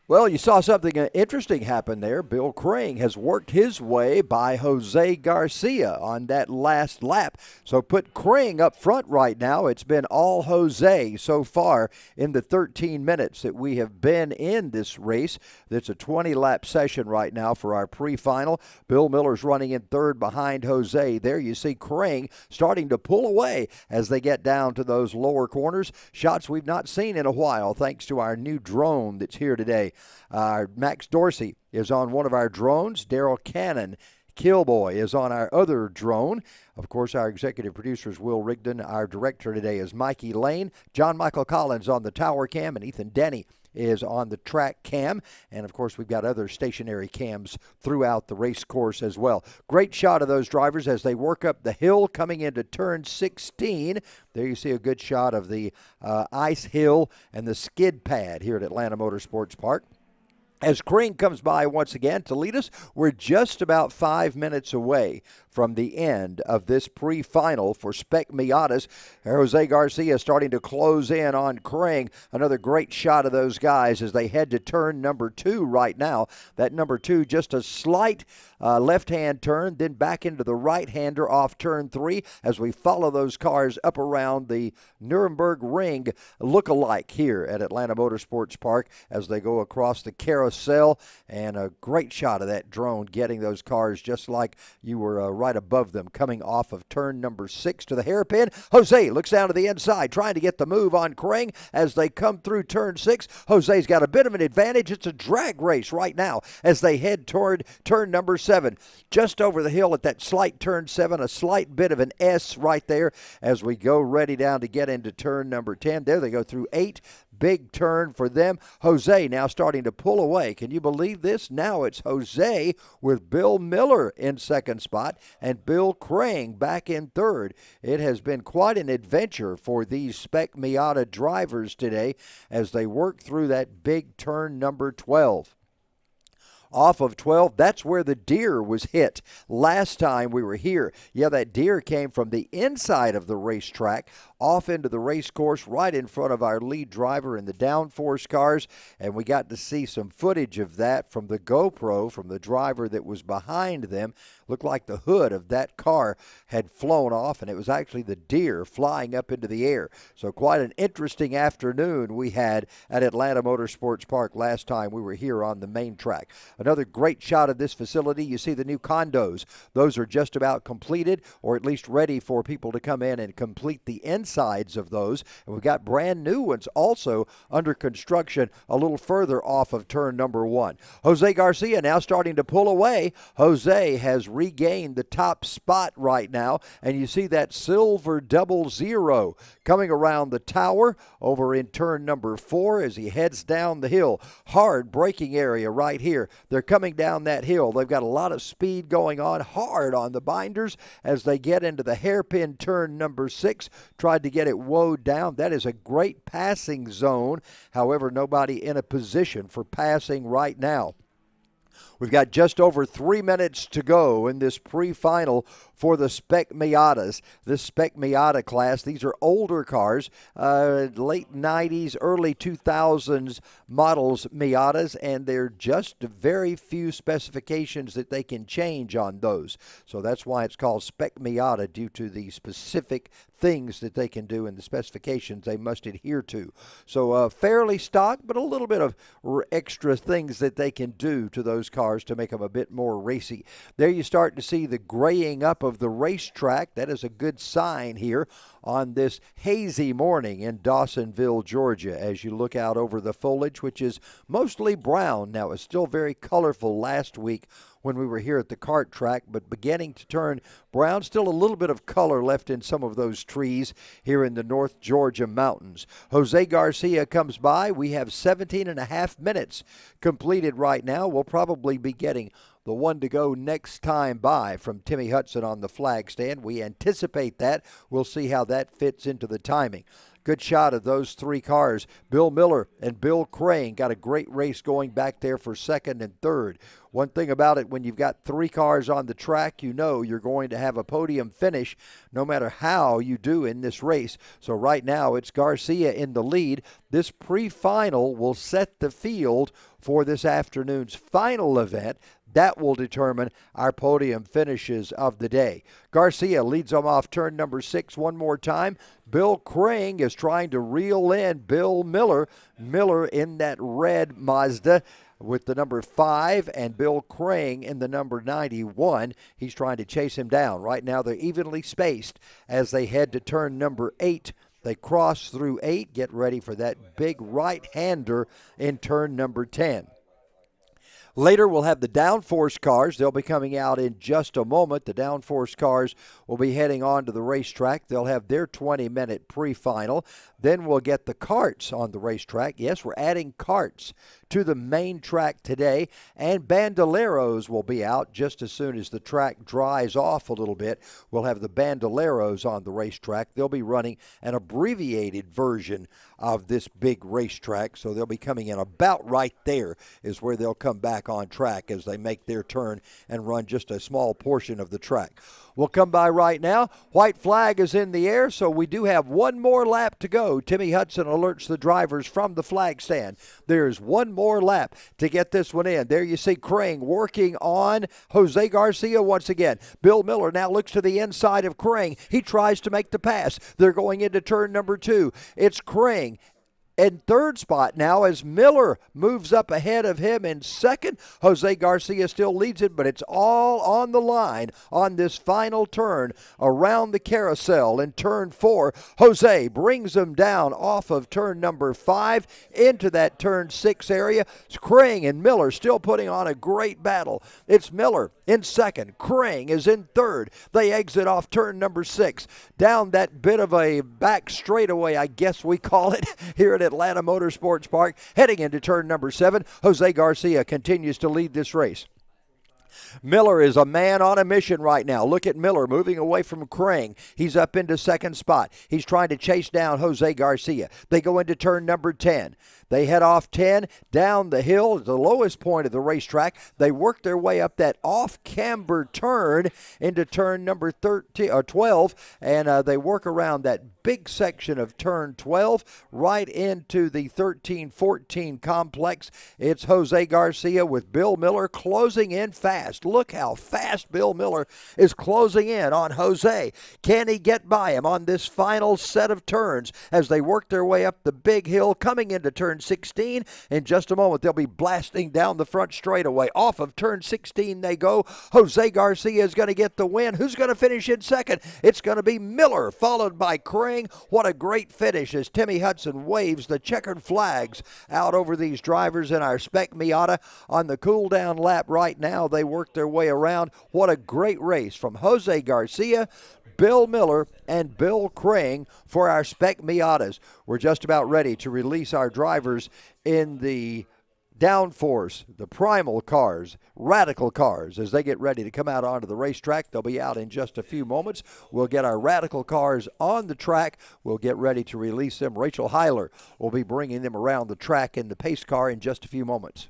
Well, you saw something interesting happen there. Bill Crane has worked his way by Jose Garcia on that last lap. So put Crane up front right now. It's been all Jose so far in the 13 minutes that we have been in this race. It's a 20-lap session right now for our pre-final. Bill Miller's running in third behind Jose. There you see Crane starting to pull away as they get down to those lower corners. Shots we've not seen in a while thanks to our new drone that's here today. Max Dorsey is on one of our drones. Daryl Cannon, Killboy, is on our other drone. Of course, our executive producer is Will Rigdon. Our director today is Mikey Lane. John Michael Collins on the tower cam, and Ethan Denny is on the track cam. And, of course, we've got other stationary cams throughout the race course as well. Great shot of those drivers as they work up the hill coming into turn 16. There you see a good shot of the ice hill and the skid pad here at Atlanta Motorsports Park. As Crane comes by once again to lead us, we're just about 5 minutes away from the end of this pre-final for Spec Miatas. Jose Garcia starting to close in on Crane. Another great shot of those guys as they head to turn number 2 right now. That number 2, just a slight left-hand turn, then back into the right-hander off turn 3 as we follow those cars up around the Nuremberg Ring look-alike here at Atlanta Motorsports Park as they go across the carousel. And a great shot of that drone getting those cars just like you were right above them coming off of turn number 6 to the hairpin. Jose looks down to the inside trying to get the move on Crane as they come through turn 6. Jose's got a bit of an advantage. It's a drag race right now as they head toward turn number 7. Just over the hill at that slight turn 7, a slight bit of an S right there as we go ready down to get into turn number 10. There they go through 8. Big turn for them. Jose now starting to pull away. Can you believe this? Now it's Jose with Bill Miller in second spot and Bill Crane back in third. It has been quite an adventure for these Spec Miata drivers today as they work through that big turn number 12. Off of 12, that's where the deer was hit last time we were here. Yeah, that deer came from the inside of the racetrack off into the race course right in front of our lead driver in the Downforce cars, and we got to see some footage of that from the GoPro from the driver that was behind them. Looked like the hood of that car had flown off, and it was actually the deer flying up into the air. So quite an interesting afternoon we had at Atlanta Motorsports Park last time we were here on the main track. Another great shot of this facility. You see the new condos. Those are just about completed, or at least ready for people to come in and complete the insides of those. And we've got brand new ones also under construction a little further off of turn number 1. Jose Garcia now starting to pull away. Jose has regained the top spot right now, and you see that silver 00 coming around the tower over in turn number 4 as he heads down the hill. Hard braking area right here. They're coming down that hill. They've got a lot of speed going on, hard on the binders as they get into the hairpin turn number 6. Tried to get it woed down. That is a great passing zone. However, nobody in a position for passing right now. We've got just over 3 minutes to go in this pre-final for the Spec Miatas. This Spec Miata class, these are older cars, late 90s, early 2000s models Miatas, and they're just very few specifications that they can change on those. So that's why it's called Spec Miata, due to the specific things that they can do and the specifications they must adhere to. So fairly stock, but a little bit of extra things that they can do to those cars to make them a bit more racy. There you start to see the graying up of the racetrack. That is a good sign here on this hazy morning in Dawsonville, Georgia, as you look out over the foliage, which is mostly brown. Now, it's still very colorful last week when we were here at the Kart track, but beginning to turn brown. Still a little bit of color left in some of those trees here in the North Georgia mountains. Jose Garcia comes by. We have 17 and a half minutes completed right now. We'll probably be getting the one to go next time by from Timmy Hudson on the flag stand. We anticipate that. We'll see how that fits into the timing. Good shot of those 3 cars. Bill Miller and Bill Crane got a great race going back there for second and third. One thing about it, when you've got 3 cars on the track, you know you're going to have a podium finish no matter how you do in this race. So right now it's Garcia in the lead. This pre-final will set the field for this afternoon's final event. That will determine our podium finishes of the day. Garcia leads them off turn number 6 one more time. Bill Crane is trying to reel in Bill Miller. Miller in that red Mazda with the number 5, and Bill Crane in the number 91. He's trying to chase him down. Right now they're evenly spaced as they head to turn number 8. They cross through 8, get ready for that big right-hander in turn number 10. Later, we'll have the Downforce cars. They'll be coming out in just a moment. The Downforce cars will be heading on to the racetrack. They'll have their 20-minute pre-final. Then we'll get the Karts on the racetrack. Yes, we're adding Karts to the main track today. And Bandoleros will be out just as soon as the track dries off a little bit. We'll have the Bandoleros on the racetrack. They'll be running an abbreviated version of this big racetrack, so they'll be coming in about right there is where they'll come back on track as they make their turn and run just a small portion of the track. We'll come by right now. White flag is in the air, so we do have one more lap to go. Timmy Hudson alerts the drivers from the flag stand. There's one more lap to get this one in. There you see Crane working on Jose Garcia once again. Bill Miller now looks to the inside of Crane. He tries to make the pass. They're going into turn number 2. It's Crane in third spot now as Miller moves up ahead of him in second. Jose Garcia still leads it, but it's all on the line on this final turn around the carousel in turn 4. Jose brings him down off of turn number 5 into that turn 6 area. Crane and Miller still putting on a great battle. It's Miller in second. Crane is in third. They exit off turn number 6 down that bit of a back straightaway, I guess we call it, here at Atlanta Motorsports Park, heading into turn number 7. Jose Garcia continues to lead this race. Miller is a man on a mission right now. Look at Miller moving away from Crane. He's up into second spot. He's trying to chase down Jose Garcia. They go into turn number 10. They head off 10 down the hill, the lowest point of the racetrack. They work their way up that off-camber turn into turn number 13 or 12, and they work around that big section of turn 12 right into the 13-14 complex. It's Jose Garcia with Bill Miller closing in fast. Look how fast Bill Miller is closing in on Jose. Can he get by him on this final set of turns as they work their way up the big hill coming into turn 16? In just a moment, they'll be blasting down the front straightaway. Off of turn 16 they go. Jose Garcia is going to get the win. Who's going to finish in second? It's going to be Miller, followed by Crane. What a great finish as Timmy Hudson waves the checkered flags out over these drivers in our Spec Miata on the cool down lap right now. They work their way around. What a great race from Jose Garcia, Bill Miller, and Bill Crane for our Spec Miatas. We're just about ready to release our drivers in the Downforce, the Primal cars, Radical cars, as they get ready to come out onto the racetrack. They'll be out in just a few moments. We'll get our Radical cars on the track. We'll get ready to release them. Rachel Heiler will be bringing them around the track in the pace car in just a few moments.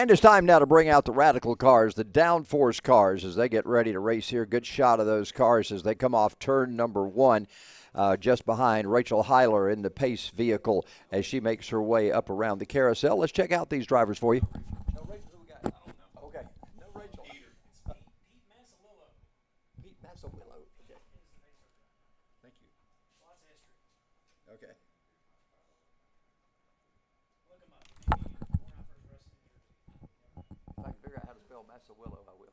And it's time now to bring out the Radical cars, the Downforce cars, as they get ready to race here. Good shot of those cars as they come off turn number 1. Just behind Rachel Heiler in the pace vehicle as she makes her way up around the carousel. Let's check out these drivers for you. No Rachel, who we got? I don't know. Okay, no Rachel. Pete Massawillo. Okay. Thank you. Lots of history. Okay. Look him up. If I can figure out how to spell Massawillo, I will.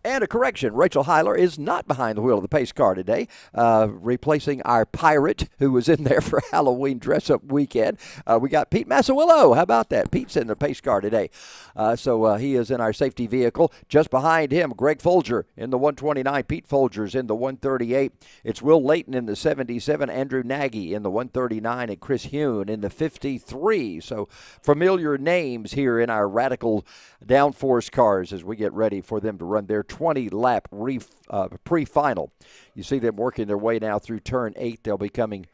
And a correction, Rachel Heiler is not behind the wheel of the pace car today, replacing our pirate who was in there for Halloween dress-up weekend. We got Pete Massawillo. How about that? Pete's in the pace car today. So he is in our safety vehicle. Just behind him, Greg Folger in the 129. Pete Folger's in the 138. It's Will Layton in the 77, Andrew Nagy in the 139, and Chris Hune in the 53. So familiar names here in our Radical Downforce cars as we get ready for them to run their 20-lap pre-final. You see them working their way now through turn 8. They'll be coming.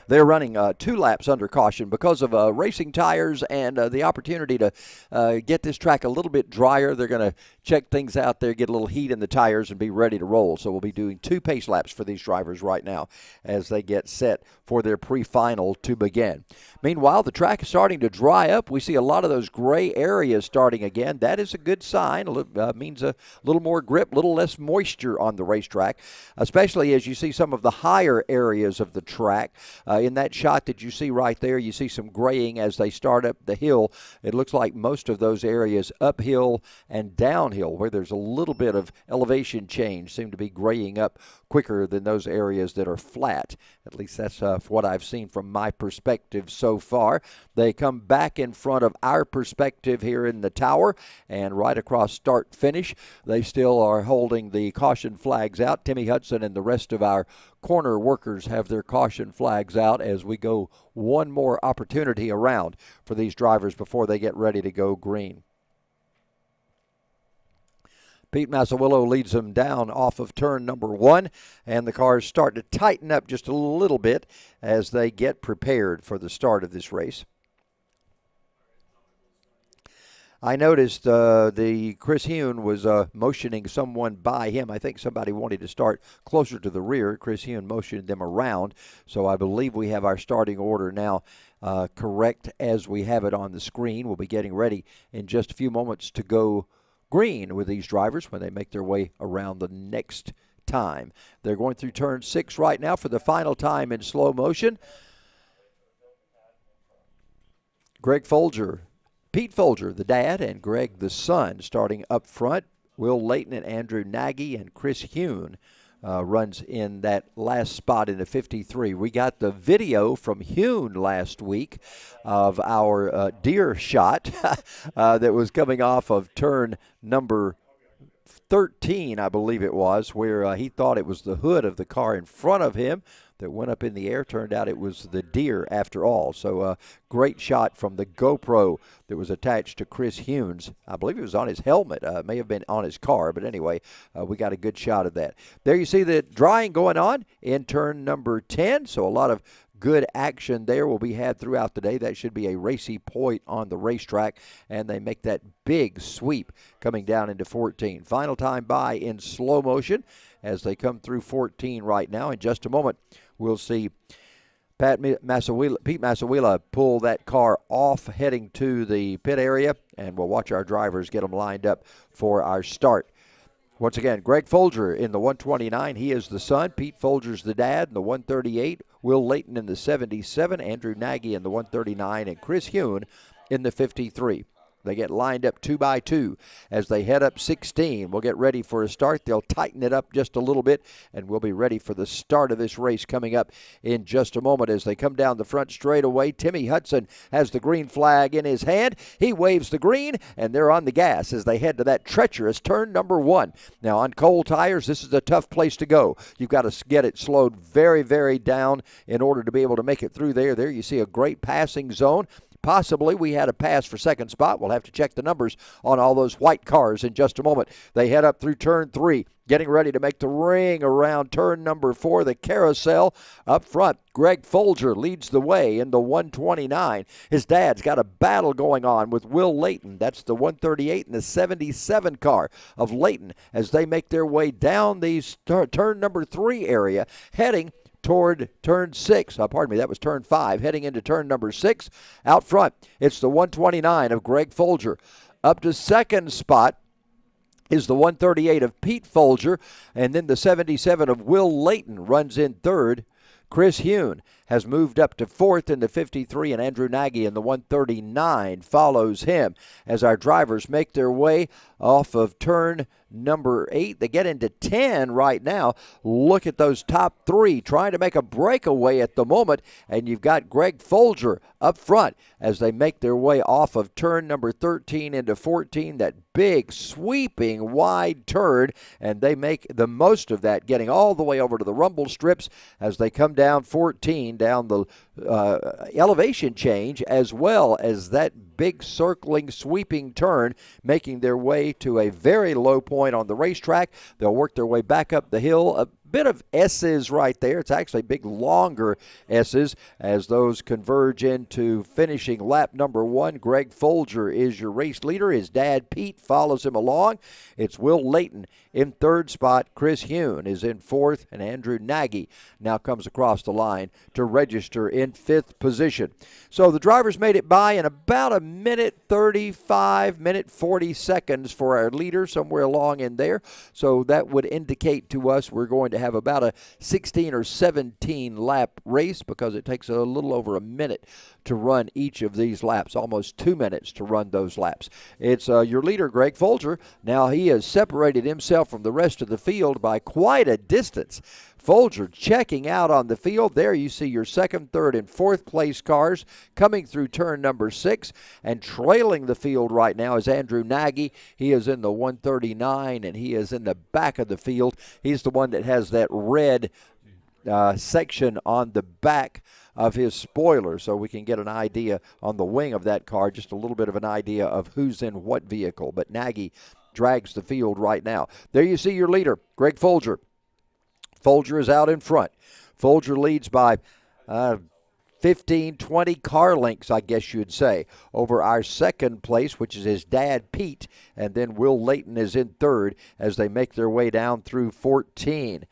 They're running 2 laps under caution because of racing tires and the opportunity to get this track a little bit drier. They're going to check things out there, get a little heat in the tires, and be ready to roll. So we'll be doing 2 pace laps for these drivers right now as they get set for their pre-final to begin. Meanwhile, the track is starting to dry up. We see a lot of those gray areas starting again. That is a good sign. Means a little more grip, a little less moisture on the racetrack, especially as you see some of the higher areas of the track. In that shot that you see right there, you see some graying as they start up the hill. It looks like most of those areas uphill and downhill, where there's a little bit of elevation change, seem to be graying up quicker than those areas that are flat. At least that's what I've seen from my perspective so far. They come back in front of our perspective here in the tower, and right across start-finish, they still are holding the caution flags out. Timmy Hudson and the rest of our corner workers have their caution flags out as we go one more opportunity around for these drivers before they get ready to go green. Pete Massawillo leads them down off of turn number 1, and the cars start to tighten up just a little bit as they get prepared for the start of this race. I noticed the Chris Hune was motioning someone by him. I think somebody wanted to start closer to the rear. Chris Hune motioned them around, so I believe we have our starting order now correct as we have it on the screen. We'll be getting ready in just a few moments to go green with these drivers when they make their way around the next time. They're going through turn 6 right now for the final time in slow motion. Greg Folger, Pete Folger, the dad, and Greg, the son, starting up front. Will Layton and Andrew Nagy and Chris Hune runs in that last spot in the 53. We got the video from Hune last week of our deer shot that was coming off of turn number 13, I believe it was, where he thought it was the hood of the car in front of him that went up in the air. Turned out it was the deer after all. So great shot from the GoPro that was attached to Chris Hune's. I believe it was on his helmet. May have been on his car, but anyway, we got a good shot of that. There you see the drying going on in turn number 10. So a lot of good action there will be had throughout the day. That should be a racy point on the racetrack, and they make that big sweep coming down into 14. Final time by in slow motion as they come through 14 right now. In just a moment, we'll see Pete Massawillo pull that car off heading to the pit area, and we'll watch our drivers get them lined up for our start. Once again, Greg Folger in the 129. He is the son. Pete Folger's the dad in the 138. Will Layton in the 77. Andrew Nagy in the 139. And Chris Hune in the 53. They get lined up 2 by 2 as they head up 16. We'll get ready for a start. They'll tighten it up just a little bit, and we'll be ready for the start of this race coming up in just a moment. As they come down the front straightaway, Timmy Hudson has the green flag in his hand. He waves the green, and they're on the gas as they head to that treacherous turn number 1. Now, on cold tires, this is a tough place to go. You've got to get it slowed very, very down in order to be able to make it through there. There you see a great passing zone. possibly we had a pass for second spot. We'll have to check the numbers on all those white cars in just a moment. They head up through turn 3. Getting ready to make the ring around turn number 4, the carousel. Up front, Greg Folger leads the way in the 129. His dad's got a battle going on with Will Layton. That's the 138 and the 77 car of Layton as they make their way down the turn number 3 area, heading toward turn 6. Pardon me, that was turn 5, heading into turn number 6. Out front, it's the 129 of Greg Folger. Up to second spot is the 138 of Pete Folger, and then the 77 of Will Layton runs in third. Chris Hune has moved up to fourth in the 53, and Andrew Nagy in the 139 follows him as our drivers make their way off of turn number 8. They get into 10 right now. Look at those top 3 trying to make a breakaway at the moment, and you've got Greg Folger up front as they make their way off of turn number 13 into 14, that big sweeping wide turn, and they make the most of that, getting all the way over to the rumble strips as they come down 14, down the elevation change, as well as that big circling sweeping turn, making their way to a very low point on the racetrack. They'll work their way back up the hill. A bit of S's right there. It's actually big longer S's as those converge into finishing lap number 1. Greg Folger is your race leader. His dad Pete follows him along. It's Will Layton in third spot. Chris Hune is in fourth, and Andrew Nagy now comes across the line to register in 5th position. So the drivers made it by in about a minute 35, minute 40 seconds for our leader, somewhere along in there. So that would indicate to us we're going to have about a 16 or 17 lap race, because it takes a little over a minute to run each of these laps, almost 2 minutes to run those laps. It's your leader, Greg Folger. Now he has separated himself from the rest of the field by quite a distance. Folger checking out on the field. There you see your second, third, and fourth place cars coming through turn number 6, and trailing the field right now is Andrew Nagy. He is in the 139, and he is in the back of the field. He's the one that has that red section on the back of his spoiler, so we can get an idea on the wing of that car, just a little bit of an idea of who's in what vehicle. But Nagy drags the field right now. There you see your leader, Greg Folger. Folger is out in front. Folger leads by 15, 20 car lengths, I guess you'd say, over our second place, which is his dad, Pete, and then Will Layton is in third as they make their way down through 14.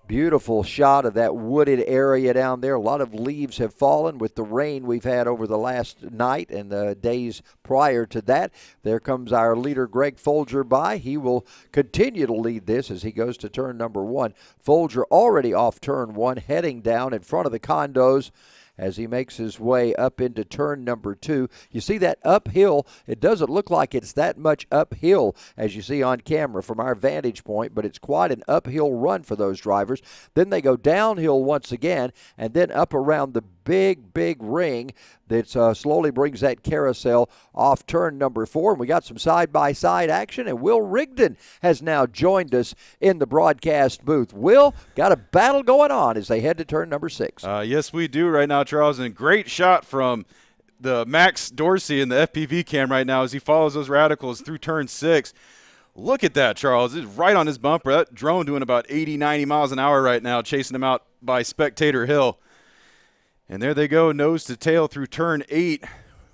Beautiful shot of that wooded area down there. A lot of leaves have fallen with the rain we've had over the last night and the days prior to that. There comes our leader, Greg Folger, by. He will continue to lead this as he goes to turn number 1. Folger already off turn 1, heading down in front of the condos as he makes his way up into turn number 2. You see that uphill. It doesn't look like it's that much uphill as you see on camera from our vantage point, but it's quite an uphill run for those drivers. Then they go downhill once again, and then up around the big ring that slowly brings that carousel off turn number 4. And we got some side-by-side action, and Will Rigdon has now joined us in the broadcast booth. Will, got a battle going on as they head to turn number 6. Yes, we do right now, Charles, and great shot from the Max Dorsey in the FPV cam right now as he follows those radicals through turn 6. Look at that, Charles. It's right on his bumper. That drone doing about 80, 90 miles an hour right now, chasing him out by Spectator Hill. And there they go, nose to tail through turn 8.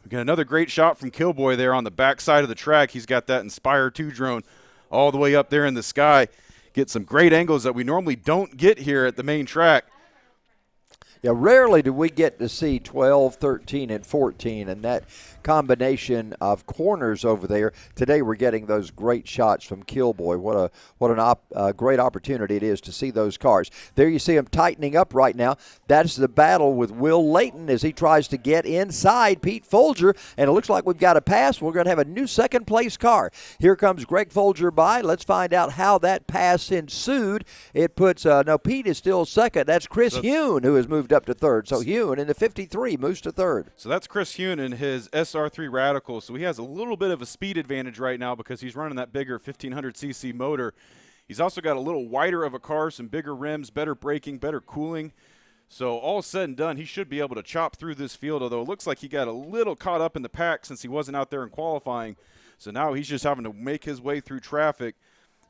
We got another great shot from Killboy there on the back side of the track. He's got that Inspire 2 drone all the way up there in the sky. Get some great angles that we normally don't get here at the main track. Yeah, rarely do we get to see 12, 13, and 14, and that combination of corners over there. Today we're getting those great shots from Killboy. What a great opportunity it is to see those cars. There you see them tightening up right now. That's the battle with Will Layton as he tries to get inside Pete Folger, and it looks like we've got a pass. We're going to have a new second-place car. Here comes Greg Folger by. Let's find out how that pass ensued. It puts, no, Pete is still second. That's Chris Hune who has moved up to third. So Hune in the 53 moves to third. So that's Chris Hune in his SR3 Radical. So he has a little bit of a speed advantage right now because he's running that bigger 1500cc motor. He's also got a little wider of a car, some bigger rims, better braking, better cooling. So all said and done, he should be able to chop through this field, although it looks like he got a little caught up in the pack since he wasn't out there in qualifying. So now he's just having to make his way through traffic.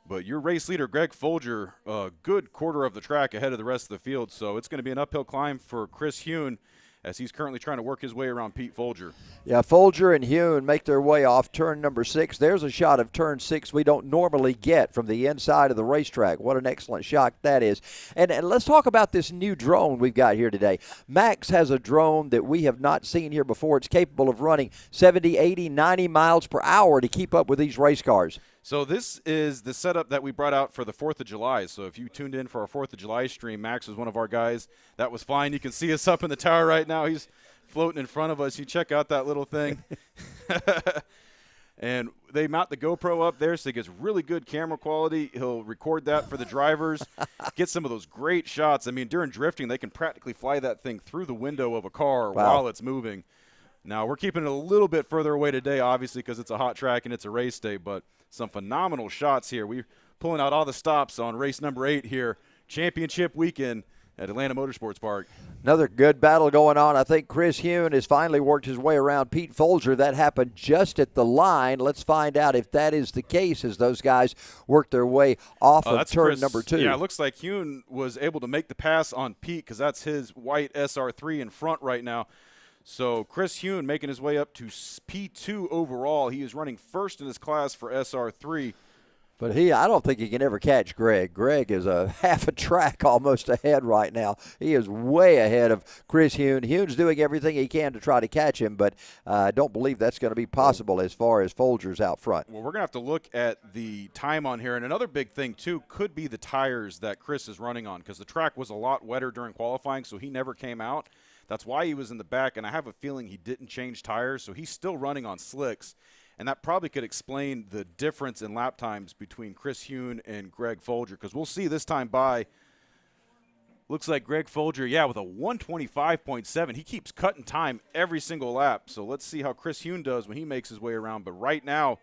But your race leader, Greg Folger, a good quarter of the track ahead of the rest of the field. So it's going to be an uphill climb for Chris Hune as he's currently trying to work his way around Pete Folger. Yeah, Folger and Hune make their way off turn number 6. There's a shot of turn 6 we don't normally get from the inside of the racetrack. What an excellent shot that is. And let's talk about this new drone we've got here today. Max has a drone that we have not seen here before. It's capable of running 70, 80, 90 miles per hour to keep up with these race cars. So this is the setup that we brought out for the 4th of July. So if you tuned in for our 4th of July stream, Max was one of our guys that was flying. You can see us up in the tower right now. He's floating in front of us. You check out that little thing. And they mount the GoPro up there so it gets really good camera quality. He'll record that for the drivers, get some of those great shots. I mean, during drifting, they can practically fly that thing through the window of a car while it's moving. Now, we're keeping it a little bit further away today, obviously, because it's a hot track and it's a race day, but some phenomenal shots here. We're pulling out all the stops on race number 8 here, championship weekend at Atlanta Motorsports Park. Another good battle going on. I think Chris Hune has finally worked his way around Pete Folger. That happened just at the line. Let's find out if that is the case as those guys work their way off of turn number 2. Yeah, it looks like Hune was able to make the pass on Pete because that's his white SR3 in front right now. So Chris Hune making his way up to P2 overall. He is running first in his class for SR3. But I don't think he can ever catch Greg. Greg is a half a track almost ahead right now. He is way ahead of Chris Hune. Hune's doing everything he can to try to catch him, but I don't believe that's going to be possible as far as Folger's out front. Well, we're going to have to look at the time on here. And another big thing, too, could be the tires that Chris is running on because the track was a lot wetter during qualifying, so he never came out. That's why he was in the back, and I have a feeling he didn't change tires, so he's still running on slicks. And that probably could explain the difference in lap times between Chris Hune and Greg Folger, because we'll see this time by. Looks like Greg Folger, with a 125.7. He keeps cutting time every single lap. So let's see how Chris Hune does when he makes his way around. But right now,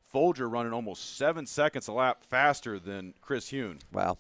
Folger running almost 7 seconds a lap faster than Chris Hune. Wow.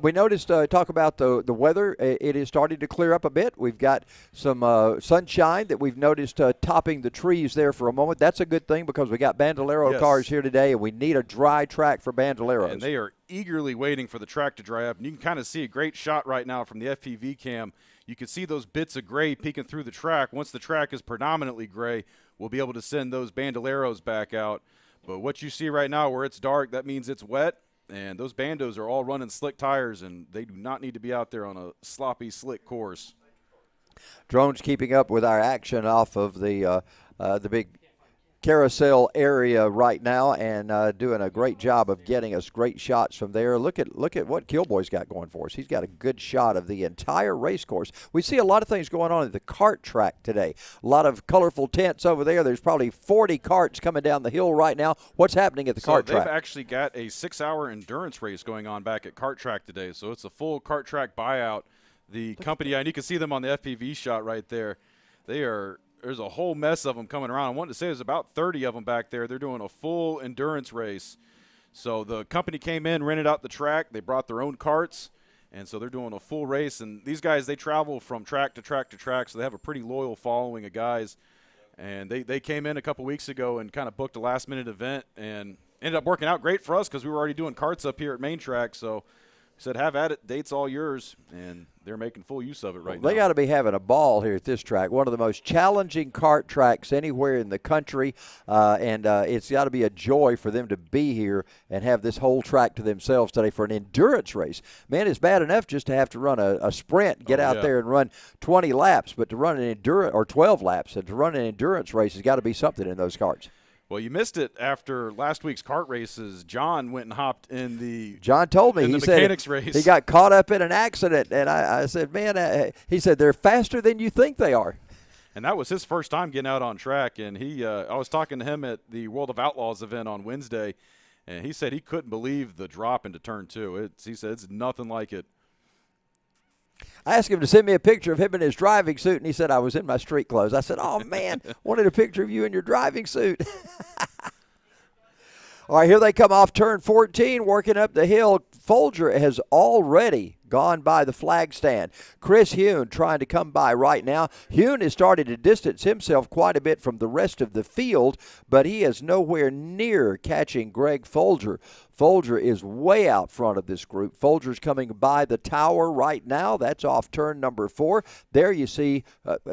We noticed, talk about the weather. It is starting to clear up a bit. We've got some sunshine that we've noticed topping the trees there for a moment. That's a good thing because we got Bandolero cars here today, and we need a dry track for Bandoleros. And they are eagerly waiting for the track to dry up. And you can kind of see a great shot right now from the FPV cam. You can see those bits of gray peeking through the track. Once the track is predominantly gray, we'll be able to send those Bandoleros back out. But what you see right now where it's dark, that means it's wet, and those Bandos are all running slick tires, and they do not need to be out there on a sloppy, slick course. Drones keeping up with our action off of the big carousel area right now and doing a great job of getting us great shots from there. Look at what Kilboy's got going for us. He's got a good shot of the entire race course. We see a lot of things going on at the kart track today. A lot of colorful tents over there. There's probably 40 karts coming down the hill right now. What's happening at the kart track? They've actually got a 6-hour endurance race going on back at kart track today. So it's a full kart track buyout. The company, and you can see them on the FPV shot right there. There's a whole mess of them coming around. I wanted to say there's about 30 of them back there. They're doing a full endurance race. So the company came in, rented out the track. They brought their own carts, and so they're doing a full race. And these guys, they travel from track to track to track, so they have a pretty loyal following of guys. And they came in a couple weeks ago and kind of booked a last-minute event and ended up working out great for us because we were already doing carts up here at Main Track. So said, have at it. Date's all yours, and they're making full use of it right now. They got to be having a ball here at this track. One of the most challenging kart tracks anywhere in the country, and it's got to be a joy for them to be here and have this whole track to themselves today for an endurance race. Man, it's bad enough just to have to run a sprint, get out there and run 20 laps, but to run an endurance, or 12 laps, and to run an endurance race has got to be something in those karts. Well, you missed it after last week's kart races. John went and hopped in the John told me, he said race. He got caught up in an accident, and I said, man, he said, they're faster than you think they are. And that was his first time getting out on track, and I was talking to him at the World of Outlaws event on Wednesday, and he said he couldn't believe the drop into turn 2. He said it's nothing like it. I asked him to send me a picture of him in his driving suit, and he said I was in my street clothes. I said, oh, man, wanted a picture of you in your driving suit. All right, here they come off turn 14, working up the hill. Folger has already gone by the flag stand. Chris Hune trying to come by right now. Hune has started to distance himself quite a bit from the rest of the field, but he is nowhere near catching Greg Folger. Folger is way out front of this group. Folger's coming by the tower right now. That's off turn number 4. There you see,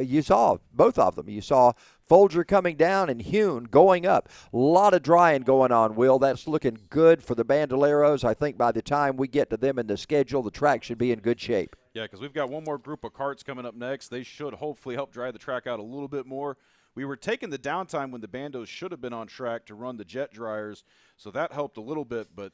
you saw both of them. You saw Folger coming down and Hune going up. A lot of drying going on, Will. That's looking good for the Bandoleros. I think by the time we get to them in the schedule, the track should be in good shape. Yeah, because we've got one more group of karts coming up next. They should hopefully help dry the track out a little bit more. We were taking the downtime when the Bandos should have been on track to run the jet dryers, so that helped a little bit. But,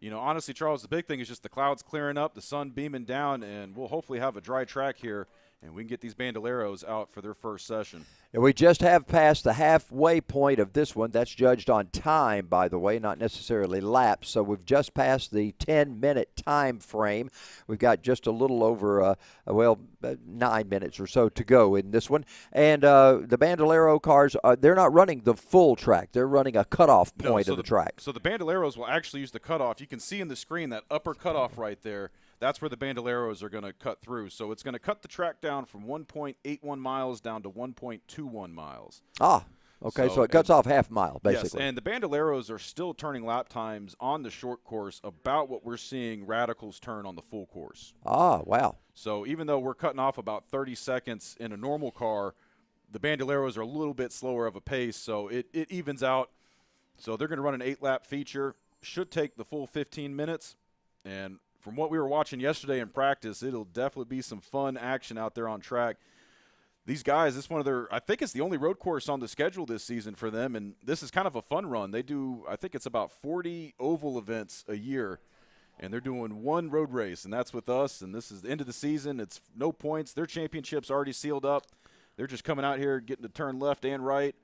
you know, honestly, Charles, the big thing is just the clouds clearing up, the sun beaming down, and we'll hopefully have a dry track here, and we can get these Bandoleros out for their first session. And we just have passed the halfway point of this one. That's judged on time, by the way, not necessarily laps. So we've just passed the 10-minute time frame. We've got just a little over, 9 minutes or so to go in this one. And the Bandolero cars, they're not running the full track. They're running a cutoff point of the track. So the Bandoleros will actually use the cutoff. You can see in the screen that upper cutoff right there. That's where the Bandoleros are going to cut through. So it's going to cut the track down from 1.81 miles down to 1.21 miles. Ah, okay, so it cuts off half a mile, basically. Yes, and the Bandoleros are still turning lap times on the short course about what we're seeing Radicals turn on the full course. Ah, wow. So even though we're cutting off about 30 seconds in a normal car, the Bandoleros are a little bit slower of a pace, so it evens out. So they're going to run an 8-lap feature. Should take the full 15 minutes, and from what we were watching yesterday in practice, it'll definitely be some fun action out there on track. These guys, this is one of their, I think it's the only road course on the schedule this season for them, and this is kind of a fun run. They do, I think it's about 40 oval events a year, and they're doing one road race, and that's with us, and this is the end of the season. It's no points. Their championship's already sealed up. They're just coming out here getting to turn left and right.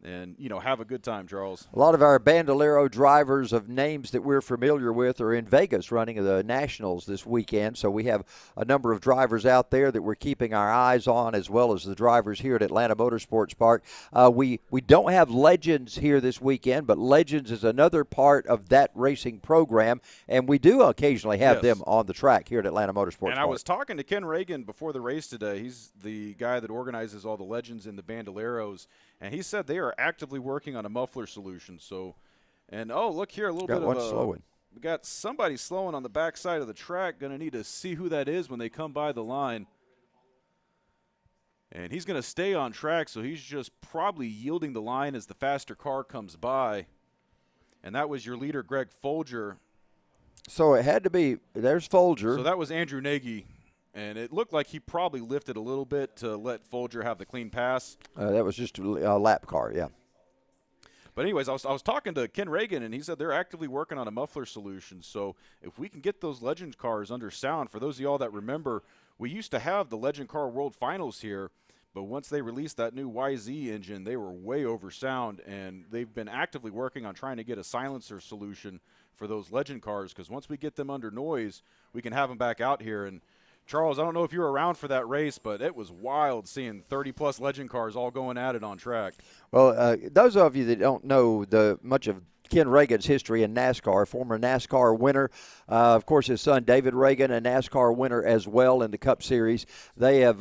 And, you know, have a good time, Charles. A lot of our Bandolero drivers of names that we're familiar with are in Vegas running the Nationals this weekend. So we have a number of drivers out there that we're keeping our eyes on, as well as the drivers here at Atlanta Motorsports Park. We don't have Legends here this weekend, but Legends is another part of that racing program, and we do occasionally have them on the track here at Atlanta Motorsports Park. And I was talking to Ken Reagan before the race today. He's the guy that organizes all the Legends and the Bandoleros. And he said they are actively working on a muffler solution. So, and oh, look here, a little bit of slowing. We got somebody slowing on the backside of the track. Going to need to see who that is when they come by the line. And he's going to stay on track, so he's just probably yielding the line as the faster car comes by. And that was your leader, Greg Folger. So it had to be, there's Folger. So that was Andrew Nagy. And it looked like he probably lifted a little bit to let Folger have the clean pass. That was just a lap car, yeah. But anyways, I was talking to Ken Reagan, and he said they're actively working on a muffler solution. So if we can get those Legend cars under sound, for those of y'all that remember, we used to have the Legend Car World Finals here, but once they released that new YZ engine, they were way over sound, and they've been actively working on trying to get a silencer solution for those Legend cars, because once we get them under noise, we can have them back out here. And Charles, I don't know if you were around for that race, but it was wild seeing 30-plus Legend cars all going at it on track. Well, those of you that don't know much of Ken Reagan's history in NASCAR, former NASCAR winner, of course his son David Reagan, a NASCAR winner as well in the Cup Series. They have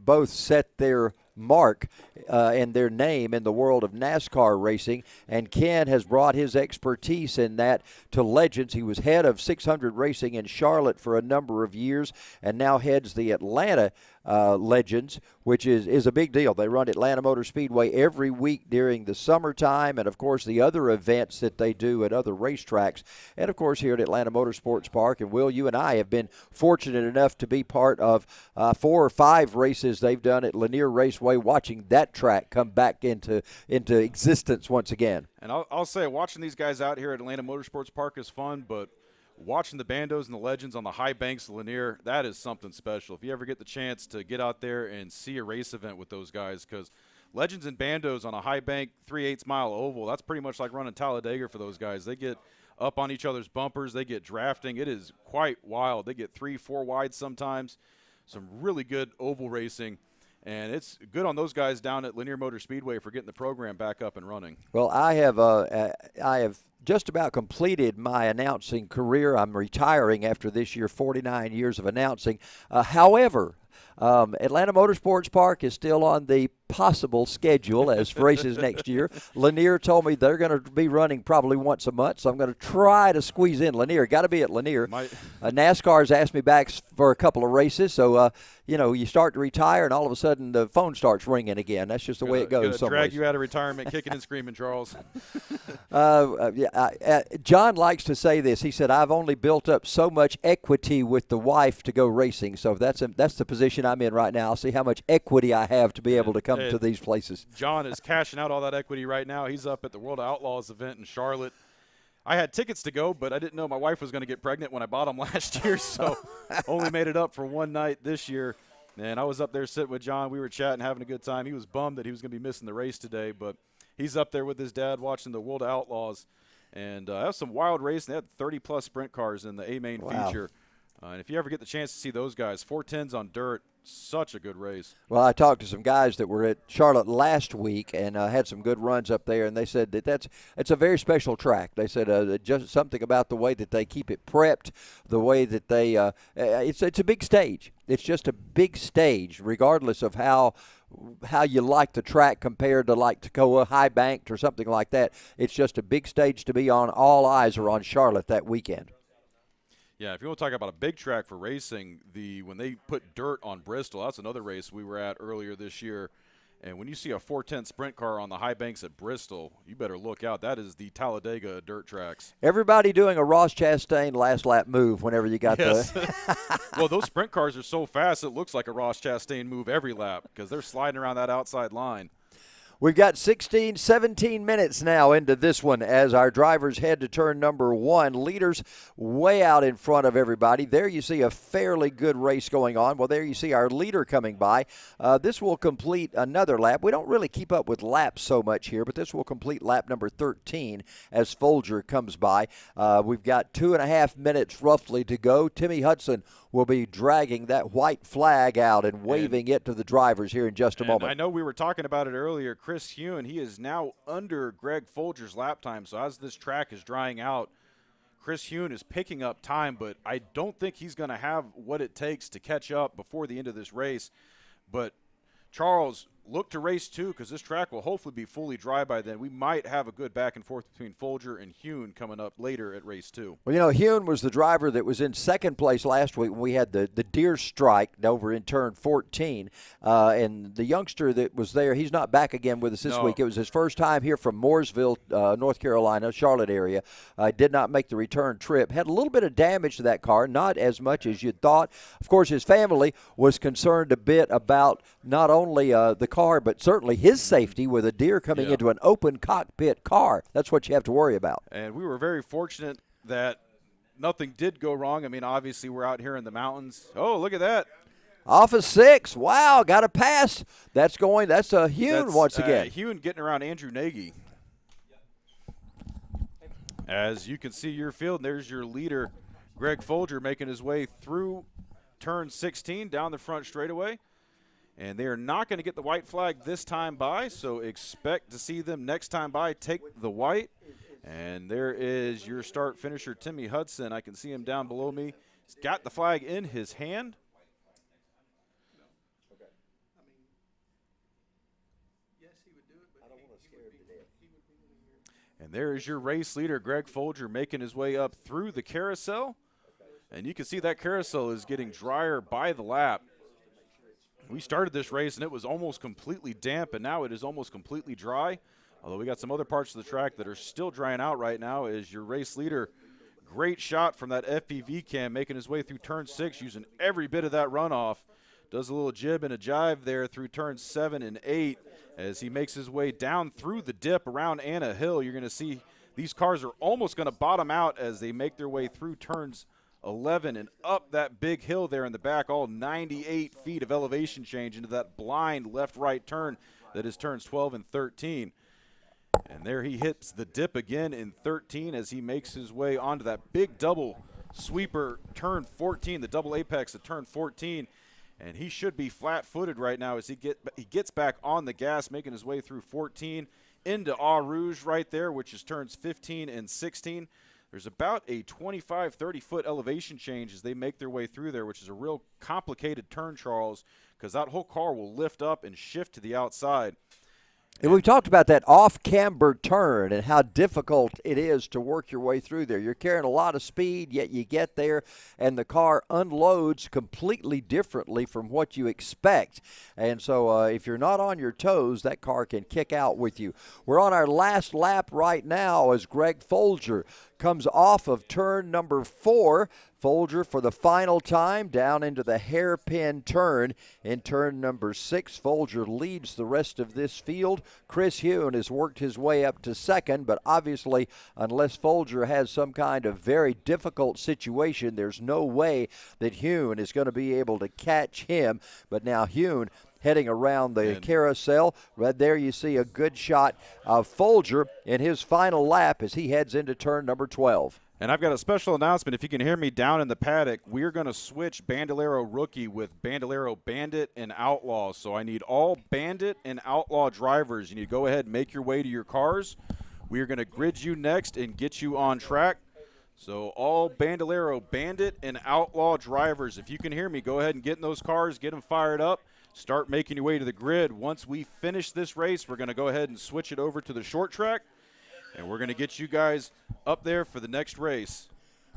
both set their mark and their name in the world of NASCAR racing, and Ken has brought his expertise in that to Legends. He was head of 600 racing in Charlotte for a number of years and now heads the Atlanta Legends, which is a big deal. They run Atlanta Motor Speedway every week during the summertime, and of course the other events that they do at other racetracks, and of course here at Atlanta Motorsports Park. And Will, you and I have been fortunate enough to be part of 4 or 5 races they've done at Lanier Raceway, watching that track come back into existence once again. And I'll say, watching these guys out here at Atlanta Motorsports Park is fun, but watching the Bandos and the Legends on the high banks of Lanier, that is something special. If you ever get the chance to get out there and see a race event with those guys, because Legends and Bandos on a high bank 3/8 mile oval, that's pretty much like running Talladega for those guys. They get up on each other's bumpers. They get drafting. It is quite wild. They get 3-4 wide sometimes. Some really good oval racing. And it's good on those guys down at Lanier Motor Speedway for getting the program back up and running. Well, I have just about completed my announcing career. I'm retiring after this year, 49 years of announcing. However, Atlanta Motorsports Park is still on the possible schedule as races next year. Lanier told me they're going to be running probably once a month, so I'm going to try to squeeze in Lanier. Got to be at Lanier. NASCAR's asked me back for a couple of races, so you start to retire, and all of a sudden the phone starts ringing again. That's just the way it goes. Drag you out of retirement, kicking and screaming, Charles. John likes to say this. He said, "I've only built up so much equity with the wife to go racing." So that's the position I'm in right now. I'll see how much equity I have to be able to come to these places. John is cashing out all that equity right now. He's up at the World of Outlaws event in Charlotte. I had tickets to go, but I didn't know my wife was going to get pregnant when I bought them last year, so only made it up for one night this year. And I was up there sitting with John. We were chatting, having a good time. He was bummed that he was going to be missing the race today, but he's up there with his dad watching the World of Outlaws. And that was some wild racing. They had 30-plus sprint cars in the A-main feature. And if you ever get the chance to see those guys, 410s on dirt, such a good race. Well, I talked to some guys that were at Charlotte last week and had some good runs up there, and they said it's a very special track. They said just something about the way that they keep it prepped, the way that they it's a big stage. It's just a big stage, regardless of how you like the track compared to like Tacoma, high banked or something like that. It's just a big stage to be on. All eyes are on Charlotte that weekend. Yeah, if you want to talk about a big track for racing, when they put dirt on Bristol, that's another race we were at earlier this year. And when you see a 410 sprint car on the high banks at Bristol, you better look out. That is the Talladega dirt tracks. Everybody doing a Ross Chastain last lap move whenever you got Well, those sprint cars are so fast, it looks like a Ross Chastain move every lap because they're sliding around that outside line. We've got 17 minutes now into this one as our drivers head to turn number 1. Leaders way out in front of everybody. There you see a fairly good race going on. Well, there you see our leader coming by. This will complete another lap. We don't really keep up with laps so much here, but this will complete lap number 13 as Folger comes by. We've got 2.5 minutes roughly to go. Timmy Hudson will be dragging that white flag out and waving it to the drivers here in just a moment. I know we were talking about it earlier. Chris Hewen, he is now under Greg Folger's lap time. So as this track is drying out, Chris Hewen is picking up time, but I don't think he's going to have what it takes to catch up before the end of this race. But Charles, look to race 2 because this track will hopefully be fully dry by then. We might have a good back and forth between Folger and Hewen coming up later at race 2. Well, Hewen was the driver that was in second place last week when we had the deer strike over in turn 14. And the youngster that was there, he's not back again with us this week. It was his first time here from Mooresville, North Carolina, Charlotte area. Did not make the return trip. Had a little bit of damage to that car, not as much as you'd thought. Of course, his family was concerned a bit about not only the car, but certainly his safety with a deer coming into an open cockpit car. That's what you have to worry about. And we were very fortunate that nothing did go wrong. I mean, obviously, we're out here in the mountains. Oh, look at that. Off of 6. Wow, got a pass. That's a Hewen once again. Hewen getting around Andrew Nagy. As you can see your field, there's your leader, Greg Folger, making his way through turn 16 down the front straightaway. And they are not going to get the white flag this time by, so expect to see them next time by take the white. And there is your start finisher, Timmy Hudson. I can see him down below me. He's got the flag in his hand. And there is your race leader, Greg Folger, making his way up through the carousel. And you can see that carousel is getting drier by the lap. We started this race, and it was almost completely damp, and now it is almost completely dry. Although we got some other parts of the track that are still drying out right now. Is your race leader, great shot from that FPV cam, making his way through turn 6, using every bit of that runoff. Does a little jib and a jive there through turns 7 and 8 as he makes his way down through the dip around Anna Hill. You're going to see these cars are almost going to bottom out as they make their way through turns 11 and up that big hill there in the back, all 98 feet of elevation change into that blind left-right turn that is turns 12 and 13. And there he hits the dip again in 13 as he makes his way onto that big double sweeper turn 14, the double apex at turn 14. And he should be flat-footed right now as he gets back on the gas, making his way through 14 into Eau Rouge right there, which is turns 15 and 16. There's about a 25, 30-foot elevation change as they make their way through there, which is a real complicated turn, Charles, because that whole car will lift up and shift to the outside. And we've talked about that off-camber turn and how difficult it is to work your way through there. You're carrying a lot of speed, yet you get there, and the car unloads completely differently from what you expect. And so if you're not on your toes, that car can kick out with you. We're on our last lap right now as Greg Folger comes off of turn number 4. Folger for the final time down into the hairpin turn in turn number 6. Folger leads the rest of this field. Chris Hune has worked his way up to second, but obviously unless Folger has some kind of very difficult situation, there's no way that Hune is going to be able to catch him. But now Hune heading around the carousel. Right there you see a good shot of Folger in his final lap as he heads into turn number 12. And I've got a special announcement. If you can hear me down in the paddock, we're going to switch Bandolero Rookie with Bandolero Bandit and Outlaw. So I need all Bandit and Outlaw drivers. You need to go ahead and make your way to your cars. We are going to grid you next and get you on track. So all Bandolero Bandit and Outlaw drivers, if you can hear me, go ahead and get in those cars, get them fired up. Start making your way to the grid. Once we finish this race, we're going to go ahead and switch it over to the short track, and we're going to get you guys up there for the next race.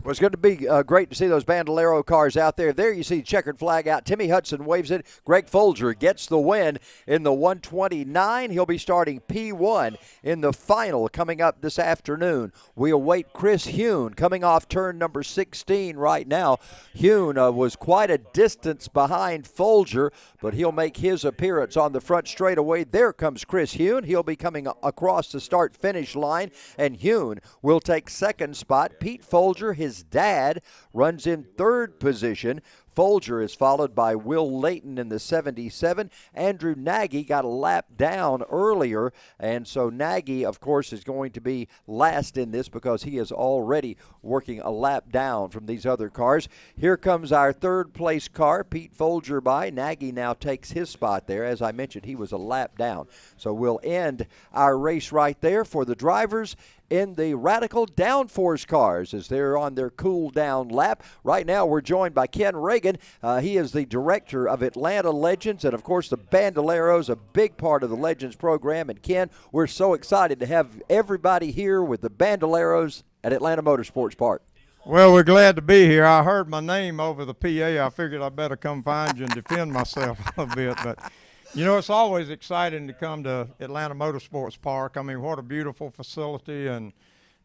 Well, it's going to be great to see those Bandolero cars out there. There you see checkered flag out. Timmy Hudson waves it. Greg Folger gets the win in the 129. He'll be starting P1 in the final coming up this afternoon. We await Chris Hune coming off turn number 16 right now. Hune was quite a distance behind Folger, but he'll make his appearance on the front straightaway. There comes Chris Hune. He'll be coming across the start-finish line, and Hune will take second spot. Pete Folger, his dad, runs in third position. Folger is followed by Will Layton in the 77. Andrew Nagy got a lap down earlier, and so Nagy, of course, is going to be last in this because he is already working a lap down from these other cars. Here comes our third place car, Pete Folger by. Nagy now takes his spot there. As I mentioned, he was a lap down. So we'll end our race right there for the drivers in the Radical Downforce cars as they're on their cool-down lap. Right now we're joined by Ken Reagan. He is the director of Atlanta Legends and, of course, the Bandoleros, a big part of the Legends program. And, Ken, we're so excited to have everybody here with the Bandoleros at Atlanta Motorsports Park. Well, we're glad to be here. I heard my name over the PA. I figured I better come find you and defend myself a little bit. But, you know, it's always exciting to come to Atlanta Motorsports Park. I mean, what a beautiful facility. And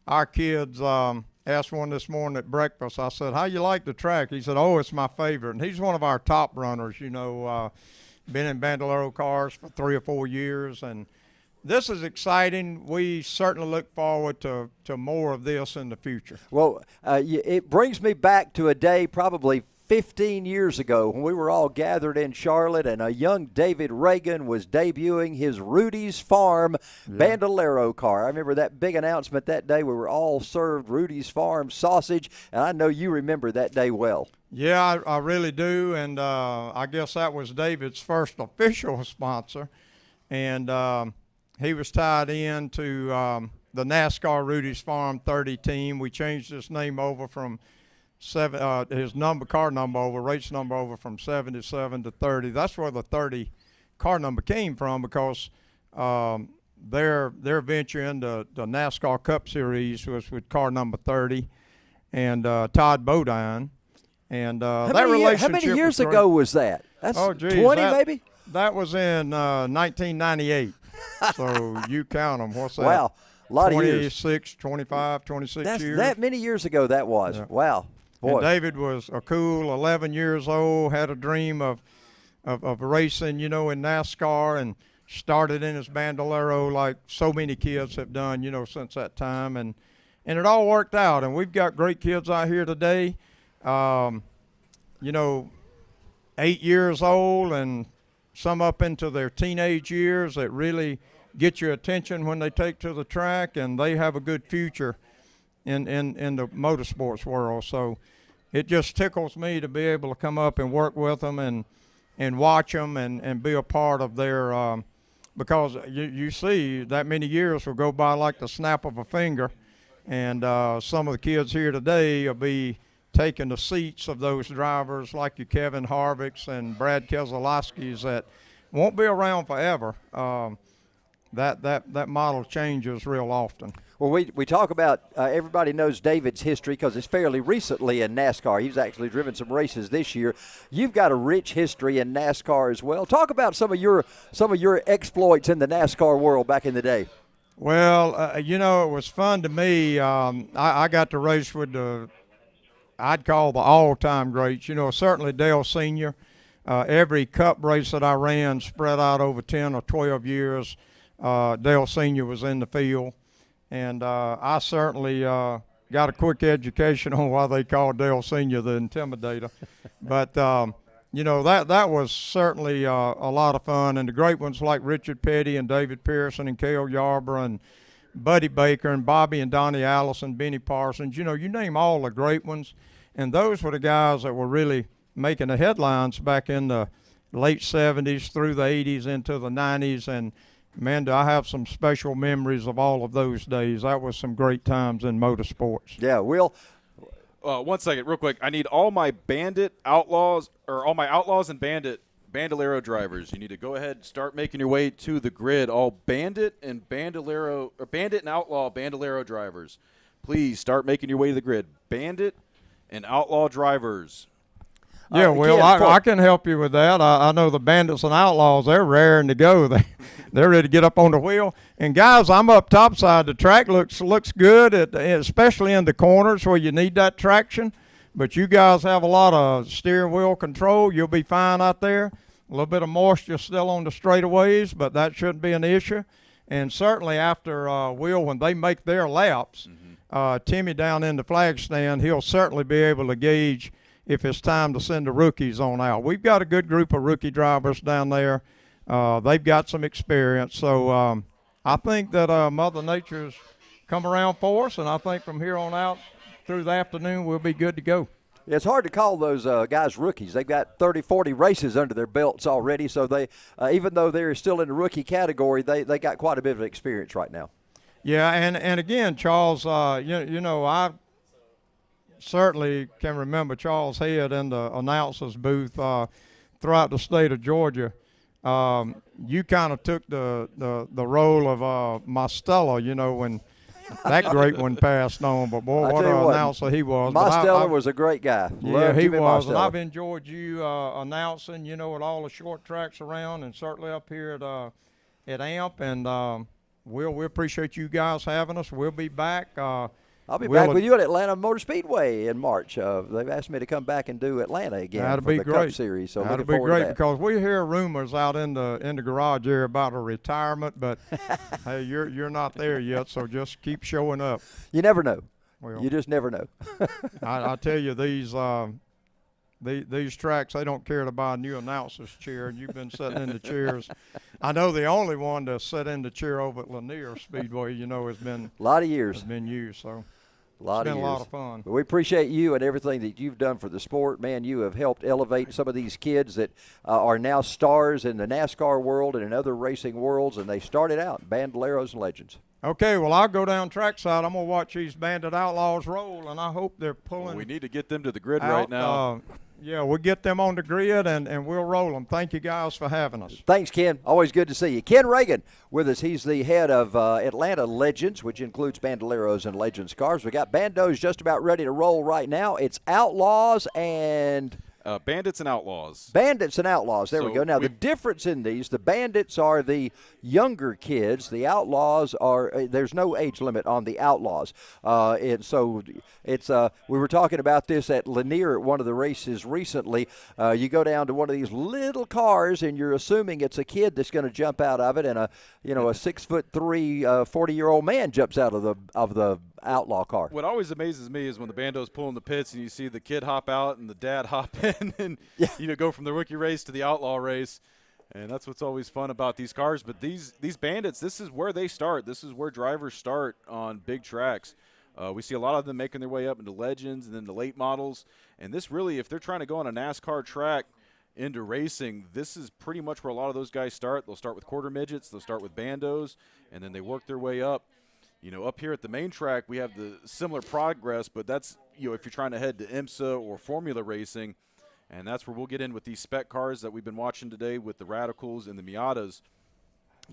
our kids asked one this morning at breakfast. I said, how you like the track? He said, oh, it's my favorite. And he's one of our top runners, you know, been in Bandolero cars for 3 or 4 years. And this is exciting. We certainly look forward to more of this in the future. Well, it brings me back to a day probably 15 years ago when we were all gathered in Charlotte and a young David Reagan was debuting his Rudy's Farm Bandolero car. I remember that big announcement that day. We were all served Rudy's Farm sausage, and I know you remember that day well. Yeah, I really do, and I guess that was David's first official sponsor, and he was tied in to the NASCAR Rudy's Farm 30 team. We changed his name over from his car number over, race number over from 77 to 30. That's where the 30 car number came from because their venture into the NASCAR Cup Series was with car number 30 and Todd Bodine. And that relationship. How many years ago was that? That's 20 maybe? That was in 1998. So you count them. What's that? Wow, a lot of years. 26 years. That many years ago that was. Yeah. Wow. Boy. And David was a cool 11 years old, had a dream of racing, you know, in NASCAR, and started in his Bandolero like so many kids have done, you know, since that time. And it all worked out. And we've got great kids out here today, you know, 8 years old and some up into their teenage years that really get your attention when they take to the track, and they have a good future in the motorsports world. So it just tickles me to be able to come up and work with them and and watch them and be a part of their because you see that many years will go by like the snap of a finger, and some of the kids here today will be taking the seats of those drivers like your Kevin Harvick's and Brad Keselowski's that won't be around forever. That model changes real often. Well, we talk about everybody knows David's history because it's fairly recently in NASCAR. He's actually driven some races this year. You've got a rich history in NASCAR as well. Talk about some of your exploits in the NASCAR world back in the day. Well, you know, it was fun to me. I got to race with I'd call the all-time greats. You know, certainly Dale Sr. Every Cup race that I ran spread out over 10 or 12 years. Dale Sr. was in the field. And I certainly got a quick education on why they called Dale Sr. the Intimidator. But, you know, that was certainly a lot of fun. And the great ones like Richard Petty and David Pearson and Cale Yarborough and Buddy Baker and Bobby and Donnie Allison, Benny Parsons. You know, you name all the great ones. And those were the guys that were really making the headlines back in the late 70s through the 80s into the 90s. And man, do I have some special memories of all of those days. That was some great times in motorsports. Yeah, Will. 1 second, real quick. I need all my Bandit Outlaws, or all my Outlaws and Bandolero drivers. You need to go ahead and start making your way to the grid. All Bandit and Bandolero, or Bandit and Outlaw Bandolero drivers. Please start making your way to the grid. Bandit and Outlaw drivers. Yeah, Will, I can help you with that. I know the Bandits and Outlaws, they're raring to go. They're ready to get up on the wheel. And, guys, I'm up topside. The track looks good, especially in the corners where you need that traction. But you guys have a lot of steering wheel control. You'll be fine out there. A little bit of moisture still on the straightaways, but that shouldn't be an issue. And certainly after, Will, when they make their laps, Timmy down in the flag stand, he'll certainly be able to gauge if it's time to send the rookies on out. We've got a good group of rookie drivers down there. They've got some experience. So I think that Mother Nature's come around for us, and I think from here on out through the afternoon we'll be good to go. It's hard to call those guys rookies. They've got 30, 40 races under their belts already, so they, even though they're still in the rookie category, they got quite a bit of experience right now. Yeah, and again, Charles, you know, I certainly can remember Charles Head in the announcer's booth throughout the state of Georgia. You kind of took the role of Mostella, you know, when that great one passed on. But, boy, what an announcer he was. Mostella was a great guy. Yeah, he was. And I've enjoyed you announcing, you know, at all the short tracks around and certainly up here at AMP. And we appreciate you guys having us. We'll be back. I'll be back with you at Atlanta Motor Speedway in March. They've asked me to come back and do Atlanta again for the Cup Series. So that'll be great because we hear rumors out in the garage here about a retirement, but hey, you're not there yet, so just keep showing up. You never know. Well, you just never know. I tell you, these tracks, they don't care to buy a new announcer's chair, and you've been sitting in the chairs. I know the only one to sit in the chair over at Lanier Speedway, you know, has been a lot of years. Has been you, so. It's been a lot of fun. But we appreciate you and everything that you've done for the sport. Man, you have helped elevate some of these kids that are now stars in the NASCAR world and in other racing worlds, and they started out Bandoleros and Legends. Okay, well, I'll go down trackside. I'm going to watch these Bandit Outlaws roll, and I hope they're pulling. Well, we need to get them to the grid out, right now. Yeah, we'll get them on the grid, and we'll roll them. Thank you guys for having us. Thanks, Ken. Always good to see you. Ken Reagan with us. He's the head of Atlanta Legends, which includes Bandoleros and Legends cars. We got Bandos just about ready to roll right now. It's Outlaws and Bandits and Outlaws. Bandits and Outlaws. There we go. Now, the difference in these, the Bandits are the younger kids. The Outlaws are, there's no age limit on the Outlaws. We were talking about this at Lanier at one of the races recently. You go down to one of these little cars, and you're assuming it's a kid that's going to jump out of it, and a 6'3", 40-year-old man jumps out of the Outlaw car. What always amazes me is when the bandos pull in the pits and you see the kid hop out and the dad hop in and go from the rookie race to the Outlaw race. And that's what's always fun about these cars. But these Bandits, this is where they start. This is where drivers start on big tracks. We see a lot of them making their way up into Legends and then the late models. And this really, if they're trying to go on a NASCAR track, into racing, this is pretty much where a lot of those guys start. They'll start with quarter midgets, they'll start with bandos, and then they work their way up. You know, up here at the main track, we have the similar progress, but that's, you know, if you're trying to head to IMSA or Formula racing, and that's where we'll get in with these spec cars that we've been watching today with the Radicals and the Miatas.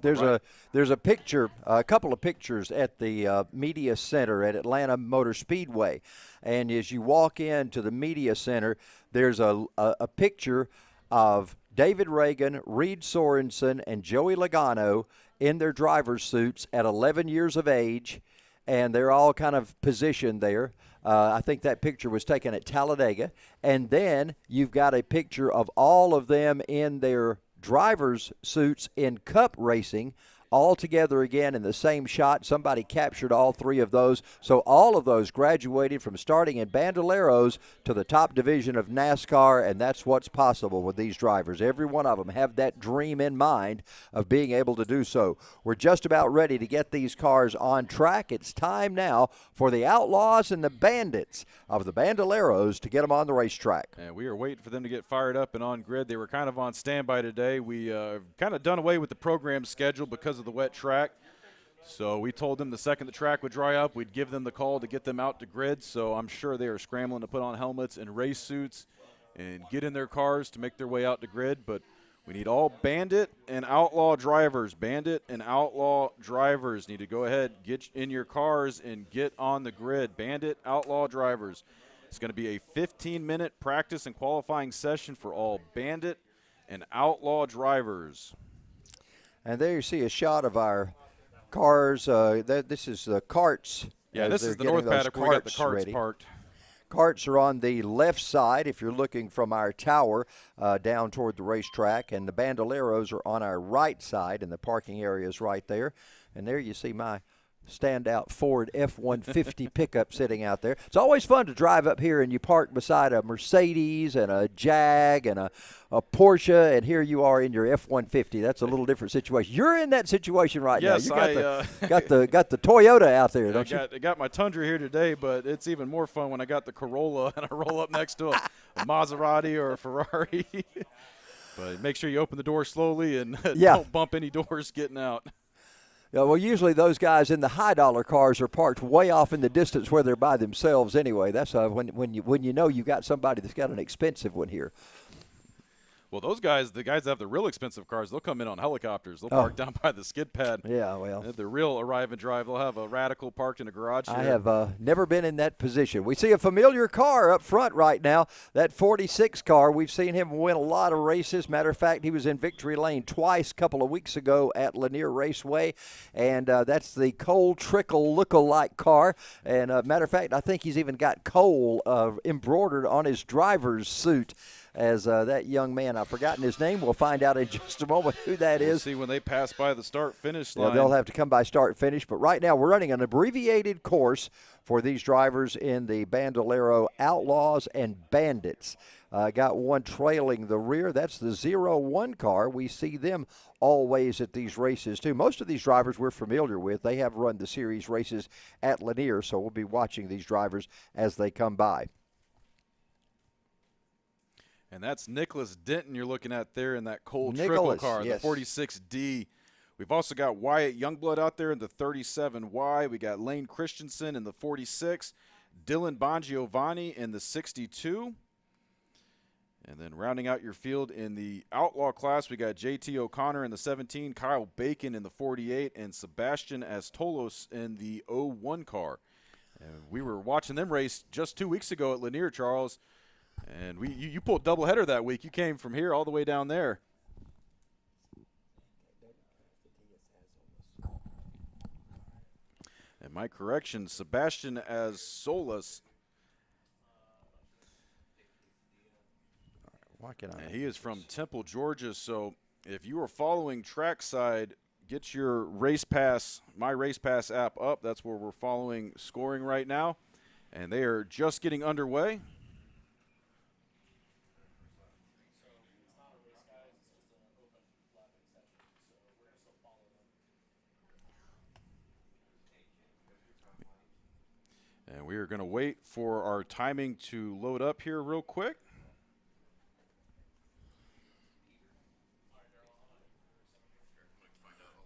There's a picture, a couple of pictures at the media center at Atlanta Motor Speedway, and as you walk into the media center, there's a picture of David Reagan, Reed Sorensen, and Joey Logano in their driver's suits at 11 years of age, and they're all kind of positioned there. I think that picture was taken at Talladega, and then you've got a picture of all of them in their driver's suits in cup racing, all together again in the same shot. Somebody captured all three of those. So all of those graduated from starting in Bandoleros to the top division of NASCAR, and that's what's possible with these drivers. Every one of them have that dream in mind of being able to do so. We're just about ready to get these cars on track. It's time now for the Outlaws and the Bandits of the Bandoleros to get them on the racetrack. And we are waiting for them to get fired up and on grid. They were kind of on standby today. We kind of done away with the program schedule because of the wet track. So we told them the second the track would dry up, we'd give them the call to get them out to grid. So I'm sure they are scrambling to put on helmets and race suits and get in their cars to make their way out to grid. But we need all Bandit and Outlaw drivers. Bandit and Outlaw drivers need to go ahead, get in your cars, and get on the grid. Bandit, Outlaw drivers. It's going to be a 15-minute practice and qualifying session for all Bandit and Outlaw drivers. And there you see a shot of our cars. This is the Karts. Yeah, this is the north paddock where we got the Karts parked. Karts are on the left side if you're looking from our tower down toward the racetrack, and the Bandoleros are on our right side, and the parking area is right there. And there you see my standout Ford F-150 pickup sitting out there. It's always fun to drive up here and you park beside a Mercedes and a Jag and a Porsche, and here you are in your F-150. That's a little different situation. You're in that situation right now. You got the Toyota out there, don't you? I got my Tundra here today, but it's even more fun when I got the Corolla and I roll up next to a Maserati or a Ferrari. But make sure you open the door slowly and don't bump any doors getting out. Yeah, well, usually those guys in the high-dollar cars are parked way off in the distance where they're by themselves anyway. That's when you know you got somebody that's got an expensive one here. Well, those guys, the guys that have the real expensive cars, they'll come in on helicopters. They'll park down by the skid pad. Yeah, well. The real arrive and drive, they'll have a Radical parked in a garage here. I have never been in that position. We see a familiar car up front right now, that 46 car. We've seen him win a lot of races. Matter of fact, he was in victory lane twice a couple of weeks ago at Lanier Raceway, and that's the Cole Trickle look-alike car. And matter of fact, I think he's even got Cole embroidered on his driver's suit. As that young man, I've forgotten his name. We'll find out in just a moment who that is. We'll see when they pass by the start-finish line. Yeah, they'll have to come by start-finish. But right now we're running an abbreviated course for these drivers in the Bandolero Outlaws and Bandits. Got one trailing the rear. That's the 01 car. We see them always at these races, too. Most of these drivers we're familiar with. They have run the series races at Lanier, so we'll be watching these drivers as they come by. And that's Nicholas Denton you're looking at there in that Cole Trickle car, yes. The 46D. We've also got Wyatt Youngblood out there in the 37Y. We got Lane Christensen in the 46, Dylan Bongiovanni in the 62. And then rounding out your field in the Outlaw class, we got JT O'Connor in the 17, Kyle Bacon in the 48, and Sebastian Astolos in the 01 car. And we were watching them race just 2 weeks ago at Lanier, Charles. And you pulled doubleheader that week. You came from here all the way down there. And my correction, Sebastian Astolos. And he is from Temple, Georgia. So if you are following trackside, get your Race Pass, My Race Pass app up. That's where we're following scoring right now. And they are just getting underway. And we are going to wait for our timing to load up here real quick.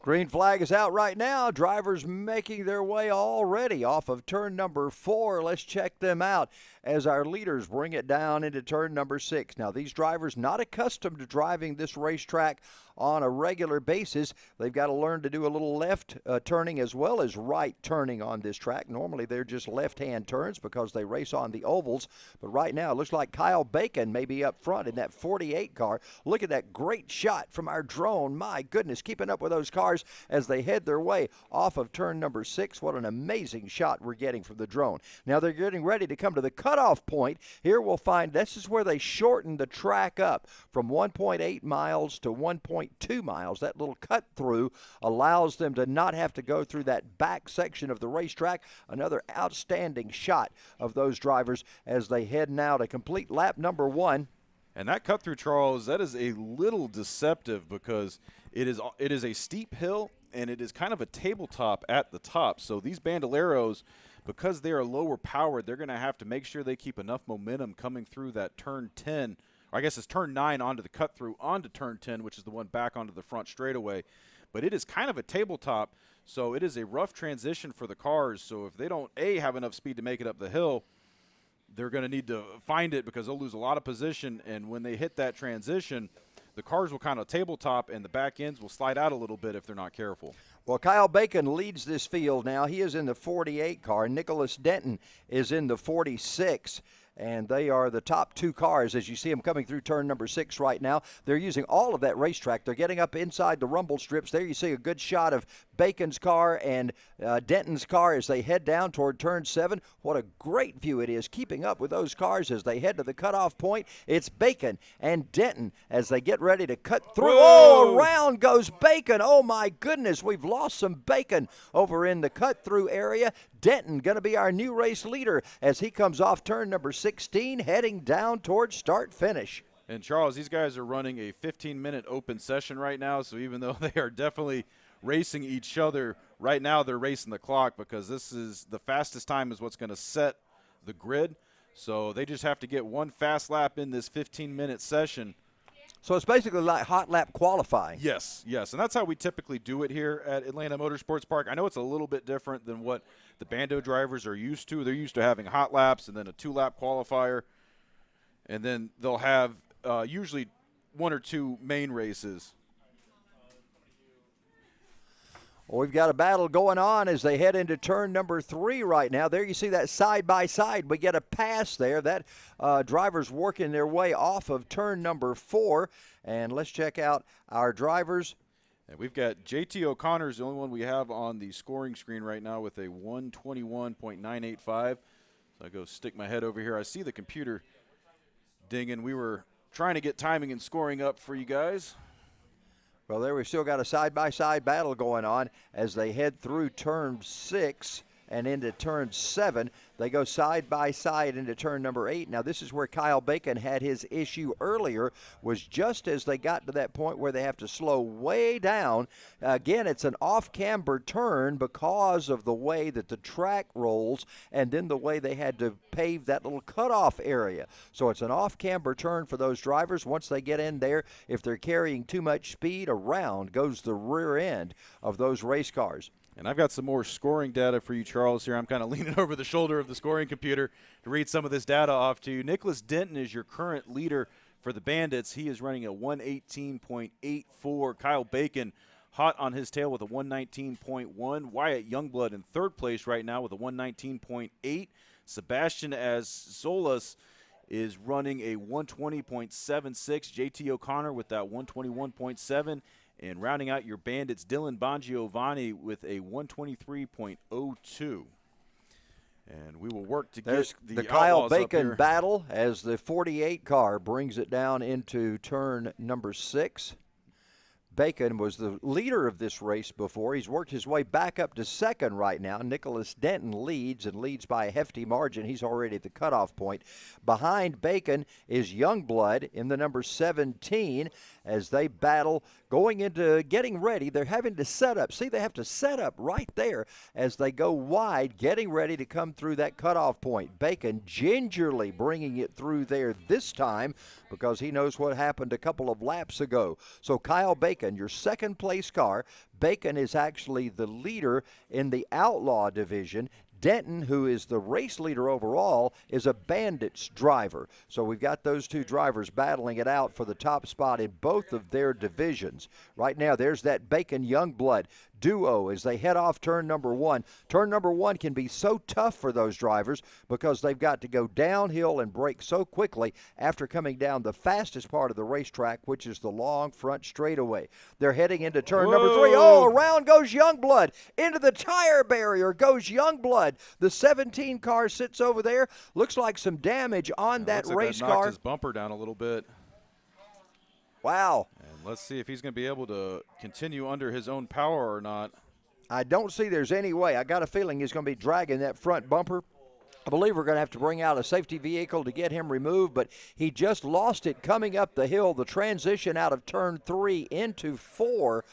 Green flag is out right now. Drivers making their way already off of turn number 4. Let's check them out as our leaders bring it down into turn number 6. Now, these drivers not accustomed to driving this racetrack on a regular basis. They've got to learn to do a little left turning as well as right turning on this track. Normally, they're just left-hand turns because they race on the ovals. But right now, it looks like Kyle Bacon may be up front in that 48 car. Look at that great shot from our drone. My goodness, keeping up with those cars as they head their way off of turn number 6. What an amazing shot we're getting from the drone. Now they're getting ready to come to the cutoff point. Here we'll find this is where they shorten the track up from 1.8 miles to 1.2 miles. That little cut through allows them to not have to go through that back section of the racetrack. Another outstanding shot of those drivers as they head now to complete lap number 1. And that cut through, Charles, that is a little deceptive because it is a steep hill and it is kind of a tabletop at the top. So these Bandoleros, because they are lower powered, they're going to have to make sure they keep enough momentum coming through that turn 10, or I guess it's turn 9 onto the cut through onto turn 10, which is the one back onto the front straightaway. But it is kind of a tabletop, so it is a rough transition for the cars. So if they don't, A, have enough speed to make it up the hill, they're going to need to find it because they'll lose a lot of position. And when they hit that transition, the cars will kind of tabletop and the back ends will slide out a little bit if they're not careful. Well, Kyle Bacon leads this field now. He is in the 48 car. Nicholas Denton is in the 46. And they are the top 2 cars as you see them coming through turn number 6 right now. They're using all of that racetrack. They're getting up inside the rumble strips. There you see a good shot of Bacon's car and Denton's car as they head down toward turn 7. What a great view it is keeping up with those cars as they head to the cutoff point. It's Bacon and Denton as they get ready to cut through. Whoa! Oh, around goes Bacon. Oh, my goodness. We've lost some Bacon over in the cut-through area. Denton going to be our new race leader as he comes off turn number 16, heading down towards start-finish. And, Charles, these guys are running a 15-minute open session right now, so even though they are definitely racing each other, right now they're racing the clock because this is the fastest time is what's going to set the grid. So they just have to get one fast lap in this 15-minute session. So it's basically like hot lap qualifying. Yes, yes, and that's how we typically do it here at Atlanta Motorsports Park. I know it's a little bit different than what the Bando drivers are used to. They're used to having hot laps and then a 2-lap qualifier, and then they'll have usually 1 or 2 main races. Well, we've got a battle going on as they head into turn number 3 right now. There you see that side-by-side. We get a pass there. That driver's working their way off of turn number 4. And let's check out our drivers. And we've got JT O'Connor's the only one we have on the scoring screen right now with a 121.985. So I go stick my head over here. I see the computer dinging. We were trying to get timing and scoring up for you guys. Well, there we've still got a side-by-side battle going on as they head through turn 6 and into turn 7. They go side-by-side into turn number 8. Now, this is where Kyle Bacon had his issue earlier, was just as they got to that point where they have to slow way down. Again, it's an off-camber turn because of the way that the track rolls and then the way they had to pave that little cutoff area. So it's an off-camber turn for those drivers. Once they get in there, if they're carrying too much speed, around goes the rear end of those race cars. And I've got some more scoring data for you, Charles, here. I'm kind of leaning over the shoulder of the scoring computer to read some of this data off to you. Nicholas Denton is your current leader for the Bandits. He is running a 118.84. Kyle Bacon hot on his tail with a 119.1. Wyatt Youngblood in 3rd place right now with a 119.8. Sebastian Azolas is running a 120.76. JT O'Connor with that 121.7. And rounding out your Bandits, Dylan Bongiovanni with a 123.02. And we will work to get the Kyle Outlaws Bacon battle as the 48 car brings it down into turn number 6. Bacon was the leader of this race before. He's worked his way back up to 2nd right now. Nicholas Denton leads and leads by a hefty margin. He's already at the cutoff point. Behind Bacon is Youngblood in the number 17 as they battle going into getting ready. They're having to set up. See, they have to set up right there as they go wide, getting ready to come through that cutoff point. Bacon gingerly bringing it through there this time, because he knows what happened a couple of laps ago. So Kyle Bacon, your second place car. Bacon is actually the leader in the Outlaw division. Denton, who is the race leader overall, is a Bandit's driver. So we've got those two drivers battling it out for the top spot in both of their divisions. Right now, there's that Bacon Youngblood duo as they head off turn number one. Turn number one can be so tough for those drivers because they've got to go downhill and brake so quickly after coming down the fastest part of the racetrack, which is the long front straightaway. They're heading into turn number three. Oh, around goes Youngblood. Into the tire barrier goes Youngblood. The 17 car sits over there. Looks like some damage on that race car. Knocked car. his bumper down a little bit. Wow. And let's see if he's going to be able to continue under his own power or not. I don't see there's any way. I got a feeling he's going to be dragging that front bumper. I believe we're going to have to bring out a safety vehicle to get him removed, but he just lost it coming up the hill. The transition out of turn 3 into 4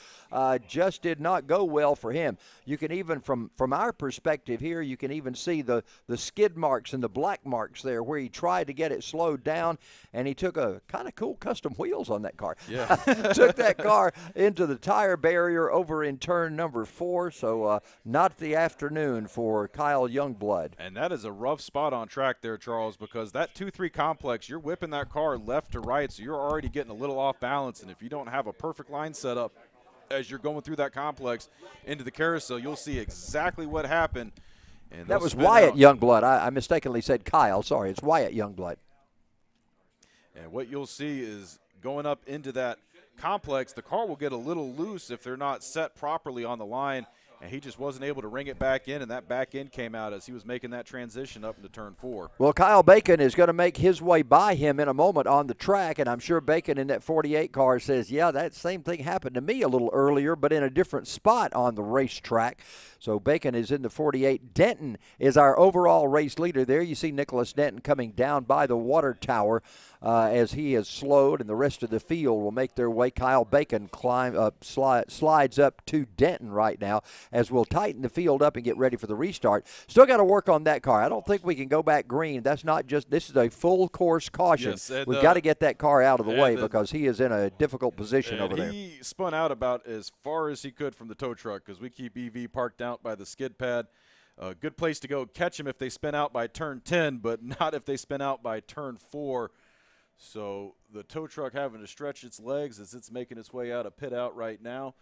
just did not go well for him. You can even, from our perspective here, you can even see the skid marks and the black marks there where he tried to get it slowed down, and he took a kind of cool custom wheels on that car. Yeah. Took that car into the tire barrier over in turn number 4, so not the afternoon for Kyle Youngblood. And that is a rough spot on track there, Charles, because that 2-3 complex, you're whipping that car left to right, so you're already getting a little off balance, and if you don't have a perfect line set up as you're going through that complex into the carousel, you'll see exactly what happened. And that was Wyatt Youngblood. I mistakenly said Kyle. Sorry, it's Wyatt Youngblood. And what you'll see is going up into that complex, the car will get a little loose if they're not set properly on the line, and he just wasn't able to ring it back in, and that back end came out as he was making that transition up into turn 4. Well, Kyle Bacon is going to make his way by him in a moment on the track, and I'm sure Bacon in that 48 car says, yeah, that same thing happened to me a little earlier, but in a different spot on the racetrack. So Bacon is in the 48. Denton is our overall race leader there. You see Nicholas Denton coming down by the water tower as he is slowed, and the rest of the field will make their way. Kyle Bacon slides up to Denton right now as we'll tighten the field up and get ready for the restart. Still got to work on that car. I don't think we can go back green. That's not just – this is a full course caution. Yes, and, we've got to get that car out of the way because he is in a difficult position over there. He spun out about as far as he could from the tow truck because we keep EV parked out by the skid pad. A good place to go catch him if they spin out by turn 10, but not if they spin out by turn 4. So the tow truck having to stretch its legs as it's making its way out of pit out right now.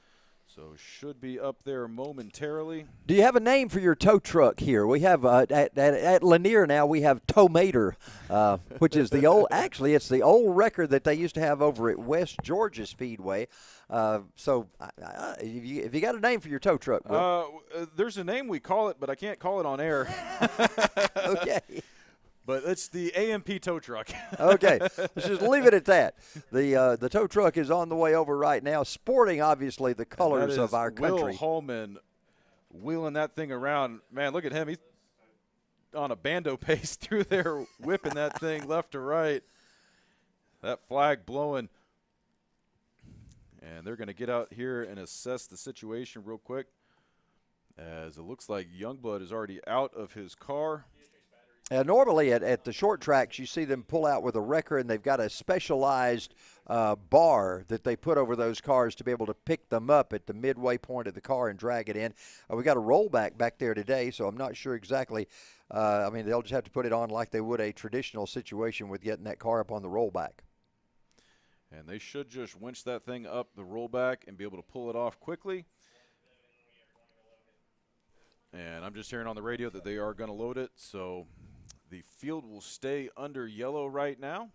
So should be up there momentarily. Do you have a name for your tow truck here? We have at Lanier now we have Tomater, which is the old. Actually, it's the old record that they used to have over at West Georgia Speedway. So if you got a name for your tow truck, Will? There's a name we call it, but I can't call it on air. Okay. But it's the AMP tow truck. Okay, let's just leave it at that. The tow truck is on the way over right now, sporting obviously the colors of our country. Will Holman wheeling that thing around. Man, look at him. He's on a bando pace through there, whipping that thing left to right. That flag blowing. And they're going to get out here and assess the situation real quick, as it looks like Youngblood is already out of his car. Normally at the short tracks, you see them pull out with a wrecker, and they've got a specialized bar that they put over those cars to be able to pick them up at the midway point of the car and drag it in. We got a rollback back there today, so I'm not sure exactly. I mean, they'll just have to put it on like they would a traditional situation with getting that car up on the rollback. And they should just winch that thing up the rollback and be able to pull it off quickly. And I'm just hearing on the radio that they are going to load it, so the field will stay under yellow right now.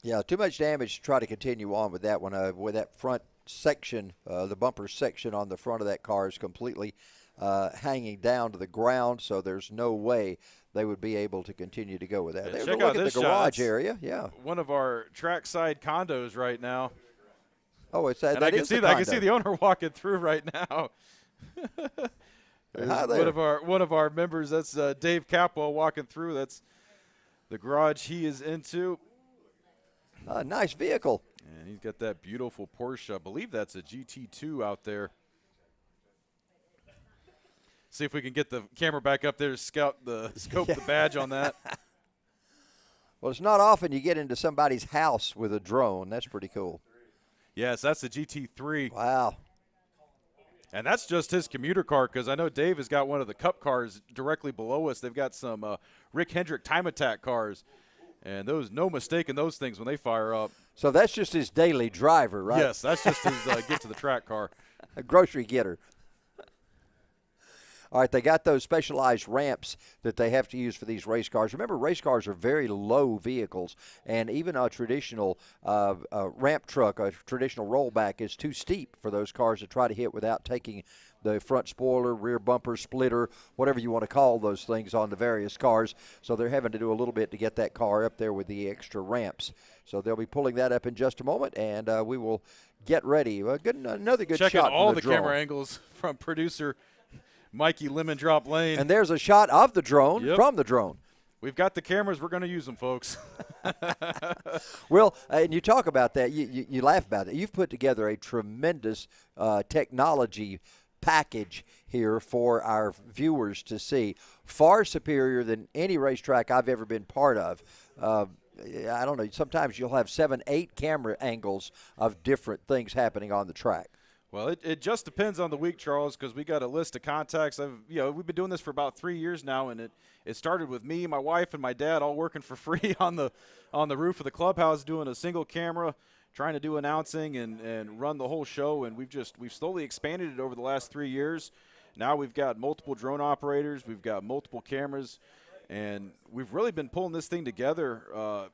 Yeah, too much damage to try to continue on with that one. With that front section, the bumper section on the front of that car is completely hanging down to the ground, so there's no way they would be able to continue to go with that. There's a look at the garage area. Yeah, one of our trackside condos right now. Oh, it's that. And I can see the owner walking through right now. Hi there. One of our members. That's Dave Capwell walking through. That's the garage he is into. Nice vehicle. And he's got that beautiful Porsche. I believe that's a GT2 out there. See if we can get the camera back up there to scope the badge on that. Well, it's not often you get into somebody's house with a drone. That's pretty cool. Yes, that's the GT3. Wow. And that's just his commuter car, because I know Dave has got one of the Cup cars directly below us. They've got some Rick Hendrick Time Attack cars, and those, no mistake in those things when they fire up. So that's just his daily driver, right? Yes, that's just his get to the track car. A grocery getter. All right, they got those specialized ramps that they have to use for these race cars. Remember, race cars are very low vehicles, and even a traditional ramp truck, a traditional rollback, is too steep for those cars to try to hit without taking the front spoiler, rear bumper, splitter, whatever you want to call those things on the various cars. So they're having to do a little bit to get that car up there with the extra ramps. So they'll be pulling that up in just a moment, and we will get ready. Another good Checking shot. all from the drone. camera angles from producer Mikey Lemon Drop Lane. And there's a shot of the drone from the drone. We've got the cameras. We're going to use them, folks. Well, and you talk about that. You laugh about that. You've put together a tremendous technology package here for our viewers to see. Far superior than any racetrack I've ever been part of. I don't know. Sometimes you'll have 7, 8 camera angles of different things happening on the track. Well, it just depends on the week, Charles, because we got a list of contacts. We've been doing this for about 3 years now, and it started with me, my wife, and my dad all working for free on the roof of the clubhouse, doing a single camera, trying to do announcing and run the whole show. And we've slowly expanded it over the last 3 years. Now we've got multiple drone operators, we've got multiple cameras, and we've really been pulling this thing together.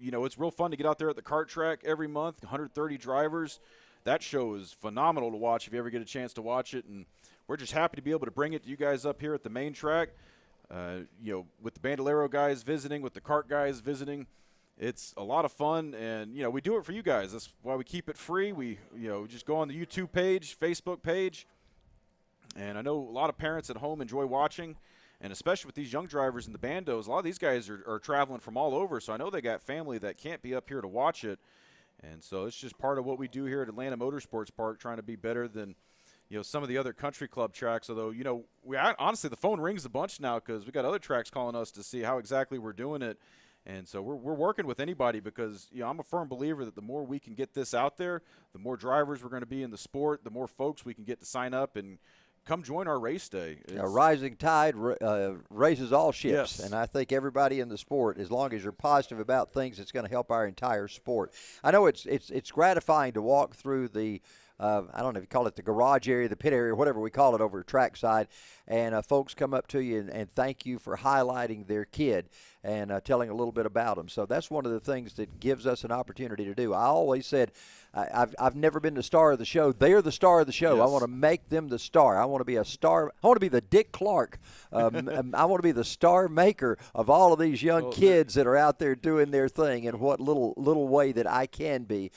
It's real fun to get out there at the kart track every month. 130 drivers. That show is phenomenal to watch if you ever get a chance to watch it, and we're just happy to be able to bring it to you guys up here at the main track. With the Bandolero guys visiting, with the kart guys visiting, it's a lot of fun, and we do it for you guys. That's why we keep it free. We just go on the YouTube page, Facebook page, and I know a lot of parents at home enjoy watching, and especially with these young drivers in the bandos, a lot of these guys are traveling from all over, so I know they got family that can't be up here to watch it. And so it's just part of what we do here at Atlanta Motorsports Park, trying to be better than, some of the other country club tracks. Although, honestly, the phone rings a bunch now because we got other tracks calling us to see how exactly we're doing it. And so we're working with anybody because, I'm a firm believer that the more we can get this out there, the more drivers we're going to be in the sport, the more folks we can get to sign up and come join our race day. A rising tide raises all ships, Yes. and I think everybody in the sport, as long as you're positive about things, it's going to help our entire sport. I know it's gratifying to walk through the I don't know if you call it the garage area, the pit area, whatever we call it over trackside, and folks come up to you and thank you for highlighting their kid and telling a little bit about them. So that's one of the things that gives us an opportunity to do. I always said I've never been the star of the show. They're the star of the show. Yes. I want to make them the star. I want to be a star. I want to be the Dick Clark. I want to be the star maker of all of these young kids that are out there doing their thing in what little way that I can be,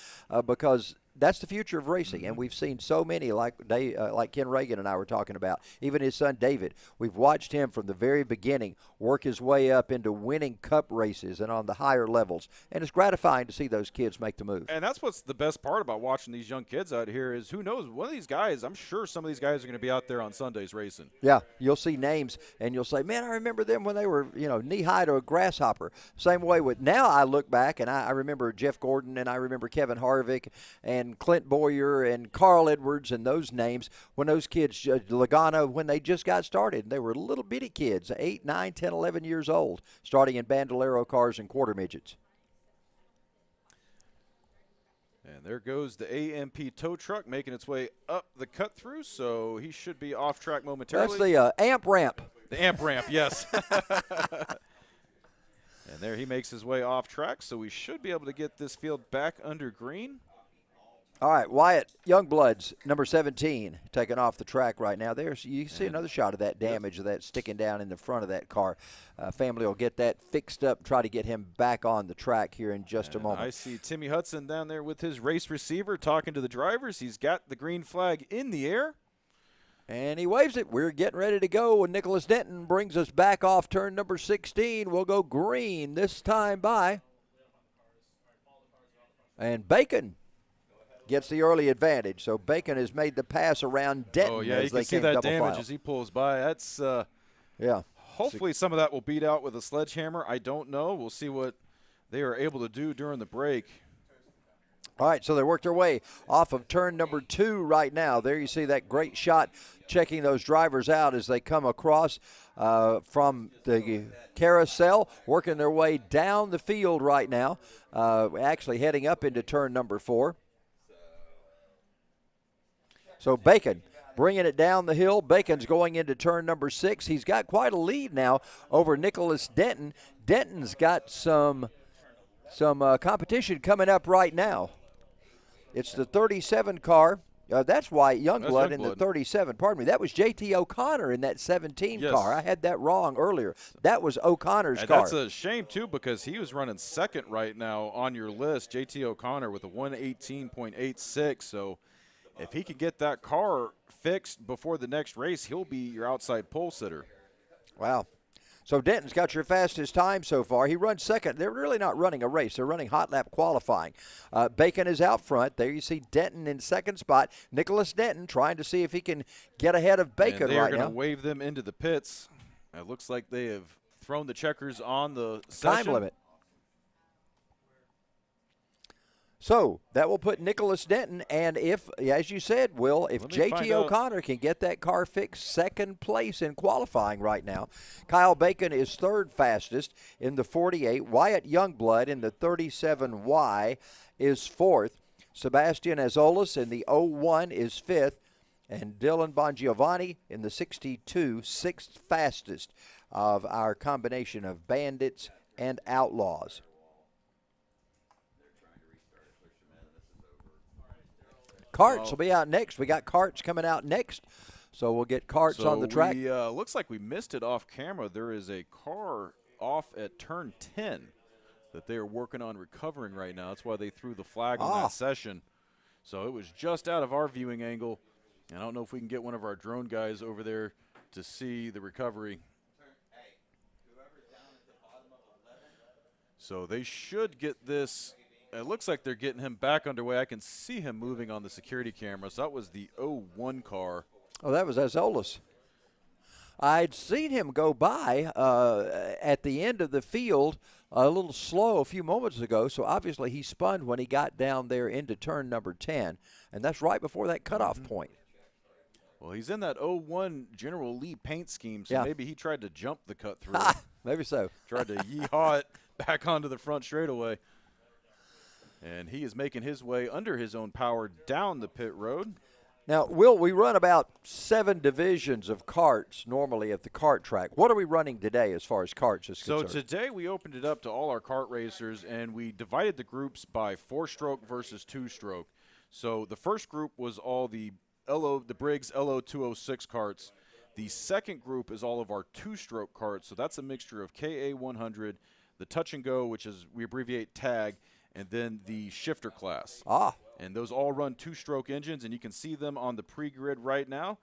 because that's the future of racing, and we've seen so many like Ken Reagan and I were talking about. Even his son David, we've watched him from the very beginning work his way up into winning cup races and on the higher levels, and it's gratifying to see those kids make the move. And that's what's the best part about watching these young kids out here is who knows, one of these guys, I'm sure some of these guys are going to be out there on Sundays racing. Yeah, you'll see names, and you'll say, man, I remember them when they were, knee-high to a grasshopper. Same way with now I look back, and I remember Jeff Gordon, and I remember Kevin Harvick, and Clint Boyer, and Carl Edwards, and those names, when those kids, Logano, when they just got started, they were little bitty kids, 8, 9, 10, 11 years old, starting in Bandolero cars and quarter midgets. And there goes the AMP tow truck making its way up the cut-through, so he should be off track momentarily. That's the amp ramp. The amp ramp, yes. And there he makes his way off track, so we should be able to get this field back under green. All right, Wyatt Youngbloods, number 17, taking off the track right now. There's you see another shot of that damage of that sticking down in the front of that car. Family will get that fixed up, try to get him back on the track here in just a moment. I see Timmy Hudson down there with his race receiver talking to the drivers. He's got the green flag in the air. And he waves it. We're getting ready to go, and Nicholas Denton brings us back off turn number 16. We'll go green this time by. And Bacon gets the early advantage. So Bacon has made the pass around Denton. Oh, yeah, as you they can see came that double damage file. as he pulls by. That's yeah. hopefully some of that will beat out with a sledgehammer. I don't know. We'll see what they are able to do during the break. All right, so they work their way off of turn number 2 right now. There you see that great shot checking those drivers out as they come across from the carousel, working their way down the field right now, actually heading up into turn number 4. So Bacon bringing it down the hill. Bacon's going into turn number 6. He's got quite a lead now over Nicholas Denton. Denton's got some competition coming up right now. It's the 37 car. That's Wyatt Youngblood in the 37. Pardon me. That was J.T. O'Connor in that 17 car. I had that wrong earlier. That was O'Connor's car. That's a shame, too, because he was running second right now on your list, J.T. O'Connor, with a 118.86. So if he can get that car fixed before the next race, he'll be your outside pole sitter. Wow. So Denton's got your fastest time so far. He runs second. They're really not running a race. They're running hot lap qualifying. Bacon is out front. There you see Denton in second spot. Nicholas Denton trying to see if he can get ahead of Bacon right now. They're going to wave them into the pits. It looks like they have thrown the checkers on the session. Time limit. So that will put Nicholas Denton, and if, as you said, Will, if J.T. O'Connor can get that car fixed, second place in qualifying right now. Kyle Bacon is third fastest in the 48. Wyatt Youngblood in the 37Y is fourth. Sebastian Azolas in the 01 is fifth. And Dylan Bongiovanni in the 62, sixth fastest of our combination of Bandits and Outlaws. Karts will be out next. We got Karts coming out next, so we'll get Karts on the track. Looks like we missed it off camera. There is a car off at turn 10 that they are working on recovering right now. That's why they threw the flag on that session. So it was just out of our viewing angle. And I don't know if we can get one of our drone guys over there to see the recovery. So they should get this. It looks like they're getting him back underway. I can see him moving on the security camera. So that was the 01 car. Oh, that was Azolas. I'd seen him go by at the end of the field a little slow a few moments ago, so obviously he spun when he got down there into turn number 10, and that's right before that cutoff point. Well, he's in that 01 General Lee paint scheme, so maybe he tried to jump the cut through. Maybe so. Tried to yee-haw it back onto the front straightaway. And he is making his way under his own power down the pit road. Now, Will, we run about 7 divisions of karts normally at the kart track. What are we running today as far as karts is concerned? So today we opened it up to all our kart racers, and we divided the groups by 4-stroke versus 2-stroke. So the first group was all the Briggs LO206 karts. The second group is all of our 2-stroke karts. So that's a mixture of KA100, the Touch and Go, which is we abbreviate TAG, and then the shifter class. And those all run 2-stroke engines, and you can see them on the pre-grid right now.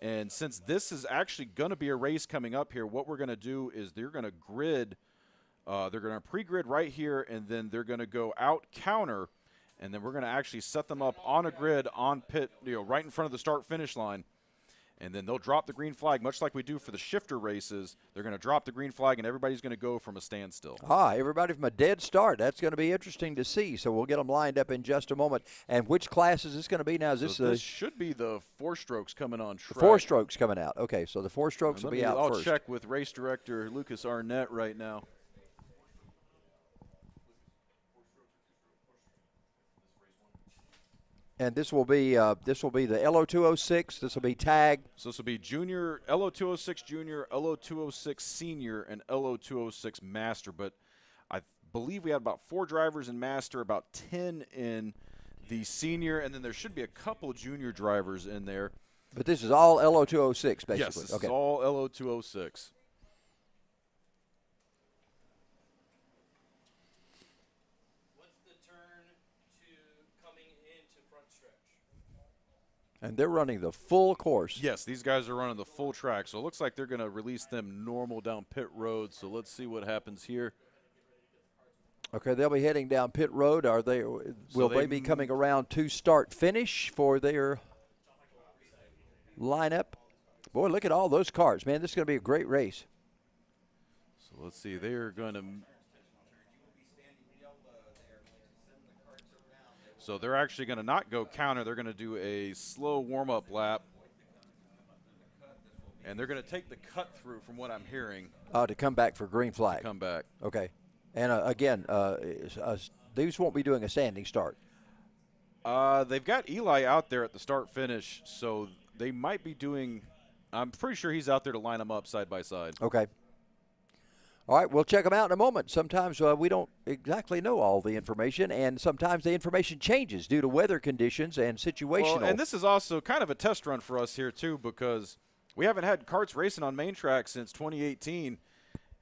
And since this is actually going to be a race coming up here, what we're going to do is they're going to grid, they're going to pre-grid right here, and then they're going to go out counter, and then we're going to actually set them up on a grid on pit, right in front of the start-finish line. And then they'll drop the green flag, much like we do for the shifter races. They're going to drop the green flag, and everybody's going to go from a standstill. Everybody from a dead start. That's going to be interesting to see. So we'll get them lined up in just a moment. And which class is this going to be now? Is this should be the 4-strokes coming on track. 4-strokes coming out. Okay, so the 4-strokes will be out first. I'll check with race director Lucas Arnett right now. And this will be the LO206. This will be tag. So this will be junior, LO206 junior, LO206 senior, and LO206 master. But I believe we have about 4 drivers in master, about 10 in the senior, and then there should be a couple junior drivers in there. But this is all LO206, basically. Yes, this is all LO206. And they're running the full course. Yes, these guys are running the full track. So it looks like they're going to release them normal down pit road. So let's see what happens here. Okay, they'll be heading down pit road. Will they be coming around to start finish for their lineup? Boy, look at all those cars, man. This is going to be a great race. So let's see. They are going to So they're actually going to not go counter. They're going to do a slow warm-up lap. And they're going to take the cut through from what I'm hearing. To come back for green flag. To come back. Okay. And again, these won't be doing a standing start. They've got Eli out there at the start-finish, so they might be doing – I'm pretty sure he's out there to line them up side by side. Okay. All right, we'll check them out in a moment. Sometimes we don't exactly know all the information, and sometimes the information changes due to weather conditions and situational. Well, and this is also kind of a test run for us here, too, because we haven't had karts racing on main track since 2018,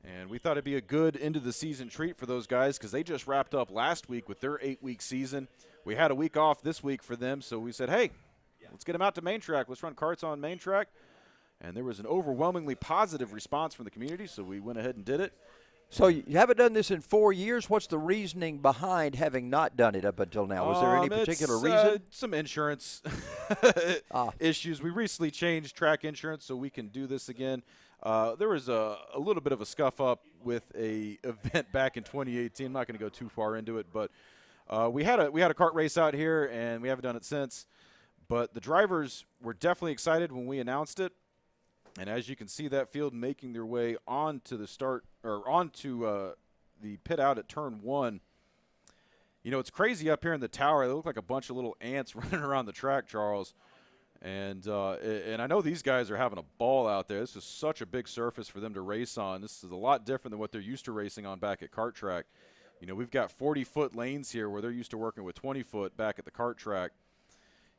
and we thought it'd be a good end-of-the-season treat for those guys because they just wrapped up last week with their 8-week season. We had a week off this week for them, so we said, hey, let's get them out to main track. Let's run karts on main track. And there was an overwhelmingly positive response from the community, so we went ahead and did it. So you haven't done this in 4 years. What's the reasoning behind having not done it up until now? Was there any particular reason? Some insurance issues. We recently changed track insurance so we can do this again. There was a little bit of a scuff-up with a event back in 2018. I'm not going to go too far into it, but we had a kart race out here, and we haven't done it since. But the drivers were definitely excited when we announced it. And as you can see, that field making their way onto the start or onto the pit out at turn 1. You know, it's crazy up here in the tower. They look like a bunch of little ants running around the track, Charles. And I know these guys are having a ball out there. This is such a big surface for them to race on. This is a lot different than what they're used to racing on back at kart track. You know, we've got 40-foot lanes here where they're used to working with 20-foot back at the kart track.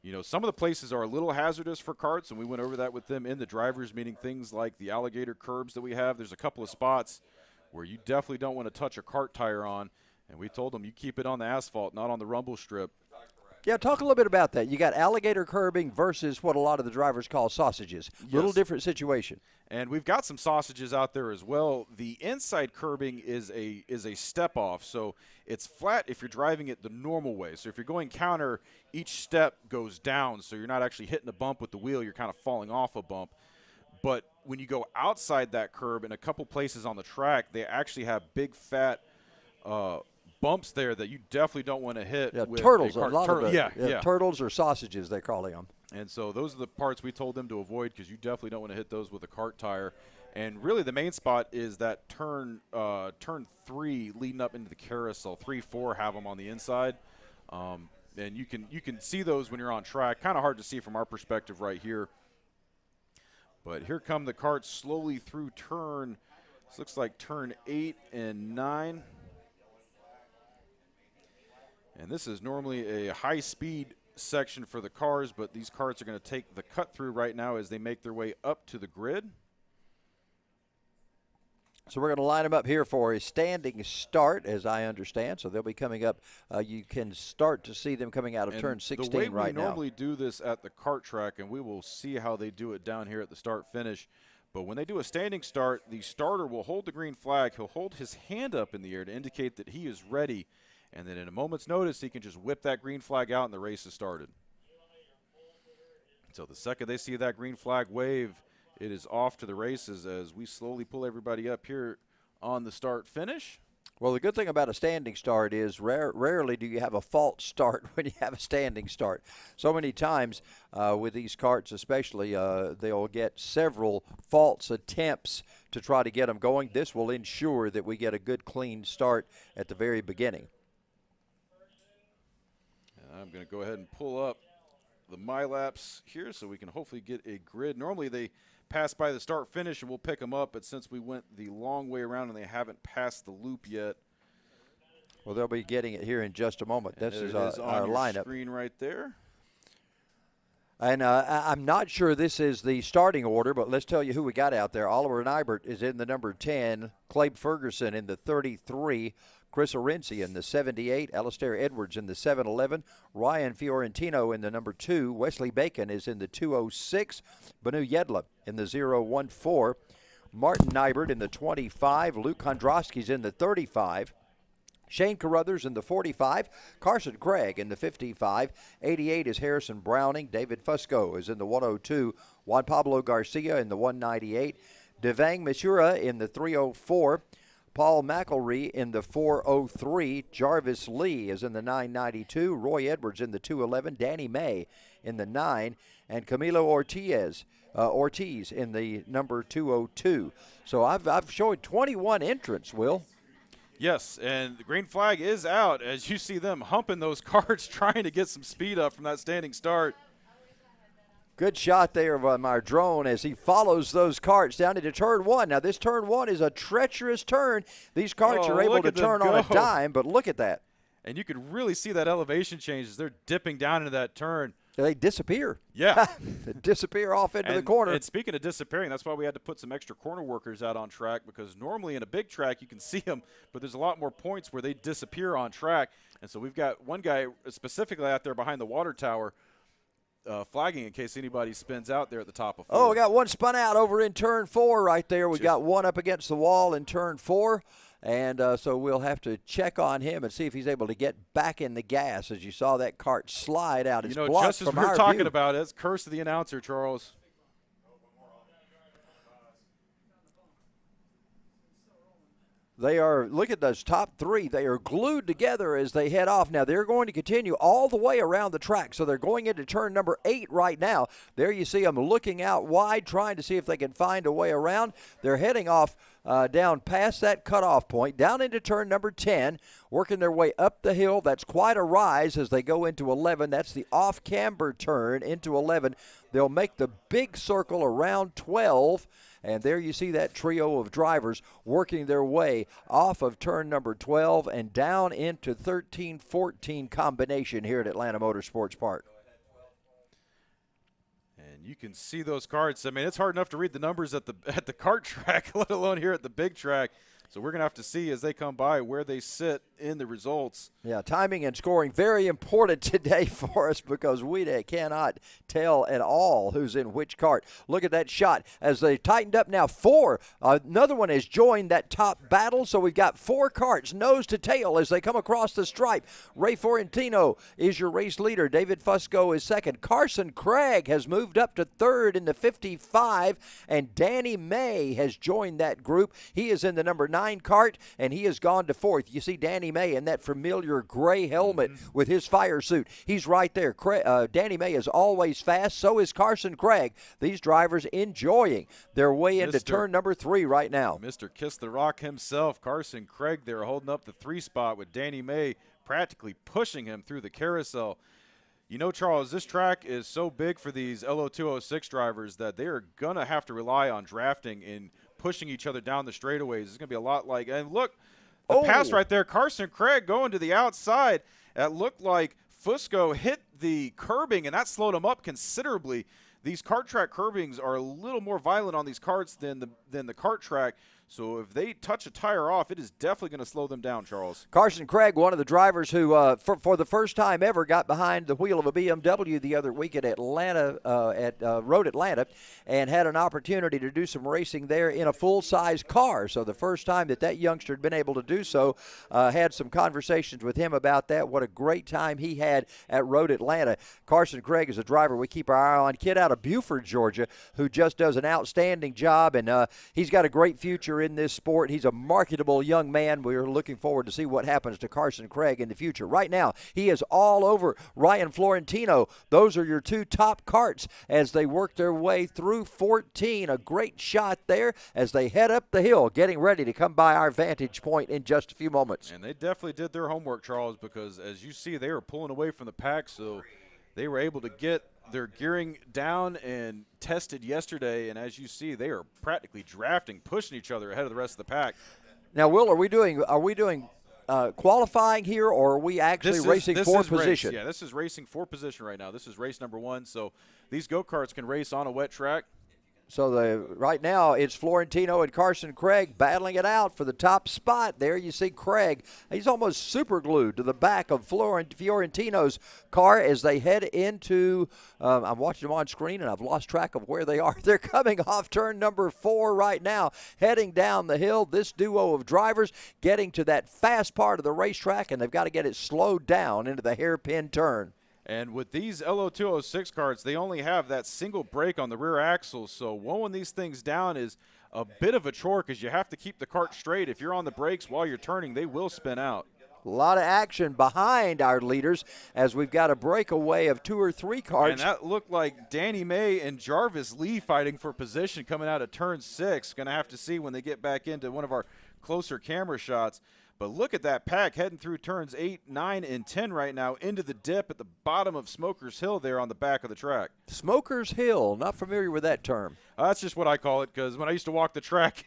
You know, some of the places are a little hazardous for karts, and we went over that with them in the drivers' meeting, things like the alligator curbs that we have. There's a couple of spots where you definitely don't want to touch a kart tire on, and we told them you keep it on the asphalt, not on the rumble strip. Yeah, talk a little bit about that. You got alligator curbing versus what a lot of the drivers call sausages. Yes. Little different situation. And we've got some sausages out there as well. The inside curbing is a step off, so it's flat if you're driving it the normal way. So if you're going counter, each step goes down, so you're not actually hitting a bump with the wheel. You're kind of falling off a bump. But when you go outside that curb, in a couple places on the track, they actually have big fat bumps there that you definitely don't want to hit. Yeah, with turtles. A lot of yeah. Turtles or sausages, they're calling them. And so those are the parts we told them to avoid because you definitely don't want to hit those with a kart tire. And really the main spot is that turn 3 leading up into the carousel. 3, 4 have them on the inside. And you can see those when you're on track. Kind of hard to see from our perspective right here. But here come the karts slowly through this looks like turn 8 and 9. And this is normally a high-speed section for the cars, but these karts are going to take the cut through right now as they make their way up to the grid. So we're going to line them up here for a standing start, as I understand. So they'll be coming up. You can start to see them coming out of turn 16 right now. The way we normally do this at the kart track, and we will see how they do it down here at the start-finish, but when they do a standing start, the starter will hold the green flag. He'll hold his hand up in the air to indicate that he is ready. And then in a moment's notice, he can just whip that green flag out and the race is started. So the second they see that green flag wave, it is off to the races as we slowly pull everybody up here on the start-finish. Well, the good thing about a standing start is rarely do you have a false start when you have a standing start. So many times with these karts especially, they'll get several false attempts to try to get them going. This will ensure that we get a good, clean start at the very beginning. I'm going to go ahead and pull up the MyLaps here so we can hopefully get a grid. Normally they pass by the start finish and we'll pick them up, but since we went the long way around and they haven't passed the loop yet. Well, they'll be getting it here in just a moment. This is our on lineup. your screen right there. And I'm not sure this is the starting order, but let's tell you who we got out there. Oliver Nybert is in the number 10, Clabe Ferguson in the 33, Chris Orenzi in the 78, Alistair Edwards in the 711, Ryan Fiorentino in the number 2, Wesley Bacon is in the 206, Banu Yedla in the 014, Martin Nybert in the 25, Luke Kondrowski's in the 35, Shane Carruthers in the 45, Carson Craig in the 55, 88 is Harrison Browning, David Fusco is in the 102, Juan Pablo Garcia in the 198, Devang Mishura in the 304, Paul McElree in the 403. Jarvis Lee is in the 992. Roy Edwards in the 211. Danny May in the 9. And Camilo Ortiz in the number 202. So I've showed 21 entrants, Will. Yes, and the green flag is out as you see them humping those carts trying to get some speed up from that standing start. Good shot there of our drone as he follows those carts down into turn 1. Now, this turn 1 is a treacherous turn. These carts are able to turn on a dime, but look at that. And you can really see that elevation change as they're dipping down into that turn. They disappear. Yeah. They disappear off into the corner. And speaking of disappearing, that's why we had to put some extra corner workers out on track, because normally in a big track you can see them, but there's a lot more points where they disappear on track. And so we've got one guy specifically out there behind the water tower flagging in case anybody spins out there at the top of 4. Oh, we got one spun out over in turn 4 right there. We got one up against the wall in turn 4. And so we'll have to check on him and see if he's able to get back in the gas. As you saw that cart slide out, it's blocked just as from we were our talking view. about it, it's curse of the announcer, Charles. They are, look at those top 3. They are glued together as they head off. Now, they're going to continue all the way around the track. So they're going into turn number 8 right now. There you see them looking out wide, trying to see if they can find a way around. They're heading off down past that cutoff point, down into turn number 10, working their way up the hill. That's quite a rise as they go into 11. That's the off-camber turn into 11. They'll make the big circle around 12. And there you see that trio of drivers working their way off of turn number 12 and down into 13-14 combination here at Atlanta Motorsports Park. And you can see those carts. I mean, it's hard enough to read the numbers at the kart track, let alone here at the big track. So we're going to have to see as they come by where they sit in the results. Yeah, timing and scoring very important today for us because we cannot tell at all who's in which cart. Look at that shot as they tightened up now. 4. Another one has joined that top battle, so we've got 4 carts nose to tail as they come across the stripe. Ray Fiorentino is your race leader. David Fusco is second. Carson Craig has moved up to third in the 55, and Danny May has joined that group. He is in the number 9 cart, and he has gone to 4th. You see Danny May in that familiar gray helmet with his fire suit. He's right there. Danny May is always fast. So is Carson Craig. These drivers enjoying their way into turn number 3 right now. Mr. Kiss the Rock himself, Carson Craig, there holding up the 3 spot with Danny May practically pushing him through the carousel. You know, Charles, this track is so big for these LO206 drivers that they are going to have to rely on drafting and pushing each other down the straightaways. It's going to be a lot like, and look, the pass right there, Carson Craig going to the outside. It looked like Fusco hit the curbing, and that slowed him up considerably. These kart track curbings are a little more violent on these karts than the kart track. So if they touch a tire off, it is definitely going to slow them down, Charles. Carson Craig, one of the drivers who, for the first time ever, got behind the wheel of a BMW the other week at Atlanta, Road Atlanta, and had an opportunity to do some racing there in a full-size car. So the first time that youngster had been able to do so, had some conversations with him about that. What a great time he had at Road Atlanta. Carson Craig is a driver we keep our eye on. Kid out of Buford, Georgia, who just does an outstanding job, and he's got a great future in this sport. He's a marketable young man. We're looking forward to see what happens to Carson Craig in the future. Right now, he is all over Ryan Florentino. Those are your 2 top karts as they work their way through 14. A great shot there as they head up the hill, getting ready to come by our vantage point in just a few moments. And they definitely did their homework, Charles, because as you see, they were pulling away from the pack, so they were able to get their gearing down and tested yesterday, and as you see, they are practically drafting, pushing each other ahead of the rest of the pack. Now, Will, are we doing qualifying here, or are we actually racing for position? Yeah, this is racing for position right now. This is race number 1, so these go-karts can race on a wet track. So right now it's Florentino and Carson Craig battling it out for the top spot. There you see Craig. He's almost super glued to the back of Fiorentino's car as they head into, I'm watching them on screen and I've lost track of where they are. They're coming off turn number 4 right now, heading down the hill. This duo of drivers getting to that fast part of the racetrack, and they've got to get it slowed down into the hairpin turn. And with these LO206 carts, they only have that single brake on the rear axle, so mowing these things down is a bit of a chore because you have to keep the cart straight. If you're on the brakes while you're turning, they will spin out. A lot of action behind our leaders as we've got a breakaway of 2 or 3 carts. And that looked like Danny May and Jarvis Lee fighting for position coming out of turn 6. Going to have to see when they get back into one of our closer camera shots. But look at that pack heading through turns 8, 9, and 10 right now into the dip at the bottom of Smokers Hill there on the back of the track. Smokers Hill, not familiar with that term. That's just what I call it because when I used to walk the track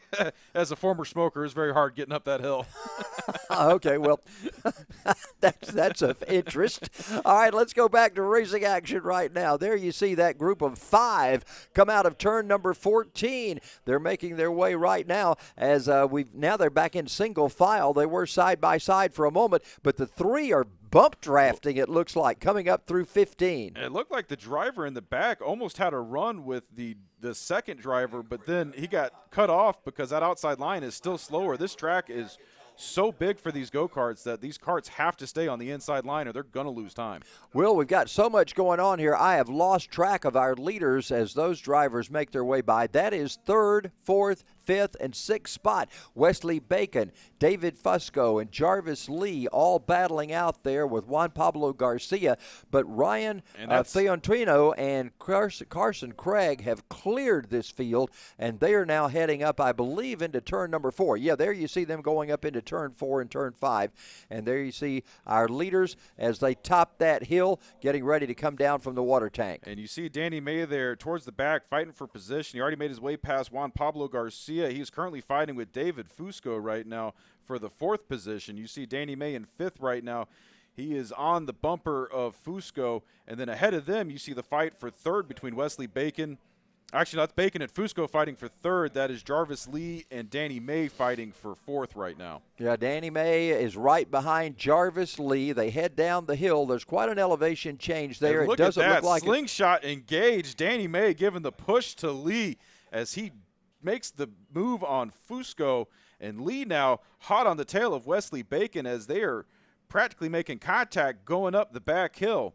as a former smoker, it was very hard getting up that hill. Okay, well, that's of interest. All right, let's go back to racing action right now. There you see that group of 5 come out of turn number 14. They're making their way right now as now they're back in single file. They were side by side for a moment, but the 3 are bump drafting, it looks like, coming up through 15. It looked like the driver in the back almost had a run with the second driver, but then he got cut off because that outside line is still slower. This track is so big for these go-karts that these carts have to stay on the inside line or they're going to lose time. Will, we've got so much going on here. I have lost track of our leaders as those drivers make their way by. That is 3rd, 4th, 5th, and 6th spot. Wesley Bacon, David Fusco, and Jarvis Lee all battling out there with Juan Pablo Garcia. But Ryan Fiorentino and Carson Craig have cleared this field, and they are now heading up, I believe, into turn number 4. Yeah, there you see them going up into turn 4 and turn 5. And there you see our leaders as they top that hill, getting ready to come down from the water tank. And you see Danny May there towards the back fighting for position. He already made his way past Juan Pablo Garcia. He's currently fighting with David Fusco right now for the 4th position. You see Danny May in 5th right now. He is on the bumper of Fusco. And then ahead of them, you see the fight for 3rd between Wesley Bacon. Actually, that's Bacon and Fusco fighting for 3rd. That is Jarvis Lee and Danny May fighting for 4th right now. Yeah, Danny May is right behind Jarvis Lee. They head down the hill. There's quite an elevation change there. It doesn't look like slingshot engaged. Danny May giving the push to Lee as he makes the move on Fusco. And Lee now hot on the tail of Wesley Bacon as they are practically making contact going up the back hill.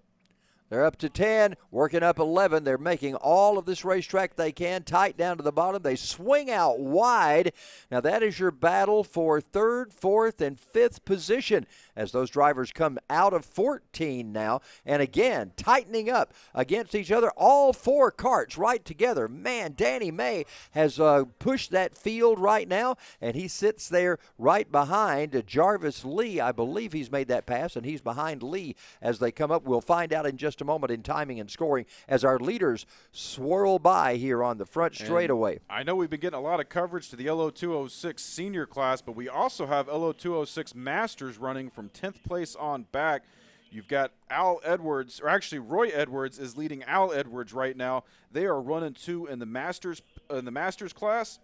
They're up to 10, working up 11. They're making all of this racetrack they can, tight down to the bottom. They swing out wide. Now that is your battle for 3rd, 4th, and 5th position as those drivers come out of 14 now. And again, tightening up against each other. All 4 carts right together. Man, Danny May has pushed that field right now, and he sits there right behind Jarvis Lee. I believe he's made that pass, and he's behind Lee as they come up. We'll find out in just a moment in timing and scoring as our leaders swirl by here on the front straightaway. I know we've been getting a lot of coverage to the LO206 senior class, but we also have LO206 masters running from 10th place on back. You've got Al Edwards, or actually Roy Edwards is leading Al Edwards right now. They are running 2 in the masters class.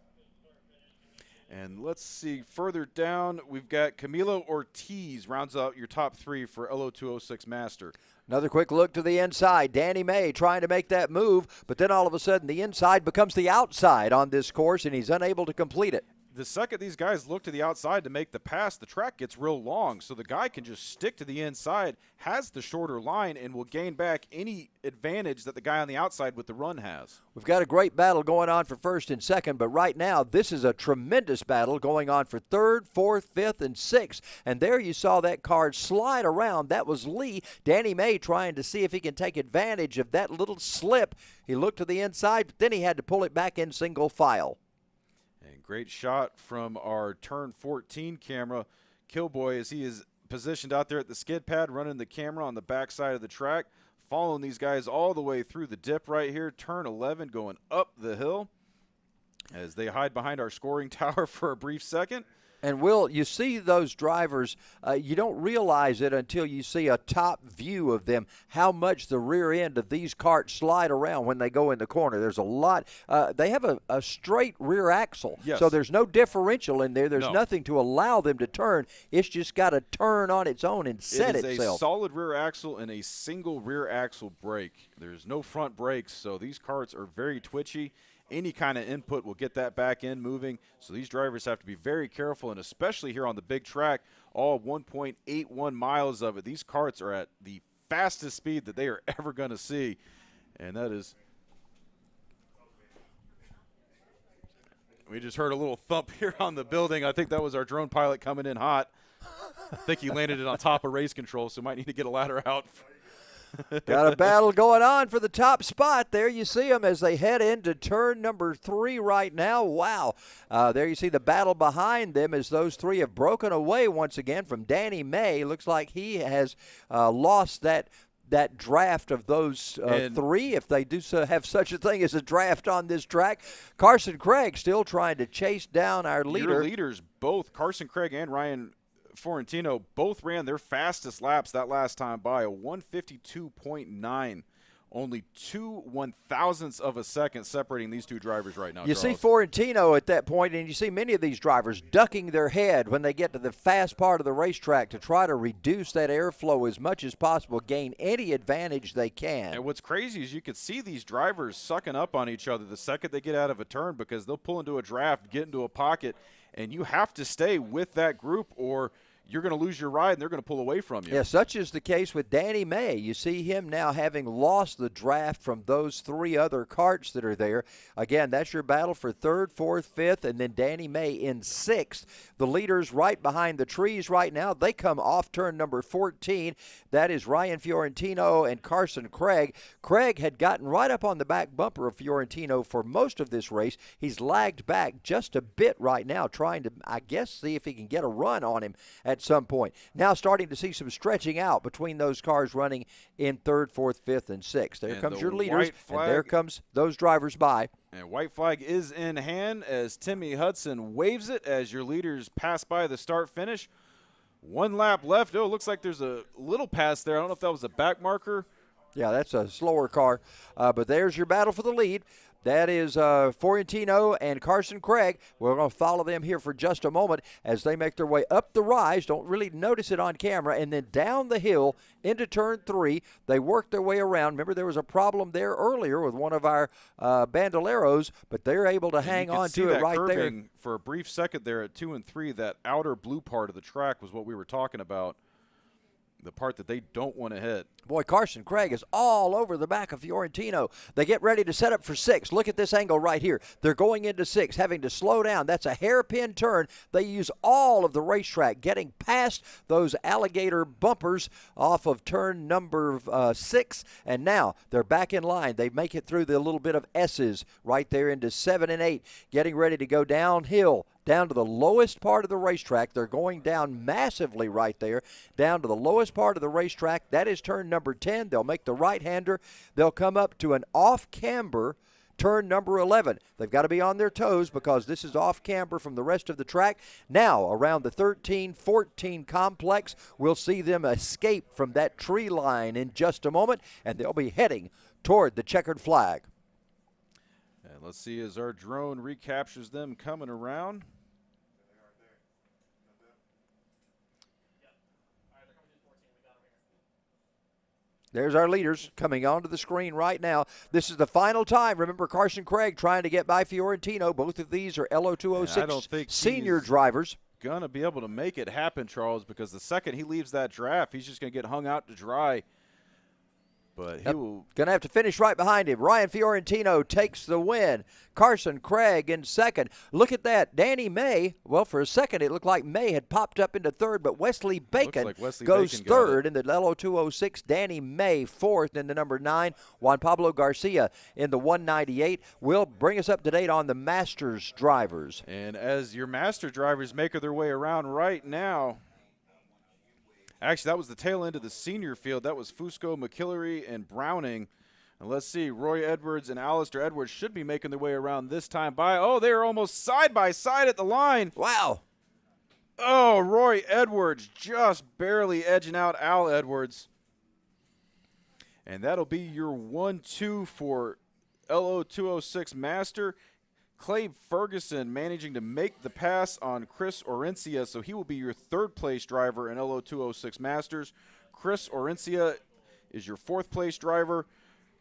And let's see, further down, we've got Camilo Ortiz rounds out your top 3 for LO206 Master. Another quick look to the inside. Danny May trying to make that move, but then all of a sudden the inside becomes the outside on this course, and he's unable to complete it. The second these guys look to the outside to make the pass, the track gets real long, so the guy can just stick to the inside, has the shorter line, and will gain back any advantage that the guy on the outside with the run has. We've got a great battle going on for 1st and 2nd, but right now this is a tremendous battle going on for 3rd, 4th, 5th, and 6th. And there you saw that car slide around. That was Lee. Danny May trying to see if he can take advantage of that little slip. He looked to the inside, but then he had to pull it back in single file. And great shot from our turn 14 camera, Killboy, as he is positioned out there at the skid pad, running the camera on the backside of the track, following these guys all the way through the dip right here, turn 11 going up the hill as they hide behind our scoring tower for a brief second. And, Will, you see those drivers, you don't realize it until you see a top view of them, how much the rear end of these carts slide around when they go in the corner. There's a lot. They have a straight rear axle, yes. So there's no differential in there. There's nothing to allow them to turn. It's just got to turn on its own and set itself. It is a solid rear axle and a single rear axle brake. There's no front brakes, so these carts are very twitchy. Any kind of input will get that back end moving, so these drivers have to be very careful, and especially here on the big track, all 1.81 miles of it. These carts are at the fastest speed that they are ever going to see. And that is – we just heard a little thump here on the building. I think that was our drone pilot coming in hot. I think he landed it on top of race control, so might need to get a ladder out. Got a battle going on for the top spot. There you see them as they head into turn number 3 right now. Wow. There you see the battle behind them as those three have broken away once again from Danny May. Looks like he has lost that draft of those three, if they do have such a thing as a draft on this track. Carson Craig still trying to chase down our leader. Your leaders, both Carson Craig and Ryan Fiorentino, both ran their fastest laps that last time by a 152.9. Only 2 1,000ths of a second separating these two drivers right now. You see Fiorentino at that point, and you see many of these drivers ducking their head when they get to the fast part of the racetrack to try to reduce that airflow as much as possible, gain any advantage they can. And what's crazy is you could see these drivers sucking up on each other the second they get out of a turn, because they'll pull into a draft, get into a pocket, and you have to stay with that group or you're going to lose your ride and they're going to pull away from you. Yeah, such is the case with Danny May. You see him now having lost the draft from those three other karts that are there. Again, that's your battle for 3rd, 4th, 5th, and then Danny May in 6th. The leaders right behind the trees right now, they come off turn number 14. That is Ryan Fiorentino and Carson Craig. Craig had gotten right up on the back bumper of Fiorentino for most of this race. He's lagged back just a bit right now, trying to, I guess, see if he can get a run on him at some point. Now starting to see some stretching out between those cars running in 3rd, 4th, 5th, and 6th. There comes your leaders, and there comes those drivers by. And white flag is in hand as Timmy Hudson waves it as your leaders pass by the start-finish. 1 lap left. Oh, it looks like there's a little pass there. I don't know if that was a back marker. Yeah, that's a slower car, but there's your battle for the lead. That is Fiorentino and Carson Craig. We're going to follow them here for just a moment as they make their way up the rise. Don't really notice it on camera. And then down the hill into turn 3. They work their way around. Remember, there was a problem there earlier with one of our Bandoleros, but they're able to hang on to it right there. For a brief second there at 2 and 3, that outer blue part of the track was what we were talking about. The part that they don't want to hit. Boy, Carson Craig is all over the back of Fiorentino. They get ready to set up for 6. Look at this angle right here. They're going into 6, having to slow down. That's a hairpin turn. They use all of the racetrack, getting past those alligator bumpers off of turn number 6, and now they're back in line. They make it through the little bit of S's right there into 7 and 8, getting ready to go downhill. Down to the lowest part of the racetrack. They're going down massively right there, down to the lowest part of the racetrack. That is turn number 10. They'll make the right-hander. They'll come up to an off-camber turn number 11. They've got to be on their toes because this is off-camber from the rest of the track. Now, around the 13-14 complex, we'll see them escape from that tree line in just a moment, and they'll be heading toward the checkered flag. And let's see as our drone recaptures them coming around. There's our leaders coming onto the screen right now. This is the final time. Remember, Carson Craig trying to get by Fiorentino. Both of these are LO206 senior drivers. Going to be able to make it happen, Charles, because the second he leaves that draft, he's just going to get hung out to dry. But he will. Going to have to finish right behind him. Ryan Fiorentino takes the win. Carson Craig in 2nd. Look at that. Danny May, well, for a second it looked like May had popped up into 3rd, but Wesley Bacon goes 3rd in the LO206. Danny May 4th in the number 9. Juan Pablo Garcia in the 198. Will bring us up to date on the Masters drivers. And as your Master drivers make their way around right now, actually, that was the tail end of the senior field. That was Fusco, McKillary, and Browning. And let's see, Roy Edwards and Alistair Edwards should be making their way around this time by. Oh, they're almost side by side at the line. Wow. Oh, Roy Edwards just barely edging out Al Edwards. And that'll be your 1-2 for LO206 Master. Clay Ferguson managing to make the pass on Chris Orencia, so he will be your 3rd place driver in LO206 Masters. Chris Orencia is your 4th place driver.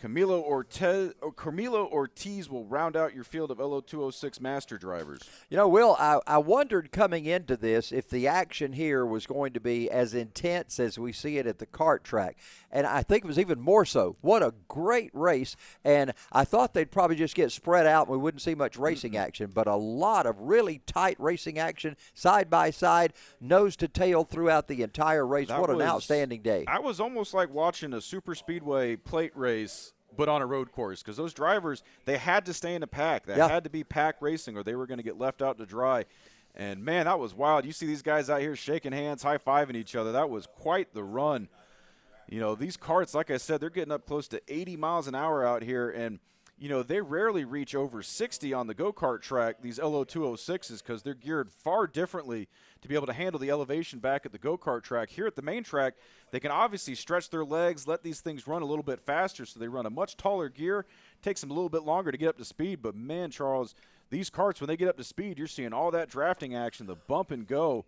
Camilo Ortiz will round out your field of LO206 master drivers. You know, Will, I wondered coming into this if the action here was going to be as intense as we see it at the kart track. And I think it was even more so. What a great race. And I thought they'd probably just get spread out and we wouldn't see much racing action. But a lot of really tight racing action, side by side, nose to tail throughout the entire race. What an outstanding day. I was almost like watching a super speedway plate race, but on a road course, because those drivers, they had to stay in the pack. They had to be pack racing or they were going to get left out to dry. And, man, that was wild. You see these guys out here shaking hands, high-fiving each other. That was quite the run. You know, these karts, like I said, they're getting up close to 80 miles an hour out here. And, you know, they rarely reach over 60 on the go-kart track, these LO206s, because they're geared far differently to be able to handle the elevation back at the go-kart track. Here at the main track, they can obviously stretch their legs, let these things run a little bit faster, so they run a much taller gear. Takes them a little bit longer to get up to speed, but, man, Charles, these karts, when they get up to speed, you're seeing all that drafting action, the bump and go.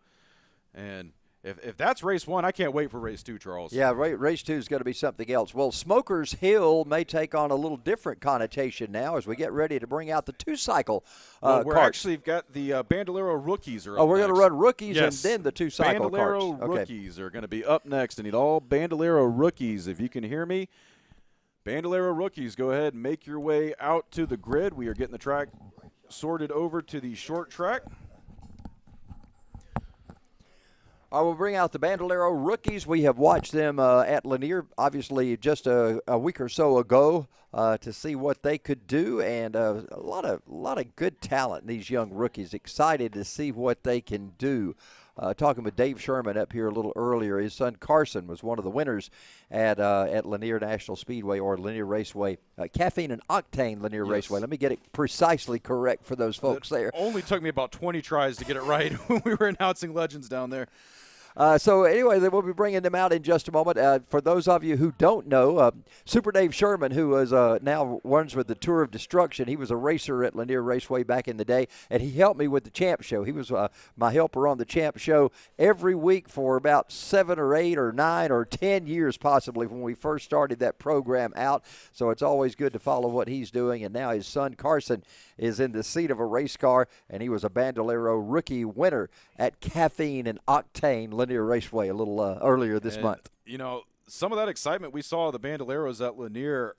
And if that's race one, I can't wait for race two, Charles. Yeah, race two is going to be something else. Well, Smokers Hill may take on a little different connotation now as we get ready to bring out the two-cycle we're karts. actually got the Bandolero rookies are up we're going to next. run rookies Yes. and then the two-cycle Bandolero karts. rookies are going to be up next. I need all Bandolero rookies, if you can hear me. Bandolero rookies, go ahead and make your way out to the grid. We are getting the track sorted over to the short track. I will bring out the Bandolero rookies. We have watched them at Lanier, obviously, just a week or so ago to see what they could do, and a lot of good talent in these young rookies. Excited to see what they can do. Talking with Dave Sherman up here a little earlier, his son Carson was one of the winners at Lanier National Speedway or Lanier Raceway, Caffeine and Octane Lanier Raceway. Let me get it precisely correct for those folks there. Only took me about 20 tries to get it right when we were announcing legends down there. So anyway, we'll be bringing them out in just a moment. For those of you who don't know, Super Dave Sherman, who is now runs with the Tour of Destruction, he was a racer at Lanier Raceway back in the day, and he helped me with the Champ Show. He was my helper on the Champ Show every week for about 7 or 8 or 9 or 10 years possibly when we first started that program out. So it's always good to follow what he's doing, and now his son Carson is in the seat of a race car, and he was a Bandolero rookie winner at Caffeine and Octane Lanier Raceway a little earlier this month. You know, some of that excitement we saw the Bandoleros at Lanier,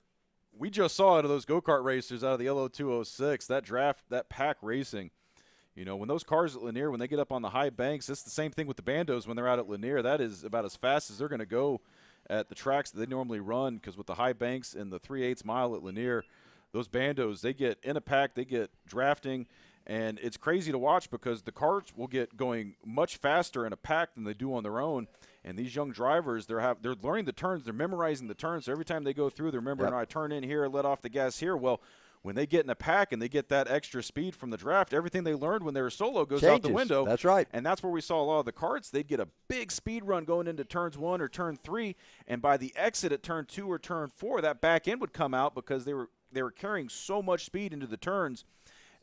we just saw out of those go-kart racers out of the LO206, that draft, that pack racing. You know, when those cars at Lanier, when they get up on the high banks, it's the same thing with the Bandos when they're out at Lanier. That is about as fast as they're going to go at the tracks that they normally run, because with the high banks and the 3/8 mile at Lanier, those Bandos, they get in a pack, they get drafting, and it's crazy to watch because the cars will get going much faster in a pack than they do on their own. And these young drivers, they're learning the turns, they're memorizing the turns. So every time they go through, they're remembering, I turn in here, let off the gas here. Well, when they get in a pack and they get that extra speed from the draft, everything they learned when they were solo goes out the window. That's right. And that's where we saw a lot of the karts. They'd get a big speed run going into turns 1 or turn 3, and by the exit at turn 2 or turn 4, that back end would come out because they were carrying so much speed into the turns.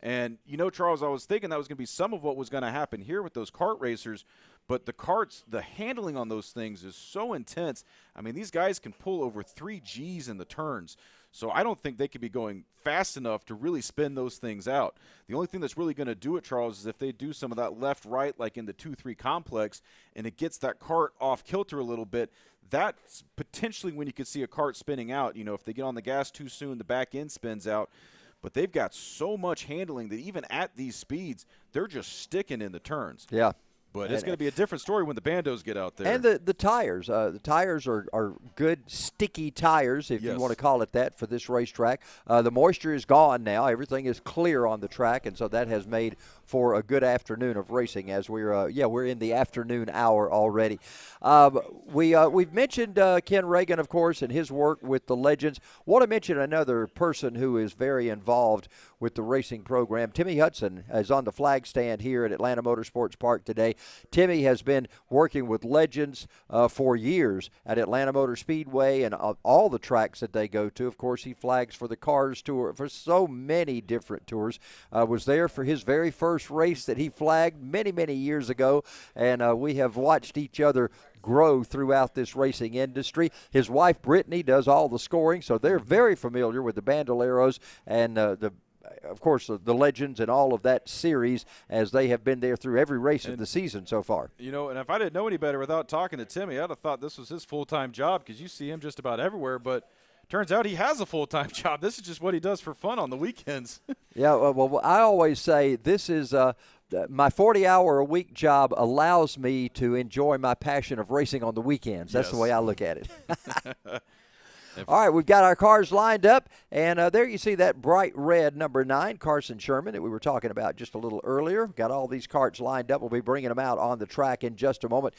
And, you know, Charles, I was thinking that was going to be some of what was going to happen here with those kart racers. But the karts, the handling on those things is so intense. I mean, these guys can pull over 3 Gs in the turns. So I don't think they could be going fast enough to really spin those things out. The only thing that's really going to do it, Charles, is if they do some of that left-right, like in the 2-3 complex, and it gets that kart off kilter a little bit. That's potentially when you could see a kart spinning out. You know, if they get on the gas too soon, the back end spins out. But they've got so much handling that even at these speeds, they're just sticking in the turns. Yeah. But it's going to be a different story when the Bandos get out there. And the tires. The tires are good, sticky tires, if you want to call it that, for this racetrack. The moisture is gone now. Everything is clear on the track, and so that has made for a good afternoon of racing as we're in the afternoon hour already. We've mentioned Ken Reagan, of course, and his work with the Legends. Want to mention another person who is very involved with the racing program. Timmy Hudson is on the flag stand here at Atlanta Motorsports Park today. Timmy has been working with Legends for years at Atlanta Motor Speedway and all the tracks that they go to. Of course, he flags for the Cars Tour, for so many different tours. Was there for his very first race that he flagged many, many years ago, and we have watched each other grow throughout this racing industry. His wife, Brittany, does all the scoring, so they're very familiar with the Bandoleros and of course, the legends and all of that series, as they have been there through every race of the season so far. You know, and if I didn't know any better without talking to Timmy, I'd have thought this was his full-time job, because you see him just about everywhere, but turns out he has a full-time job. This is just what he does for fun on the weekends. Yeah, well, I always say this is my 40-hour-a-week job allows me to enjoy my passion of racing on the weekends. That's the way I look at it. All right, we've got our cars lined up, and there you see that bright red number 9, Carson Sherman, that we were talking about just a little earlier. Got all these karts lined up. We'll be bringing them out on the track in just a moment.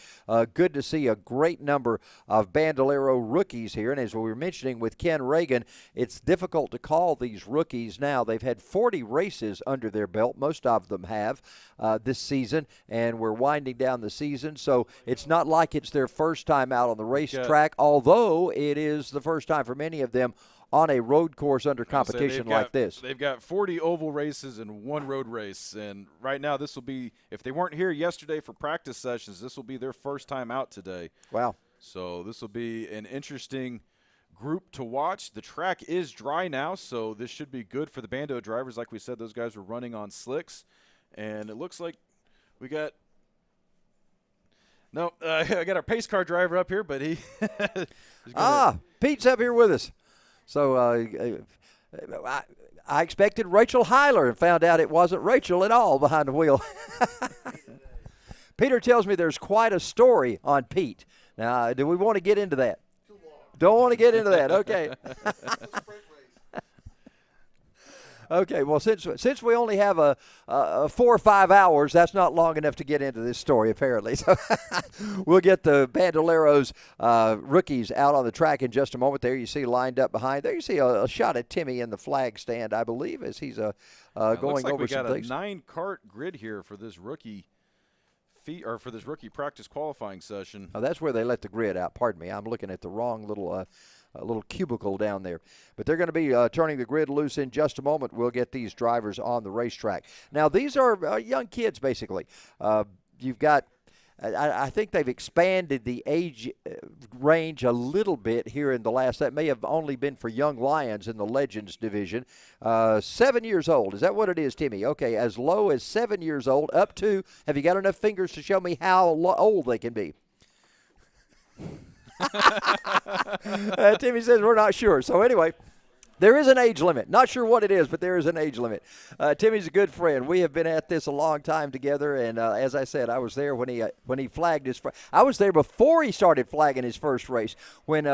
Good to see a great number of Bandolero rookies here, and as we were mentioning with Ken Reagan, it's difficult to call these rookies now. They've had 40 races under their belt. Most of them have this season, and we're winding down the season, so it's not like it's their first time out on the racetrack, although it is the first time for many of them on a road course under competition like this. They've got 40 oval races and 1 road race, and right now this will be, if they weren't here yesterday for practice sessions, this will be their first time out today. Wow. So this will be an interesting group to watch. The track is dry now, so this should be good for the Bando drivers. Like we said, those guys were running on slicks, and it looks like we got I got our pace car driver up here, but he Pete's up here with us. So I expected Rachel Heiler and found out it wasn't Rachel at all behind the wheel. Peter tells me there's quite a story on Pete. Now, do we want to get into that? Don't want to get into that. Okay. Okay, well, since we only have a 4 or 5 hours, that's not long enough to get into this story, apparently. So we'll get the Bandoleros rookies out on the track in just a moment. There you see lined up behind. There you see a shot at Timmy in the flag stand, I believe, as he's going looks like over some things. We got a 9-kart grid here for this rookie for this rookie practice qualifying session. Oh, that's where they let the grid out. Pardon me, I'm looking at the wrong little cubicle down there. But they're going to be turning the grid loose in just a moment. We'll get these drivers on the racetrack. Now, these are young kids, basically. You've got, I think they've expanded the age range a little bit here in the last. That may have only been for young lions in the Legends division. 7 years old. Is that what it is, Timmy? Okay, as low as 7 years old, up to, have you got enough fingers to show me how old they can be? Timmy says we're not sure. So anyway, there is an age limit. Not sure what it is, but there is an age limit. Timmy's a good friend. We have been at this a long time together, and as I said, I was there when he flagged his. I was there before he started flagging his first race when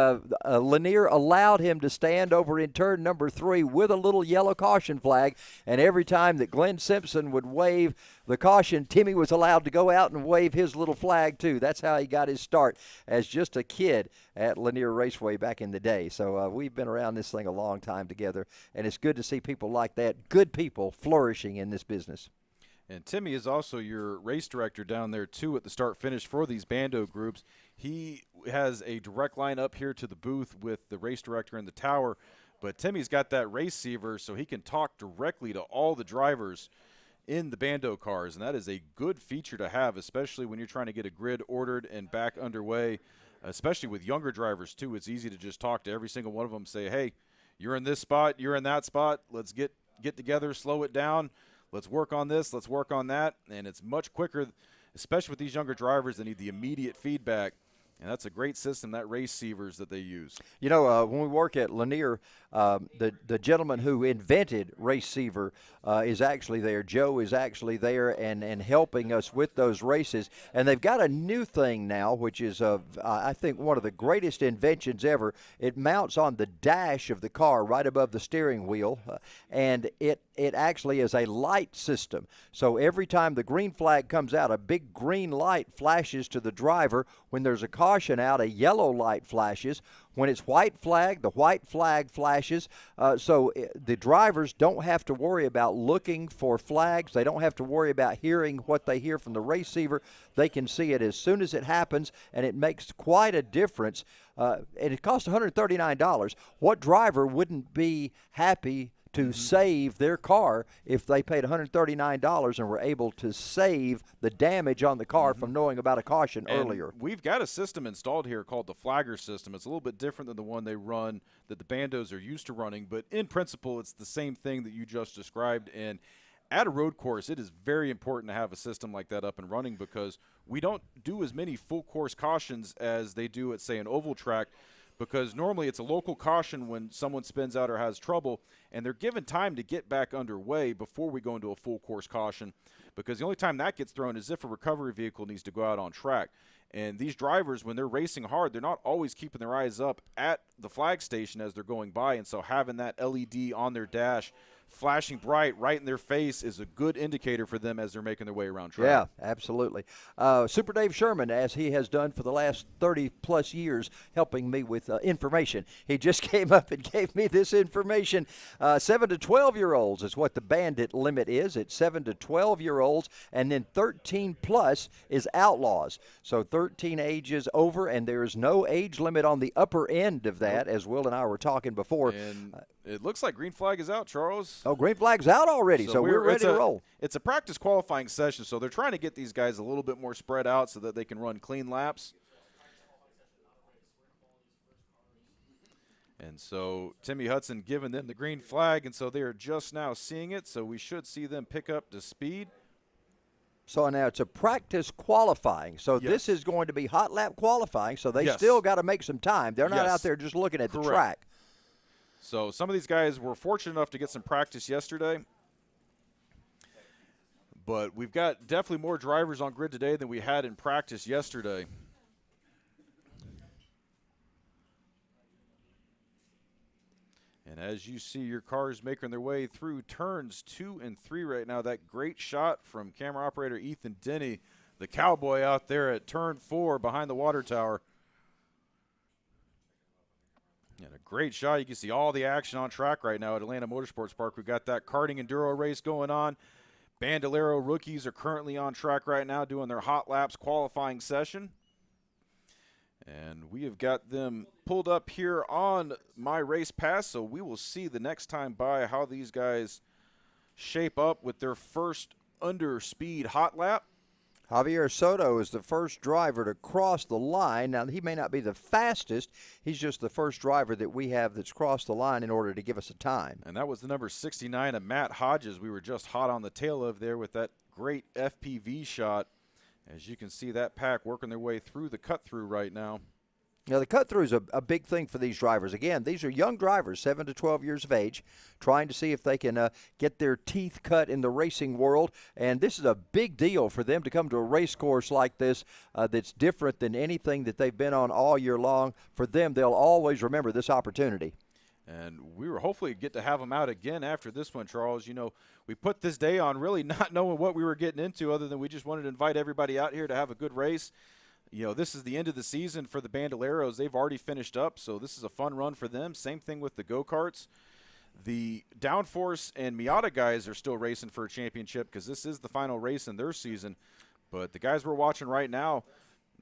Lanier allowed him to stand over in turn number 3 with a little yellow caution flag, and every time that Glenn Simpson would wave the caution, Timmy was allowed to go out and wave his little flag too. That's how he got his start as just a kid at Lanier Raceway back in the day. So we've been around this thing a long time together, and it's good to see people like that, good people, flourishing in this business. And Timmy is also your race director down there too at the start-finish for these Bando groups. He has a direct line up here to the booth with the race director in the tower, but Timmy's got that receiver so he can talk directly to all the drivers in the Bando cars, and that is a good feature to have, especially when you're trying to get a grid ordered and back underway, especially with younger drivers too. It's easy to just talk to every single one of them, say, hey, you're in this spot, you're in that spot, let's get together, slow it down, let's work on this, let's work on that, and it's much quicker, especially with these younger drivers that need the immediate feedback. And that's a great system, that receivers that they use. You know, when we work at Lanier, the gentleman who invented Raceiver is actually there. Joe is actually there and helping us with those races. And they've got a new thing now, which is, I think, one of the greatest inventions ever. It mounts on the dash of the car right above the steering wheel, and it actually is a light system. So every time the green flag comes out, a big green light flashes to the driver. When there's a caution out, a yellow light flashes. When it's white flag, the white flag flashes. So the drivers don't have to worry about looking for flags. They don't have to worry about hearing what they hear from the receiver. They can see it as soon as it happens, and it makes quite a difference. And it costs $139. What driver wouldn't be happy to save their car if they paid $139 and were able to save the damage on the car from knowing about a caution earlier. We've got a system installed here called the Flagger system. It's a little bit different than the one they run that the Bandos are used to running, but in principle, it's the same thing that you just described. And at a road course, it is very important to have a system like that up and running because we don't do as many full course cautions as they do at, say, an oval track, because normally it's a local caution when someone spins out or has trouble, and they're given time to get back underway before we go into a full course caution, because the only time that gets thrown is if a recovery vehicle needs to go out on track. And these drivers, when they're racing hard, they're not always keeping their eyes up at the flag station as they're going by, and so having that LED on their dash flashing bright right in their face is a good indicator for them as they're making their way around track. Yeah, absolutely. Super Dave Sherman, as he has done for the last 30-plus years, helping me with information. He just came up and gave me this information. 7 to 12-year-olds is what the Bandit limit is. It's 7 to 12-year-olds, and then 13-plus is Outlaws. So 13 ages over, and there is no age limit on the upper end of that, as Will and I were talking before. And it looks like green flag is out, Charles. Oh, green flag's out already, so we're ready to roll. It's a practice qualifying session, so they're trying to get these guys a little bit more spread out so that they can run clean laps. And so Timmy Hudson giving them the green flag, and so they are just now seeing it, so we should see them pick up to speed. So now it's a practice qualifying. So this is going to be hot lap qualifying, so they still got to make some time. They're not out there just looking at the track. So some of these guys were fortunate enough to get some practice yesterday. But we've got definitely more drivers on grid today than we had in practice yesterday. And as you see your cars making their way through turns 2 and 3 right now, that great shot from camera operator Ethan Denny, the cowboy out there at turn 4 behind the water tower. And a great shot. You can see all the action on track right now at Atlanta Motorsports Park. We've got that karting enduro race going on. Bandolero rookies are currently on track right now doing their hot laps qualifying session. And we have got them pulled up here on my race pass, so we will see the next time by how these guys shape up with their first under speed hot lap. Javier Soto is the first driver to cross the line. Now, he may not be the fastest. He's just the first driver that we have that's crossed the line in order to give us a time. And that was the number 69 of Matt Hodges. We were just hot on the tail of there with that great FPV shot. As you can see, that pack working their way through the cut-through right now. Now, the cut-through is a big thing for these drivers. Again, these are young drivers, 7 to 12 years of age, trying to see if they can get their teeth cut in the racing world. And this is a big deal for them to come to a race course like this that's different than anything that they've been on all year long. For them, they'll always remember this opportunity. And we were hopefully get to have them out again after this one, Charles. You know, we put this day on really not knowing what we were getting into other than we just wanted to invite everybody out here to have a good race. You know, this is the end of the season for the Bandoleros. They've already finished up, so this is a fun run for them. Same thing with the go-karts. The Downforce and Miata guys are still racing for a championship because this is the final race in their season. But the guys we're watching right now,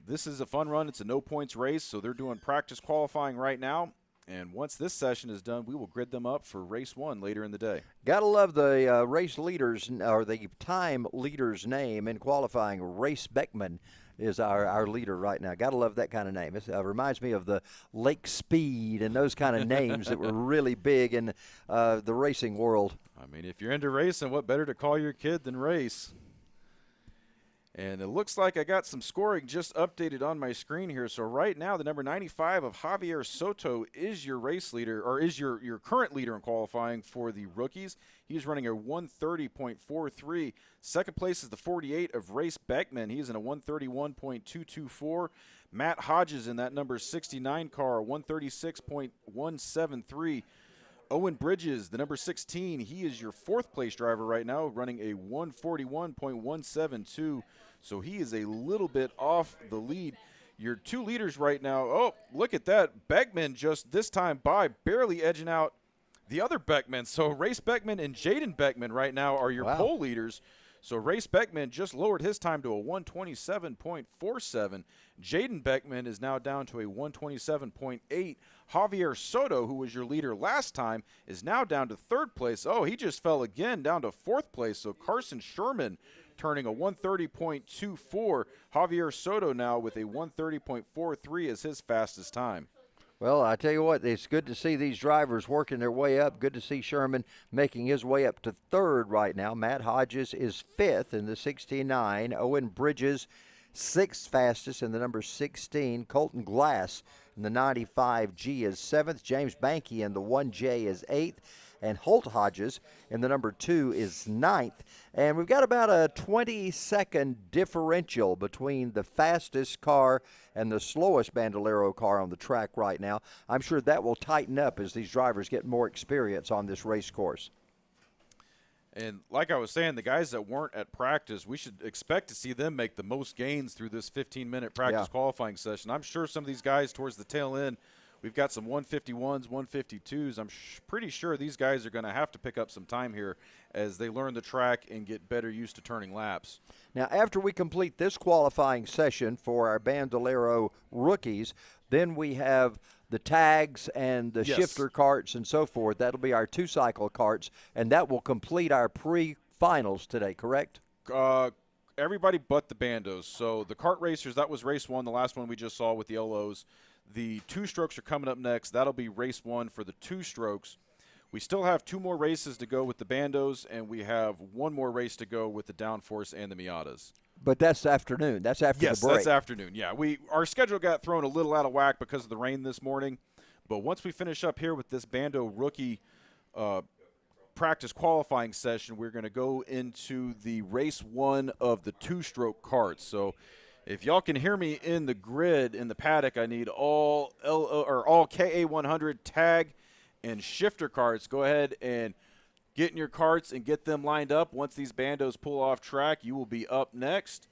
this is a fun run. It's a no-points race, so they're doing practice qualifying right now. And once this session is done, we will grid them up for race 1 later in the day. Gotta love the race leaders, or the time leader's name in qualifying. Race Beckman is our leader right now. Gotta love that kind of name. It reminds me of the Lake Speed and those kind of names that were really big in the racing world. I mean, if you're into racing, what better to call your kid than Race? And it looks like I got some scoring just updated on my screen here. So right now, the number 95 of Javier Soto is your race leader, or is your current leader in qualifying for the rookies. He's running a 130.43. Second place is the 48 of Race Beckman. He's in a 131.224. Matt Hodges in that number 69 car, 136.173. Owen Bridges, the number 16, he is your fourth place driver right now, running a 141.172. So he is a little bit off the lead. Your two leaders right now, oh, look at that. Beckman just this time by, barely edging out the other Beckman. So Race Beckman and Jaden Beckman right now are your pole leaders. So Race Beckman just lowered his time to a 127.47. Jaden Beckman is now down to a 127.8. Javier Soto, who was your leader last time, is now down to third place. Oh, he just fell again down to fourth place. So Carson Sherman turning a 130.24. Javier Soto now with a 130.43 as his fastest time. Well, I tell you what, it's good to see these drivers working their way up. Good to see Sherman making his way up to third right now. Matt Hodges is fifth in the 69. Owen Bridges, sixth fastest in the number 16. Colton Glass in the 95G is seventh. James Banky in the 1J is eighth. And Holt Hodges in the number 2 is ninth. And we've got about a 20-second differential between the fastest car and the slowest Bandolero car on the track right now. I'm sure that will tighten up as these drivers get more experience on this race course. And like I was saying, the guys that weren't at practice, we should expect to see them make the most gains through this 15-minute practice qualifying session. I'm sure some of these guys towards the tail end, we've got some 151s, 152s. I'm pretty sure these guys are going to have to pick up some time here as they learn the track and get better used to turning laps. Now, after we complete this qualifying session for our Bandolero rookies, then we have the tags and the shifter carts and so forth. That'll be our two-cycle carts, and that will complete our pre-finals today, correct? Everybody but the bandos. So the kart racers, that was race one, the last one we just saw with the LOs. The two-strokes are coming up next. That'll be race one for the two-strokes. We still have 2 more races to go with the bandos, and we have 1 more race to go with the Downforce and the Miatas. But that's afternoon. That's after the break. Yes, that's afternoon. Yeah, our schedule got thrown a little out of whack because of the rain this morning. But once we finish up here with this Bando rookie practice qualifying session, we're going to go into the race 1 of the two-stroke karts. So if y'all can hear me in the grid in the paddock, I need all KA100 tag and shifter karts. Go ahead and get in your karts and get them lined up. Once these bandos pull off track, you will be up next.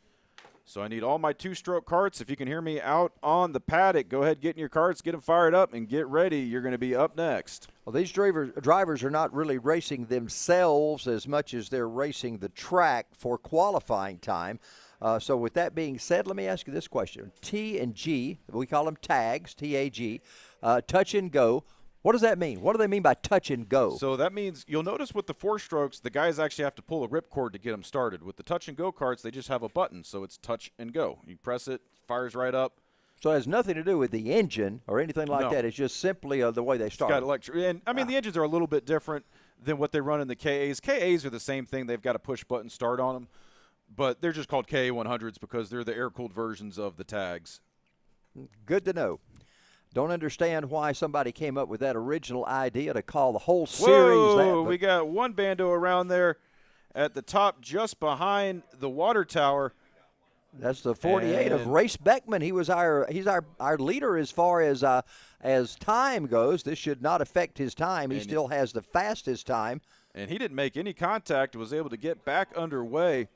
So I need all my two-stroke karts. If you can hear me out on the paddock, go ahead, get in your karts, get them fired up, and get ready. You're going to be up next. Well, these drivers are not really racing themselves as much as they're racing the track for qualifying time. So with that being said, let me ask you this question. T and G, we call them tags, T-A-G, touch and go. What does that mean? What do they mean by touch and go? So that means you'll notice with the 4-strokes, the guys actually have to pull a ripcord to get them started. With the touch and go karts, they just have a button, so it's touch and go. You press it, fires right up. So it has nothing to do with the engine or anything like that. It's just simply the way they start. It's got electric. And, I mean, the engines are a little bit different than what they run in the KAs. KAs are the same thing. They've got a push-button start on them. But they're just called KA100s because they're the air-cooled versions of the tags. Good to know. Don't understand why somebody came up with that original idea to call the whole series that. We got one bando around there at the top just behind the water tower. That's the 48 of Race Beckman. He's our leader as far as time goes. This should not affect his time. He still has the fastest time. And he didn't make any contact, was able to get back underway.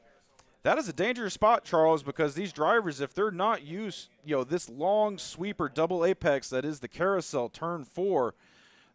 That is a dangerous spot, Charles, because these drivers, if they're not used, this long sweeper double apex that is the carousel turn 4,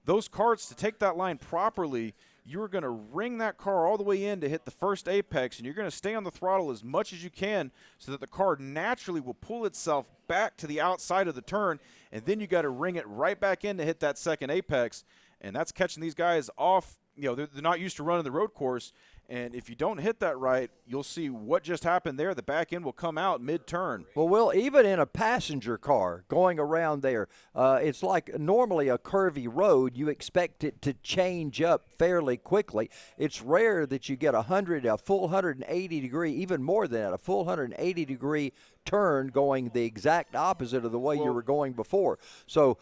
those karts, to take that line properly, you're going to ring that car all the way in to hit the first apex, and you're going to stay on the throttle as much as you can so that the car naturally will pull itself back to the outside of the turn, and then you got to ring it right back in to hit that second apex, and that's catching these guys off. They're not used to running the road course. And if you don't hit that right, you'll see what just happened there. The back end will come out mid-turn. Well, Will, even in a passenger car going around there, it's like normally a curvy road. You expect it to change up fairly quickly. It's rare that you get a full 180-degree, even more than that, a full 180-degree turn going the exact opposite of the way you were going before. So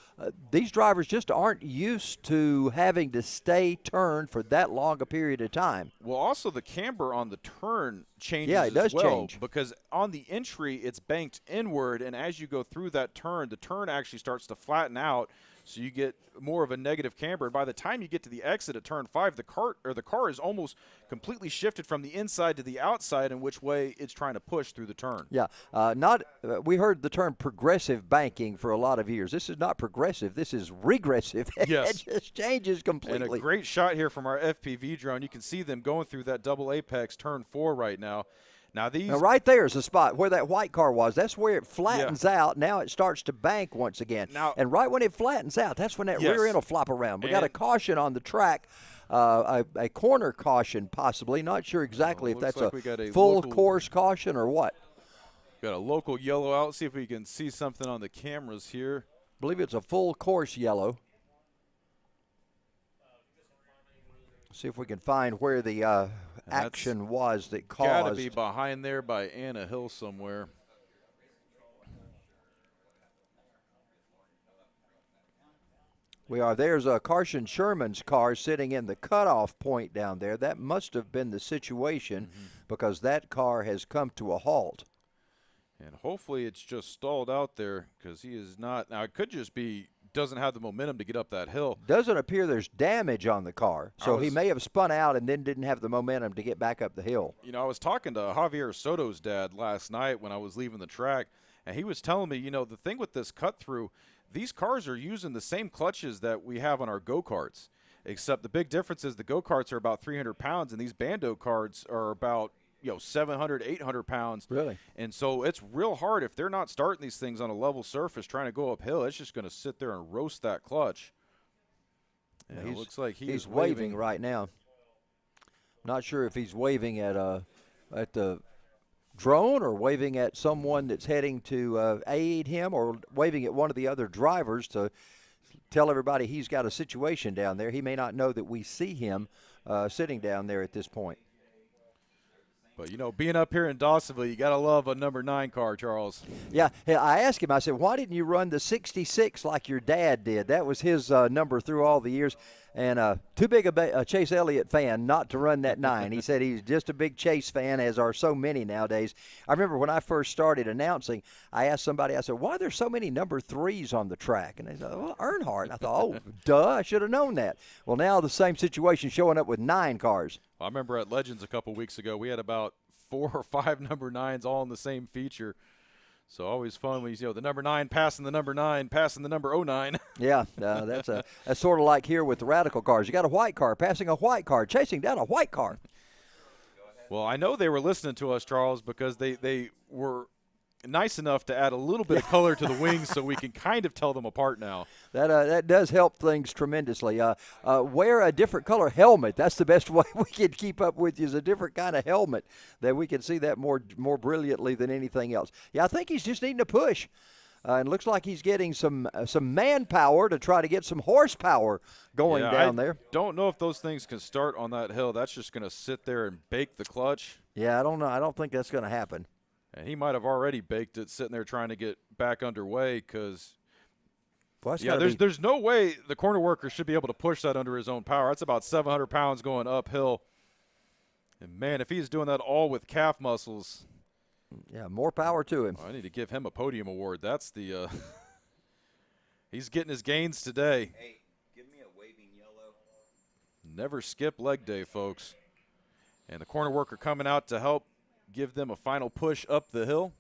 these drivers just aren't used to having to stay turned for that long a period of time. Well, also the camber on the turn changes it does change. Because on the entry it's banked inward, and as you go through that turn, the turn actually starts to flatten out so you get more of a negative camber. And by the time you get to the exit at turn 5, the car is almost completely shifted from the inside to the outside, in which way it's trying to push through the turn. Yeah, we heard the term progressive banking for a lot of years. This is not progressive. This is regressive. Yes. It just changes completely. And a great shot here from our FPV drone. You can see them going through that double apex turn 4 right now. Now right there is the spot where that white car was. That's where it flattens out. Now it starts to bank once again. And right when it flattens out, that's when that rear end will flop around. We got a caution on the track, a corner caution possibly. Not sure exactly if that's like a full course caution or what. Got a local yellow out. See if we can see something on the cameras here. I believe it's a full course yellow. See if we can find where the action was that caused. Got to be behind there by Anna Hill somewhere. We are. There's Carson Sherman's car sitting in the cutoff point down there. That must have been the situation because that car has come to a halt. And hopefully it's just stalled out there because he is not. Now, it could just be doesn't have the momentum to get up that hill. Doesn't appear there's damage on the car, so he may have spun out and then didn't have the momentum to get back up the hill. You know, I was talking to Javier Soto's dad last night when I was leaving the track, and he was telling me, you know, the thing with this cut-through, these cars are using the same clutches that we have on our go-karts, except the big difference is the go-karts are about 300 pounds, and these Bando carts are about 700, 800 pounds. Really? And so it's real hard if they're not starting these things on a level surface trying to go uphill. It's just going to sit there and roast that clutch. And it looks like he's waving right now. Not sure if he's waving at the drone or waving at someone that's heading to aid him or waving at one of the other drivers to tell everybody he's got a situation down there. He may not know that we see him sitting down there at this point. But, you know, being up here in Dawsonville, you got to love a number 9 car, Charles. Yeah, I asked him, I said, why didn't you run the 66 like your dad did? That was his number through all the years. And too big a Chase Elliott fan not to run that 9. He said he's just a big Chase fan, as are so many nowadays. I remember when I first started announcing, I asked somebody, I said, why are there so many number 3s on the track? And they said, well, Earnhardt. And I thought, oh, duh, I should have known that. Well, now the same situation showing up with 9 cars. I remember at Legends a couple weeks ago, we had about 4 or 5 number 9s all in the same feature. So always fun when you the number 9 passing the number 9, passing the number 09. Yeah, that's sort of like here with the radical cars. You got a white car passing a white car, chasing down a white car. Well, I know they were listening to us, Charles, because they were nice enough to add a little bit of color to the wings so we can kind of tell them apart now. That does help things tremendously. Wear a different color helmet. That's the best way we can keep up with you, is a different kind of helmet that we can see that more brilliantly than anything else. Yeah, I think he's just needing a push. And looks like he's getting some manpower to try to get some horsepower going down there. Don't know if those things can start on that hill. That's just going to sit there and bake the clutch. Yeah, I don't know. I don't think that's going to happen. And he might have already baked it sitting there trying to get back underway because, there's no way the corner worker should be able to push that under his own power. That's about 700 pounds going uphill. And, man, if he's doing that all with calf muscles. Yeah, more power to him. I need to give him a podium award. That's the he's getting his gains today. Hey, give me a waving yellow. Never skip leg day, folks. And the corner worker coming out to help give them a final push up the hill.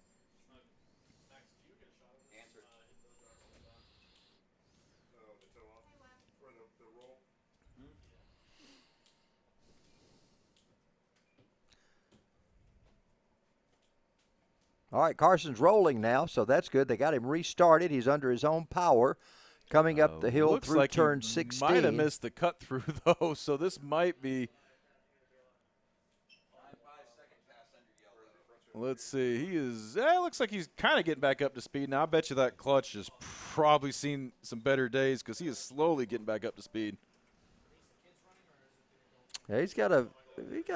All right, Carson's rolling now, so that's good. They got him restarted. He's under his own power coming up the hill looks through like turn he 16. Might have missed the cut through, though, so this might be. Let's see. He is. Looks like he's kind of getting back up to speed now. I bet you that clutch has probably seen some better days because he is slowly getting back up to speed. Yeah, he's got a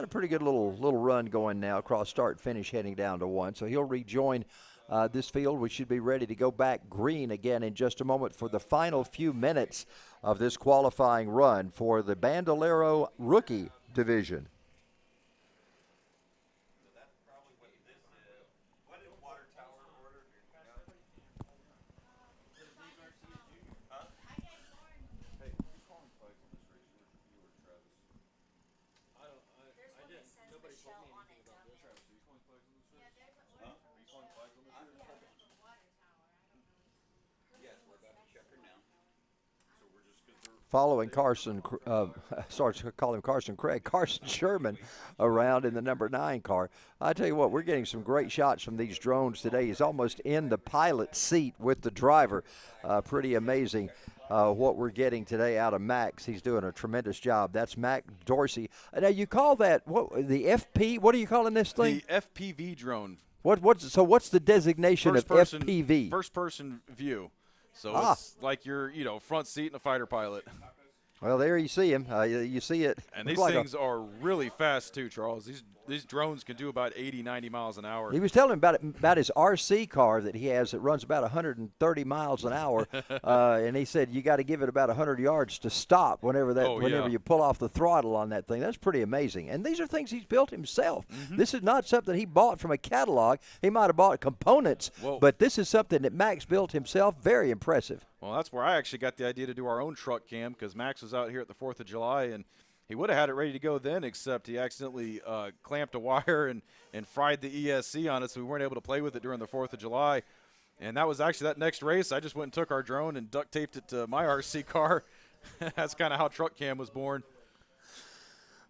pretty good little run going now across start finish heading down to 1. So he'll rejoin this field. We should be ready to go back green again in just a moment for the final few minutes of this qualifying run for the Bandolero rookie division. Following Carson, sorry to call him Carson Craig, Carson Sherman around in the number 9 car. I tell you what, we're getting some great shots from these drones today. He's almost in the pilot seat with the driver. Pretty amazing what we're getting today out of Max. He's doing a tremendous job. That's Mac Dorsey. Now, you call that, the FP? What are you calling this thing? The FPV drone. What's the designation of FPV? First-person view. So it's like you're, front seat in a fighter pilot. Well, there you see him. You see it. And these things are really fast, too, Charles. These drones can do about 80, 90 miles an hour. He was telling me about his RC car that he has that runs about 130 miles an hour, and he said you got to give it about 100 yards to stop whenever you pull off the throttle on that thing. That's pretty amazing. And these are things he's built himself. Mm-hmm. This is not something he bought from a catalog. He might have bought components, but this is something that Max built himself. Very impressive. Well, that's where I actually got the idea to do our own truck cam, because Max was out here at the 4th of July, and he would have had it ready to go then, except he accidentally clamped a wire and fried the ESC on it, so we weren't able to play with it during the 4th of July. And that was actually that next race. I just went and took our drone and duct taped it to my RC car. That's kind of how Truck Cam was born.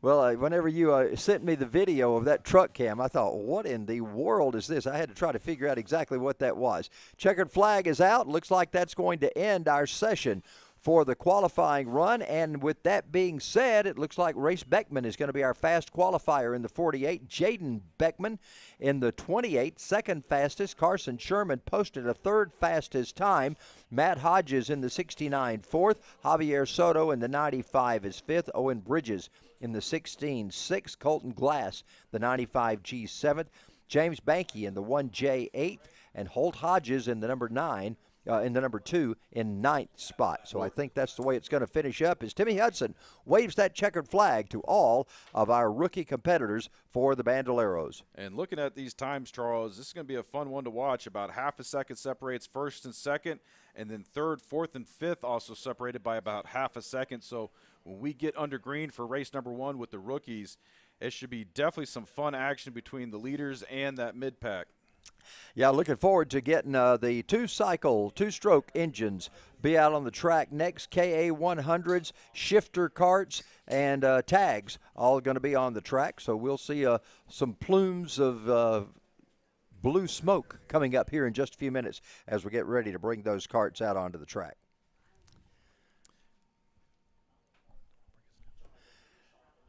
Well, whenever you sent me the video of that truck cam, I thought, what in the world is this? I had to try to figure out exactly what that was. Checkered flag is out. Looks like that's going to end our session for the qualifying run. And with that being said, it looks like Race Beckman is going to be our fast qualifier in the 48. Jaden Beckman in the 28, second fastest. Carson Sherman posted a third fastest time. Matt Hodges in the 69, fourth. Javier Soto in the 95 is fifth. Owen Bridges in the 16, sixth. Colton Glass, the 95G, seventh. James Banky in the 1J, eighth. And Holt Hodges in the number 9. In the number 2 in 9th spot. So I think that's the way it's going to finish up as Timmy Hudson waves that checkered flag to all of our rookie competitors for the Bandoleros. And looking at these times, Charles, this is going to be a fun one to watch. About half a second separates first and second, and then third, fourth, and fifth also separated by about half a second. So when we get under green for race number 1 with the rookies, it should be definitely some fun action between the leaders and that mid-pack. Yeah, looking forward to getting the two-stroke engines be out on the track next. KA100s, shifter carts, and tags all going to be on the track. So we'll see some plumes of blue smoke coming up here in just a few minutes as we get ready to bring those carts out onto the track.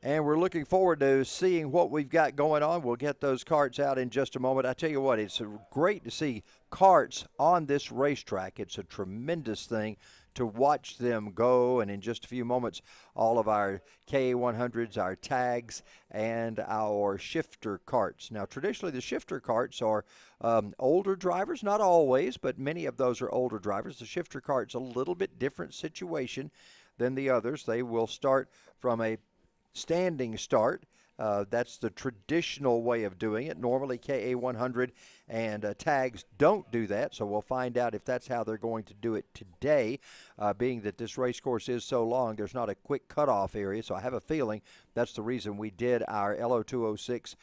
And we're looking forward to seeing what we've got going on. We'll get those carts out in just a moment. I tell you what, it's great to see carts on this racetrack. It's a tremendous thing to watch them go. And in just a few moments, all of our KA100s, our tags, and our shifter carts. Now, traditionally, the shifter carts are older drivers. Not always, but many of those are older drivers. The shifter cart's a little bit different situation than the others. They will start from a standing start. That's the traditional way of doing it. Normally KA100 and tags don't do that, so we'll find out if that's how they're going to do it today. Being that this race course is so long, there's not a quick cutoff area, so I have a feeling that's the reason we did our LO206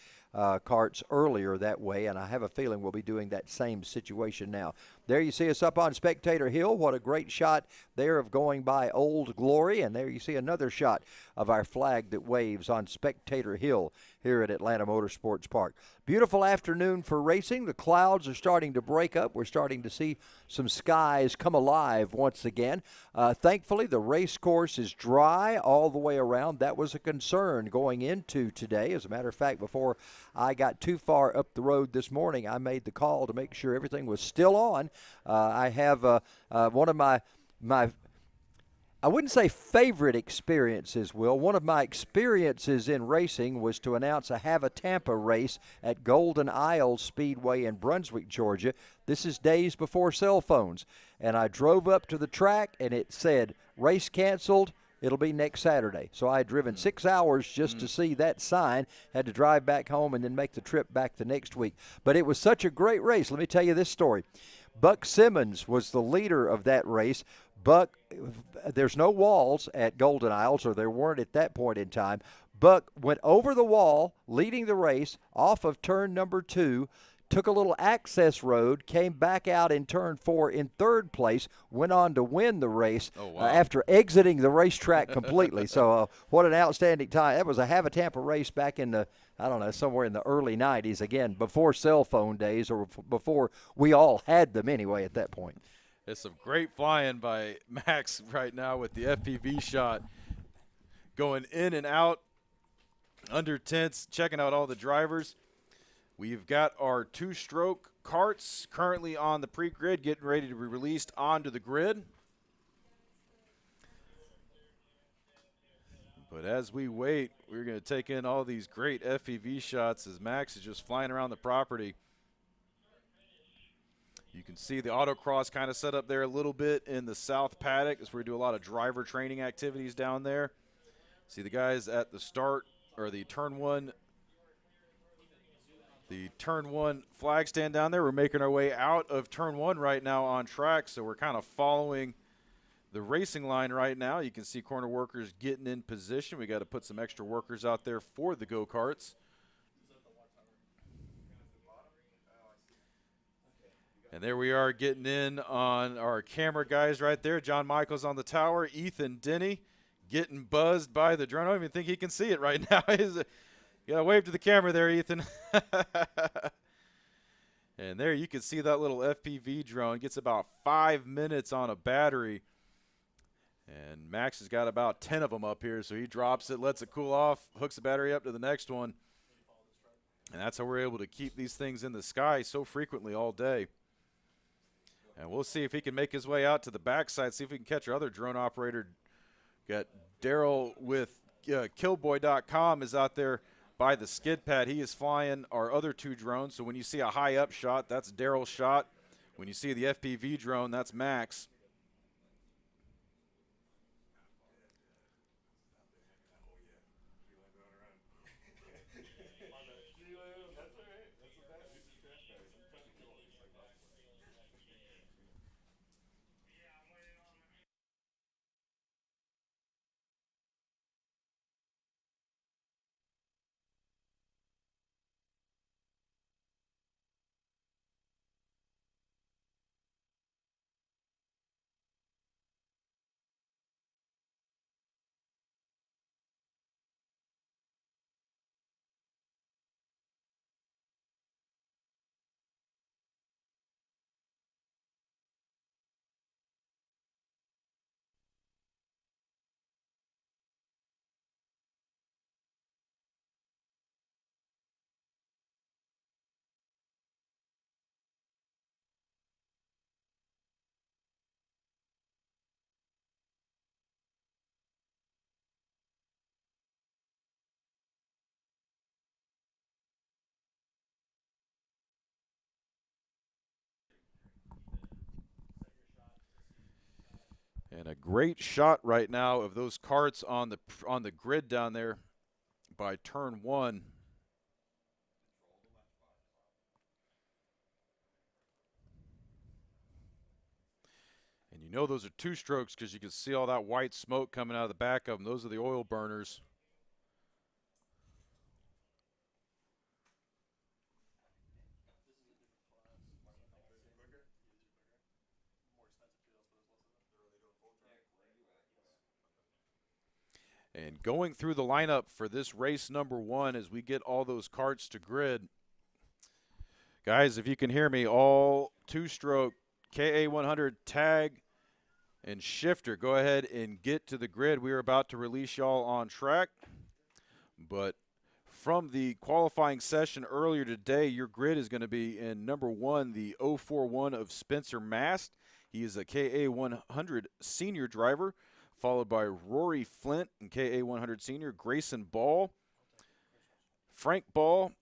carts earlier that way, and I have a feeling we'll be doing that same situation now. There you see us up on Spectator Hill. What a great shot there of going by Old Glory, and there you see another shot of our flag that waves on Spectator Hill here at Atlanta Motorsports Park. Beautiful afternoon for racing. The clouds are starting to break up. We're starting to see some skies come alive once again. Thankfully, the race course is dry all the way around. That was a concern going into today. As a matter of fact, before I got too far up the road this morning, I made the call to make sure everything was still on. I have one of my I wouldn't say favorite experiences, Will. One of my experiences in racing was to announce a Have a Tampa race at Golden Isle Speedway in Brunswick, Georgia. This is days before cell phones. And I drove up to the track, and it said, race canceled. It'll be next Saturday. So I had driven 6 hours just to see that sign, had to drive back home and then make the trip back the next week. But it was such a great race. Let me tell you this story. Buck Simmons was the leader of that race. Buck, there's no walls at Golden Isles, or there weren't at that point in time. Buck went over the wall, leading the race off of turn number 2, took a little access road, came back out in turn 4 in third place, went on to win the race after exiting the racetrack completely. So what an outstanding time. That was a Have a Tampa race back in the, I don't know, somewhere in the early 90s, again, before cell phone days, or before we all had them anyway at that point. It's some great flying by Max right now with the FPV shot, going in and out under tents, checking out all the drivers. We've got our 2-stroke karts currently on the pre-grid, getting ready to be released onto the grid. But as we wait, we're going to take in all these great FPV shots as Max is just flying around the property. You can see the autocross kind of set up there a little bit in the south paddock as we do a lot of driver training activities down there. See the guys at the start, or the turn one flag stand down there. We're making our way out of turn 1 right now on track, so we're kind of following the racing line right now. You can see corner workers getting in position. We got to put some extra workers out there for the go-karts. And there we are getting in on our camera guys right there. John Michaels on the tower. Ethan Denny getting buzzed by the drone. I don't even think he can see it right now. You gotta wave to the camera there, Ethan. And there you can see that little FPV drone. Gets about 5 minutes on a battery. And Max has got about 10 of them up here, so he drops it, lets it cool off, hooks the battery up to the next one. And that's how we're able to keep these things in the sky so frequently all day. And we'll see if he can make his way out to the backside, see if we can catch our other drone operator. Got Daryl with Killboy.com is out there by the skid pad. He is flying our other 2 drones. So when you see a high up shot, that's Daryl's shot. When you see the FPV drone, that's Max. And a great shot right now of those karts on the grid down there by turn 1. And you know those are 2 strokes because you can see all that white smoke coming out of the back of them. Those are the oil burners. And going through the lineup for this race number 1 as we get all those karts to grid. Guys, if you can hear me, all 2-stroke KA100 tag and shifter, go ahead and get to the grid. We are about to release y'all on track. But from the qualifying session earlier today, your grid is going to be in number 1, the 041 of Spencer Mast. He is a KA100 senior driver, followed by Rory Flint and KA100 senior, Grayson Ball, Frank Ball.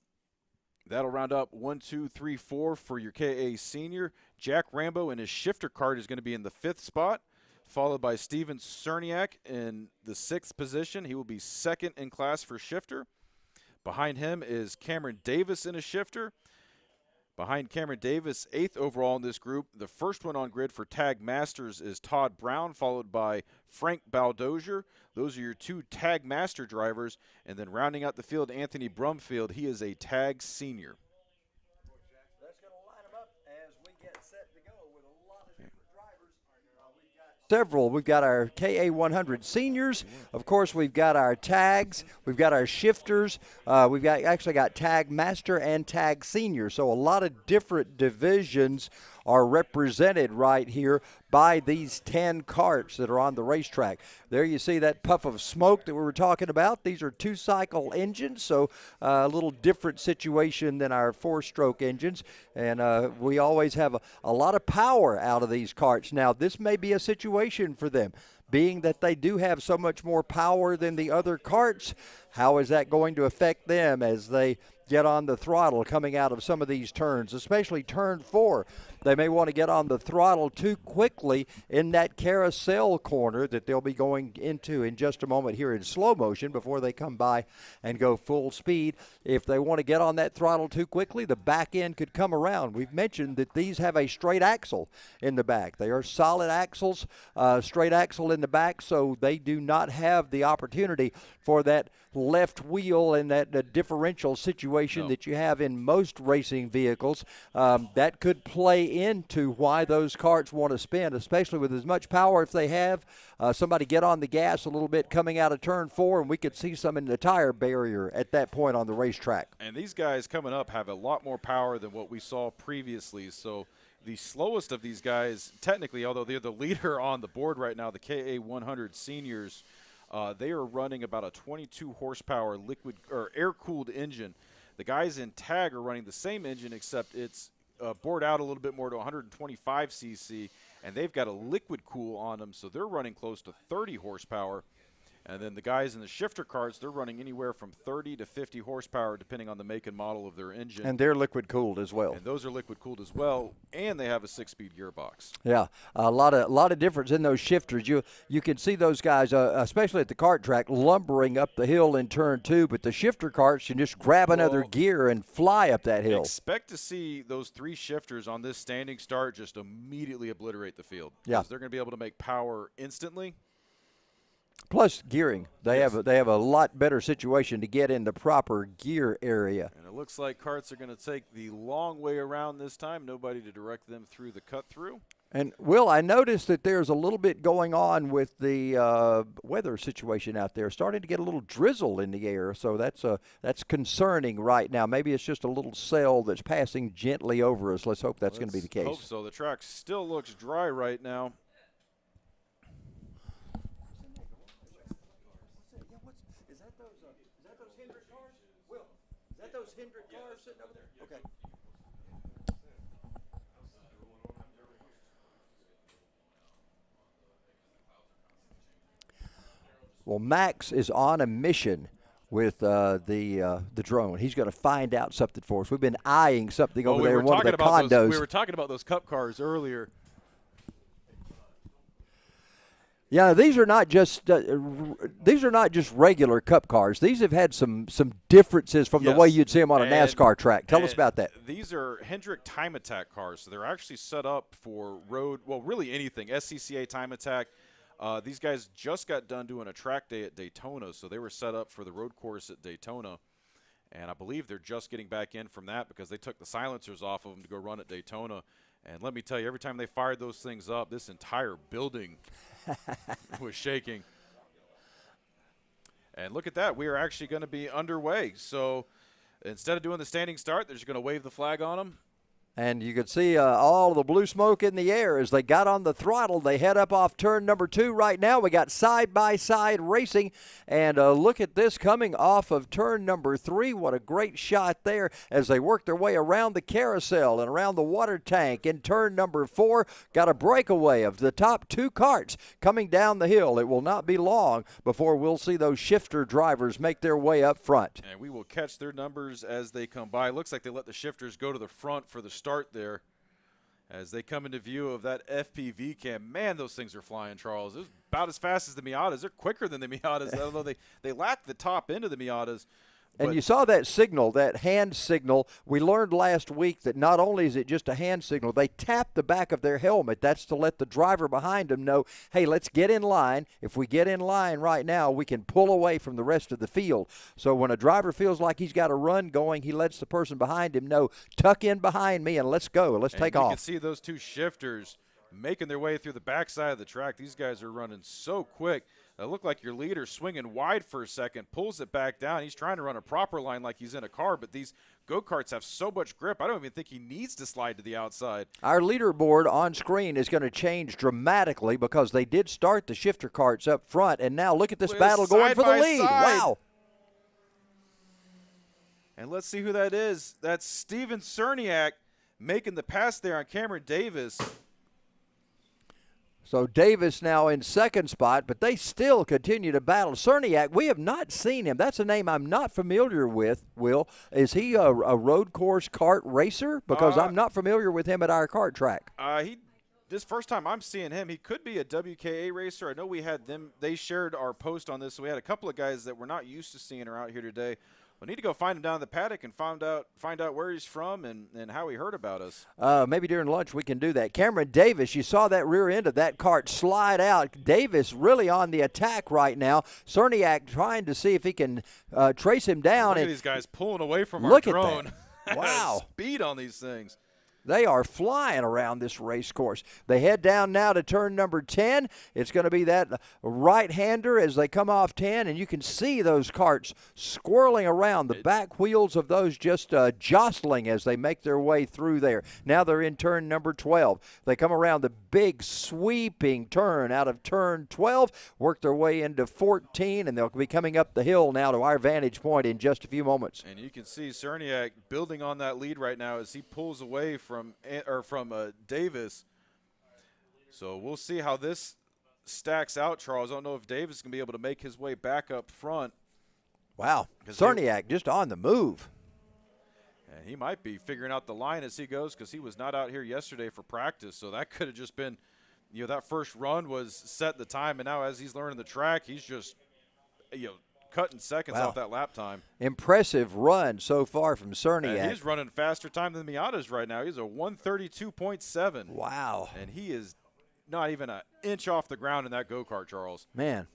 That'll round up 1, 2, 3, 4 for your KA senior. Jack Rambo and his shifter kart is going to be in the 5th spot, followed by Steven Cerniak in the 6th position. He will be 2nd in class for shifter. Behind him is Cameron Davis in a shifter. Behind Cameron Davis, 8th overall in this group. The first one on grid for Tag Masters is Todd Brown, followed by Frank Baldozier. Those are your 2 Tag Master drivers. And then rounding out the field, Anthony Brumfield. He is a Tag Senior. That's going to line them up as we get set to go with a lot of different drivers. Several. We've got our KA100 seniors. Of course, we've got our tags. We've got our shifters. We've actually got tag master and tag senior. So a lot of different divisions are represented right here by these 10 carts that are on the racetrack. There you see that puff of smoke that we were talking about. These are 2-cycle engines, so a little different situation than our 4-stroke engines. And we always have a lot of power out of these carts. Now, this may be a situation for them. Being that they do have so much more power than the other carts, how is that going to affect them as they get on the throttle coming out of some of these turns, especially turn 4? They may want to get on the throttle too quickly in that carousel corner that they'll be going into in just a moment here in slow motion before they come by and go full speed. If they want to get on that throttle too quickly, the back end could come around. We've mentioned that these have a straight axle in the back. They are solid axles, straight axle in the back, so they do not have the opportunity for that left wheel and that differential situation that you have in most racing vehicles. That could play into why those carts want to spin, especially with as much power if they have. Somebody get on the gas a little bit coming out of turn 4, and we could see some in the tire barrier at that point on the racetrack. And these guys coming up have a lot more power than what we saw previously. So the slowest of these guys, technically, although they're the leader on the board right now, the KA100 seniors, they are running about a 22 horsepower liquid or air-cooled engine. The guys in tag are running the same engine, except it's bored out a little bit more to 125 cc, and they've got a liquid cool on them, so they're running close to 30 horsepower. And then the guys in the shifter carts, they're running anywhere from 30 to 50 horsepower, depending on the make and model of their engine. And they're liquid cooled as well. And those are liquid cooled as well, and they have a 6-speed gearbox. Yeah, a lot of difference in those shifters. You can see those guys, especially at the kart track, lumbering up the hill in turn 2. But the shifter carts can just grab another gear and fly up that hill. Expect to see those 3 shifters on this standing start just immediately obliterate the field. Yeah, they're going to be able to make power instantly. Plus gearing, they have a lot better situation to get in the proper gear area. And it looks like carts are going to take the long way around this time. Nobody to direct them through the cut through. And Will, I noticed that there's a little bit going on with the weather situation out there. Starting to get a little drizzle in the air, so that's concerning right now. Maybe it's just a little cell that's passing gently over us. Let's hope that's going to be the case. Hope so. The track still looks dry right now. Those Hendrick cars sitting over there? Okay. Well, Max is on a mission with the drone. He's going to find out something for us. We've been eyeing something over there in one of the condos. We were talking about those cup cars earlier. Yeah, these are not just regular cup cars. These have had some differences from the way you'd see them on a NASCAR track. Tell us about that. These are Hendrick Time Attack cars, so they're actually set up for road, well, really anything. SCCA Time Attack. These guys just got done doing a track day at Daytona, so they were set up for the road course at Daytona. And I believe they're just getting back in from that because they took the silencers off of them to go run at Daytona. And let me tell you, every time they fired those things up, this entire building was shaking. And look at that. We are actually going to be underway. So instead of doing the standing start, they're just going to wave the flag on them. And you could see all the blue smoke in the air as they got on the throttle. They head up off turn number 2 right now. We got side-by-side racing. And look at this coming off of turn number 3. What a great shot there as they work their way around the carousel and around the water tank. In turn number 4, got a breakaway of the top 2 carts coming down the hill. It will not be long before we'll see those shifter drivers make their way up front. And we will catch their numbers as they come by. Looks like they let the shifters go to the front for the start there as they come into view of that FPV cam. Man, those things are flying, Charles. It's about as fast as the Miatas. They're quicker than the Miatas, although they lack the top end of the Miatas. And you saw that signal, that hand signal. We learned last week that not only is it just a hand signal, they tap the back of their helmet. That's to let the driver behind them know, hey, let's get in line. If we get in line right now, we can pull away from the rest of the field. So when a driver feels like he's got a run going, he lets the person behind him know, tuck in behind me and let's go. Let's take off. You can see those two shifters making their way through the backside of the track. These guys are running so quick. It looked like your leader swinging wide for a second, pulls it back down. He's trying to run a proper line like he's in a car, but these go-karts have so much grip, I don't even think he needs to slide to the outside. Our leaderboard on screen is going to change dramatically because they did start the shifter carts up front, and now look at this battle going for the lead. Wow. And let's see who that is. That's Steven Cerniak making the pass there on Cameron Davis. So Davis now in second spot, but they still continue to battle. Cerniak, we have not seen him. That's a name I'm not familiar with, Will. Is he a road course kart racer? Because I'm not familiar with him at our kart track. This first time I'm seeing him, he could be a WKA racer. I know we had them. They shared our post on this, so we had a couple of guys that we're not used to seeing are out here today. We need to go find him down in the paddock and find out where he's from and how he heard about us. Maybe during lunch we can do that. Cameron Davis, you saw that rear end of that kart slide out. Davis really on the attack right now. Cerniak trying to see if he can trace him down. Look at these guys pulling away from our drone. At that. Wow. Speed on these things. They are flying around this race course. They head down now to turn number 10. It's going to be that right-hander as they come off 10, and you can see those karts swirling around, the back wheels of those just jostling as they make their way through there. Now they're in turn number 12. They come around the big sweeping turn out of turn 12, work their way into 14, and they'll be coming up the hill now to our vantage point in just a few moments. And you can see Cerniak building on that lead right now as he pulls away from Davis. So we'll see how this stacks out, Charles. I don't know if Davis is going to be able to make his way back up front. Wow. Cerniak just on the move. And he might be figuring out the line as he goes because he was not out here yesterday for practice. So that could have just been, that first run was set the time. And now as he's learning the track, he's just, cutting seconds off that lap time. Impressive run so far from Cerniak. And he's running faster time than Miata's right now. He's a 132.7. Wow. And he is not even an inch off the ground in that go-kart, Charles. Man.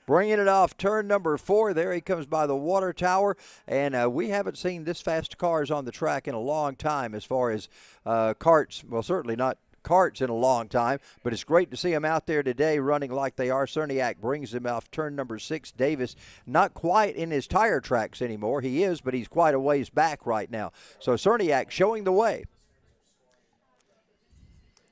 Bringing it off turn number 4. There he comes by the water tower. And we haven't seen this fast cars on the track in a long time as far as karts. Well, certainly not karts in a long time, but it's great to see him out there today running like they are. Cerniak brings him off turn number 6. Davis not quite in his tire tracks anymore. He is, but he's quite a ways back right now. So Cerniak showing the way.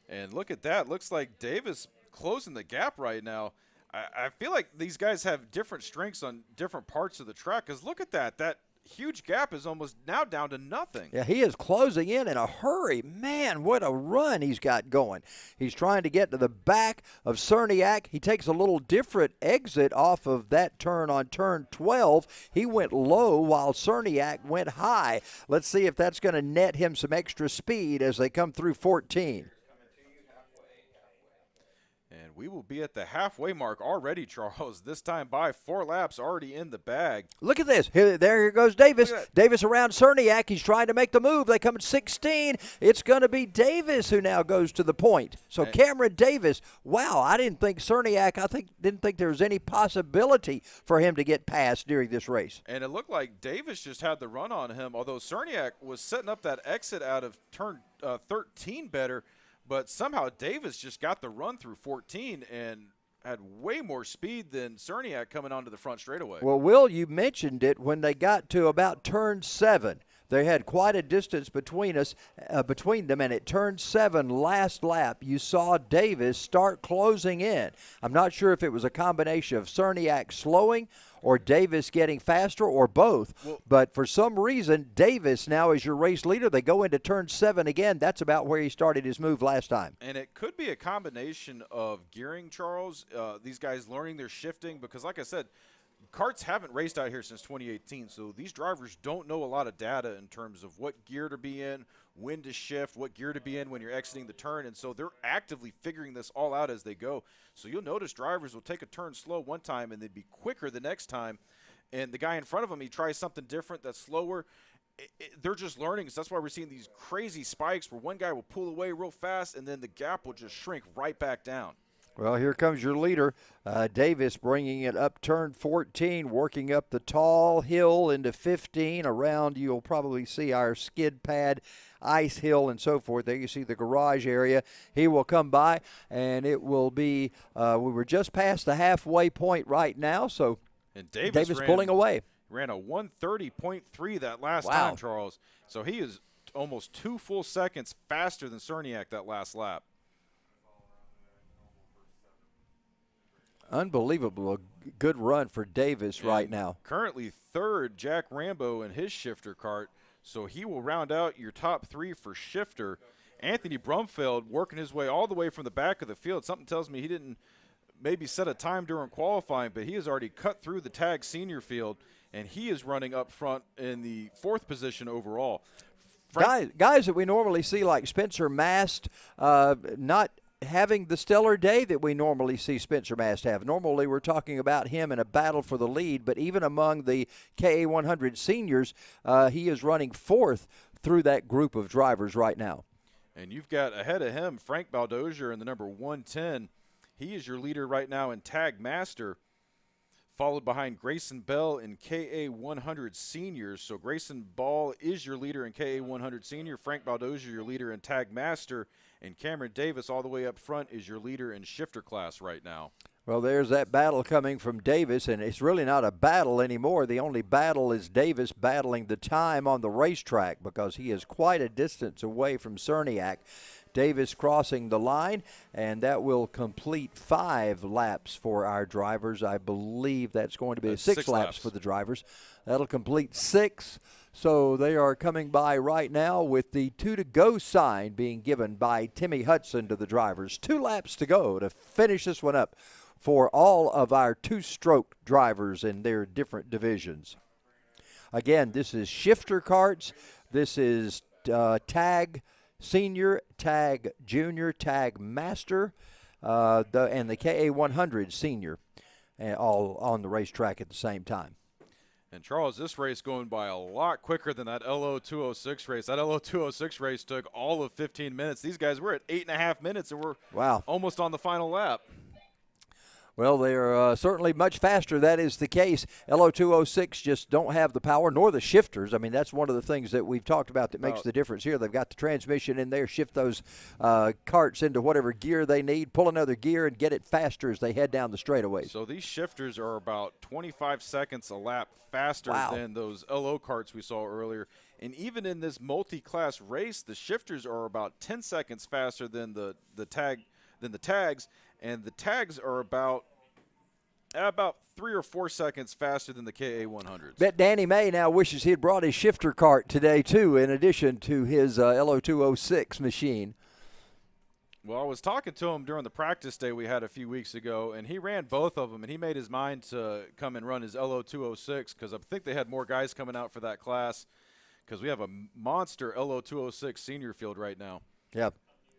And look at that. Looks like Davis closing the gap right now. I feel like these guys have different strengths on different parts of the track because look at that. That huge gap is almost now down to nothing. Yeah, he is closing in a hurry. Man, what a run he's got going. He's trying to get to the back of Cerniak. He takes a little different exit off of that turn on turn 12. He went low while Cerniak went high. Let's see if that's going to net him some extra speed as they come through 14. And we will be at the halfway mark already, Charles. This time by 4 laps already in the bag. Look at this. Here goes Davis. Davis around Cerniak. He's trying to make the move. They come at 16. It's going to be Davis who now goes to the point. So Cameron Davis, wow, I didn't think Cerniak, didn't think there was any possibility for him to get past during this race. And it looked like Davis just had the run on him, although Cerniak was setting up that exit out of turn 13 better. But somehow Davis just got the run through 14 and had way more speed than Cerniak coming onto the front straightaway. Well, Will, you mentioned it when they got to about turn 7. They had quite a distance between them, and at turn 7 last lap, you saw Davis start closing in. I'm not sure if it was a combination of Cerniak slowing or Davis getting faster or both, but for some reason, Davis now is your race leader. They go into turn 7 again. That's about where he started his move last time. And it could be a combination of gearing, Charles, these guys learning their shifting, because like I said, karts haven't raced out here since 2018, so these drivers don't know a lot of data in terms of what gear to be in, when to shift, what gear to be in when you're exiting the turn, and so they're actively figuring this all out as they go. So you'll notice drivers will take a turn slow one time and they'd be quicker the next time, and the guy in front of him, he tries something different that's slower. They're just learning. So that's why we're seeing these crazy spikes where one guy will pull away real fast, and then the gap will just shrink right back down. Well, here comes your leader, Davis, bringing it up turn 14, working up the tall hill into 15. Around, you'll probably see our skid pad, ice hill, and so forth. There you see the garage area. He will come by, and it will be, we were just past the halfway point right now, so and Davis pulling away. Ran a 1:30.3 that last Wow. time, Charles. So he is almost 2 full seconds faster than Cerniak that last lap. Unbelievable. A good run for Davis right now. Currently third, Jack Rambo in his shifter cart. So he will round out your top 3 for shifter. Anthony Brumfeld working his way all the way from the back of the field. Something tells me he didn't maybe set a time during qualifying, but he has already cut through the tag senior field, and he is running up front in the 4th position overall. Guys that we normally see like Spencer Mast, not having the stellar day that we normally see Spencer Mast have. Normally we're talking about him in a battle for the lead, but even among the KA100 seniors, he is running 4th through that group of drivers right now. And you've got ahead of him Frank Baldozier in the number 110. He is your leader right now in Tag Master, followed behind Grayson Bell in KA100 seniors. So Grayson Ball is your leader in KA100 senior. Frank Baldozier, your leader in Tag Master. And Cameron Davis, all the way up front, is your leader in shifter class right now. Well, there's that battle coming from Davis, and it's really not a battle anymore. The only battle is Davis battling the time on the racetrack because he is quite a distance away from Cerniak. Davis crossing the line, and that will complete 5 laps for our drivers. I believe that's going to be 6 laps for the drivers. That'll complete 6. So they are coming by right now with the 2 to go sign being given by Timmy Hudson to the drivers. 2 laps to go to finish this one up for all of our 2-stroke drivers in their different divisions. Again, this is shifter karts. This is tag senior, tag junior, tag master, and the KA100 senior, all on the racetrack at the same time. And, Charles, this race going by a lot quicker than that LO206 race. That LO206 race took all of 15 minutes. These guys were at 8.5 minutes, and we're almost on the final lap. Well, they're certainly much faster. That is the case. LO206 just don't have the power, nor the shifters. I mean, that's one of the things that we've talked about that makes the difference here. They've got the transmission in there, shift those carts into whatever gear they need, pull another gear, and get it faster as they head down the straightaways. So these shifters are about 25 seconds a lap faster than those LO carts we saw earlier. And even in this multi-class race, the shifters are about 10 seconds faster than the tags, and the tags are about 3 or 4 seconds faster than the KA100s. Bet Danny May now wishes he had brought his shifter cart today, too, in addition to his LO206 machine. Well, I was talking to him during the practice day we had a few weeks ago, and he ran both of them, and he made his mind to come and run his LO206 because I think they had more guys coming out for that class because we have a monster LO206 senior field right now. Yeah.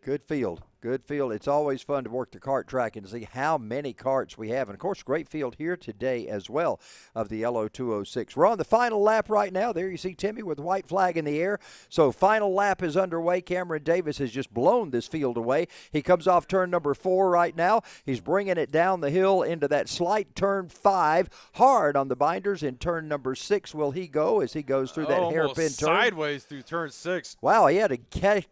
Good field. Good field. It's always fun to work the kart track and see how many karts we have. And, of course, great field here today as well of the LO206. We're on the final lap right now. There you see Timmy with the white flag in the air. So final lap is underway. Cameron Davis has just blown this field away. He comes off turn number 4 right now. He's bringing it down the hill into that slight turn 5. Hard on the binders in turn number 6 will he go as he goes through that hairpin turn. Sideways through turn 6. Wow, he had to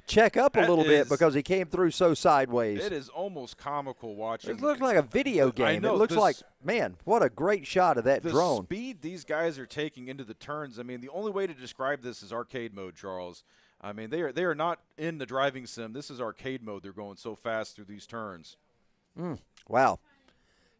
check up a little bit because he came through so sideways. It is almost comical watching. It looks like a video game. I know, it looks like, man, what a great shot of that drone. The speed these guys are taking into the turns, I mean, the only way to describe this is arcade mode, Charles. I mean, they are not in the driving sim. This is arcade mode. They're going so fast through these turns. Wow.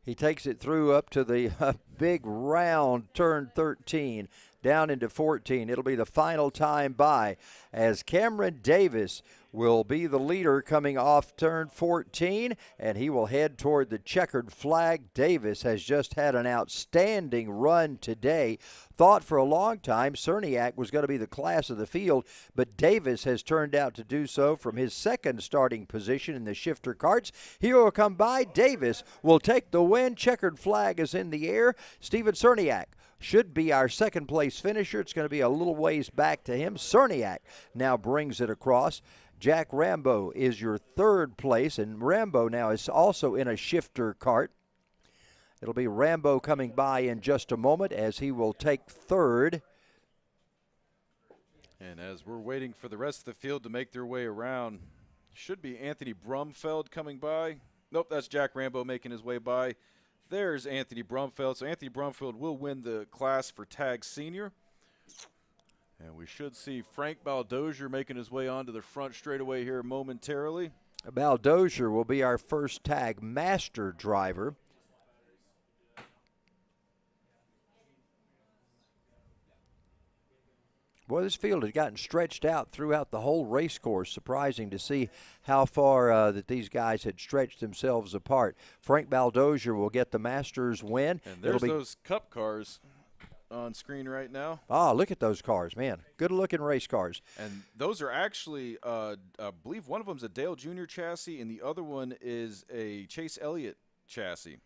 He takes it through up to the big round turn 13, down into 14. It'll be the final time by as Cameron Davis will be the leader coming off turn 14, and he will head toward the checkered flag. Davis has just had an outstanding run today. Thought for a long time Cerniak was going to be the class of the field, but Davis has turned out to do so from his second starting position in the shifter karts. He will come by. Davis will take the win. Checkered flag is in the air. Steven Cerniak should be our second place finisher. It's going to be a little ways back to him. Cerniak now brings it across. Jack Rambo is your third place, and Rambo now is also in a shifter cart. It'll be Rambo coming by in just a moment as he will take third. And as we're waiting for the rest of the field to make their way around, should be Anthony Brumfeld coming by. Nope, that's Jack Rambo making his way by. There's Anthony Brumfeld. So Anthony Brumfeld will win the class for Tag Senior. And we should see Frank Baldozier making his way onto the front straightaway here momentarily. Baldozier will be our first Tag Master driver. Boy, this field has gotten stretched out throughout the whole race course. Surprising to see how far that these guys had stretched themselves apart. Frank Baldozier will get the Masters win. And there's those Cup cars on screen right now. Ah, look at those cars, man. Good-looking race cars. And those are actually, I believe one of them is a Dale Jr. chassis, and the other one is a Chase Elliott chassis.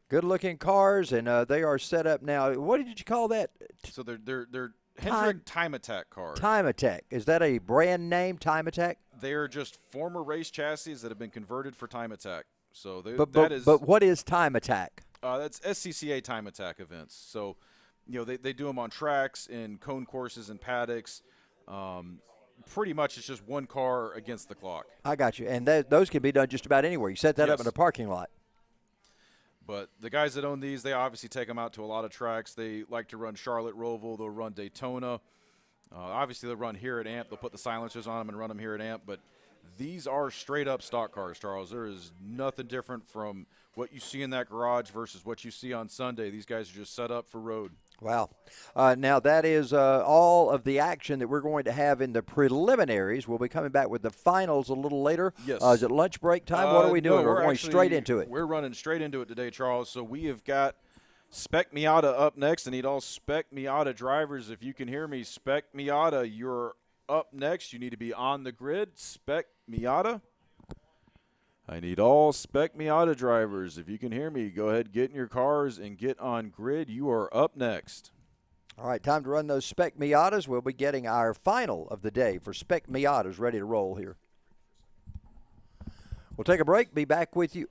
Good-looking cars, and they are set up now. What did you call that? So they're Hendrick Time Attack cars. Time Attack. Is that a brand name, Time Attack? They are just former race chassis that have been converted for Time Attack. So but what is Time Attack? That's SCCA Time Attack events. So, they do them on tracks, in cone courses, and paddocks. Pretty much it's just one car against the clock. I got you. And those can be done just about anywhere. You set that up in a parking lot. But the guys that own these, they obviously take them out to a lot of tracks. They like to run Charlotte Roval. They'll run Daytona. Obviously, they'll run here at AMP. They'll put the silencers on them and run them here at AMP. But these are straight-up stock cars, Charles. There is nothing different from what you see in that garage versus what you see on Sunday. These guys are just set up for road. Wow. Now, that is all of the action that we're going to have in the preliminaries. We'll be coming back with the finals a little later. Yes. Is it lunch break time? What are we doing? No, we're going straight into it. We're running straight into it today, Charles. So we have got Spec Miata up next. I need all Spec Miata drivers. If you can hear me, Spec Miata, you're up next. You need to be on the grid. Spec Miata. I need all Spec Miata drivers. If you can hear me, go ahead, get in your cars and get on grid. You are up next. All right, time to run those Spec Miatas. We'll be getting our final of the day for Spec Miatas ready to roll here. We'll take a break, be back with you.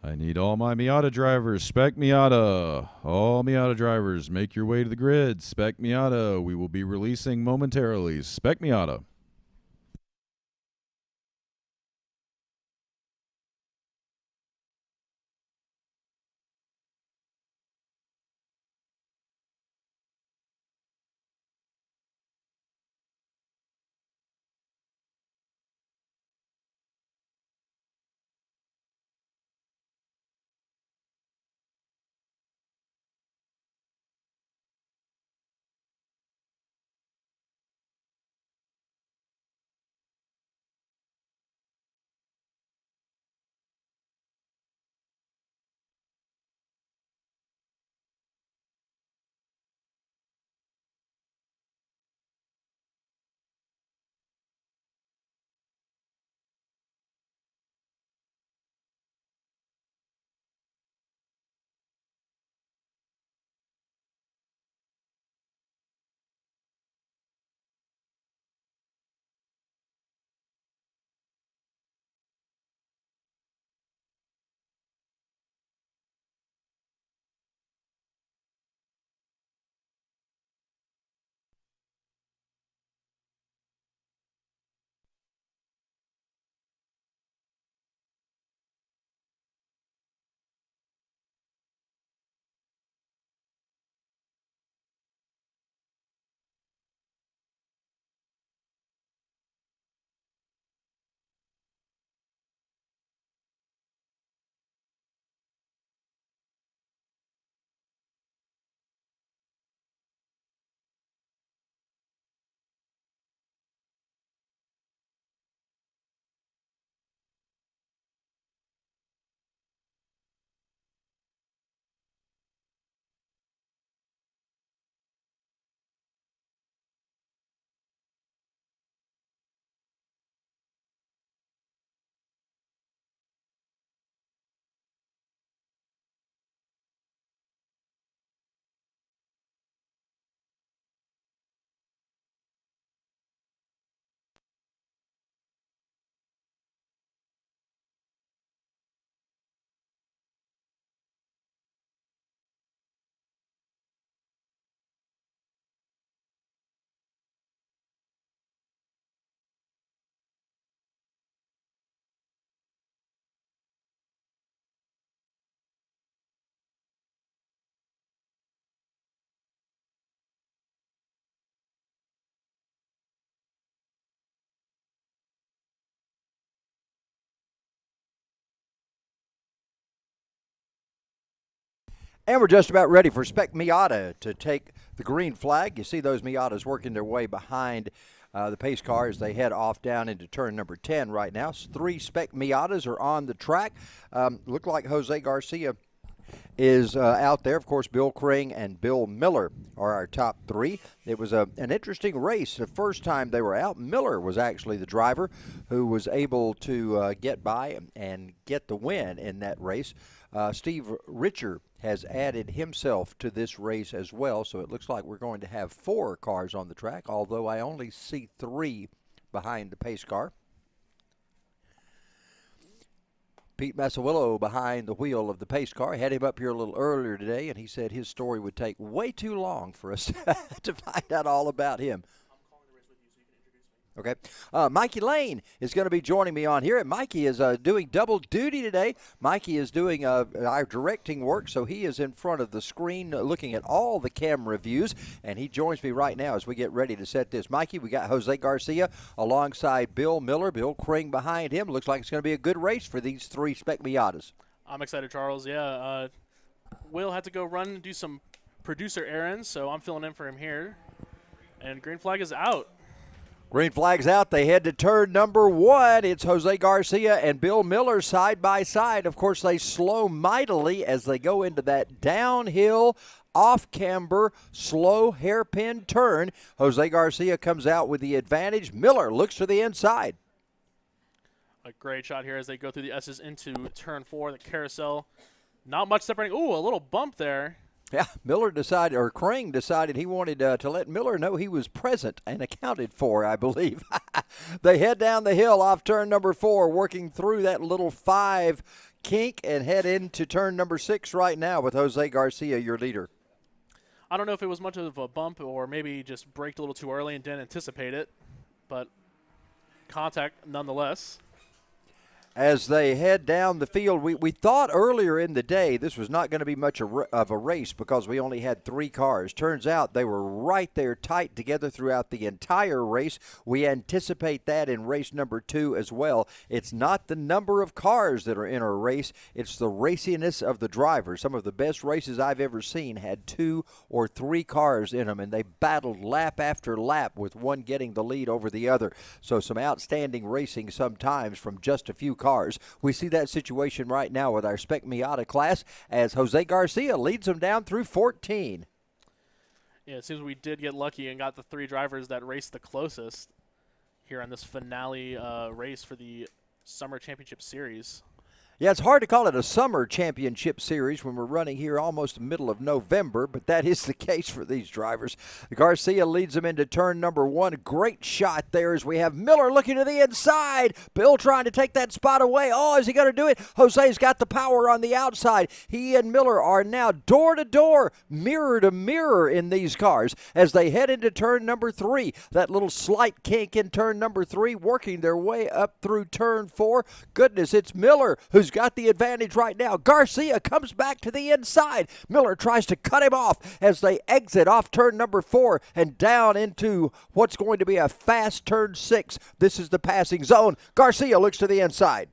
I need all my Miata drivers. Spec Miata. All Miata drivers, make your way to the grid. Spec Miata. We will be releasing momentarily. Spec Miata. And we're just about ready for Spec Miata to take the green flag. You see those Miatas working their way behind the pace car as they head off down into turn number 10 right now. So 3 Spec Miatas are on the track. Look like Jose Garcia is out there. Of course, Bill Kring and Bill Miller are our top 3. It was an interesting race. The first time they were out, Miller was actually the driver who was able to get by and get the win in that race. Steve Richer has added himself to this race as well, so it looks like we're going to have 4 cars on the track, although I only see 3 behind the pace car. Pete Massawillo behind the wheel of the pace car. I had him up here a little earlier today, and he said his story would take way too long for us to find out all about him. Okay. Mikey Lane is going to be joining me on here, and Mikey is doing double duty today. Mikey is doing our directing work, so he is in front of the screen looking at all the camera views, and he joins me right now as we get ready to set this. Mikey, we got Jose Garcia alongside Bill Miller, Bill Kring behind him. Looks like it's going to be a good race for these 3 Spec Miatas. I'm excited, Charles. Yeah, Will had to go run and do some producer errands, so I'm filling in for him here, and green flag is out. Green flag's out. They head to turn number 1. It's Jose Garcia and Bill Miller side by side. Of course, they slow mightily as they go into that downhill, off-camber, slow hairpin turn. Jose Garcia comes out with the advantage. Miller looks to the inside. A great shot here as they go through the S's into turn 4, the carousel. Not much separating. Ooh, a little bump there. Yeah, Kring decided he wanted to let Miller know he was present and accounted for, I believe. They head down the hill off turn number 4, working through that little 5 kink and head into turn number 6 right now with Jose Garcia, your leader. I don't know if it was much of a bump or maybe just braked a little too early and didn't anticipate it, but contact nonetheless. As they head down the field, we thought earlier in the day this was not going to be much of a race because we only had 3 cars. Turns out they were right there tight together throughout the entire race. We anticipate that in race number 2 as well. It's not the number of cars that are in a race, it's the raciness of the drivers. Some of the best races I've ever seen had 2 or 3 cars in them, and they battled lap after lap with one getting the lead over the other. So some outstanding racing sometimes from just a few cars. We see that situation right now with our Spec Miata class as Jose Garcia leads them down through 14. Yeah, it seems we did get lucky and got the 3 drivers that raced the closest here on this finale race for the Summer Championship Series. Yeah, it's hard to call it a summer championship series when we're running here almost the middle of November, but that is the case for these drivers. Garcia leads them into turn number 1. Great shot there as we have Miller looking to the inside. Bill trying to take that spot away. Oh, is he going to do it? Jose's got the power on the outside. He and Miller are now door to door, mirror to mirror in these cars as they head into turn number 3. That little slight kink in turn number 3, working their way up through turn 4. Goodness, it's Miller who's got the advantage right now. Garcia comes back to the inside. Miller tries to cut him off as they exit off turn number 4 and down into what's going to be a fast turn 6. This is the passing zone. Garcia looks to the inside.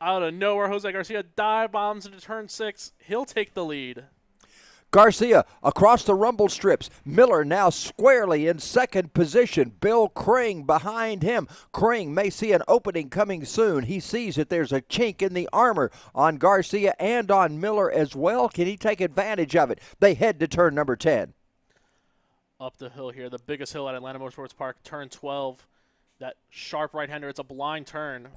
Out of nowhere, Jose Garcia dive bombs into turn 6. He'll take the lead. Garcia across the rumble strips. Miller now squarely in second position. Bill Kring behind him. Kring may see an opening coming soon. He sees that there's a chink in the armor on Garcia and on Miller as well. Can he take advantage of it? They head to turn number 10. Up the hill here, the biggest hill at Atlanta Motorsports Park, turn 12. That sharp right-hander, it's a blind turn.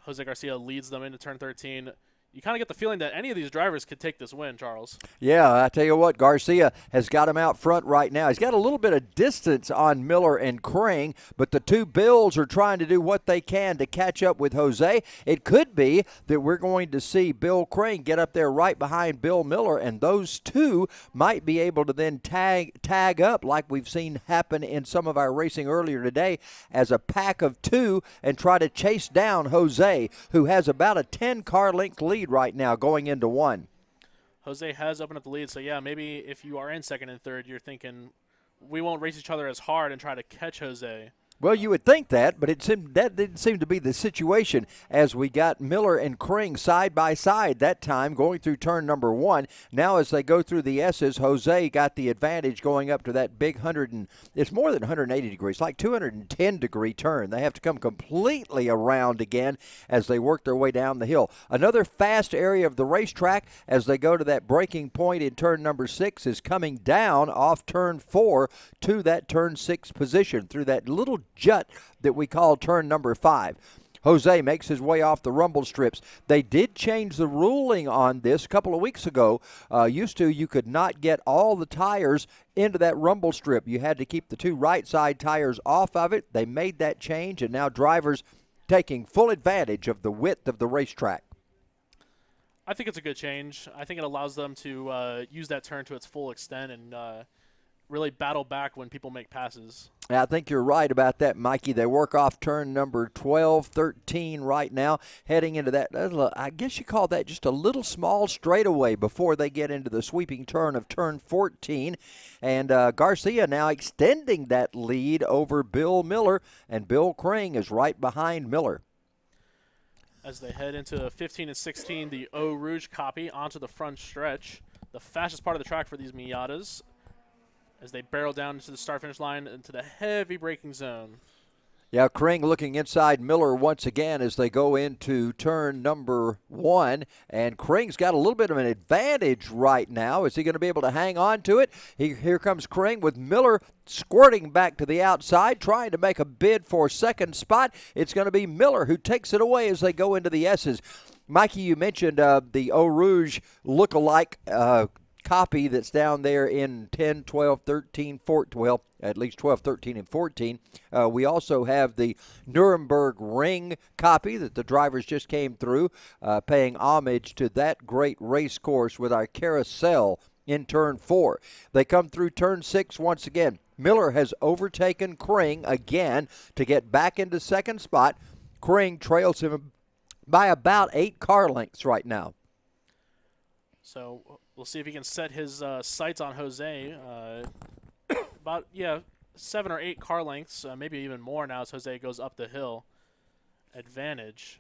Jose Garcia leads them into turn 13. You kind of get the feeling that any of these drivers could take this win, Charles. Yeah, I tell you what, Garcia has got him out front right now. He's got a little bit of distance on Miller and Kring, but the 2 Bills are trying to do what they can to catch up with Jose. It could be that we're going to see Bill Kring get up there right behind Bill Miller, and those 2 might be able to then tag up like we've seen happen in some of our racing earlier today as a pack of 2 and try to chase down Jose, who has about a 10-car length lead right now going into 1. Jose has opened up the lead, so yeah, maybe if you are in second and third, you're thinking we won't race each other as hard and try to catch Jose. Well, you would think that, but that didn't seem to be the situation as we got Miller and Kring side by side that time going through turn number 1. Now as they go through the S's, Jose got the advantage going up to that big it's more than 180 degrees, like 210-degree turn. They have to come completely around again as they work their way down the hill. Another fast area of the racetrack as they go to that breaking point in turn number 6 is coming down off turn 4 to that turn 6 position through that little jut that we call turn number 5. Jose makes his way off the rumble strips. They did change the ruling on this a couple of weeks ago. Used to, you could not get all the tires into that rumble strip. You had to keep the 2 right side tires off of it. They made that change, and now drivers taking full advantage of the width of the racetrack. I think it's a good change. I think it allows them to use that turn to its full extent and really battle back when people make passes. I think you're right about that, Mikey. They work off turn number 12, 13 right now, heading into that. I guess you call that just a little small straightaway before they get into the sweeping turn of turn 14. And Garcia now extending that lead over Bill Miller, and Bill Kring is right behind Miller. As they head into 15 and 16, the Eau Rouge copy onto the front stretch, the fastest part of the track for these Miatas, as they barrel down into the start-finish line into the heavy braking zone. Yeah, Kring looking inside Miller once again as they go into turn number 1. And Kring's got a little bit of an advantage right now. Is he going to be able to hang on to it? Here comes Kring with Miller squirting back to the outside, trying to make a bid for second spot. It's going to be Miller who takes it away as they go into the S's. Mikey, you mentioned the Eau Rouge look-alike copy that's down there in 10, 12, 13, 14, well, at least 12, 13, and 14. We also have the Nuremberg Ring copy that the drivers just came through, paying homage to that great race course with our carousel in turn 4. They come through turn 6 once again. Miller has overtaken Kring again to get back into second spot. Kring trails him by about 8 car lengths right now. So we'll see if he can set his sights on Jose. About, 7 or 8 car lengths, maybe even more now as Jose goes up the hill. Advantage.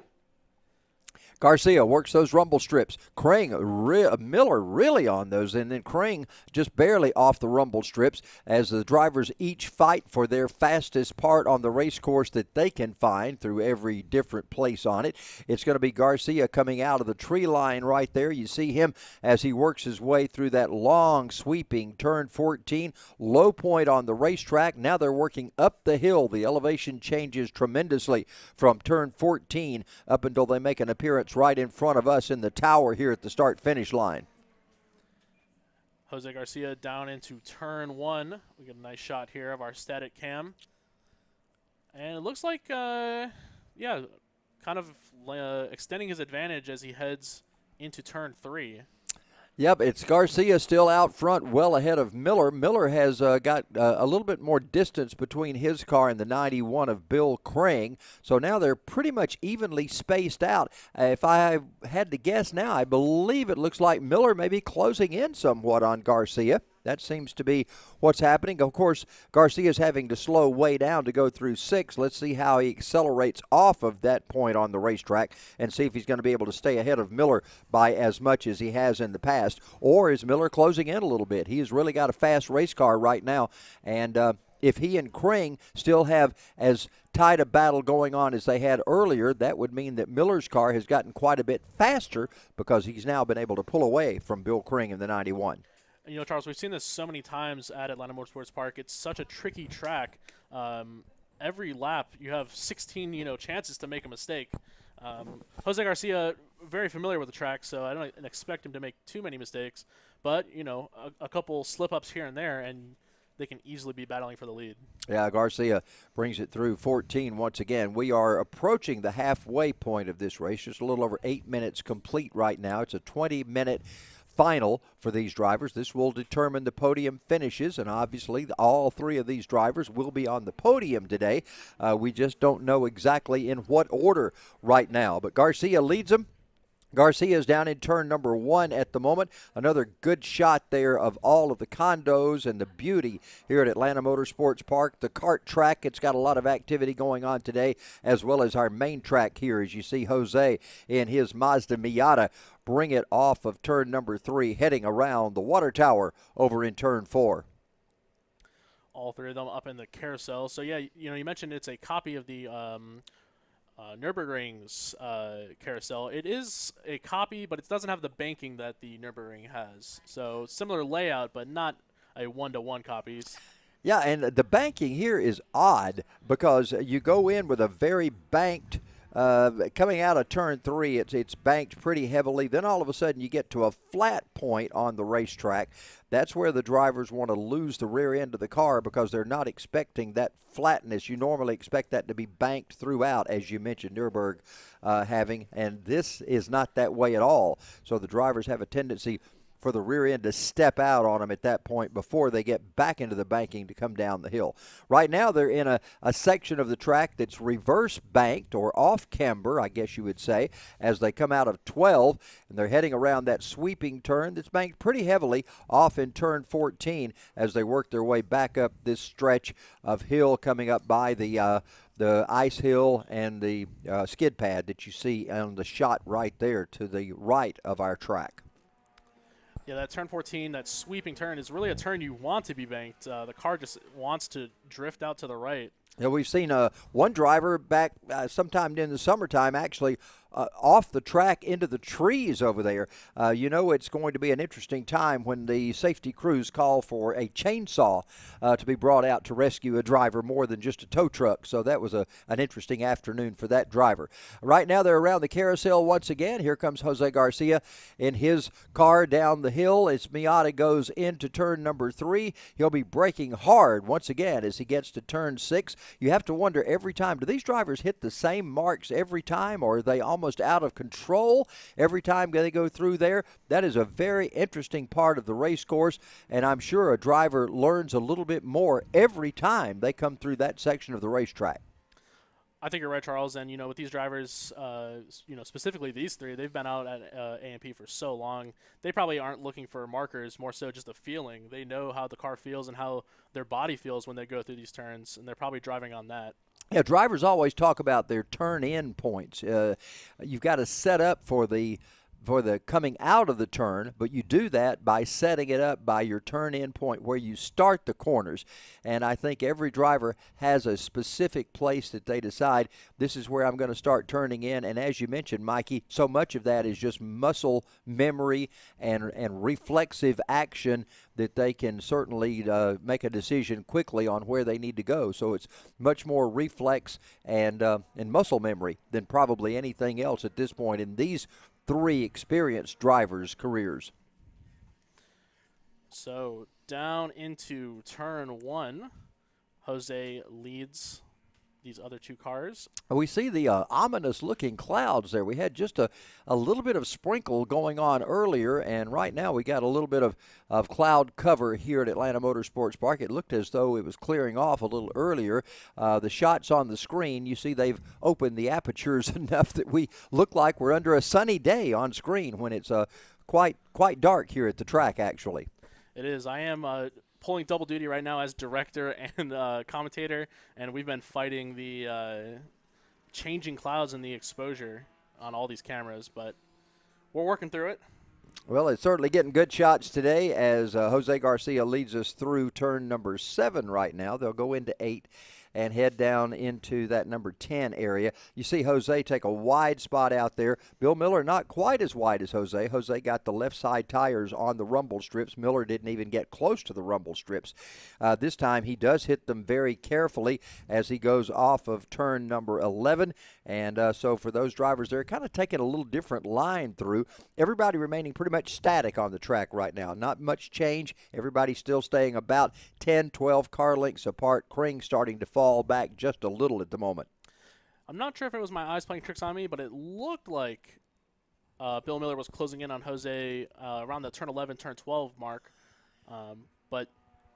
Garcia works those rumble strips. Miller really on those, and then Kring just barely off the rumble strips as the drivers each fight for their fastest part on the race course that they can find through every different place on it. It's going to be Garcia coming out of the tree line right there. You see him as he works his way through that long sweeping turn 14, low point on the racetrack. Now they're working up the hill. The elevation changes tremendously from turn 14 up until they make an appearance right in front of us in the tower here at the start-finish line. Jose Garcia down into turn 1. We get a nice shot here of our static cam. And it looks like, kind of extending his advantage as he heads into turn 3. Yep, it's Garcia still out front, well ahead of Miller. Miller has got a little bit more distance between his car and the 91 of Bill Kring. So now they're pretty much evenly spaced out. If I had to guess now, I believe it looks like Miller may be closing in somewhat on Garcia. That seems to be what's happening. Of course, Garcia's having to slow way down to go through 6. Let's see how he accelerates off of that point on the racetrack and see if he's going to be able to stay ahead of Miller by as much as he has in the past. Or is Miller closing in a little bit? He has really got a fast race car right now. And if he and Kring still have as tight a battle going on as they had earlier, that would mean that Miller's car has gotten quite a bit faster because he's now been able to pull away from Bill Kring in the 91. You know, Charles, we've seen this so many times at Atlanta Motorsports Park. It's such a tricky track. Every lap, you have 16, chances to make a mistake. Jose Garcia, very familiar with the track, so I don't expect him to make too many mistakes. But, a couple slip-ups here and there, and they can easily be battling for the lead. Yeah, Garcia brings it through 14 once again. We are approaching the halfway point of this race. Just a little over 8 minutes complete right now. It's a 20-minute final for these drivers. This will determine the podium finishes, and obviously all 3 of these drivers will be on the podium today. We just don't know exactly in what order right now, but Garcia leads them Garcia's down in turn number 1 at the moment. Another good shot there of all of the condos and the beauty here at Atlanta Motorsports Park. The kart track, it's got a lot of activity going on today, as well as our main track here, as you see Jose in his Mazda Miata bring it off of turn number 3, heading around the water tower over in turn 4. All three of them up in the carousel. So, yeah, you mentioned it's a copy of the Nürburgring's carousel. It is a copy, but it doesn't have the banking that the Nürburgring has. So similar layout, but not a one-to-one copies. Yeah, and the banking here is odd because you go in with a very banked coming out of turn 3, it's banked pretty heavily. Then all of a sudden you get to a flat point on the racetrack. That's where the drivers want to lose the rear end of the car because they're not expecting that flatness. You normally expect that to be banked throughout, as you mentioned, Nürburgring having, and this is not that way at all. So the drivers have a tendency for the rear end to step out on them at that point before they get back into the banking to come down the hill. Right now they're in a section of the track that's reverse banked or off camber, I guess you would say, as they come out of 12, and they're heading around that sweeping turn that's banked pretty heavily off in turn 14 as they work their way back up this stretch of hill coming up by the ice hill and the skid pad that you see on the shot right there to the right of our track. Yeah, that turn 14, that sweeping turn, is really a turn you want to be banked. The car just wants to drift out to the right. Yeah, we've seen one driver back sometime in the summertime actually off the track into the trees over there. It's going to be an interesting time when the safety crews call for a chainsaw to be brought out to rescue a driver more than just a tow truck. So that was an interesting afternoon for that driver. Right now they're around the carousel once again. Here comes Jose Garcia in his car down the hill as Miata goes into turn number 3. He'll be braking hard once again as he gets to turn 6. You have to wonder every time, do these drivers hit the same marks every time, or are they almost out of control every time they go through there? That is a very interesting part of the race course, and I'm sure a driver learns a little bit more every time they come through that section of the racetrack. I think you're right, Charles. And, with these drivers, specifically these three, they've been out at A&P for so long. They probably aren't looking for markers, more so just a feeling. They know how the car feels and how their body feels when they go through these turns, and they're probably driving on that. Yeah, drivers always talk about their turn-in points. You've got to set up for the coming out of the turn, but you do that by setting it up by your turn-in point where you start the corners. And I think every driver has a specific place that they decide, this is where I'm going to start turning in. And as you mentioned, Mikey, so much of that is just muscle memory and reflexive action that they can certainly make a decision quickly on where they need to go. So it's much more reflex and muscle memory than probably anything else at this point in these 3 experienced drivers' careers. So down into turn 1, Jose leads these other 2 cars. We see the ominous-looking clouds there. We had just a little bit of sprinkle going on earlier, and right now we got a little bit of cloud cover here at Atlanta Motorsports Park. It looked as though it was clearing off a little earlier. The shots on the screen, you see they've opened the apertures enough that we look like we're under a sunny day on screen when it's quite dark here at the track, actually. It is. I am pulling double duty right now as director and commentator, and we've been fighting the changing clouds and the exposure on all these cameras, but we're working through it. Well, it's certainly getting good shots today as Jose Garcia leads us through turn number 7 right now. They'll go into 8 and head down into that number 10 area. You see Jose take a wide spot out there. Bill Miller not quite as wide as Jose. Jose got the left side tires on the rumble strips. Miller didn't even get close to the rumble strips. This time he does hit them very carefully as he goes off of turn number 11. And so for those drivers, they're kind of taking a little different line through. Everybody remaining pretty much static on the track right now. Not much change. Everybody still staying about 10, 12 car lengths apart. Kring starting to fall back just a little at the moment. I'm not sure if it was my eyes playing tricks on me, but it looked like Bill Miller was closing in on Jose around the turn 11, turn 12 mark, but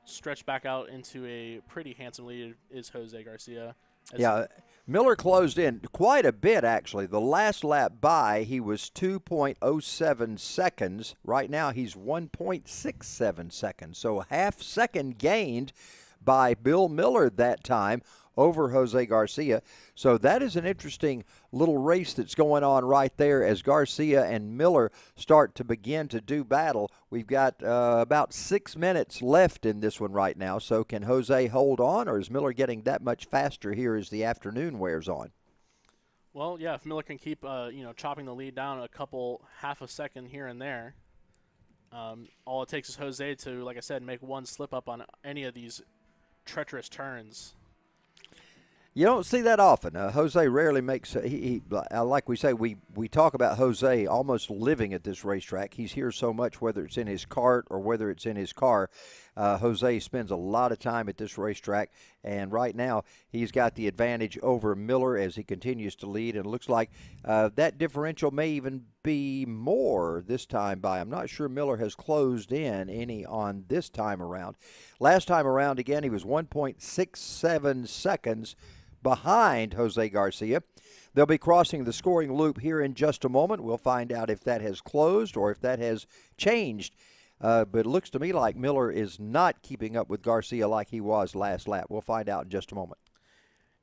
stretched back out into a pretty handsome lead is Jose Garcia. Yeah, Miller closed in quite a bit, actually. The last lap by, he was 2.07 seconds. Right now, he's 1.67 seconds. So half second gained by Bill Miller that time over Jose Garcia. So that is an interesting little race that's going on right there as Garcia and Miller start to begin to do battle. We've got about 6 minutes left in this one right now. So can Jose hold on, or is Miller getting that much faster here as the afternoon wears on? Well, yeah, if Miller can keep, chopping the lead down half a second here and there, all it takes is Jose to, like I said, make one slip up on any of these treacherous turns. You don't see that often. Jose rarely makes. Like we say, we talk about Jose almost living at this racetrack. He's here so much, whether it's in his cart or whether it's in his car. Jose spends a lot of time at this racetrack, and right now he's got the advantage over Miller as he continues to lead. And it looks like that differential may even be more this time by. I'm not sure Miller has closed in any on this time around. Last time around, again, he was 1.67 seconds behind Jose Garcia. They'll be crossing the scoring loop here in just a moment. We'll find out if that has closed or if that has changed. But it looks to me like Miller is not keeping up with Garcia like he was last lap. We'll find out in just a moment.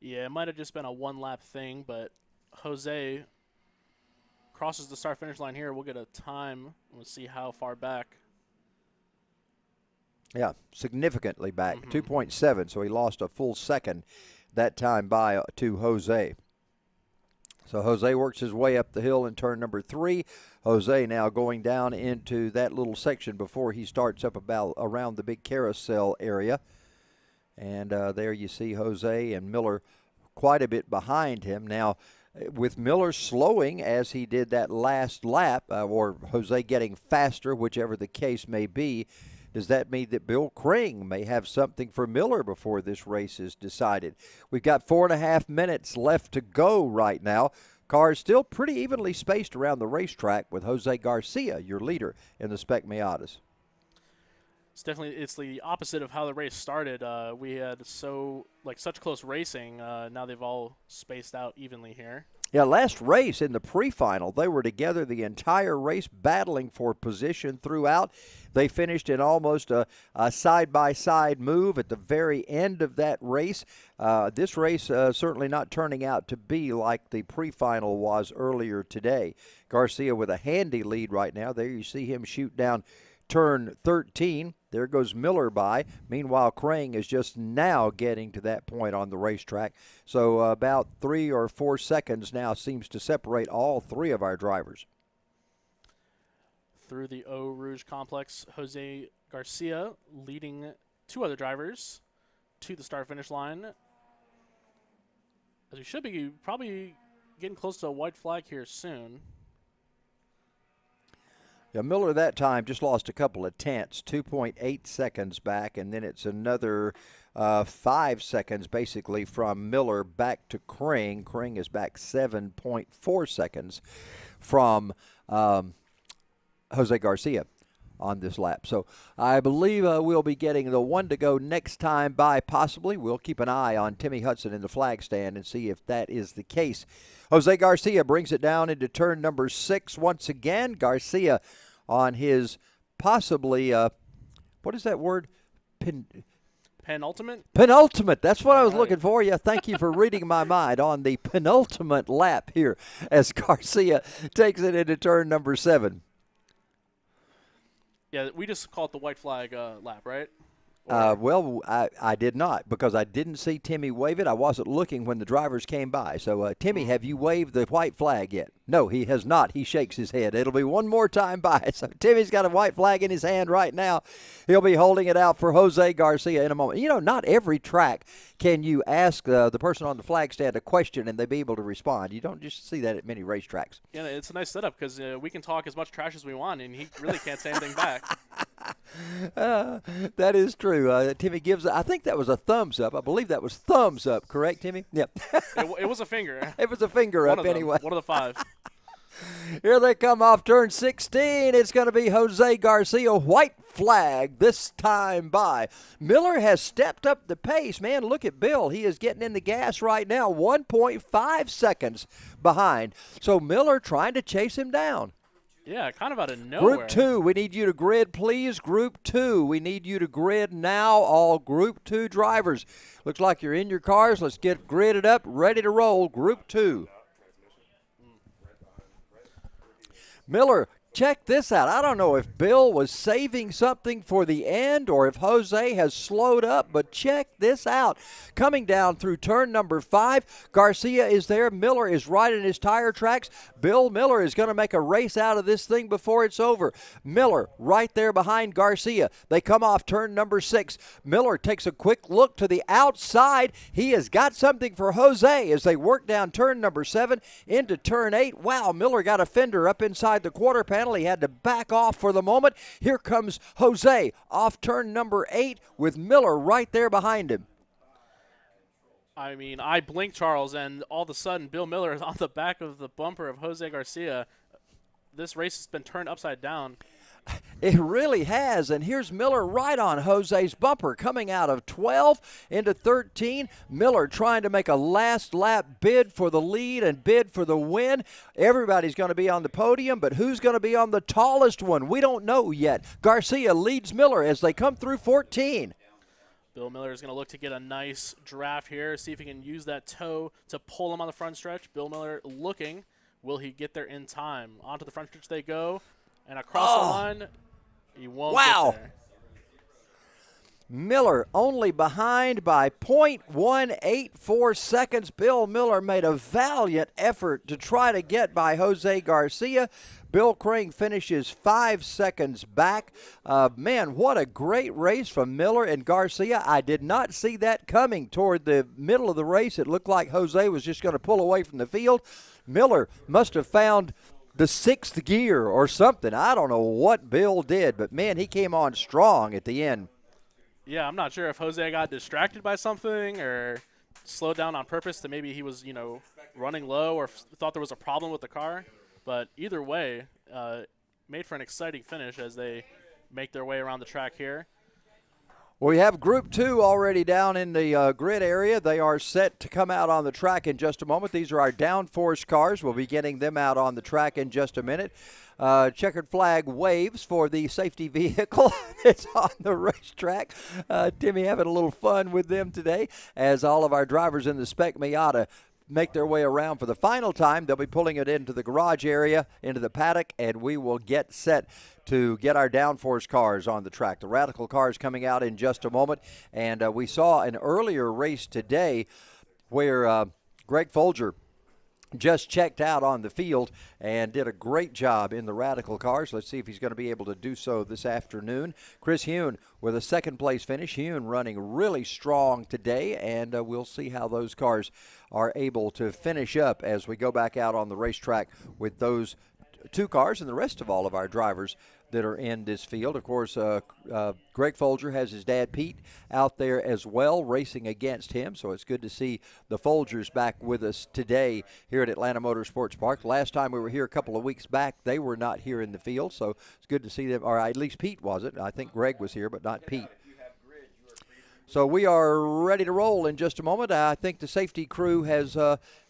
Yeah, it might have just been a one-lap thing, but Jose crosses the start-finish line here. We'll get a time. We'll see how far back. Yeah, significantly back, 2.7, so he lost a full second that time by to Jose. So Jose works his way up the hill in turn number 3. Jose now going down into that little section before he starts up about around the big carousel area. And there you see Jose and Miller quite a bit behind him. Now, with Miller slowing as he did that last lap, or Jose getting faster, whichever the case may be, does that mean that Bill Kring may have something for Miller before this race is decided? We've got 4.5 minutes left to go right now. Cars still pretty evenly spaced around the racetrack with Jose Garcia, your leader in the Spec Miatas. It's the opposite of how the race started. We had such close racing. Now they've all spaced out evenly here. Yeah, last race in the pre-final, they were together the entire race battling for position throughout. They finished in almost a side-by-side move at the very end of that race. This race certainly not turning out to be like the pre-final was earlier today. Garcia with a handy lead right now. There you see him shoot down turn 13. There goes Miller by. Meanwhile, Kring is just now getting to that point on the racetrack. So about 3 or 4 seconds now seems to separate all three of our drivers. Through the Eau Rouge complex, Jose Garcia leading 2 other drivers to the start-finish line. As we should be probably getting close to a white flag here soon. Yeah, Miller that time just lost a couple of tenths, 2.8 seconds back, and then it's another 5 seconds basically from Miller back to Kring. Kring is back 7.4 seconds from Jose Garcia on this lap. So I believe we'll be getting the one to go next time by possibly. We'll keep an eye on Timmy Hudson in the flag stand and see if that is the case. Jose Garcia brings it down into turn number 6 once again. Garcia on his possibly, what is that word? Penultimate? Penultimate. That's what I was looking for. Yeah, thank you for reading my mind on the penultimate lap here as Garcia takes it into turn number 7. Yeah, we just call it the white flag lap, right? Well, I did not because I didn't see Timmy wave it. I wasn't looking when the drivers came by. So, Timmy, have you waved the white flag yet? No, he has not. He shakes his head. It'll be one more time by. So, Timmy's got a white flag in his hand right now. He'll be holding it out for Jose Garcia in a moment. You know, not every track can you ask the person on the flag stand a question and they be able to respond. You don't just see that at many racetracks. Yeah, it's a nice setup because we can talk as much trash as we want, and he really can't say anything back. That is true. Timmy gives, I think that was a thumbs up. I believe that was thumbs up, correct, Timmy? Yep. It was a finger. It was a finger up anyway. One of the 5. Here they come off turn 16. It's going to be Jose Garcia. White flag this time by. Miller has stepped up the pace. Man, look at Bill. He is getting in the gas right now, 1.5 seconds behind. So Miller trying to chase him down. Yeah, kind of out of nowhere. Group 2, we need you to grid, please. Group 2, we need you to grid now, all Group 2 drivers. Looks like you're in your cars. Let's get gridded up, ready to roll. Group 2. Miller, check this out. I don't know if Bill was saving something for the end or if Jose has slowed up, but check this out. Coming down through turn number 5, Garcia is there. Miller is right in his tire tracks. Bill Miller is going to make a race out of this thing before it's over. Miller right there behind Garcia. They come off turn number 6. Miller takes a quick look to the outside. He has got something for Jose as they work down turn number 7 into turn 8. Wow, Miller got a fender up inside the quarter panel. He had to back off for the moment. Here comes Jose off turn number 8 with Miller right there behind him. I mean, I blinked, Charles, and all of a sudden Bill Miller is on the back of the bumper of Jose Garcia. This race has been turned upside down. It really has, and here's Miller right on Jose's bumper, coming out of 12 into 13. Miller trying to make a last lap bid for the lead and bid for the win. Everybody's going to be on the podium, but who's going to be on the tallest one? We don't know yet. Garcia leads Miller as they come through 14. Bill Miller is going to look to get a nice draft here, see if he can use that toe to pull him on the front stretch. Bill Miller looking. Will he get there in time? Onto the front stretch they go, and across the line, he won't get there. Miller only behind by 0.184 seconds. Bill Miller made a valiant effort to try to get by Jose Garcia. Bill Crane finishes 5 seconds back. Man, what a great race from Miller and Garcia. I did not see that coming toward the middle of the race. It looked like Jose was just going to pull away from the field. Miller must have found the 6th gear or something. I don't know what Bill did, but, man, he came on strong at the end. Yeah, I'm not sure if Jose got distracted by something or slowed down on purpose that maybe he was, running low or thought there was a problem with the car. But either way, made for an exciting finish as they make their way around the track here. We have Group 2 already down in the grid area. They are set to come out on the track in just a moment. These are our Downforce cars. We'll be getting them out on the track in just a minute. Checkered flag waves for the safety vehicle. It's on the racetrack. Timmy having a little fun with them today as all of our drivers in the Spec Miata make their way around for the final time. They'll be pulling it into the garage area, into the paddock, and we will get set to get our Downforce cars on the track. The Radical cars coming out in just a moment, and we saw an earlier race today where Greg Folger just checked out on the field and did a great job in the Radical cars. Let's see if he's going to be able to do so this afternoon. Chris Hune with a second-place finish. Hune running really strong today, and we'll see how those cars are able to finish up as we go back out on the racetrack with those 2 cars and the rest of all of our drivers that are in this field. Of course, Greg Folger has his dad, Pete, out there as well, racing against him. So it's good to see the Folgers back with us today here at Atlanta Motorsports Park. Last time we were here a couple of weeks back, they were not here in the field. So it's good to see them, or at least Pete wasn't. I think Greg was here, but not Pete. So we are ready to roll in just a moment. I think the safety crew has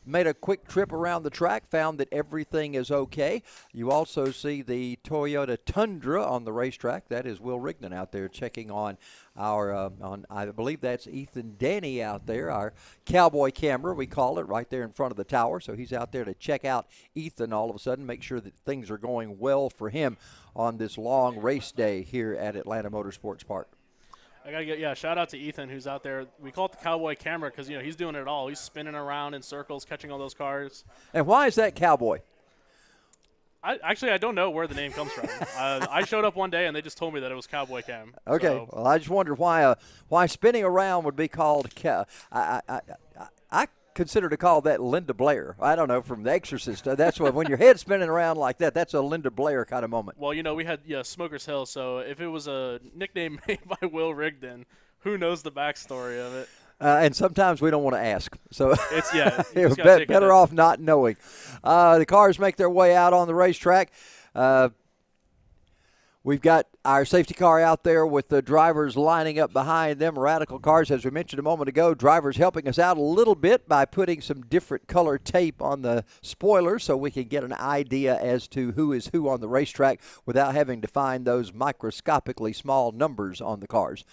made a quick trip around the track, found that everything is okay. You also see the Toyota Tundra on the racetrack. That is Will Rigdon out there checking on our, I believe that's Ethan Danny out there, our cowboy camera, we call it, right there in front of the tower. So he's out there to check out Ethan all of a sudden, make sure that things are going well for him on this long race day here at Atlanta Motorsports Park. I got to get, shout out to Ethan who's out there. We call it the cowboy camera because, he's doing it all. He's spinning around in circles, catching all those cars. And why is that cowboy? I don't know where the name comes from. I showed up one day and they just told me that it was Cowboy Cam. Okay, So. well, I just wondered why spinning around would be called I consider to call that Linda Blair. I don't know, from The Exorcist. That's what, when your head's spinning around like that, that's a Linda Blair kind of moment. Well, we had Smoker's Hill, so if it was a nickname made by Will Rigdon, who knows the backstory of it? And sometimes we don't want to ask. So It's yeah. You you're just gotta take it better in. off not knowing. The cars make their way out on the racetrack. We've got our safety car out there with the drivers lining up behind them. Radical cars, as we mentioned a moment ago, drivers helping us out a little bit by putting some different color tape on the spoilers so we can get an idea as to who is who on the racetrack without having to find those microscopically small numbers on the cars.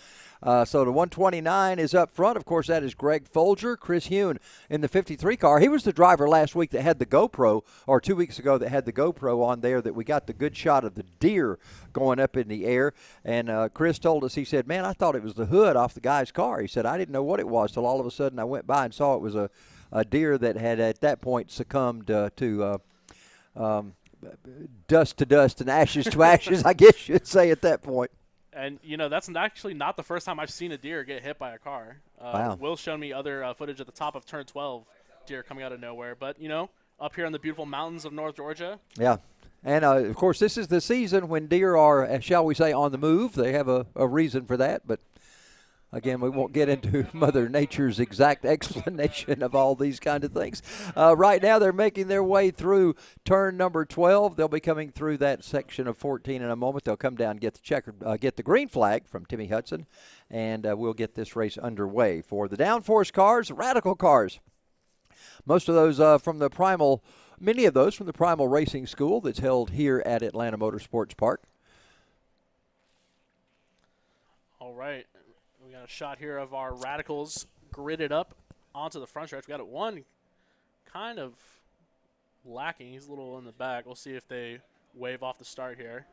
So the 129 is up front. Of course, that is Greg Folger. Chris Hune in the 53 car. He was the driver last week that had the GoPro, or 2 weeks ago that had the GoPro on there, that we got the good shot of the deer going up in the air. And Chris told us, he said, man, I thought it was the hood off the guy's car. He said, I didn't know what it was till all of a sudden I went by and saw it was a deer that had at that point succumbed to dust to dust and ashes to ashes, I guess you'd say at that point. And, that's actually not the first time I've seen a deer get hit by a car. Wow. Will showed me other footage at the top of turn 12, deer coming out of nowhere. But, up here in the beautiful mountains of North Georgia. Yeah. And, of course, this is the season when deer are, shall we say, on the move. They have a reason for that. But, again, we won't get into Mother Nature's exact explanation of all these kind of things. Right now they're making their way through turn number 12. They'll be coming through that section of 14 in a moment. They'll come down and get the green flag from Timmy Hudson, and we'll get this race underway for the Downforce cars, Radical cars. Most of those from the Primal, many of those from the Primal Racing School that's held here at Atlanta Motorsports Park. All right. We got a shot here of our Radicals gridded up onto the front stretch. We got one kind of lacking. He's a little in the back. We'll see if they wave off the start here.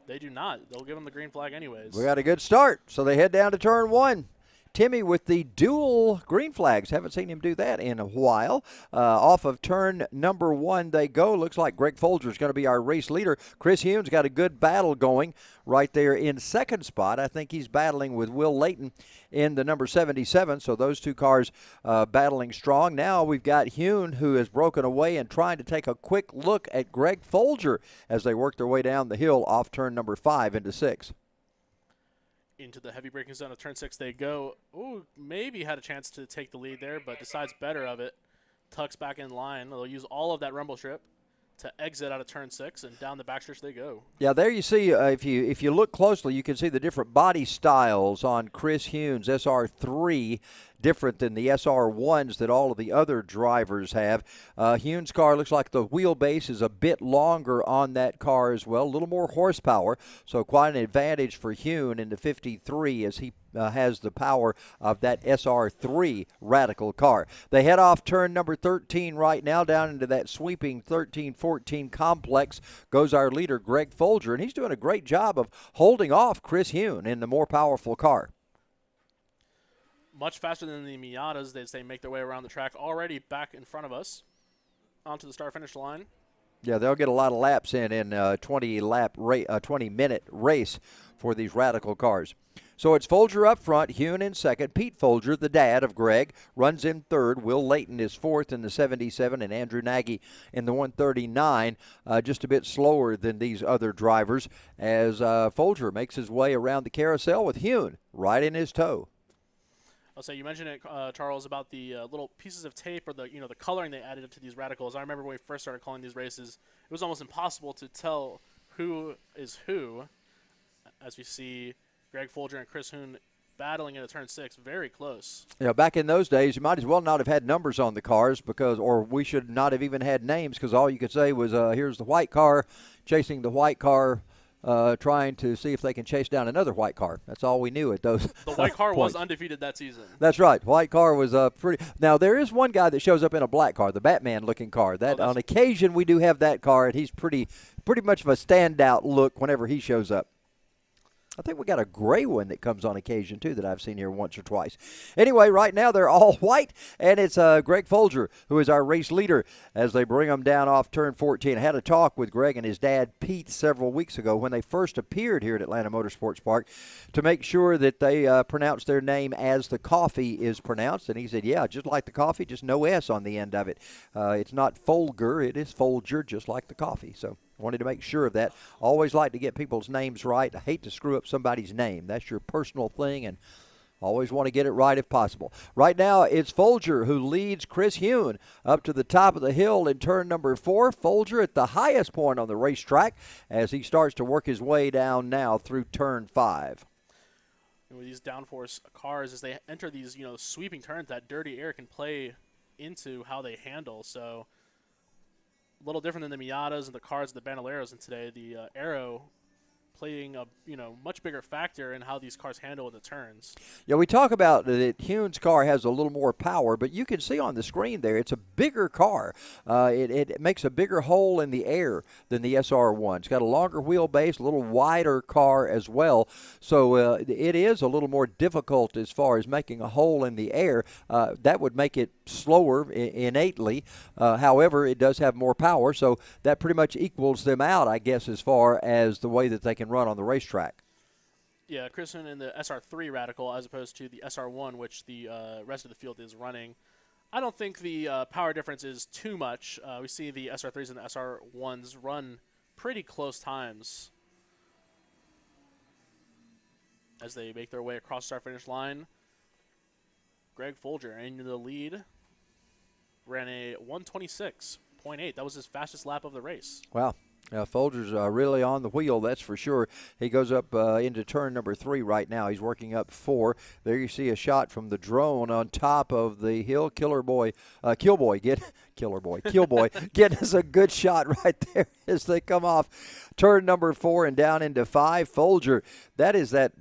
They do not. They'll give them the green flag anyways. We got a good start, so they head down to turn 1. Timmy with the dual green flags. Haven't seen him do that in a while. Off of turn number 1 they go. Looks like Greg Folger is going to be our race leader. Chris Hume's got a good battle going right there in second spot. I think he's battling with Will Layton in the number 77, so those two cars battling strong. Now we've got Hune, who has broken away and trying to take a quick look at Greg Folger as they work their way down the hill off turn number 5 into 6. Into the heavy braking zone of turn 6 they go. Ooh, maybe had a chance to take the lead there, but decides better of it. Tucks back in line. They'll use all of that rumble strip to exit out of turn 6, and down the backstretch they go. Yeah, there you see, if you look closely, you can see the different body styles on Chris Hune's SR3, different than the SR1s that all of the other drivers have. Hune's car looks like the wheelbase is a bit longer on that car as well, a little more horsepower, so quite an advantage for Hune in the 53 as he has the power of that SR3 Radical car. They head off turn number 13 right now down into that sweeping 13-14 complex goes our leader Greg Folger, and he's doing a great job of holding off Chris Hune in the more powerful car. Much faster than the Miatas as they make their way around the track, already back in front of us onto the start-finish line. Yeah, they'll get a lot of laps in 20-minute race for these Radical cars. So it's Folger up front, Hune in second. Pete Folger, the dad of Greg, runs in third. Will Layton is fourth in the 77, and Andrew Nagy in the 139, just a bit slower than these other drivers as Folger makes his way around the carousel with Hune right in his tow. I'll say you mentioned it, Charles, about the little pieces of tape or the coloring they added up to these Radicals. I remember when we first started calling these races, it was almost impossible to tell who is who. As we see Greg Folger and Chris Hune battling into turn 6, very close. You know, back in those days, you might as well not have had numbers on the cars or we should not have even had names because all you could say was, here's the white car chasing the white car. Trying to see if they can chase down another white car. That's all we knew at those The white car points. was undefeated that season. That's right. White car was pretty. Now, there is one guy that shows up in a black car, the Batman-looking car. That on occasion we do have that car, and he's pretty much of a standout look whenever he shows up. I think we got a gray one that comes on occasion, too, that I've seen here once or twice. Anyway, right now they're all white, and it's Greg Folger, who is our race leader, as they bring him down off turn 14. I had a talk with Greg and his dad, Pete, several weeks ago when they first appeared here at Atlanta Motorsports Park to make sure that they pronounce their name as the coffee is pronounced. And he said, yeah, just like the coffee, just no S on the end of it. It's not Folger, it is Folger, just like the coffee. So wanted to make sure of that. Always like to get people's names right. I hate to screw up somebody's name. That's your personal thing, and Always want to get it right if possible. Right now, it's Folger who leads Chris Hune up to the top of the hill in turn number 4. Folger at the highest point on the racetrack as he starts to work his way down now through turn 5. And with these downforce cars, as they enter these, sweeping turns, that dirty air can play into how they handle. So a little different than the Miatas and the Karts and the Bandoleros, and today the Aero playing a much bigger factor in how these cars handle the turns. Yeah, we talk about that Hune's car has a little more power, but you can see on the screen there it's a bigger car. It makes a bigger hole in the air than the SR1. It's got a longer wheelbase, a little wider car as well, so it is a little more difficult as far as making a hole in the air. That would make it slower innately. However, it does have more power, so that pretty much equals them out, I guess, as far as the way that they can run on the racetrack. Yeah, Chris in the SR3 Radical as opposed to the SR1, which the rest of the field is running. I don't think the power difference is too much. We see the SR3s and the SR1s run pretty close times as they make their way across the start-finish line. Greg Folger in the lead ran a 126.8. That was his fastest lap of the race. Wow. Folger's really on the wheel, that's for sure. He goes up into turn number 3 right now. He's working up 4. There you see a shot from the drone on top of the hill. Killboy getting us a good shot right there as they come off turn number 4 and down into 5. Folger, that is that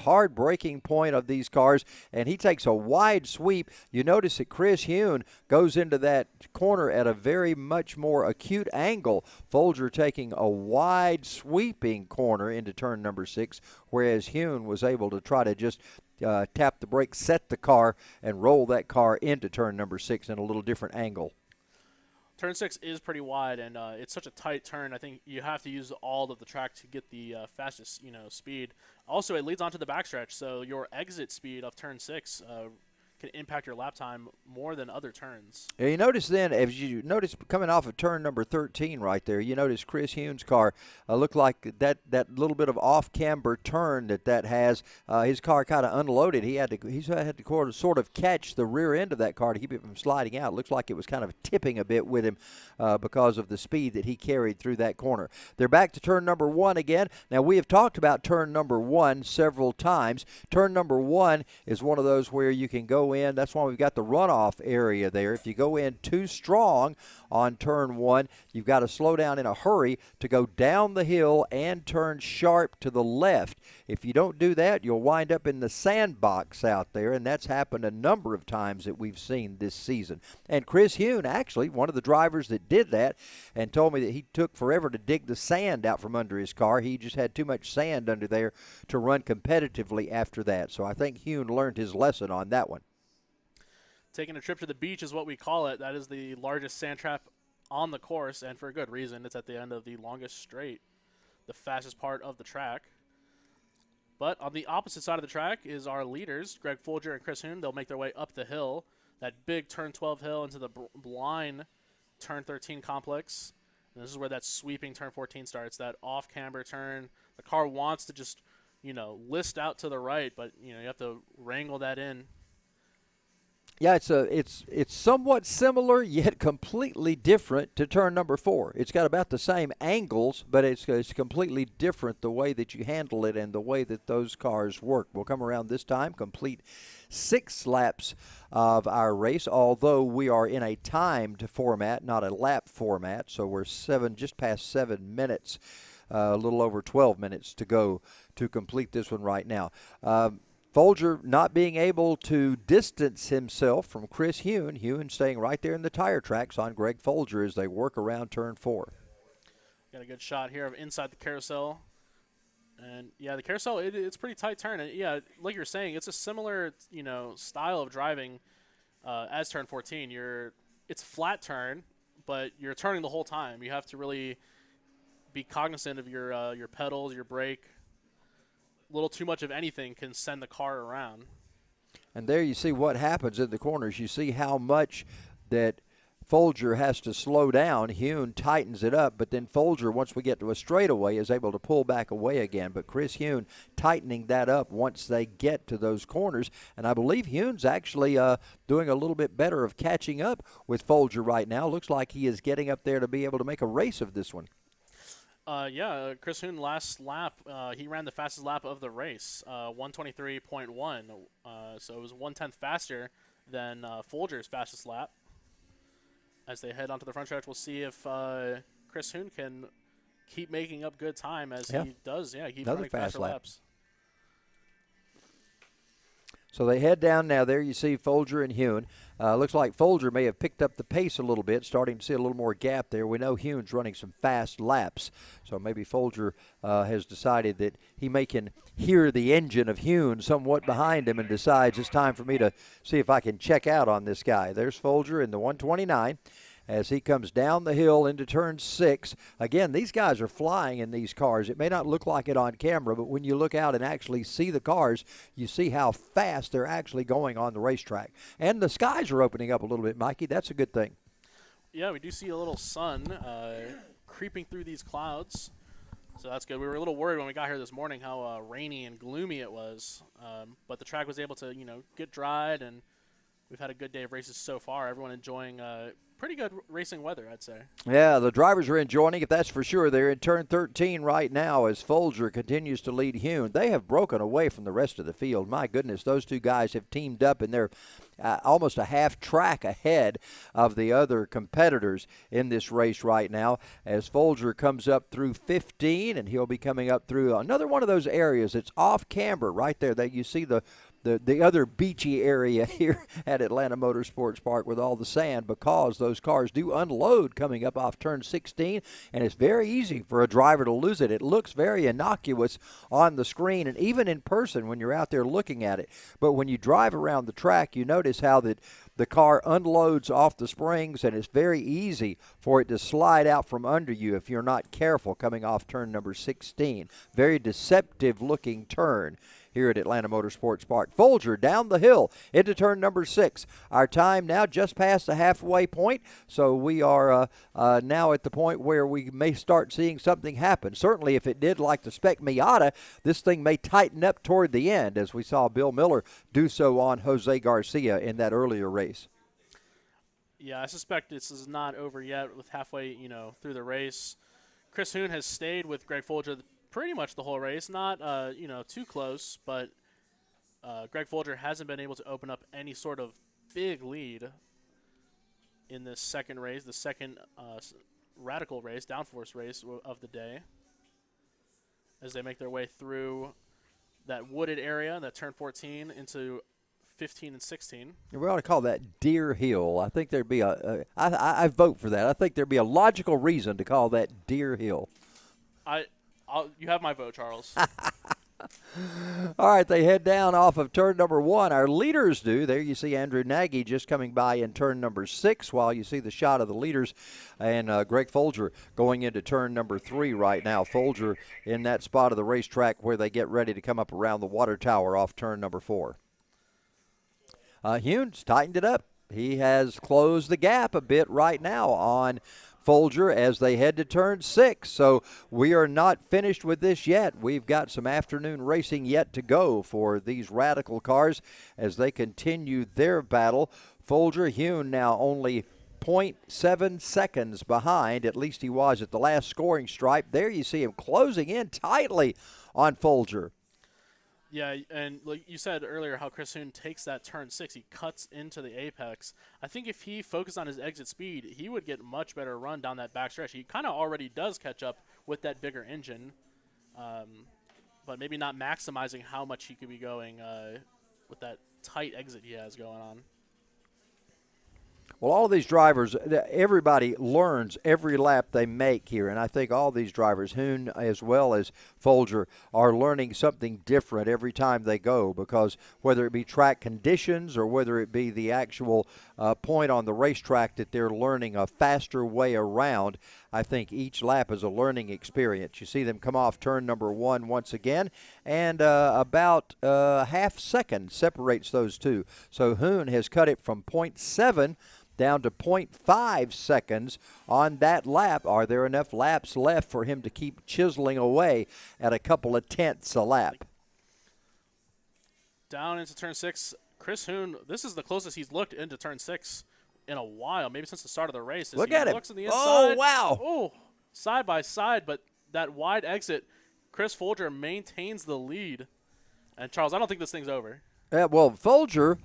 hard braking point of these cars, and he takes a wide sweep. You notice that Chris Hune goes into that corner at a very much more acute angle. Folger taking a wide sweeping corner into turn number 6, whereas Hune was able to try to just tap the brake, set the car, and roll that car into turn number 6 in a little different angle. Turn 6 is pretty wide, and it's such a tight turn. I think you have to use all of the track to get the fastest, speed. Also, it leads onto the backstretch, so your exit speed of turn 6 can impact your lap time more than other turns. Yeah, you notice then, as you notice coming off of turn number 13 right there, you notice Chris Hune's car looked like that little bit of off-camber turn that has. His car kind of unloaded. He had to sort of catch the rear end of that car to keep it from sliding out. It looks like it was kind of tipping a bit with him because of the speed that he carried through that corner. They're back to turn number 1 again. Now, we have talked about turn number 1 several times. Turn number 1 is one of those where you can go in. That's why we've got the runoff area there. If you go in too strong on turn 1, you've got to slow down in a hurry to go down the hill and turn sharp to the left. If you don't do that, you'll wind up in the sandbox out there, and that's happened a number of times that we've seen this season. And Chris Hune, actually, one of the drivers that did that, and told me that he took forever to dig the sand out from under his car. He just had too much sand under there to run competitively after that. So I think Hune learned his lesson on that one. Taking a trip to the beach is what we call it. That is the largest sand trap on the course, and for a good reason. It's at the end of the longest straight, the fastest part of the track. But on the opposite side of the track is our leaders, Greg Folger and Chris Hune. They'll make their way up the hill, that big turn 12 hill into the blind turn 13 complex. And this is where that sweeping turn 14 starts, that off-camber turn. The car wants to just, list out to the right, but, you have to wrangle that in. Yeah, it's somewhat similar yet completely different to turn number 4. It's got about the same angles, but it's completely different the way that you handle it and the way that those cars work. We'll come around this time, complete 6 laps of our race, although we are in a timed format, not a lap format, so we're just past 7 minutes, a little over 12 minutes to go to complete this one right now. Folger not being able to distance himself from Chris Hune. Hune staying right there in the tire tracks on Greg Folger as they work around turn 4. Got a good shot here of inside the carousel. And, yeah, the carousel, it's a pretty tight turn. And, yeah, like you're saying, it's a similar, style of driving as turn 14. It's a flat turn, but you're turning the whole time. You have to really be cognizant of your pedals, your brake. A little too much of anything can send the car around. And there you see what happens in the corners. You see how much that Folger has to slow down. Hune tightens it up, but then Folger, once we get to a straightaway, is able to pull back away again. But Chris Hune tightening that up once they get to those corners. And I believe Hune's actually doing a little bit better of catching up with Folger right now. Looks like he is getting up there to be able to make a race of this one. Chris Hune last lap, he ran the fastest lap of the race, 1:23.1. So it was 1/10 faster than Folger's fastest lap. As they head onto the front stretch, we'll see if Chris Hune can keep making up good time as he does. Yeah, keep running faster laps. So they head down now. There you see Folger and Hune. Looks like Folger may have picked up the pace a little bit, starting to see a little more gap there. We know Hune's running some fast laps, so maybe Folger has decided that he can hear the engine of Hune somewhat behind him and decides it's time for me to see if I can check out on this guy. There's Folger in the 129. As he comes down the hill into turn 6. Again, these guys are flying in these cars. It may not look like it on camera, but when you look out and actually see the cars, you see how fast they're actually going on the racetrack. And the skies are opening up a little bit, Mikey. That's a good thing. Yeah, we do see a little sun creeping through these clouds. So that's good. We were a little worried when we got here this morning how rainy and gloomy it was. But the track was able to, get dried, and we've had a good day of races so far. Everyone enjoying pretty good racing weather, I'd say. Yeah, the drivers are enjoying it, that's for sure. They're in turn 13 right now as Folger continues to lead Hune. They have broken away from the rest of the field. My goodness, those two guys have teamed up, and they're almost a half track ahead of the other competitors in this race right now as Folger comes up through 15, and he'll be coming up through another one of those areas. It's off camber right there that you see the other beachy area here at Atlanta Motorsports Park with all the sand, because those cars do unload coming up off turn 16, and it's very easy for a driver to lose it. It looks very innocuous on the screen and even in person when you're out there looking at it. But when you drive around the track, you notice how the car unloads off the springs, and it's very easy for it to slide out from under you if you're not careful coming off turn number 16. Very deceptive looking turn here at Atlanta Motorsports Park. Folger down the hill into turn number 6. Our time now just past the halfway point, so we are now at the point where we may start seeing something happen. Certainly if it did like the Spec Miata, this thing may tighten up toward the end, as we saw Bill Miller do so on Jose Garcia in that earlier race. Yeah, I suspect this is not over yet with halfway, through the race. Chris Hune has stayed with Greg Folger pretty much the whole race. Not, too close, but Greg Folger hasn't been able to open up any sort of big lead in this second race, the second radical race, downforce race of the day, as they make their way through that wooded area, that turn 14 into 15 and 16. We ought to call that Deer Hill. I think there'd be I vote for that. I think there'd be a logical reason to call that Deer Hill. You have my vote, Charles. All right, they head down off of turn number 1. Our leaders do. There you see Andrew Nagy just coming by in turn number 6, while you see the shot of the leaders and Greg Folger going into turn number 3 right now. Folger in that spot of the racetrack where they get ready to come up around the water tower off turn number 4. Hune's tightened it up. He has closed the gap a bit right now on Folger as they head to turn 6. So we are not finished with this yet. We've got some afternoon racing yet to go for these radical cars as they continue their battle. Folger, Hune now only 0.7 seconds behind. At least he was at the last scoring stripe. There you see him closing in tightly on Folger. Yeah, and like you said earlier, how Chris Hune takes that turn 6, he cuts into the apex. I think if he focused on his exit speed, he would get much better run down that back stretch. He kind of already does catch up with that bigger engine, but maybe not maximizing how much he could be going with that tight exit he has going on. Well, all of these drivers, everybody learns every lap they make here, and I think all these drivers, Hune as well as Folger, are learning something different every time they go, because whether it be track conditions or whether it be the actual point on the racetrack that they're learning a faster way around, I think each lap is a learning experience. You see them come off turn number 1 once again, and about half second separates those two. So Hune has cut it from 0.7 down to 0.5 seconds on that lap. Are there enough laps left for him to keep chiseling away at a couple of tenths a lap? Down into turn 6, Chris Hoon, this is the closest he's looked into turn 6 in a while, maybe since the start of the race. Look at him. Looks on the inside. Oh, wow. Oh, side by side, but that wide exit, Chris Folger maintains the lead. And, Charles, I don't think this thing's over. Well, Folger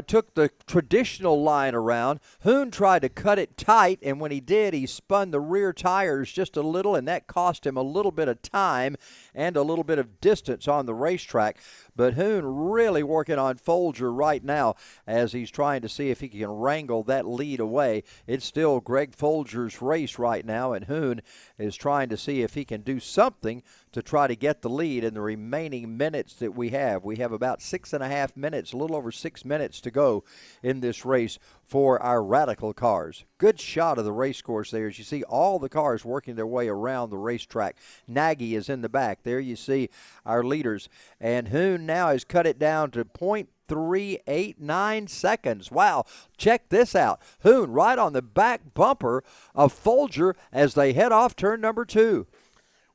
took the traditional line around. Hoon tried to cut it tight, and when he did, he spun the rear tires just a little, and that cost him a little bit of time and a little bit of distance on the racetrack. But Hoon really working on Folger right now as he's trying to see if he can wrangle that lead away. It's still Greg Folger's race right now, and Hoon is trying to see if he can do something to try to get the lead in the remaining minutes that we have. We have about 6.5 minutes, a little over 6 minutes to go in this race for our Radical cars. Good shot of the race course there as you see all the cars working their way around the racetrack. Nagy is in the back. There you see our leaders. And Hoon now has cut it down to 0.389 seconds. Wow, check this out. Hoon right on the back bumper of Folger as they head off turn number 2.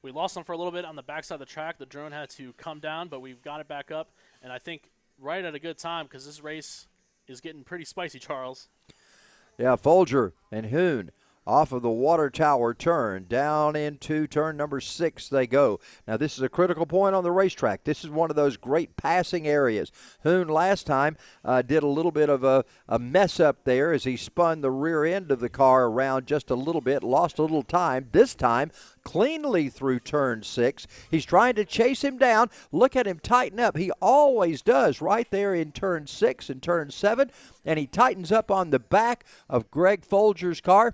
We lost them for a little bit on the backside of the track. The drone had to come down, but we've got it back up. And I think right at a good time because this race is getting pretty spicy, Charles. Yeah, Folger and Hoon off of the water tower turn. Down into turn number 6 they go. Now, this is a critical point on the racetrack. This is one of those great passing areas. Hoon last time did a little bit of a mess up there as he spun the rear end of the car around just a little bit, lost a little time. This time, cleanly through turn 6. He's trying to chase him down. Look at him tighten up. He always does right there in turn 6 and turn 7, and he tightens up on the back of Greg Folger's car.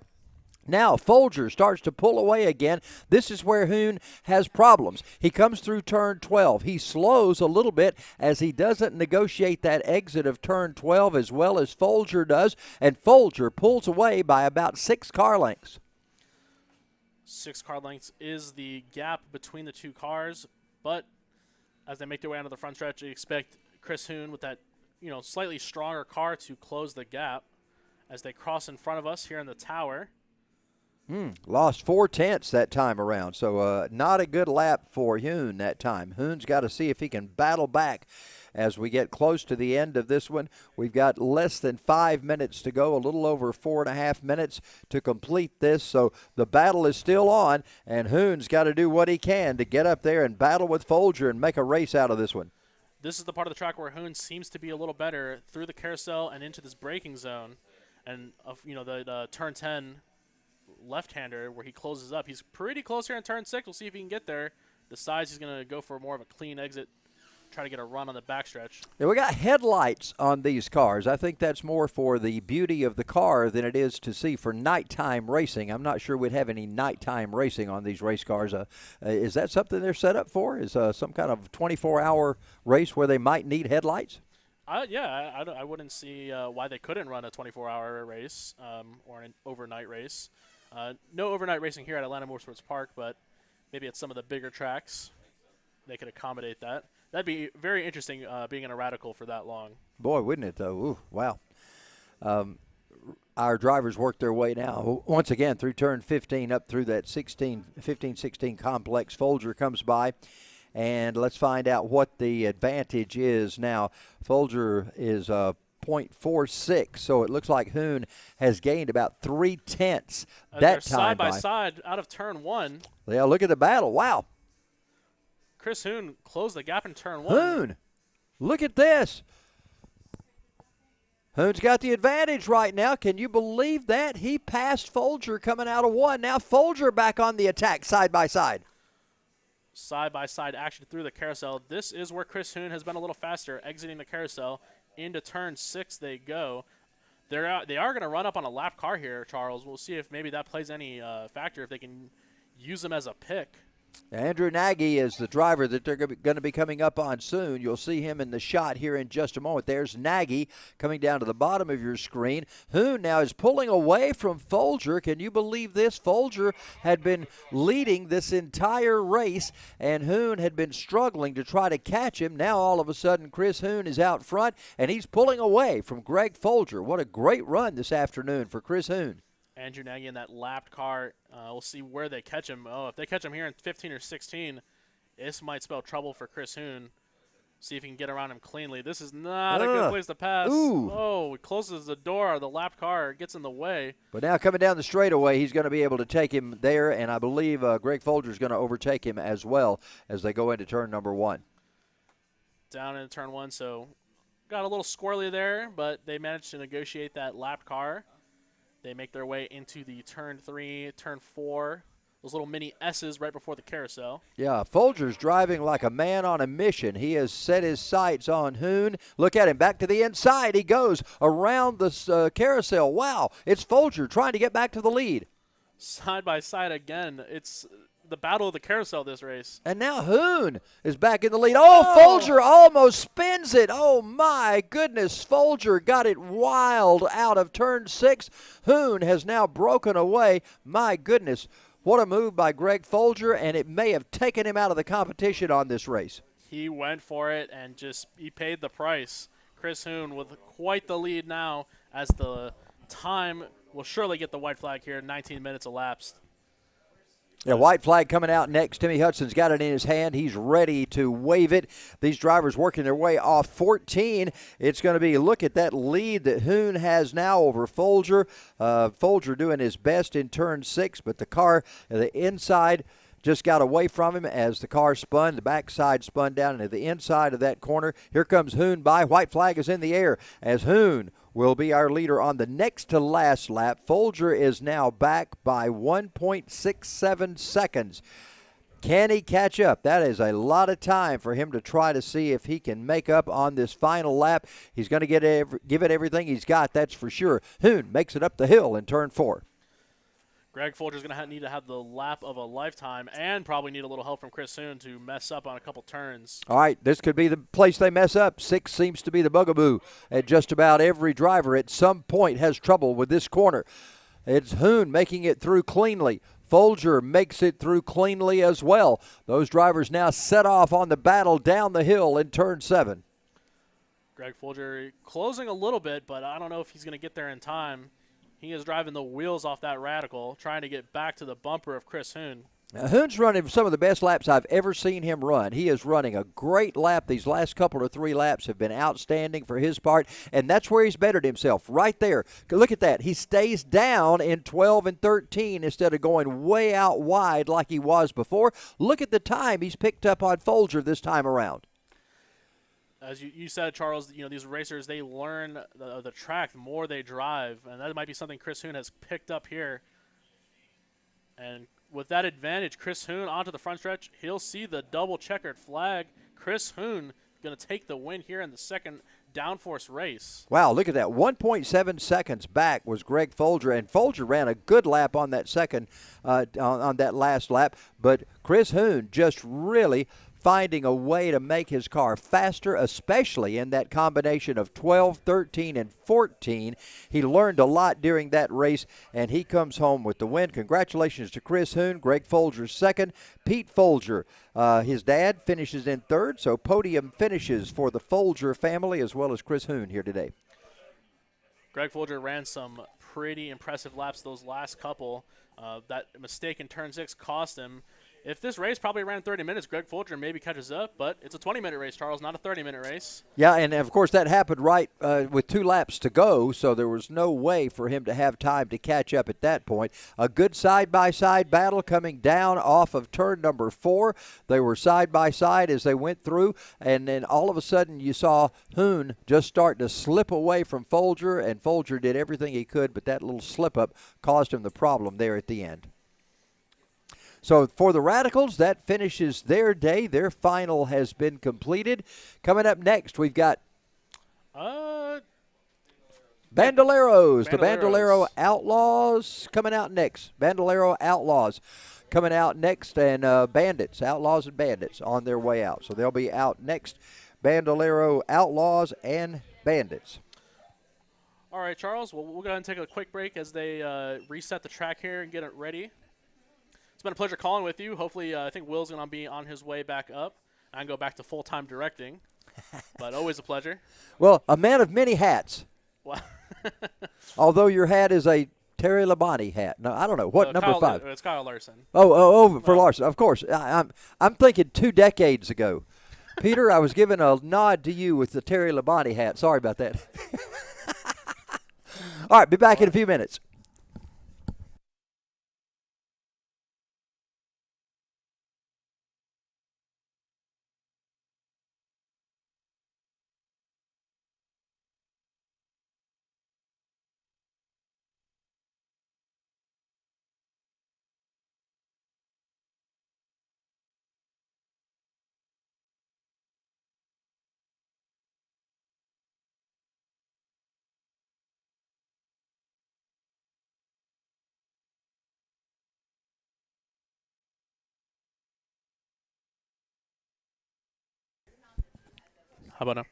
Now, Folger starts to pull away again. This is where Hoon has problems. He comes through turn 12. He slows a little bit as he doesn't negotiate that exit of turn 12 as well as Folger does, and Folger pulls away by about 6 car lengths. 6 car lengths is the gap between the two cars, but as they make their way onto the front stretch, you expect Chris Hoon with that, slightly stronger car to close the gap as they cross in front of us here in the tower. Lost 4 tenths that time around, so not a good lap for Hoon that time. Hoon's got to see if he can battle back as we get close to the end of this one. We've got less than 5 minutes to go, a little over 4.5 minutes to complete this, so the battle is still on, and Hoon's got to do what he can to get up there and battle with Folger and make a race out of this one. This is the part of the track where Hoon seems to be a little better through the carousel and into this braking zone, and the turn 10 left-hander where he closes up. He's pretty close here in turn 6. We'll see if he can get there. Decides he's going to go for more of a clean exit, try to get a run on the backstretch. Yeah, we got headlights on these cars. I think that's more for the beauty of the car than it is to see for nighttime racing. I'm not sure we'd have any nighttime racing on these race cars. Is that something they're set up for? Is some kind of 24-hour race where they might need headlights? I wouldn't see why they couldn't run a 24-hour race or an overnight race. No overnight racing here at Atlanta Motorsports Park, but maybe at some of the bigger tracks they could accommodate that. That'd be very interesting being in a Radical for that long. Boy, wouldn't it, though? Ooh, wow. Our drivers work their way now, once again, through turn 15 up through that 15-16 complex. Folger comes by, and let's find out what the advantage is now. Folger is 0.46, so it looks like Hoon has gained about 3 tenths that time. Side by side out of turn 1. Yeah, look at the battle. Wow. Chris Hoon closed the gap in turn 1. Hoon, look at this. Hoon's got the advantage right now. Can you believe that? He passed Folger coming out of 1. Now Folger back on the attack side by side. Side by side action through the carousel. This is where Chris Hoon has been a little faster, exiting the carousel. Into turn 6 they go. They are going to run up on a lap car here, Charles. We'll see if maybe that plays any factor, if they can use them as a pick. Andrew Nagy is the driver that they're going to be coming up on soon. You'll see him in the shot here in just a moment. There's Nagy coming down to the bottom of your screen. Hoon now is pulling away from Folger. Can you believe this? Folger had been leading this entire race, and Hoon had been struggling to try to catch him. Now all of a sudden Chris Hoon is out front, and he's pulling away from Greg Folger. What a great run this afternoon for Chris Hoon. Andrew Nagy in that lapped car. We'll see where they catch him. Oh, if they catch him here in 15 or 16, this might spell trouble for Chris Hoon. See if he can get around him cleanly. This is not a good place to pass. Ooh. Oh, it closes the door. The lapped car gets in the way. But now coming down the straightaway, he's going to be able to take him there, and I believe Greg Folger is going to overtake him as well as they go into turn number 1. Down into turn 1, so got a little squirrely there, but they managed to negotiate that lapped car. They make their way into the turn 3, turn 4, those little mini S's right before the carousel. Yeah, Folger's driving like a man on a mission. He has set his sights on Hoon. Look at him, back to the inside. He goes around the carousel. Wow, it's Folger trying to get back to the lead. Side by side again. It's the battle of the carousel this race. And now Hoon is back in the lead. Oh, Folger almost spins it. Oh, my goodness. Folger got it wild out of turn 6. Hoon has now broken away. My goodness. What a move by Greg Folger, and it may have taken him out of the competition on this race. He went for it and he paid the price. Chris Hoon with quite the lead now as the time will surely get the white flag here. 19 minutes elapsed. Yeah, white flag coming out next. Timmy Hudson's got it in his hand. He's ready to wave it. These drivers working their way off 14. It's going to be, look at that lead that Hoon has now over Folger. Folger doing his best in turn 6, but the car, the inside, just got away from him as the car spun. The backside spun down into the inside of that corner. Here comes Hoon by. White flag is in the air as Hoon will be our leader on the next to last lap. Folger is now back by 1.67 seconds. Can he catch up? That is a lot of time for him to try to see if he can make up on this final lap. He's going to give it everything he's got, that's for sure. Hoon makes it up the hill in turn 4. Greg Folger's going to need to have the lap of a lifetime and probably need a little help from Chris Hoon to mess up on a couple turns. All right, this could be the place they mess up. 6 seems to be the bugaboo. And just about every driver at some point has trouble with this corner. It's Hoon making it through cleanly. Folger makes it through cleanly as well. Those drivers now set off on the battle down the hill in turn 7. Greg Folger closing a little bit, but I don't know if he's going to get there in time. He is driving the wheels off that radical, trying to get back to the bumper of Chris Hoon. Now, Hoon's running some of the best laps I've ever seen him run. He is running a great lap. These last couple or 3 laps have been outstanding for his part, and that's where he's bettered himself, right there. Look at that. He stays down in 12 and 13 instead of going way out wide like he was before. Look at the time he's picked up on Folger this time around. As you said, Charles, these racers, they learn the track the more they drive, and that might be something Chris Hoon has picked up here. And with that advantage, Chris Hoon onto the front stretch, he'll see the double checkered flag. Chris Hoon going to take the win here in the second Downforce race. Wow, look at that. 1.7 seconds back was Greg Folger, and Folger ran a good lap on that second, on that last lap, but Chris Hoon just really finding a way to make his car faster, especially in that combination of 12, 13, and 14. He learned a lot during that race, and he comes home with the win. Congratulations to Chris Hoon. Greg Folger second. Pete Folger, his dad, finishes in third, so podium finishes for the Folger family as well as Chris Hoon here today. Greg Folger ran some pretty impressive laps those last couple. That mistake in turn 6 cost him. If this race probably ran 30 minutes, Greg Folger maybe catches up, but it's a 20-minute race, Charles, not a 30-minute race. Yeah, and of course that happened right with 2 laps to go, so there was no way for him to have time to catch up at that point. A good side-by-side battle coming down off of turn number 4. They were side-by-side as they went through, and then all of a sudden you saw Hoon just start to slip away from Folger, and Folger did everything he could, but that little slip-up caused him the problem there at the end. So for the Radicals, that finishes their day. Their final has been completed. Coming up next, we've got Bandoleros, the Bandolero Outlaws coming out next. Bandolero Outlaws. coming out next, and Bandits, Outlaws and Bandits on their way out. So they'll be out next. Bandolero, Outlaws, and Bandits. All right, Charles. Well, we'll go ahead and take a quick break as they reset the track here and get it ready. It's been a pleasure calling with you. Hopefully, I think Will's going to be on his way back up. I can go back to full-time directing, but always a pleasure. Well, a man of many hats. Wow. Although your hat is a Terry Labonte hat. No, I don't know. What, number Kyle, 5? It's Kyle Larson. For Larson, of course. I'm thinking 2 decades ago. Peter, I was giving a nod to you with the Terry Labonte hat. Sorry about that. All right, be back in a few minutes. How about now?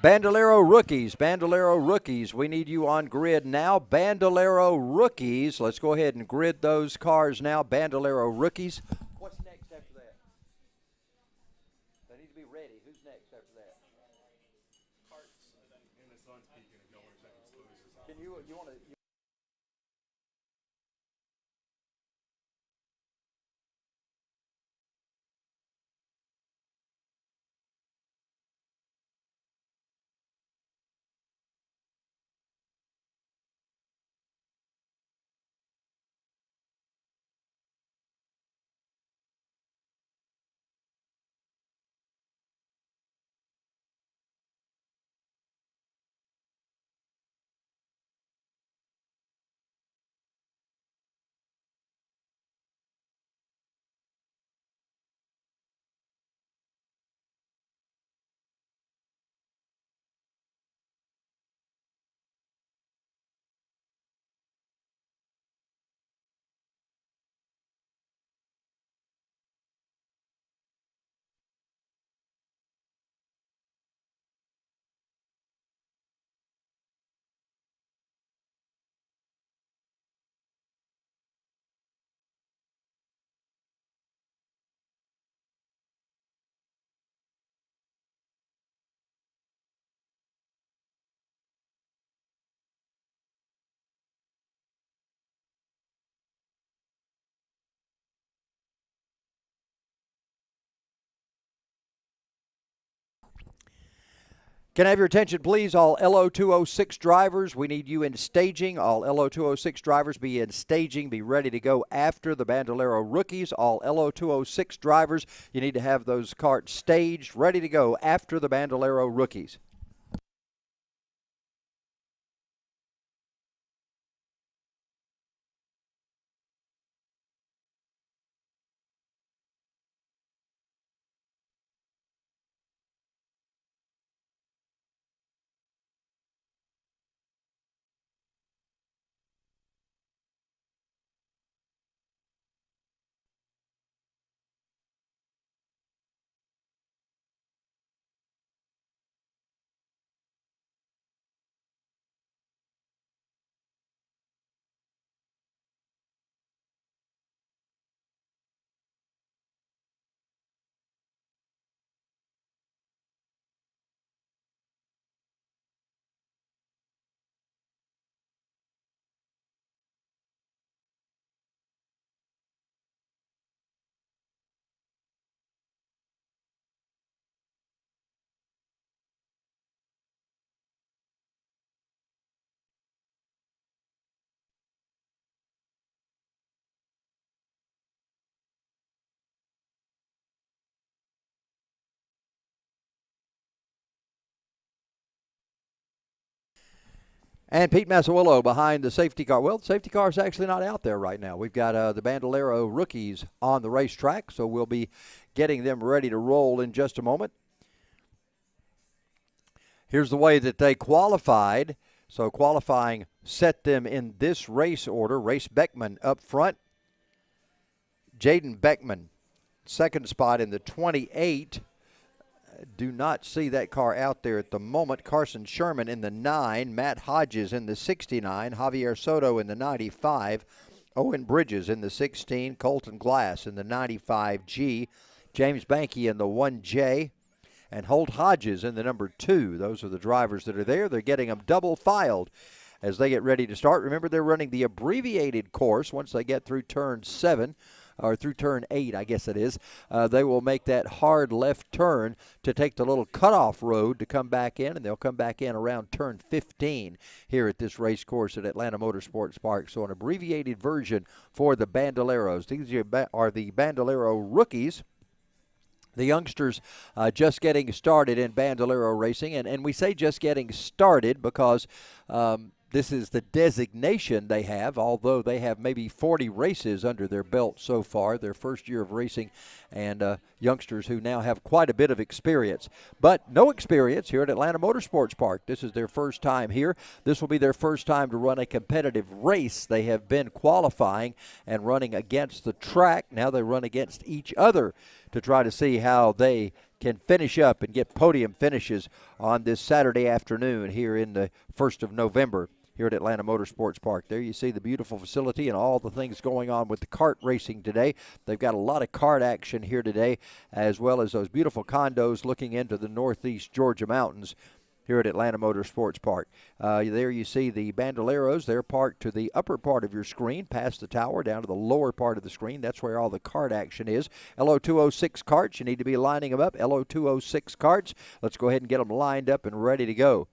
Bandolero rookies, we need you on grid now. Bandolero rookies, let's go ahead and grid those cars now. Bandolero rookies. What's next after that? They need to be ready. Who's next after that? Karts, and the sun's peaking if y'all want to check exposures out. Can you want to? Can I have your attention, please? All LO206 drivers, we need you in staging. All LO206 drivers be in staging. Be ready to go after the Bandolero rookies. All LO206 drivers, you need to have those carts staged, ready to go after the Bandolero rookies. And Pete Massawillo behind the safety car. Well, the safety car is actually not out there right now. We've got the Bandolero rookies on the racetrack, so we'll be getting them ready to roll in just a moment. Here's the way that they qualified. So qualifying set them in this race order. Race Beckman up front. Jaden Beckman, second spot in the 28. Do not see that car out there at the moment. Carson Sherman in the 9. Matt Hodges in the 69. Javier Soto in the 95. Owen Bridges in the 16. Colton Glass in the 95G. James Banky in the 1J. And Holt Hodges in the number 2. Those are the drivers that are there. They're getting them double filed as they get ready to start. Remember, they're running the abbreviated course once they get through turn 7. Or through turn 8, I guess it is. They will make that hard left turn to take the little cutoff road to come back in, and they'll come back in around turn 15 here at this race course at Atlanta Motorsports Park. So an abbreviated version for the Bandoleros. These are the Bandolero rookies. The youngsters just getting started in Bandolero racing, and we say just getting started because this is the designation they have, although they have maybe 40 races under their belt so far, their first year of racing, and youngsters who now have quite a bit of experience. But no experience here at Atlanta Motorsports Park. This is their first time here. This will be their first time to run a competitive race. They have been qualifying and running against the track. Now they run against each other to try to see how they can finish up and get podium finishes on this Saturday afternoon here in the 1st of November here at Atlanta Motorsports Park. There you see the beautiful facility and all the things going on with the kart racing today. They've got a lot of kart action here today, as well as those beautiful condos looking into the northeast Georgia mountains here at Atlanta Motorsports Park. There you see the Bandoleros. They're parked to the upper part of your screen, past the tower, down to the lower part of the screen. That's where all the kart action is. LO206 Karts, you need to be lining them up. LO206 Karts. Let's go ahead and get them lined up and ready to go.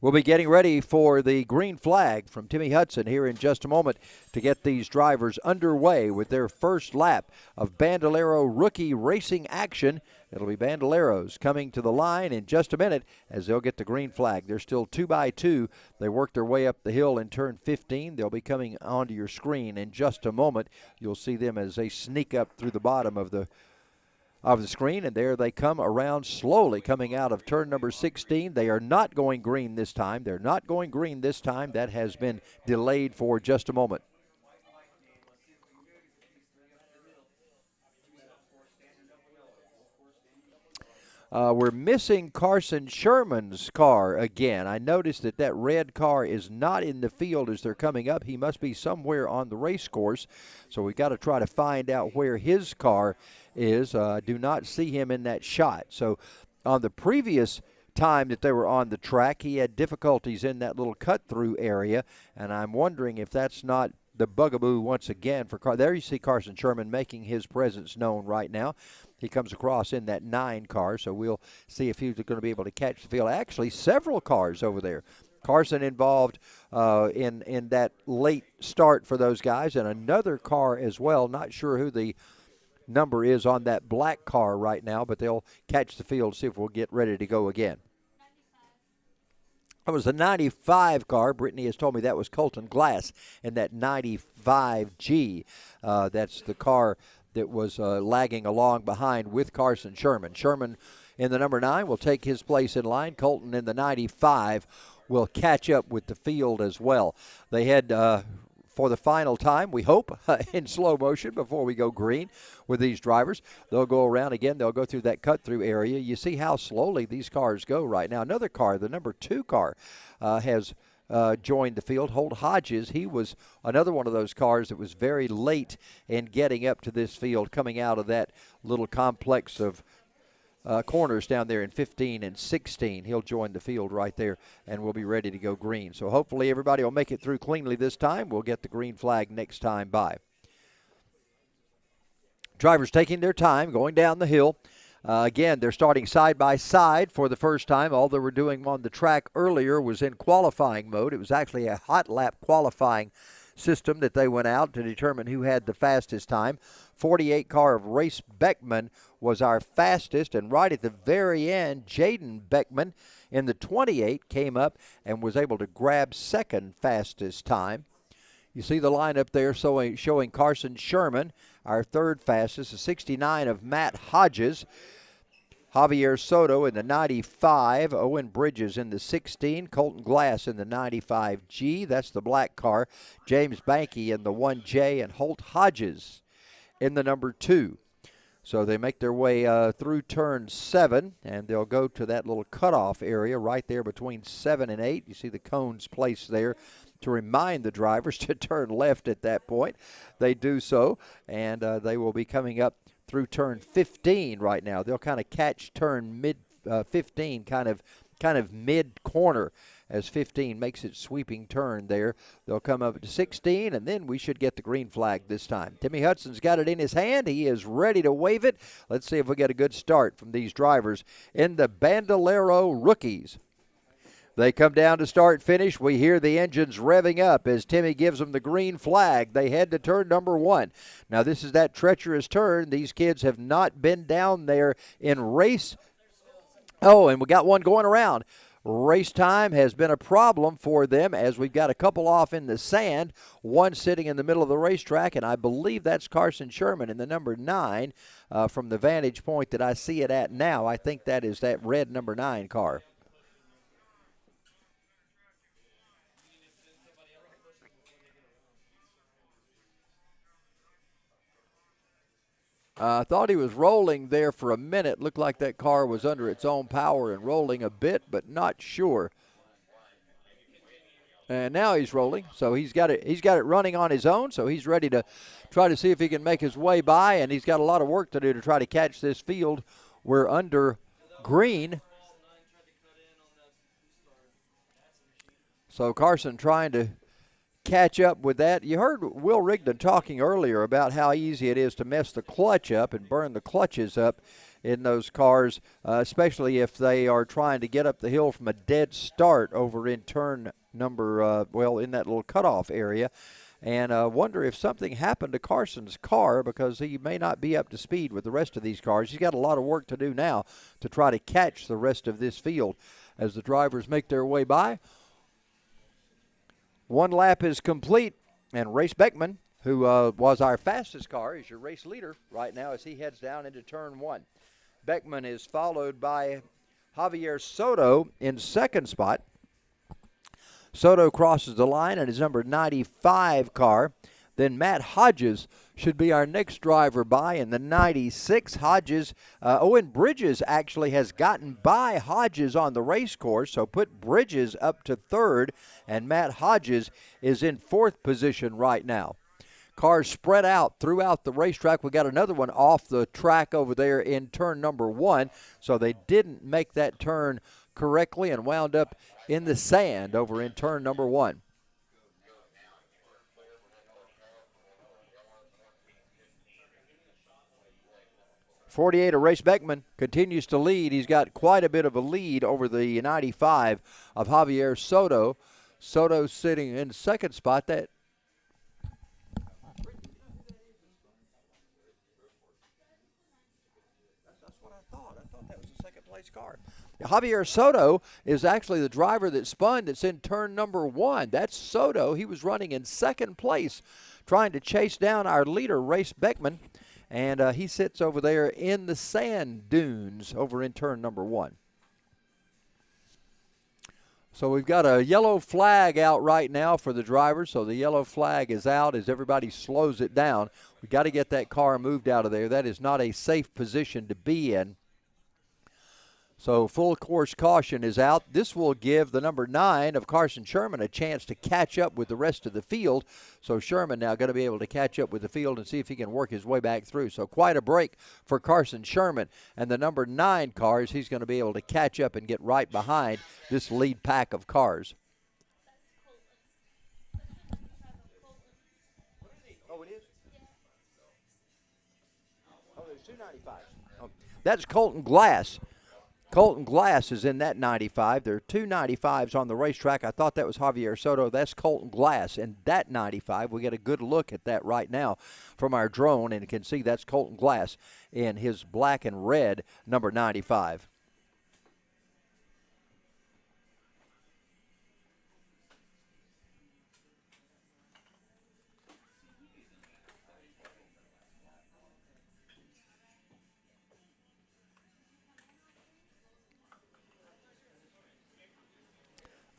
We'll be getting ready for the green flag from Timmy Hudson here in just a moment to get these drivers underway with their first lap of Bandolero rookie racing action. It'll be Bandoleros coming to the line in just a minute as they'll get the green flag. They're still 2 by 2. They work their way up the hill in turn 15. They'll be coming onto your screen in just a moment. You'll see them as they sneak up through the bottom of the screen, and there they come around slowly coming out of turn number 16. They are not going green this time. They're not going green this time. That has been delayed for just a moment. We're missing Carson Sherman's car again. I noticed that red car is not in the field as they're coming up. He must be somewhere on the race course, so we've got to try to find out where his car is. I do not see him in that shot. So on the previous time that they were on the track, he had difficulties in that little cut-through area, and I'm wondering if that's not the bugaboo once again for car. There you see Carson Sherman making his presence known right now. He comes across in that 9 car, so we'll see if he's going to be able to catch the field. Actually, several cars over there. Carson involved in that late start for those guys, and another car as well. Not sure who the number is on that black car right now, but they'll catch the field, see if we'll get ready to go again. That was the 95 car. Brittany has told me that was Colton Glass in that 95G. That's the car that was lagging along behind with Carson Sherman. Sherman in the number 9 will take his place in line. Colton in the 95 will catch up with the field as well. They head for the final time, we hope, in slow motion before we go green with these drivers. They'll go around again. They'll go through that cut-through area. You see how slowly these cars go right now. Another car, the number 2 car, has joined the field. Holt Hodges, he was another one of those cars that was very late in getting up to this field, coming out of that little complex of corners down there in 15 and 16. He'll join the field right there, and we'll be ready to go green. So hopefully everybody will make it through cleanly this time. We'll get the green flag next time by. Drivers taking their time, going down the hill. Again, they're starting side by side for the first time. All they were doing on the track earlier was in qualifying mode. It was actually a hot lap qualifying system that they went out to determine who had the fastest time. 48 car of Race Beckman was our fastest, and right at the very end, Jaden Beckman in the 28 came up and was able to grab second fastest time. You see the lineup there showing Carson Sherman, our third fastest, the 69 of Matt Hodges. Javier Soto in the 95, Owen Bridges in the 16, Colton Glass in the 95G, that's the black car, James Banky in the 1J, and Holt Hodges in the number 2. So they make their way through turn 7, and they'll go to that little cutoff area right there between 7 and 8. You see the cones placed there to remind the drivers to turn left at that point. They do so, and they will be coming up through turn 15 right now. They'll kind of catch turn mid 15, kind of mid corner as 15 makes its sweeping turn there. They'll come up to 16, and then we should get the green flag this time. Timmy Hudson's got it in his hand. He is ready to wave it. Let's see if we get a good start from these drivers in the Bandolero rookies. They come down to start finish. We hear the engines revving up as Timmy gives them the green flag. They head to turn number 1. Now, this is that treacherous turn. These kids have not been down there in race. Oh, and we got one going around. Race time has been a problem for them as we've got a couple off in the sand, one sitting in the middle of the racetrack, and I believe that's Carson Sherman in the number 9 from the vantage point that I see it at now. I think that is that red number 9 car. I thought he was rolling there for a minute. Looked like that car was under its own power and rolling a bit, but not sure. And now he's rolling, so he's got it running on his own, so he's ready to try to see if he can make his way by, and he's got a lot of work to do to try to catch this field. We're under green. So Carson trying to catch up with that. You heard Will Rigdon talking earlier about how easy it is to mess the clutch up and burn the clutches up in those cars, especially if they are trying to get up the hill from a dead start over in turn number, in that little cutoff area. And wonder if something happened to Carson's car because he may not be up to speed with the rest of these cars. He's got a lot of work to do now to try to catch the rest of this field as the drivers make their way by. One lap is complete, and Race Beckman, who was our fastest car, is your race leader right now as he heads down into turn 1. Beckman is followed by Javier Soto in second spot. Soto crosses the line in his number 95 car. Then Matt Hodges should be our next driver by in the 96. Hodges, Owen Bridges actually has gotten by Hodges on the race course, so put Bridges up to third, and Matt Hodges is in fourth position right now. Cars spread out throughout the racetrack. We got another one off the track over there in turn number 1, so they didn't make that turn correctly and wound up in the sand over in turn number 1. .48 of Race Beckman continues to lead. He's got quite a bit of a lead over the 95 of Javier Soto. Soto sitting in second spot. That's what I thought. I thought that was a second place car. Javier Soto is actually the driver that spun that's in turn number 1. That's Soto. He was running in second place trying to chase down our leader, Race Beckman. And he sits over there in the sand dunes over in turn number 1. So we've got a yellow flag out right now for the driver. So the yellow flag is out as everybody slows it down. We've got to get that car moved out of there. That is not a safe position to be in. So full course caution is out. This will give the number 9 of Carson Sherman a chance to catch up with the rest of the field. So Sherman now going to be able to catch up with the field and see if he can work his way back through. So quite a break for Carson Sherman. And the number 9 cars, he's going to be able to catch up and get right behind this lead pack of cars. Oh, it is? Oh, there's 295s. Oh, that's Colton Glass. Colton Glass is in that 95. There are two 95s on the racetrack. I thought that was Javier Soto. That's Colton Glass in that 95. We get a good look at that right now from our drone, and you can see that's Colton Glass in his black and red number 95.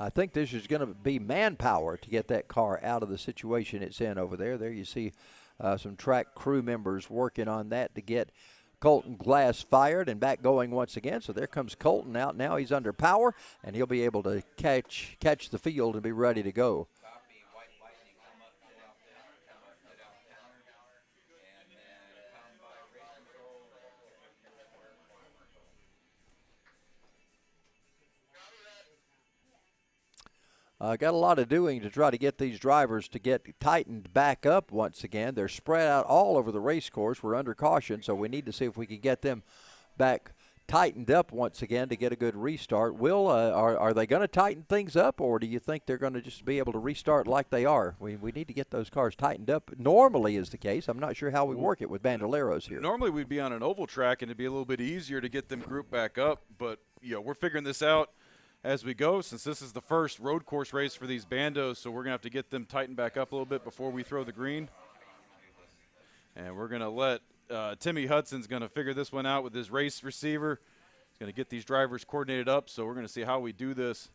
I think this is going to be manpower to get that car out of the situation it's in over there. There you see some track crew members working on that to get Colton Glass fired and back going once again. So there comes Colton out. Now he's under power, and he'll be able to catch the field and be ready to go. Got a lot of doing to try to get these drivers to get tightened back up once again. They're spread out all over the race course. We're under caution, so we need to see if we can get them back tightened up once again to get a good restart. Will, are they going to tighten things up, or do you think they're going to just be able to restart like they are? We need to get those cars tightened up. Normally is the case. I'm not sure how we work it with Bandoleros here. Normally we'd be on an oval track, and it'd be a little bit easier to get them grouped back up, but we're figuring this out as we go, since this is the first road course race for these bandos, so we're going to have to get them tightened back up a little bit before we throw the green. And we're going to let Timmy Hudson's going to figure this one out with his race receiver. He's going to get these drivers coordinated up, so we're going to see how we do this.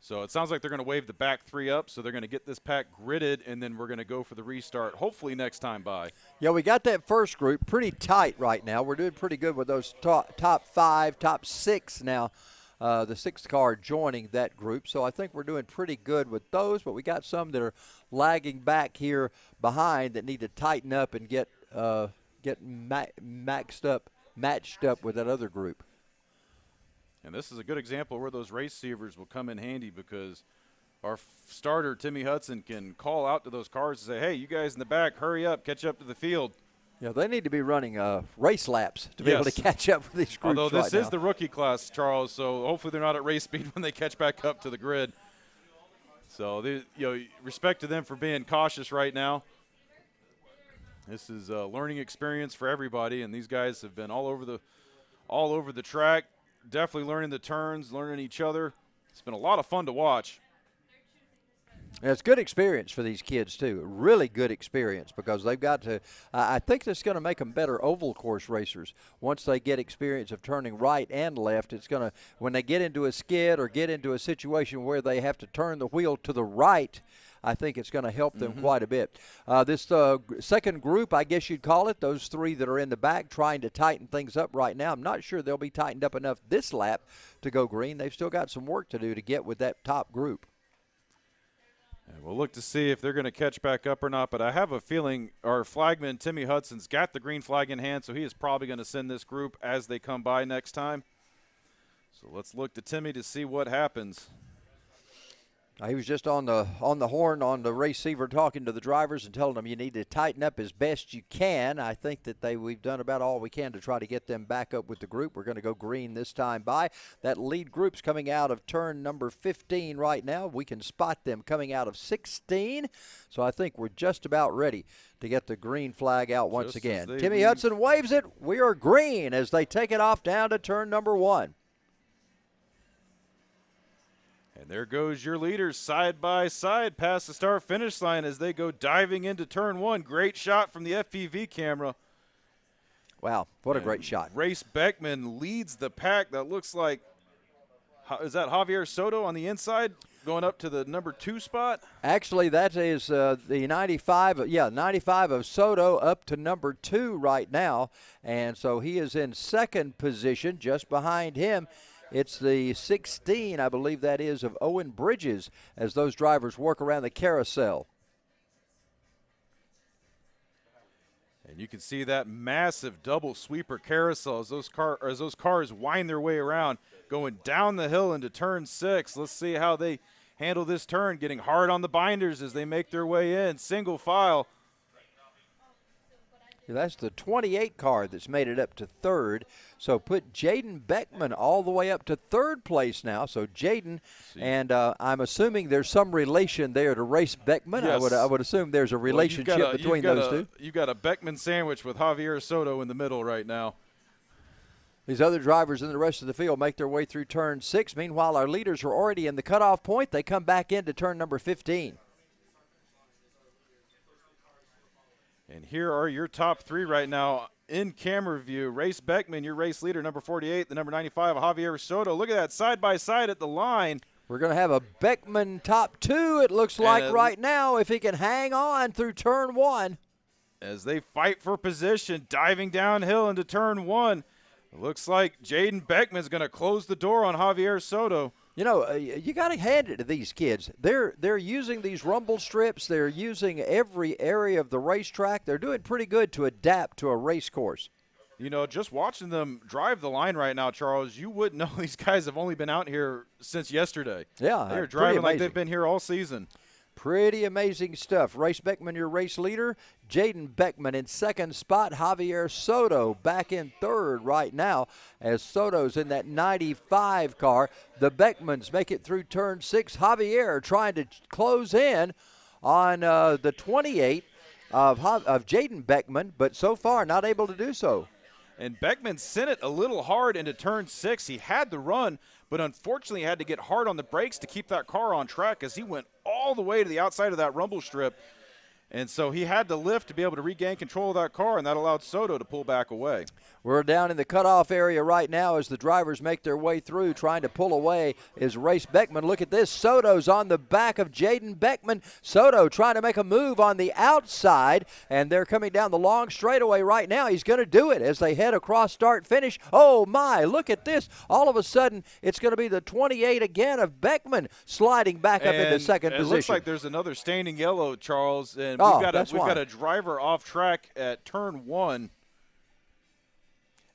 So it sounds like they're going to wave the back three up, so they're going to get this pack gridded, and then we're going to go for the restart, hopefully next time by. Yeah, we got that first group pretty tight right now. We're doing pretty good with those top five, top six now. The sixth car joining that group, so I think we're doing pretty good with those, but we got some that are lagging back here behind that need to tighten up and get matched up with that other group. And this is a good example where those race receivers will come in handy, because our starter, Timmy Hudson, can call out to those cars and say, hey, you guys in the back, hurry up, catch up to the field. Yeah, they need to be running race laps to be able to catch up with these groups. Although this right is now. the rookie class, Charles, so hopefully they're not at race speed when they catch back up to the grid. So, respect to them for being cautious right now. This is a learning experience for everybody, and these guys have been all over the track. Definitely learning the turns, learning each other. It's been a lot of fun to watch. And it's good experience for these kids, too. Really good experience, because they've got to I think that's going to make them better oval course racers. Once they get experience of turning right and left, it's going to, when they get into a skid or get into a situation where they have to turn the wheel to the right, I think it's going to help them quite a bit. This second group, I guess you'd call it, those three that are in the back trying to tighten things up right now. I'm not sure they'll be tightened up enough this lap to go green. They've still got some work to do to get with that top group. And we'll look to see if they're going to catch back up or not, but I have a feeling our flagman, Timmy Hudson's got the green flag in hand, so he is probably going to send this group as they come by next time. So let's look to Timmy to see what happens. He was just on the horn on the receiver talking to the drivers and telling them you need to tighten up as best you can. I think that we've done about all we can to try to get them back up with the group. We're going to go green this time by. That lead group's coming out of turn number 15 right now. We can spot them coming out of 16. So I think we're just about ready to get the green flag out once again. Timmy Hudson waves it. We are green as they take it off down to turn number 1. And there goes your leaders side by side past the start-finish line as they go diving into turn 1. Great shot from the FPV camera. Wow, what a great shot. Race Beckman leads the pack. That looks like, is that Javier Soto on the inside going up to the number 2 spot? Actually, that is the 95. 95 of Soto up to number 2 right now. And so he is in second position. Just behind him, it's the 16, I believe that is, of Owen Bridges as those drivers work around the carousel. And you can see that massive double sweeper carousel as those cars wind their way around, going down the hill into turn 6. Let's see how they handle this turn, getting hard on the binders as they make their way in, single file. That's the 28 car that's made it up to third. So put Jaden Beckman all the way up to third place now. So Jaden, and I'm assuming there's some relation there to Race Beckman. Yes. I would assume there's a relationship between those two. You've got a Beckman sandwich with Javier Soto in the middle right now. These other drivers in the rest of the field make their way through turn 6. Meanwhile, our leaders are already in the cutoff point. They come back into turn number 15. And here are your top three right now in camera view. Race Beckman, your race leader, number 48, the number 95, Javier Soto. Look at that side by side at the line. We're going to have a Beckman top 2, it looks like right now, if he can hang on through turn 1. As they fight for position, diving downhill into turn 1. It looks like Jaden Beckman's going to close the door on Javier Soto. You know, you got to hand it to these kids. They're using these rumble strips. They're using every area of the racetrack. They're doing pretty good to adapt to a race course. You know, just watching them drive the line right now, Charles, you wouldn't know these guys have only been out here since yesterday. Yeah, they're driving like they've been here all season. Pretty amazing stuff. Race Beckman, your race leader. Jaden Beckman in second spot. Javier Soto back in third right now as Soto's in that 95 car. The Beckmans make it through turn 6. Javier trying to close in on the 28 of Jaden Beckman, but so far not able to do so. And Beckman sent it a little hard into turn 6. He had the run, but unfortunately had to get hard on the brakes to keep that car on track as he went all the way to the outside of that rumble strip. And so he had to lift to be able to regain control of that car, and that allowed Soto to pull back away. We're down in the cutoff area right now as the drivers make their way through. Trying to pull away is Race Beckman. Look at this. Soto's on the back of Jaden Beckman. Soto trying to make a move on the outside, and they're coming down the long straightaway right now. He's going to do it as they head across start finish. Oh, my. Look at this. All of a sudden, it's going to be the 28 again of Beckman sliding back up into second position. It looks like there's another standing yellow, Charles, and we've got a driver off track at turn 1.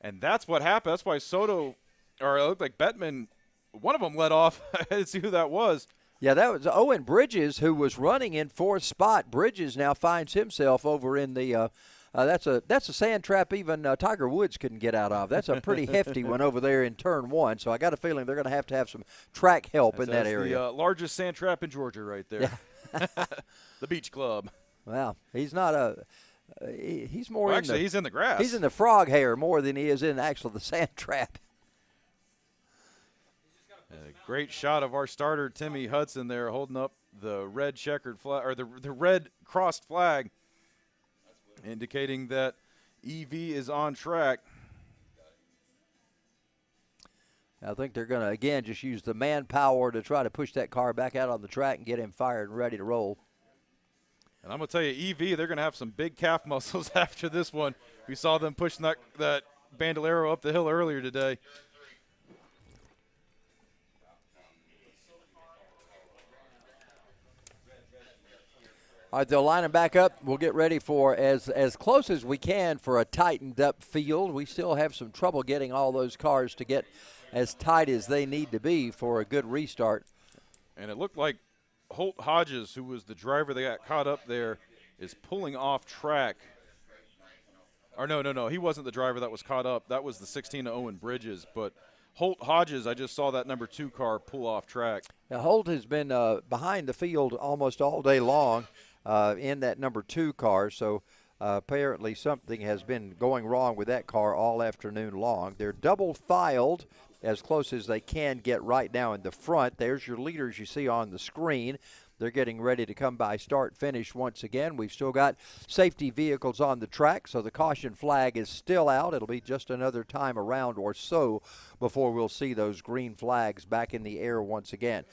And that's what happened. That's why Soto, or it looked like Beckman, one of them let off. I didn't see who that was. Yeah, that was Owen Bridges, who was running in fourth spot. Bridges now finds himself over in the that's a sand trap even Tiger Woods couldn't get out of. That's a pretty hefty one over there in turn 1. So I got a feeling they're going to have some track help in that area. The largest sand trap in Georgia right there. Yeah. The Beach Club. Well, he's not he's more he's in the grass. He's in the frog hair more than he is in actually the sand trap. A great shot of our starter Timmy Hudson there holding up the red checkered flag, or the red crossed flag, indicating that EV is on track. I think they're going to again just use the manpower to try to push that car back out on the track and get him fired and ready to roll. And I'm going to tell you, EV, they're going to have some big calf muscles after this one. We saw them pushing that Bandolero up the hill earlier today. All right, they'll line them back up. We'll get ready for as close as we can for a tightened up field. We still have some trouble getting all those cars to get as tight as they need to be for a good restart. And it looked like Holt Hodges, who was the driver that got caught up there, is pulling off track. Or no, he wasn't the driver that was caught up. That was the 16 of Owen Bridges. But Holt Hodges, I just saw that number 2 car pull off track. Now, Holt has been behind the field almost all day long in that number 2 car, so apparently something has been going wrong with that car all afternoon long. They're double filed as close as they can get right now in the front. There's your leaders you see on the screen. They're getting ready to come by start-finish once again. We've still got safety vehicles on the track, so the caution flag is still out. It'll be just another time around or so before we'll see those green flags back in the air once again.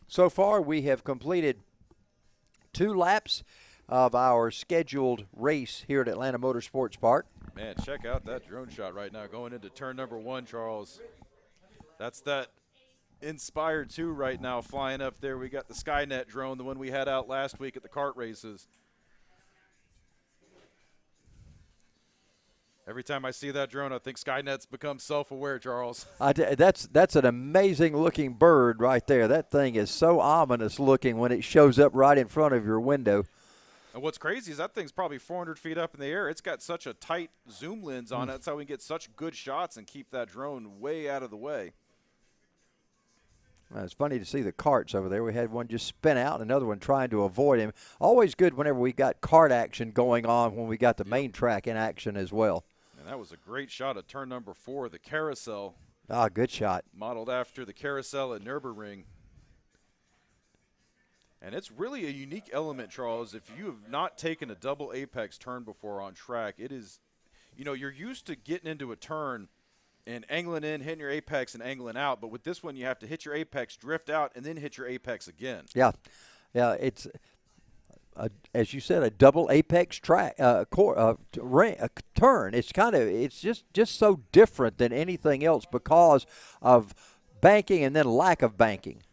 So far, we have completed 2 laps of our scheduled race here at Atlanta Motorsports Park. Man, check out that drone shot right now going into turn number 1, Charles. That's that Inspire 2 right now flying up there. We got the Skynet drone, the one we had out last week at the kart races. Every time I see that drone, I think Skynet's become self-aware, Charles. That's an amazing-looking bird right there. That thing is so ominous looking when it shows up right in front of your window. And what's crazy is that thing's probably 400 feet up in the air. It's got such a tight zoom lens on it. That's how we get such good shots and keep that drone way out of the way. It's funny to see the karts over there. We had one just spin out, and another one trying to avoid him. Always good whenever we got kart action going on when we got the main track in action as well. And that was a great shot at turn number 4, the carousel. Ah, good shot. Modeled after the carousel at Nürburgring. And it's really a unique element, Charles. If you have not taken a double apex turn before on track, it is, you know, you're used to getting into a turn and angling in, hitting your apex, and angling out. But with this one, you have to hit your apex, drift out, and then hit your apex again. Yeah. Yeah, it's, as you said, a double apex track, turn. It's kind of, it's just so different than anything else because of banking and then lack of banking.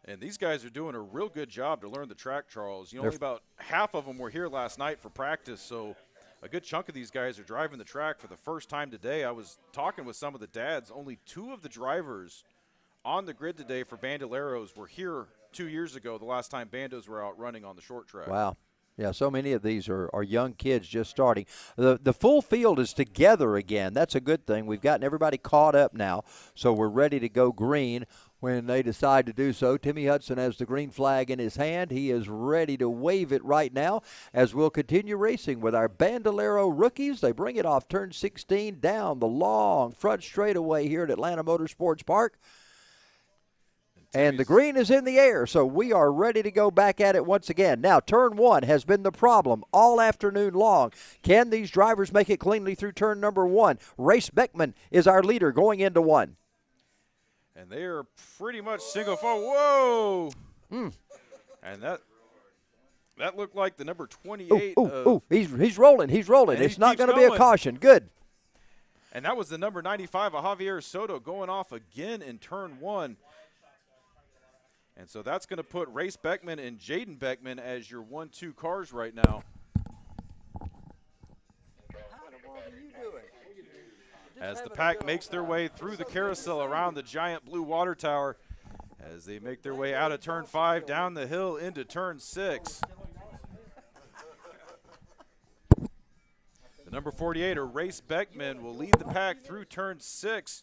And these guys are doing a real good job to learn the track, Charles. You know, only about half of them were here last night for practice, so a good chunk of these guys are driving the track for the first time today. I was talking with some of the dads. Only 2 of the drivers on the grid today for Bandoleros were here 2 years ago, the last time Bandos were out running on the short track. Wow. Yeah, so many of these are young kids just starting. The full field is together again. That's a good thing. We've gotten everybody caught up now, so we're ready to go green when they decide to do so. Timmy Hudson has the green flag in his hand. He is ready to wave it right now as we'll continue racing with our Bandolero rookies. They bring it off turn 16 down the long front straightaway here at Atlanta Motorsports Park. And the green is in the air, so we are ready to go back at it once again. Now, turn 1 has been the problem all afternoon long. Can these drivers make it cleanly through turn number 1? Race Beckman is our leader going into 1. And they are pretty much single file. Whoa! And that looked like the number 28. He's rolling. He's rolling. It's not going to be a caution. Good. And that was the number 95 of Javier Soto going off again in turn 1. And so that's going to put Race Beckman and Jaden Beckman as your 1-2 cars right now. As the pack makes their way through the carousel around the giant blue water tower, as they make their way out of turn 5, down the hill into turn 6. The number 48, or Race Beckman, will lead the pack through turn 6.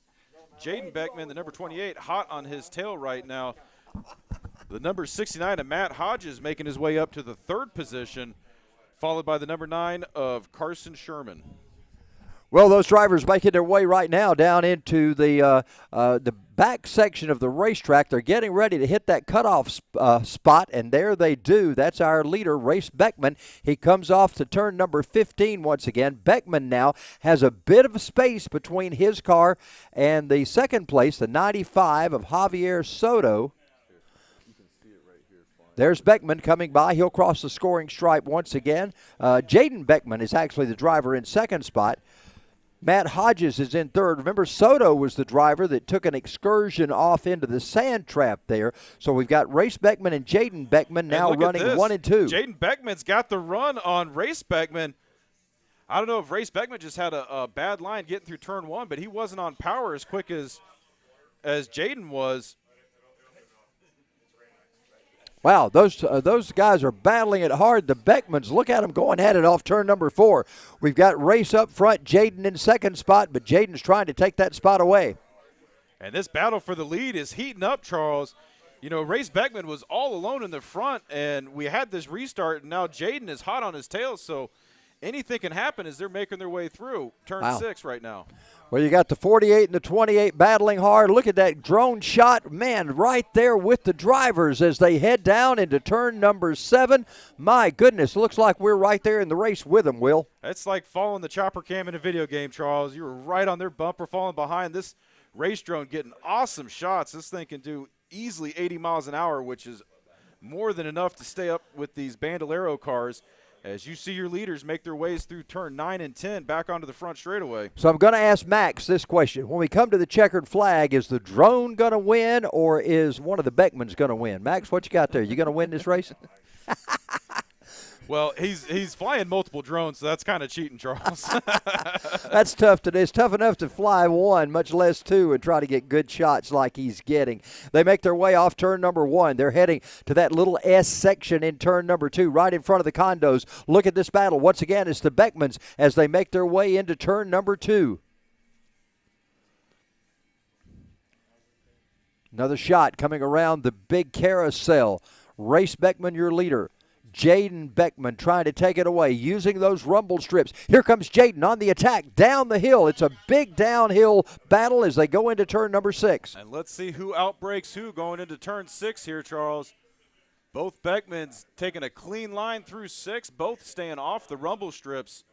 Jaden Beckman, the number 28, hot on his tail right now. The number 69 of Matt Hodges making his way up to the 3rd position, followed by the number 9 of Carson Sherman. Well, those drivers making their way right now down into the back section of the racetrack. They're getting ready to hit that cutoff spot, and there they do. That's our leader, Race Beckman. He comes off to turn number 15 once again. Beckman now has a bit of a space between his car and the second place, the 95 of Javier Soto. There's Beckman coming by. He'll cross the scoring stripe once again. Jaden Beckman is actually the driver in second spot. Matt Hodges is in 3rd. Remember, Soto was the driver that took an excursion off into the sand trap there. So we've got Race Beckman and Jaden Beckman now running 1 and 2. Jaden Beckman's got the run on Race Beckman. I don't know if Race Beckman just had a bad line getting through turn 1, but he wasn't on power as quick as Jaden was. Wow, those guys are battling it hard. The Beckmans, look at them going at it off turn number 4. We've got Race up front, Jaden in second spot, but Jaden's trying to take that spot away. And this battle for the lead is heating up, Charles. You know, Race Beckman was all alone in the front, and we had this restart, and now Jaden is hot on his tail, so anything can happen as they're making their way through turn 6 right now. Well, you got the 48 and the 28 battling hard. Look at that drone shot, man, right there with the drivers as they head down into turn number 7. My goodness, looks like we're right there in the race with them, Will. It's like following the chopper cam in a video game, Charles. You were right on their bumper, falling behind. This race drone getting awesome shots. This thing can do easily 80 miles an hour, which is more than enough to stay up with these Bandolero cars. As you see your leaders make their ways through turn 9 and 10 back onto the front straightaway. So I'm going to ask Max this question. When we come to the checkered flag, is the drone going to win or is one of the Beckmans going to win? Max, what you got there? You going to win this race? Well, he's flying multiple drones, so that's kind of cheating, Charles. That's tough to do. It's tough enough to fly one, much less two, and try to get good shots like he's getting. They make their way off turn number 1. They're heading to that little S section in turn number 2, right in front of the condos. Look at this battle. Once again, it's the Beckmans as they make their way into turn number 2. Another shot coming around the big carousel. Race Beckman, your leader. Jaden Beckman trying to take it away, using those rumble strips. Here comes Jaden on the attack down the hill. It's a big downhill battle as they go into turn number 6. And let's see who outbreaks who going into turn 6 here, Charles. Both Beckmans taking a clean line through 6, both staying off the rumble strips.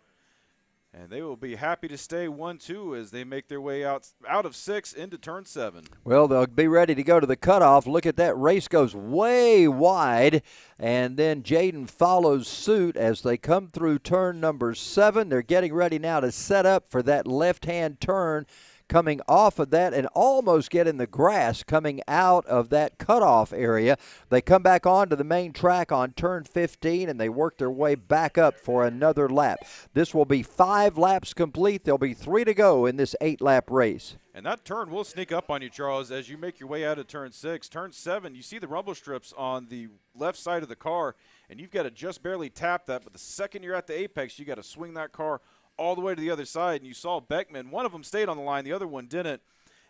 And they will be happy to stay 1-2 as they make their way out of 6 into turn 7. Well, they'll be ready to go to the cutoff. Look at that. Race goes way wide, and then Jaden follows suit as they come through turn number 7. They're getting ready now to set up for that left-hand turn, coming off of that and almost get in the grass coming out of that cutoff area. They come back onto the main track on turn 15, and they work their way back up for another lap. This will be 5 laps complete. There'll be 3 to go in this 8-lap race. And that turn will sneak up on you, Charles, as you make your way out of turn 6. Turn 7, you see the rumble strips on the left side of the car, and you've got to just barely tap that, but the second you're at the apex, you got to swing that car all the way to the other side. And you saw Beckman, one of them stayed on the line, the other one didn't.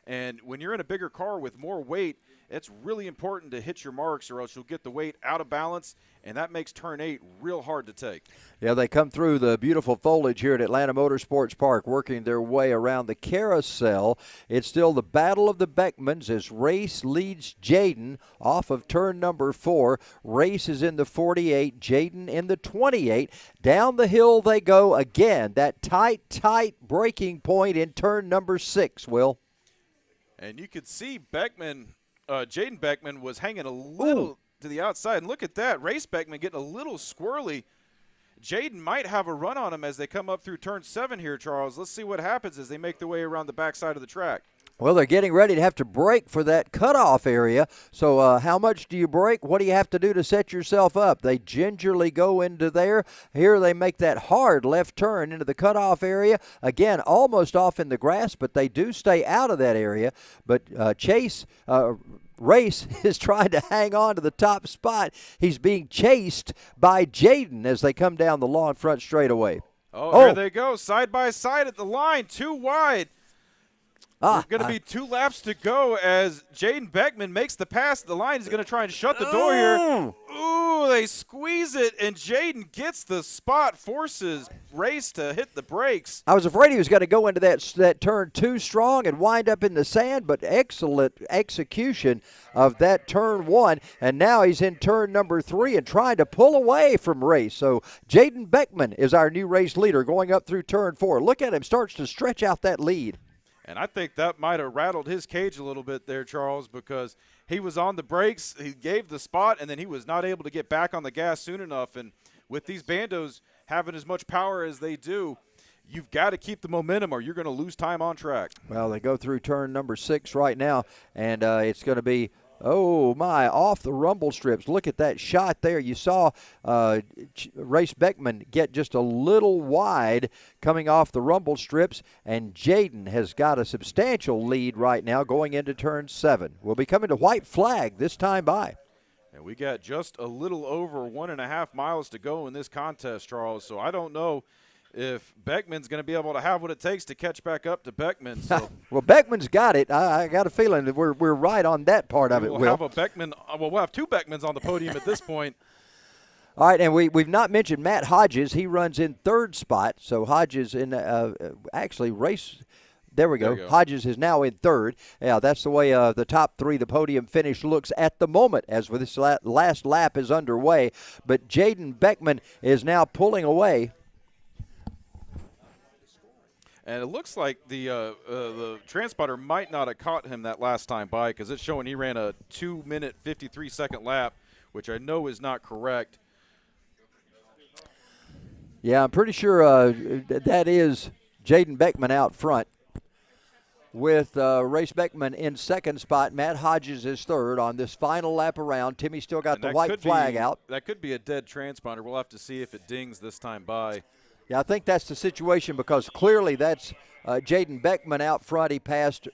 And when you're in a bigger car with more weight, it's really important to hit your marks or else you'll get the weight out of balance, and that makes turn 8 real hard to take. Yeah, they come through the beautiful foliage here at Atlanta Motorsports Park, working their way around the carousel. It's still the battle of the Beckmans as Race leads Jaden off of turn number 4. Race is in the 48, Jaden in the 28. Down the hill they go again. That tight breaking point in turn number 6, Will. And you could see Beckman, Jaden Beckman was hanging a little to the outside. And look at that, Race Beckman getting a little squirrely. Jaden might have a run on him as they come up through turn 7 here, Charles. Let's see what happens as they make their way around the backside of the track. Well, they're getting ready to have to brake for that cutoff area. So how much do you brake? What do you have to do to set yourself up? They gingerly go into there. Here they make that hard left turn into the cutoff area. Again, almost off in the grass, but they do stay out of that area. But Race is trying to hang on to the top spot. He's being chased by Jaden as they come down the long front straightaway. Oh, here they go, side by side at the line, too wide. There's going to be 2 laps to go as Jaden Beckman makes the pass at the line. He's going to try and shut the door here. Ooh, they squeeze it, and Jaden gets the spot, forces Race to hit the brakes. I was afraid he was going to go into that turn too strong and wind up in the sand, but excellent execution of that turn 1, and now he's in turn number 3 and trying to pull away from Race. So Jaden Beckman is our new race leader going up through turn 4. Look at him, starts to stretch out that lead. And I think that might have rattled his cage a little bit there, Charles, because he was on the brakes, he gave the spot, and then he was not able to get back on the gas soon enough. And with these bandos having as much power as they do, you've got to keep the momentum or you're going to lose time on track. Well, they go through turn number 6 right now, and it's going to be, oh, my, off the rumble strips. Look at that shot there. You saw Race Beckman get just a little wide coming off the rumble strips, and Jaden has got a substantial lead right now going into turn 7. We'll be coming to white flag this time by. And we got just a little over 1.5 miles to go in this contest, Charles, so I don't know if Beckman's going to be able to have what it takes to catch back up to Beckman. So well, Beckman's got it. I got a feeling that we're right on that part of it, Will. We'll have a Beckman. Well, we'll have 2 Beckmans on the podium at this point. All right, and we've not mentioned Matt Hodges. He runs in 3rd spot. So Hodges in actually race. There we go. Hodges is now in 3rd. Yeah, that's the way the top 3, the podium finish looks at the moment as this last lap is underway. But Jaden Beckman is now pulling away. And it looks like the transponder might not have caught him that last time by because it's showing he ran a 2-minute 53-second lap, which I know is not correct. Yeah, I'm pretty sure that is Jaden Beckman out front. with Race Beckman in second spot. Matt Hodges is third on this final lap around. Timmy still got And the that white could flag be, out. That could be a dead transponder. We'll have to see if it dings this time by. Yeah, I think that's the situation because clearly that's Jaden Beckman out front. He passed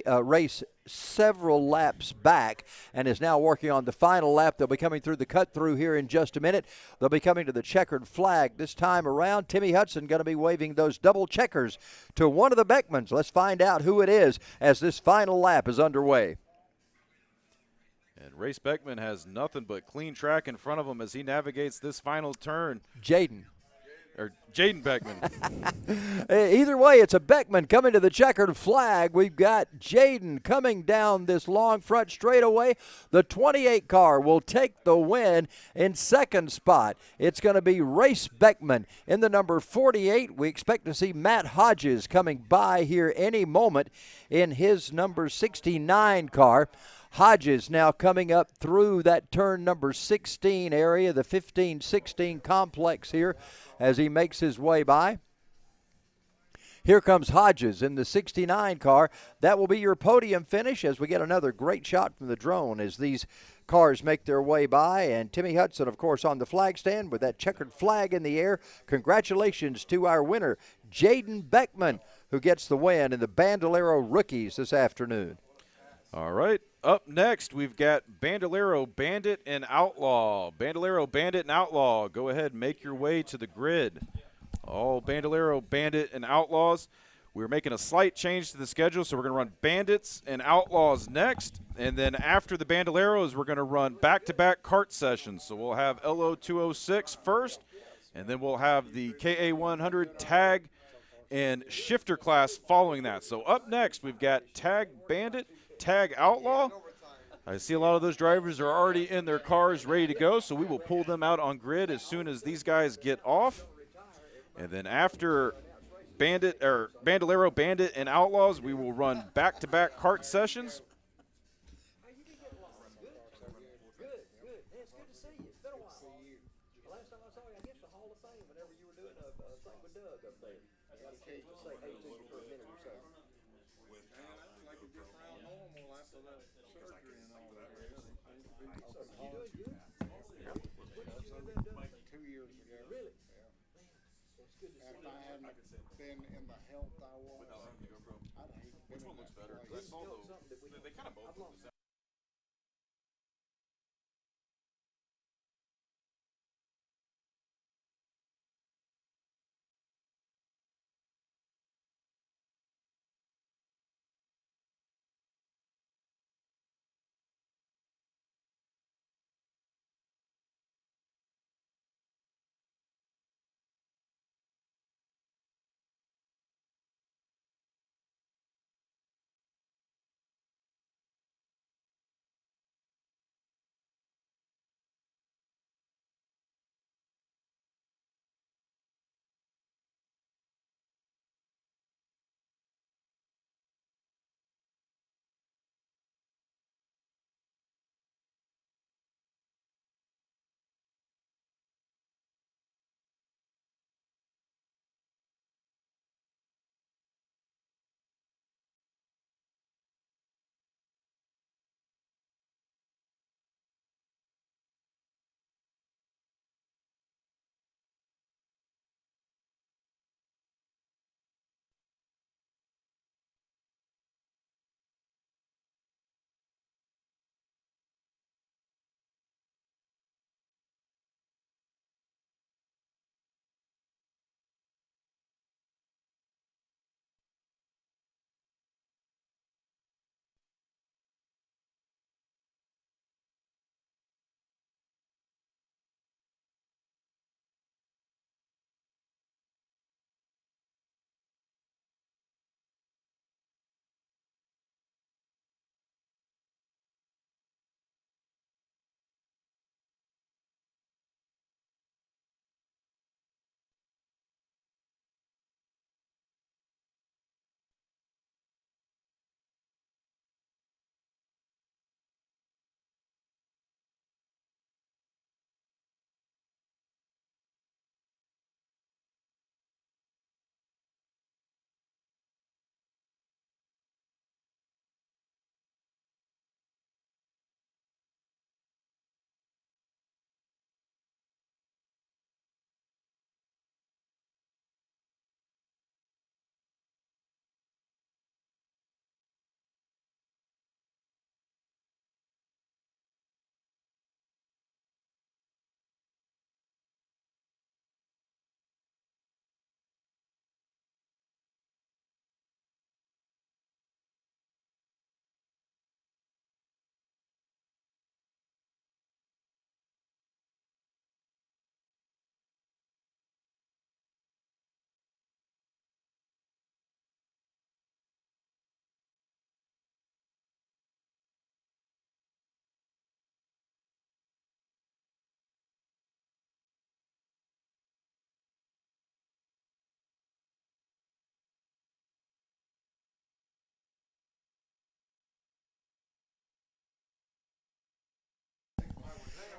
Race several laps back and is now working on the final lap. They'll be coming through the cut-through here in just a minute. They'll be coming to the checkered flag this time around. Timmy Hudson going to be waving those double checkers to one of the Beckmans. Let's find out who it is as this final lap is underway. And Race Beckman has nothing but clean track in front of him as he navigates this final turn. Jaden Beckman. Either way, it's a Beckman coming to the checkered flag. We've got Jaden coming down this long front straightaway. The 28 car will take the win in second spot. It's going to be Race Beckman in the number 48. We expect to see Matt Hodges coming by here any moment in his number 69 car. Hodges now coming up through that turn number 16 area, the 15-16 complex here as he makes his way by. Here comes Hodges in the 69 car. That will be your podium finish as we get another great shot from the drone as these cars make their way by. And Timmy Hudson, of course, on the flag stand with that checkered flag in the air. Congratulations to our winner, Jaden Beckman, who gets the win in the Bandolero Rookies this afternoon. All right. Up next, we've got Bandolero, Bandit, and Outlaw. Bandolero, Bandit, and Outlaw. Go ahead, make your way to the grid. All Bandolero, Bandit, and Outlaws. We're making a slight change to the schedule, so we're going to run Bandits and Outlaws next. And then after the Bandoleros, we're going to run back-to-back kart sessions. So we'll have LO206 first, and then we'll have the KA100 tag and shifter class following that. So up next, we've got Tag Bandit, Tag Outlaw. I see a lot of those drivers are already in their cars ready to go, so we will pull them out on grid as soon as these guys get off. And then after Bandolero, Bandit, and Outlaws, we will run back-to-back kart sessions. If I hadn't been in the health I was, I'd hate to be in this place. They kind of both look the same.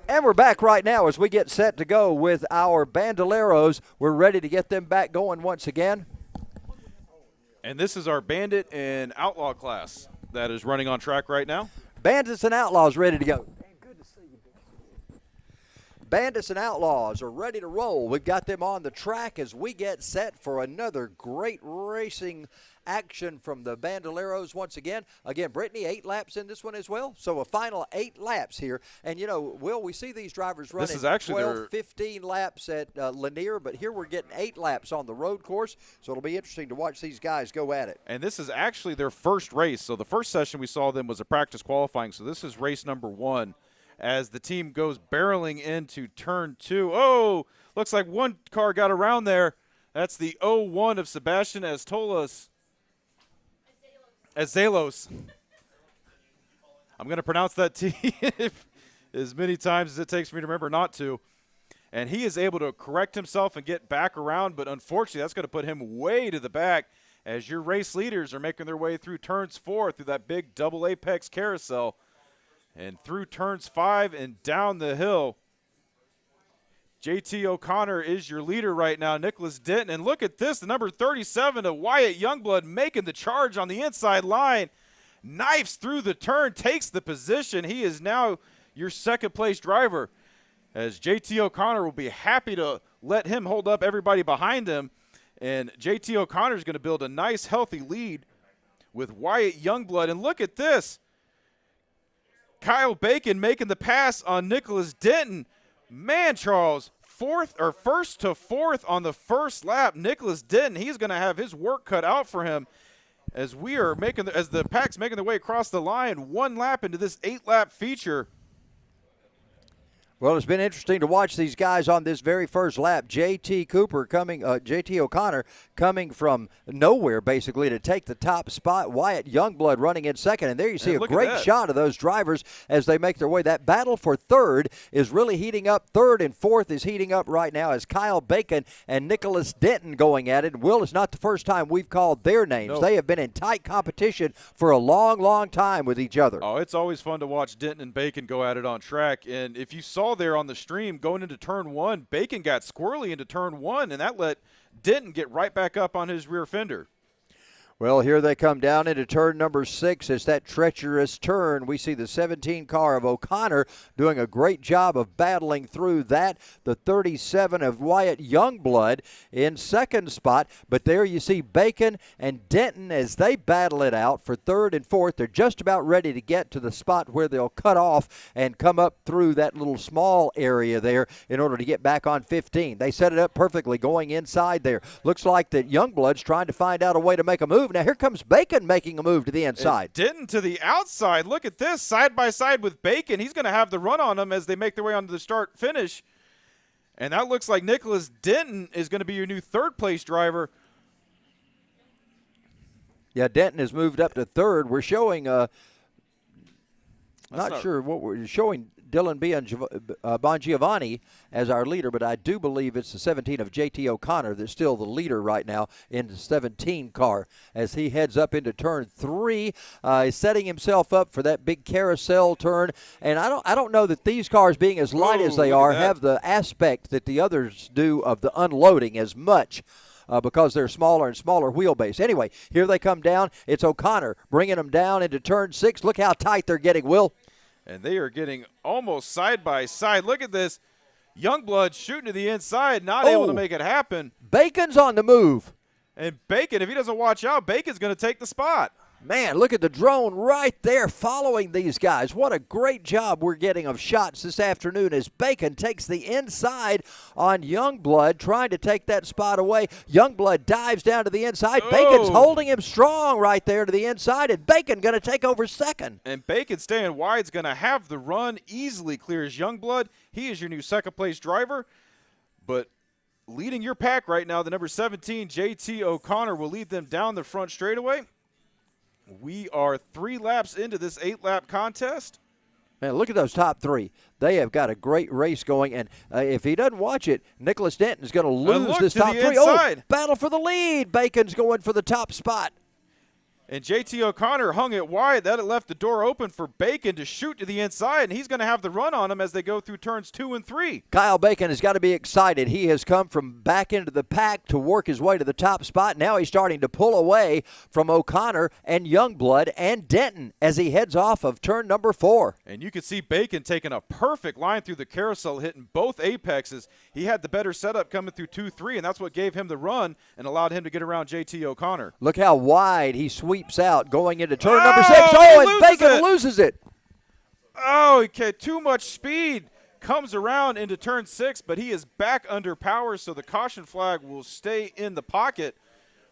And we're back right now as we get set to go with our Bandoleros. We're ready to get them back going once again. And this is our Bandit and Outlaw class that is running on track right now. Bandits and Outlaws ready to go. Good to see you. Bandits and Outlaws are ready to roll. We've got them on the track as we get set for another great racing action from the Bandoleros once again. Again, Brittany, 8 laps in this one as well. So a final 8 laps here. And, you know, Will, we see these drivers running 12, 15 laps at Lanier, but here we're getting 8 laps on the road course. So it'll be interesting to watch these guys go at it. And this is actually their first race. So the first session we saw them was a practice qualifying. So this is race number 1 as the team goes barreling into turn 2. Oh, looks like one car got around there. That's the 01 of Sebastian Azalos. I'm going to pronounce that T as many times as it takes me to remember not to. And he is able to correct himself and get back around, but unfortunately that's going to put him way to the back as your race leaders are making their way through turns 4 through that big double apex carousel and through turns 5 and down the hill. JT O'Connor is your leader right now, Nicholas Denton. And look at this, the number 37 of Wyatt Youngblood making the charge on the inside line. Knifes through the turn, takes the position. He is now your second-place driver, as JT O'Connor will be happy to let him hold up everybody behind him. And JT O'Connor is going to build a nice, healthy lead with Wyatt Youngblood. And look at this. Kyle Bacon making the pass on Nicholas Denton. Man, Charles, first to fourth on the first lap. Nicholas Denton, he's going to have his work cut out for him as we are making as the pack's making their way across the line, 1 lap into this 8-lap feature. Well, it's been interesting to watch these guys on this very first lap. JT O'Connor coming from nowhere, basically, to take the top spot. Wyatt Youngblood running in second. And there you see a great shot of those drivers as they make their way. That battle for third is really heating up. Third and fourth is heating up right now as Kyle Bacon and Nicholas Denton going at it. Will, it's not the first time we've called their names. Nope. They have been in tight competition for a long, long time with each other. Oh, it's always fun to watch Denton and Bacon go at it on track. And if you saw there on the stream going into turn 1, Bacon got squirrely into turn 1, and that let Denton get right back up on his rear fender. Well, here they come down into turn number 6. It's that treacherous turn. We see the 17 car of O'Connor doing a great job of battling through that. The 37 of Wyatt Youngblood in second spot. But there you see Bacon and Denton as they battle it out for third and fourth. They're just about ready to get to the spot where they'll cut off and come up through that little small area there in order to get back on 15. They set it up perfectly going inside there. Looks like that Youngblood's trying to find out a way to make a move. Now here comes Bacon making a move to the inside. Denton to the outside. Look at this, side by side with Bacon. He's going to have the run on them as they make their way onto the start finish. And that looks like Nicholas Denton is going to be your new third-place driver. Yeah, Denton has moved up to third. We're showing, not sure what we're showing, Dylan Bongiovanni as our leader, but I do believe it's the 17 of JT O'Connor that's still the leader right now in the 17 car as he heads up into turn 3. He's setting himself up for that big carousel turn, and I don't know that these cars, being as light as they are, have the aspect that the others do of the unloading as much. Because they're smaller and smaller wheelbase. Anyway, here they come down. It's O'Connor bringing them down into turn 6. Look how tight they're getting, Will. And they are getting almost side by side. Look at this. Youngblood shooting to the inside, not able to make it happen. Bacon's on the move. And Bacon, if he doesn't watch out, Bacon's going to take the spot. Man, look at the drone right there following these guys. What a great job we're getting of shots this afternoon as Bacon takes the inside on Youngblood, trying to take that spot away. Youngblood dives down to the inside. Oh. Bacon's holding him strong right there to the inside, and Bacon going to take over second. And Bacon staying wide is going to have the run, easily clears Youngblood. He is your new second-place driver. But leading your pack right now, the number 17, JT O'Connor, will lead them down the front straightaway. We are 3 laps into this 8-lap contest. Man, look at those top 3. They have got a great race going, and if he doesn't watch it, Nicholas Denton is going to lose this top 3. Inside. Oh, battle for the lead. Bacon's going for the top spot. And JT O'Connor hung it wide. That left the door open for Bacon to shoot to the inside, and he's going to have the run on him as they go through turns 2 and 3. Kyle Bacon has got to be excited. He has come from back into the pack to work his way to the top spot. Now he's starting to pull away from O'Connor and Youngblood and Denton as he heads off of turn number 4. And you can see Bacon taking a perfect line through the carousel, hitting both apexes. He had the better setup coming through 2-3, and that's what gave him the run and allowed him to get around JT O'Connor. Look how wide he sweeps out going into turn number 6. Oh, and Bacon loses it. Oh, okay, too much speed. Comes around into turn 6, but he is back under power, so the caution flag will stay in the pocket.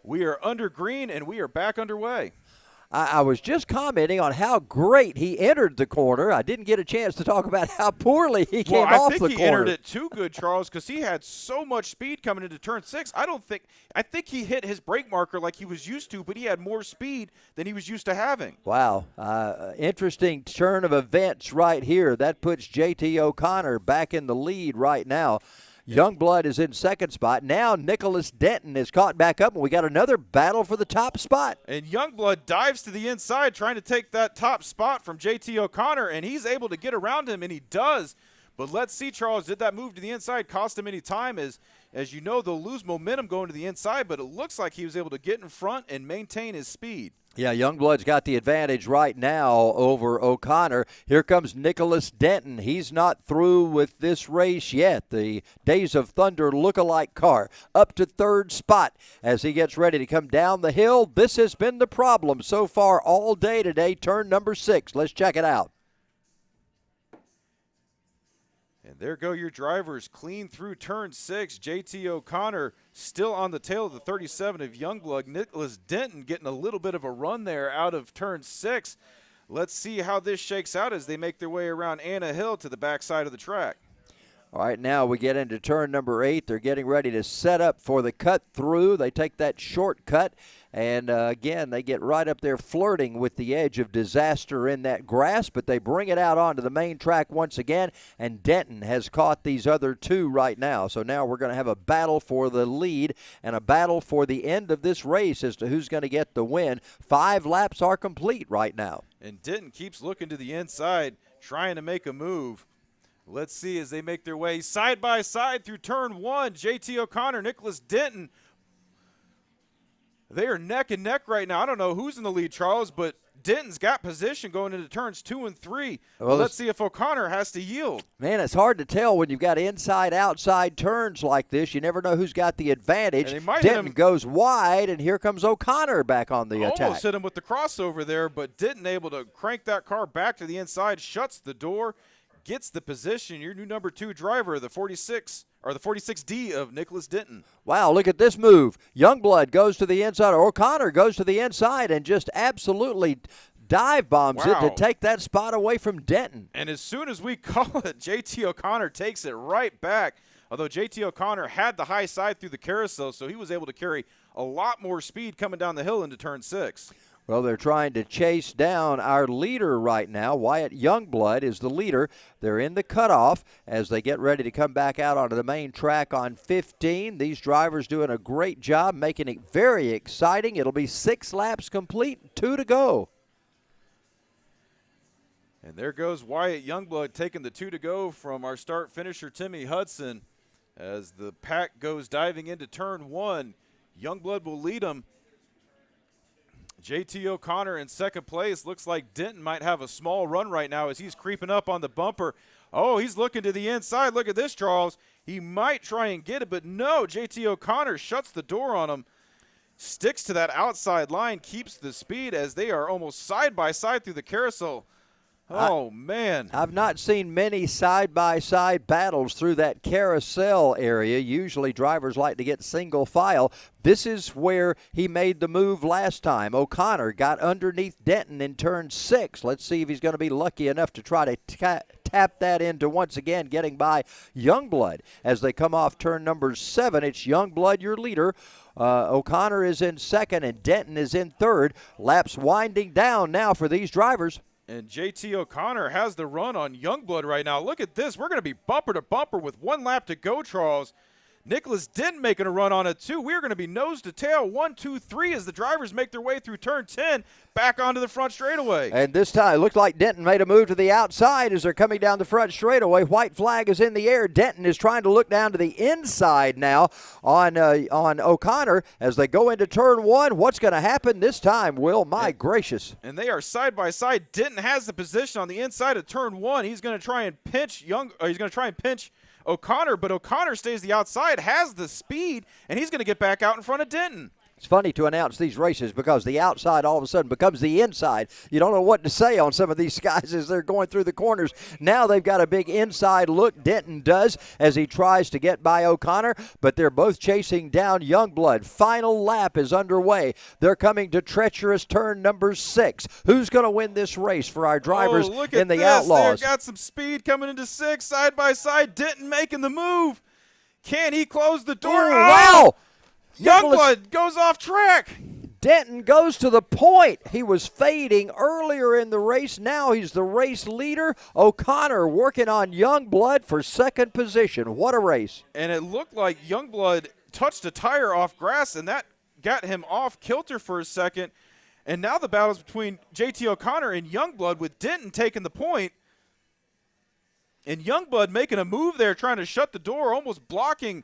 We are under green, and we are back underway. I was just commenting on how great he entered the corner. I didn't get a chance to talk about how poorly he came off the corner. I think he entered it too good, Charles, because he had so much speed coming into turn 6. I think he hit his brake marker like he was used to, but he had more speed than he was used to having. Wow. Interesting turn of events right here. That puts JT O'Connor back in the lead right now. Youngblood is in second spot. Now Nicholas Denton is caught back up, and we got another battle for the top spot. And Youngblood dives to the inside trying to take that top spot from JT O'Connor, and he's able to get around him, and he does. But let's see, Charles, did that move to the inside cost him any time? As you know, they'll lose momentum going to the inside, but it looks like he was able to get in front and maintain his speed. Yeah, Youngblood's got the advantage right now over O'Connor. Here comes Nicholas Denton. He's not through with this race yet. The Days of Thunder look-alike car up to third spot as he gets ready to come down the hill. This has been the problem so far all day today, turn number 6. Let's check it out. And there go your drivers clean through turn 6. JT O'Connor still on the tail of the 37 of Youngblood. Nicholas Denton getting a little bit of a run there out of turn 6. Let's see how this shakes out as they make their way around Anna Hill to the backside of the track. All right, now we get into turn number 8. They're getting ready to set up for the cut through. They take that shortcut, and again, they get right up there flirting with the edge of disaster in that grass, but they bring it out onto the main track once again, and Denton has caught these other two right now. So now we're going to have a battle for the lead and a battle for the end of this race as to who's going to get the win. 5 laps are complete right now. And Denton keeps looking to the inside, trying to make a move. Let's see as they make their way side by side through turn 1. JT O'Connor, Nicholas Denton. They are neck and neck right now. I don't know who's in the lead, Charles, but Denton's got position going into turns 2 and 3. Well, let's see if O'Connor has to yield. Man, it's hard to tell when you've got inside-outside turns like this. You never know who's got the advantage. Denton goes wide, and here comes O'Connor back on the attack. Almost hit him with the crossover there, but Denton able to crank that car back to the inside, shuts the door, gets the position. Your new number 2 driver, the 46D of Nicholas Denton. Wow, look at this move. Youngblood goes to the inside, or O'Connor goes to the inside and just absolutely dive bombs it to take that spot away from Denton. And as soon as we call it, JT O'Connor takes it right back. Although JT O'Connor had the high side through the carousel, so he was able to carry a lot more speed coming down the hill into turn 6. Well, they're trying to chase down our leader right now. Wyatt Youngblood is the leader. They're in the cutoff as they get ready to come back out onto the main track on 15. These drivers doing a great job, making it very exciting. It'll be 6 laps complete, 2 to go. And there goes Wyatt Youngblood taking the 2 to go from our start finisher Timmy Hudson. As the pack goes diving into turn 1, Youngblood will lead them. JT O'Connor in second place. Looks like Denton might have a small run right now as he's creeping up on the bumper. Oh, he's looking to the inside. Look at this, Charles. He might try and get it, but no. JT O'Connor shuts the door on him. Sticks to that outside line, keeps the speed as they are almost side by side through the carousel. Oh, man. I've not seen many side-by-side battles through that carousel area. Usually drivers like to get single file. This is where he made the move last time. O'Connor got underneath Denton in turn 6. Let's see if he's going to be lucky enough to try to tap that into once again getting by Youngblood. As they come off turn number 7, it's Youngblood, your leader. O'Connor is in second and Denton is in third. Laps winding down now for these drivers. And JT O'Connor has the run on Youngblood right now. Look at this. We're going to be bumper to bumper with 1 lap to go, Charles. Nicholas Denton making a run on it too. We're going to be nose to tail, 1, 2, 3 as the drivers make their way through turn 10 back onto the front straightaway. And this time, it looked like Denton made a move to the outside as they're coming down the front straightaway. White flag is in the air. Denton is trying to look down to the inside now on O'Connor as they go into turn 1. What's going to happen this time, Will? My gracious. And they are side by side. Denton has the position on the inside of turn 1. He's going to try and pinch O'Connor, but O'Connor stays the outside, has the speed, and he's going to get back out in front of Denton. It's funny to announce these races because the outside all of a sudden becomes the inside. You don't know what to say on some of these guys as they're going through the corners. Now they've got a big inside look, Denton does, as he tries to get by O'Connor, but they're both chasing down Youngblood. Final lap is underway. They're coming to treacherous turn number 6. Who's going to win this race for our drivers in the Outlaws? They've got some speed coming into 6, side by side. Denton making the move. Can he close the door? Ooh, wow! Youngblood goes off track. Denton goes to the point. He was fading earlier in the race. Now he's the race leader. O'Connor working on Youngblood for second position. What a race. And it looked like Youngblood touched a tire off grass, and that got him off kilter for a second. And now the battle's between JT O'Connor and Youngblood, with Denton taking the point. And Youngblood making a move there, trying to shut the door, almost blocking.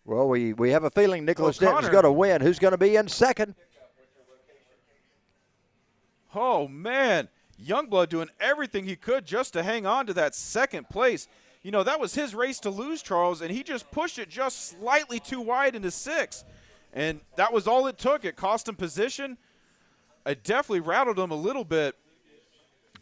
Well, we have a feeling Nicholas O'Connor. Denton's going to win. Who's going to be in second? Oh, man. Youngblood doing everything he could just to hang on to that second place. You know, that was his race to lose, Charles, and he just pushed it just slightly too wide into 6. And that was all it took. It cost him position. It definitely rattled him a little bit.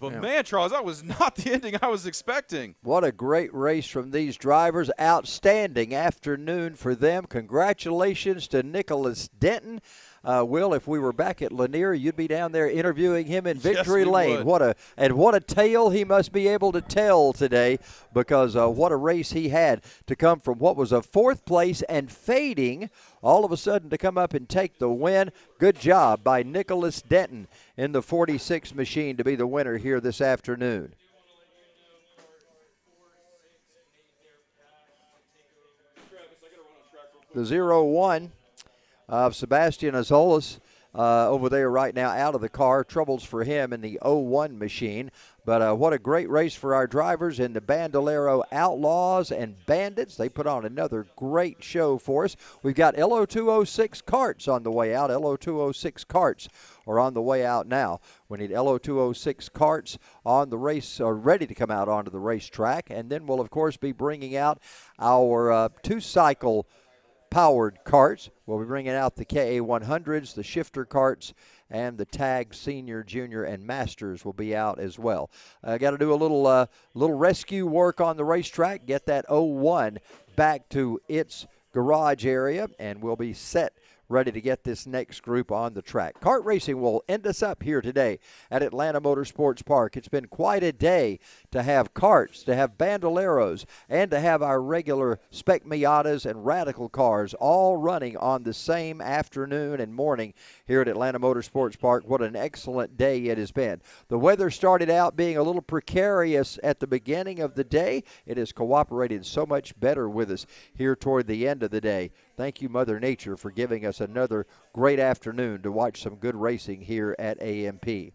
But, yeah, man, Charles, that was not the ending I was expecting. What a great race from these drivers. Outstanding afternoon for them. Congratulations to Nicholas Denton. Will, if we were back at Lanier, you'd be down there interviewing him in Victory Lane. Would. What a tale he must be able to tell today, because what a race he had to come from what was a 4th place and fading, all of a sudden to come up and take the win. Good job by Nicholas Denton in the 46 machine to be the winner here this afternoon. The 0-1 of Sebastian Azolas over there right now out of the car. Troubles for him in the 0-1 machine. But what a great race for our drivers in the Bandolero Outlaws and Bandits. They put on another great show for us. We've got LO206 Karts on the way out. LO206 Karts are on the way out now. We need LO206 Karts on the race, ready to come out onto the racetrack. And then we'll, of course, be bringing out our 2-cycle powered karts. We'll be bringing out the KA100s, the shifter karts, and the tag senior, junior, and masters will be out as well. Got to do a little rescue work on the racetrack, get that 01 back to its garage area, and we'll be set ready to get this next group on the track. Kart racing will end us up here today at Atlanta Motorsports Park. It's been quite a day to have karts, to have bandoleros, and to have our regular spec Miatas and radical cars all running on the same afternoon and morning here at Atlanta Motorsports Park. What an excellent day it has been. The weather started out being a little precarious at the beginning of the day. It has cooperated so much better with us here toward the end of the day. Thank you, Mother Nature, for giving us another great afternoon to watch some good racing here at AMP.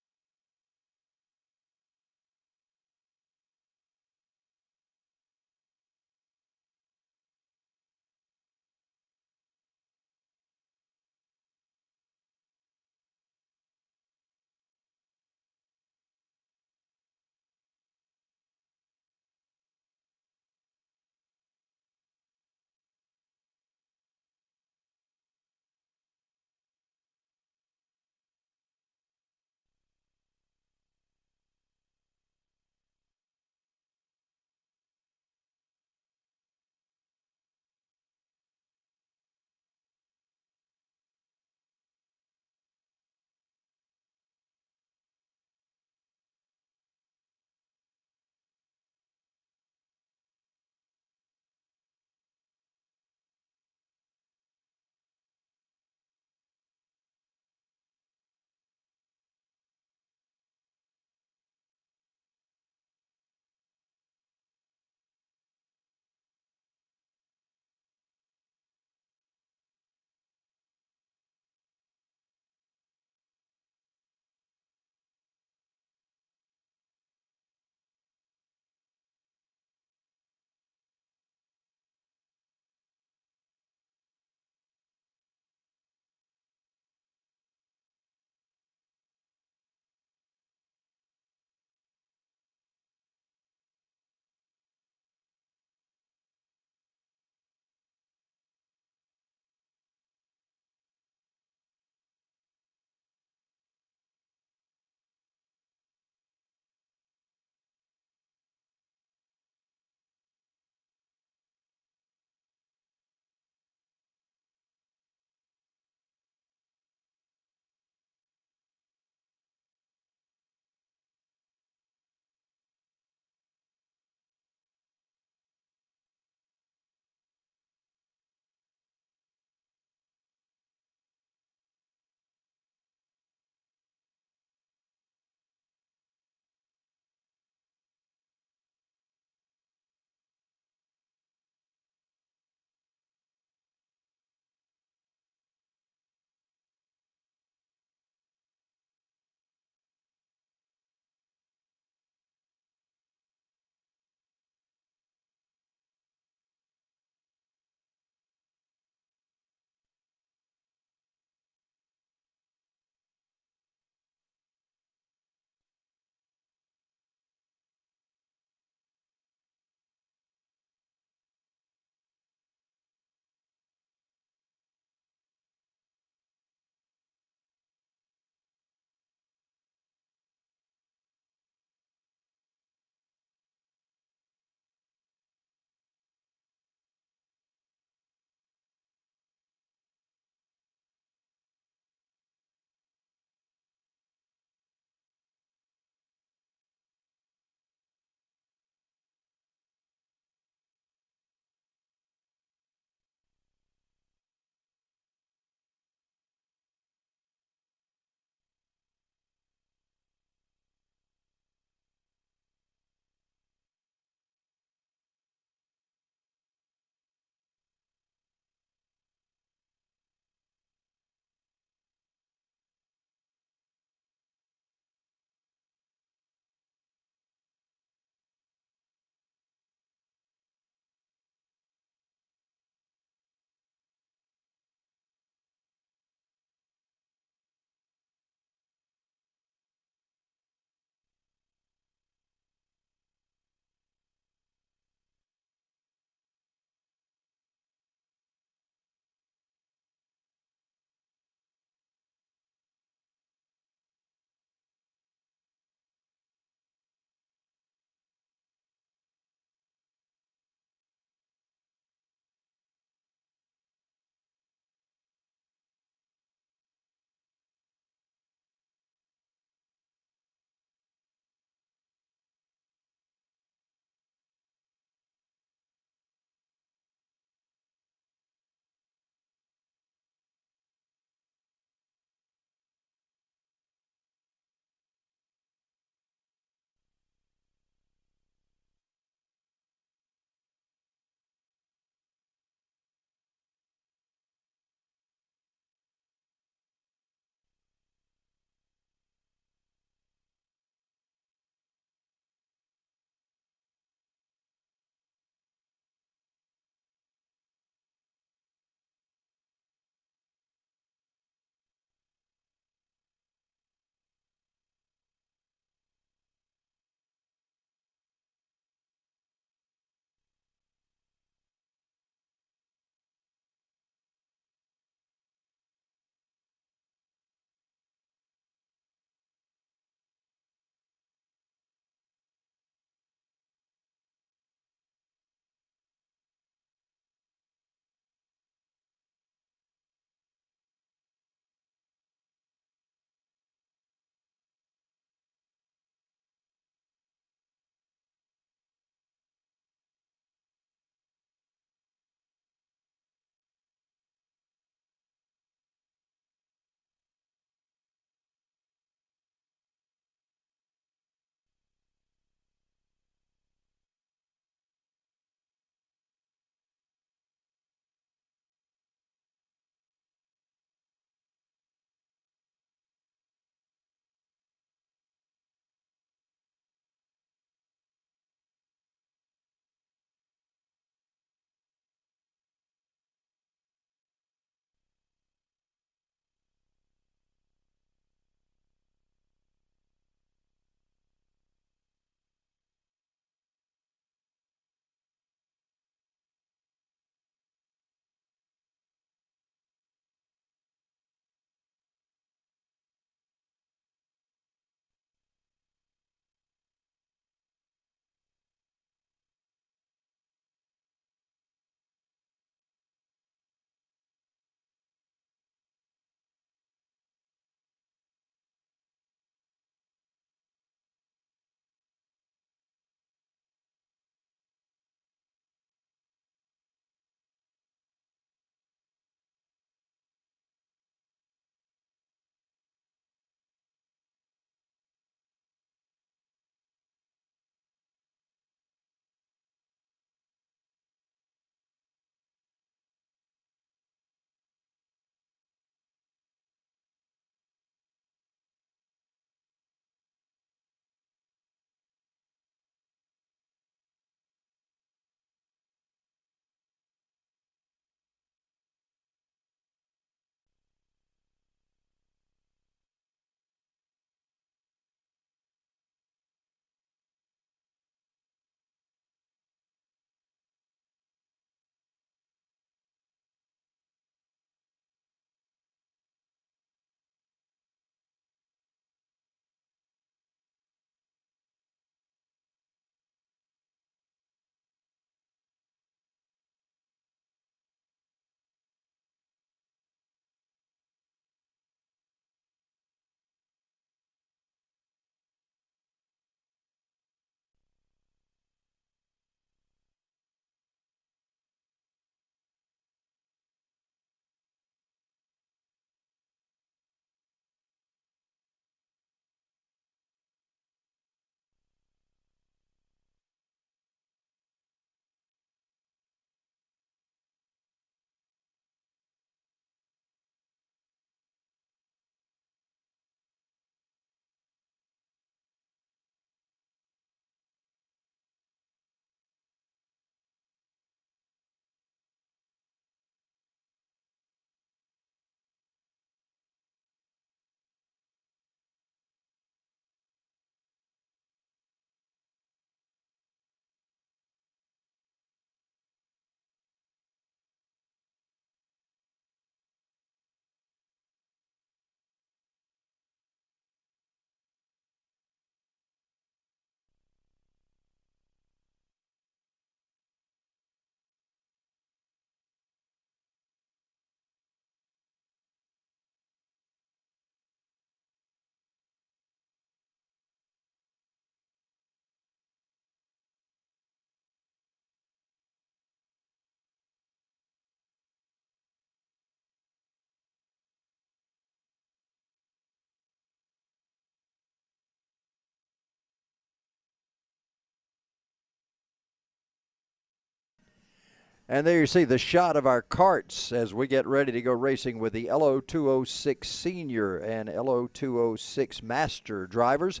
And there you see the shot of our karts as we get ready to go racing with the LO206 Senior and LO206 Master drivers.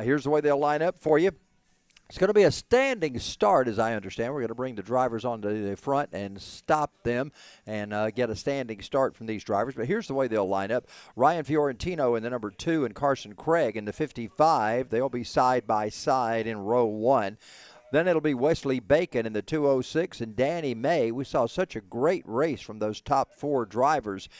Here's the way they'll line up for you. It's going to be a standing start, as I understand. We're going to bring the drivers onto the front and stop them and get a standing start from these drivers. But here's the way they'll line up. Ryan Fiorentino in the number 2 and Carson Craig in the 55. They'll be side by side in row 1. Then it'll be Wesley Bacon in the 206 and Danny May. We saw such a great race from those top 4 drivers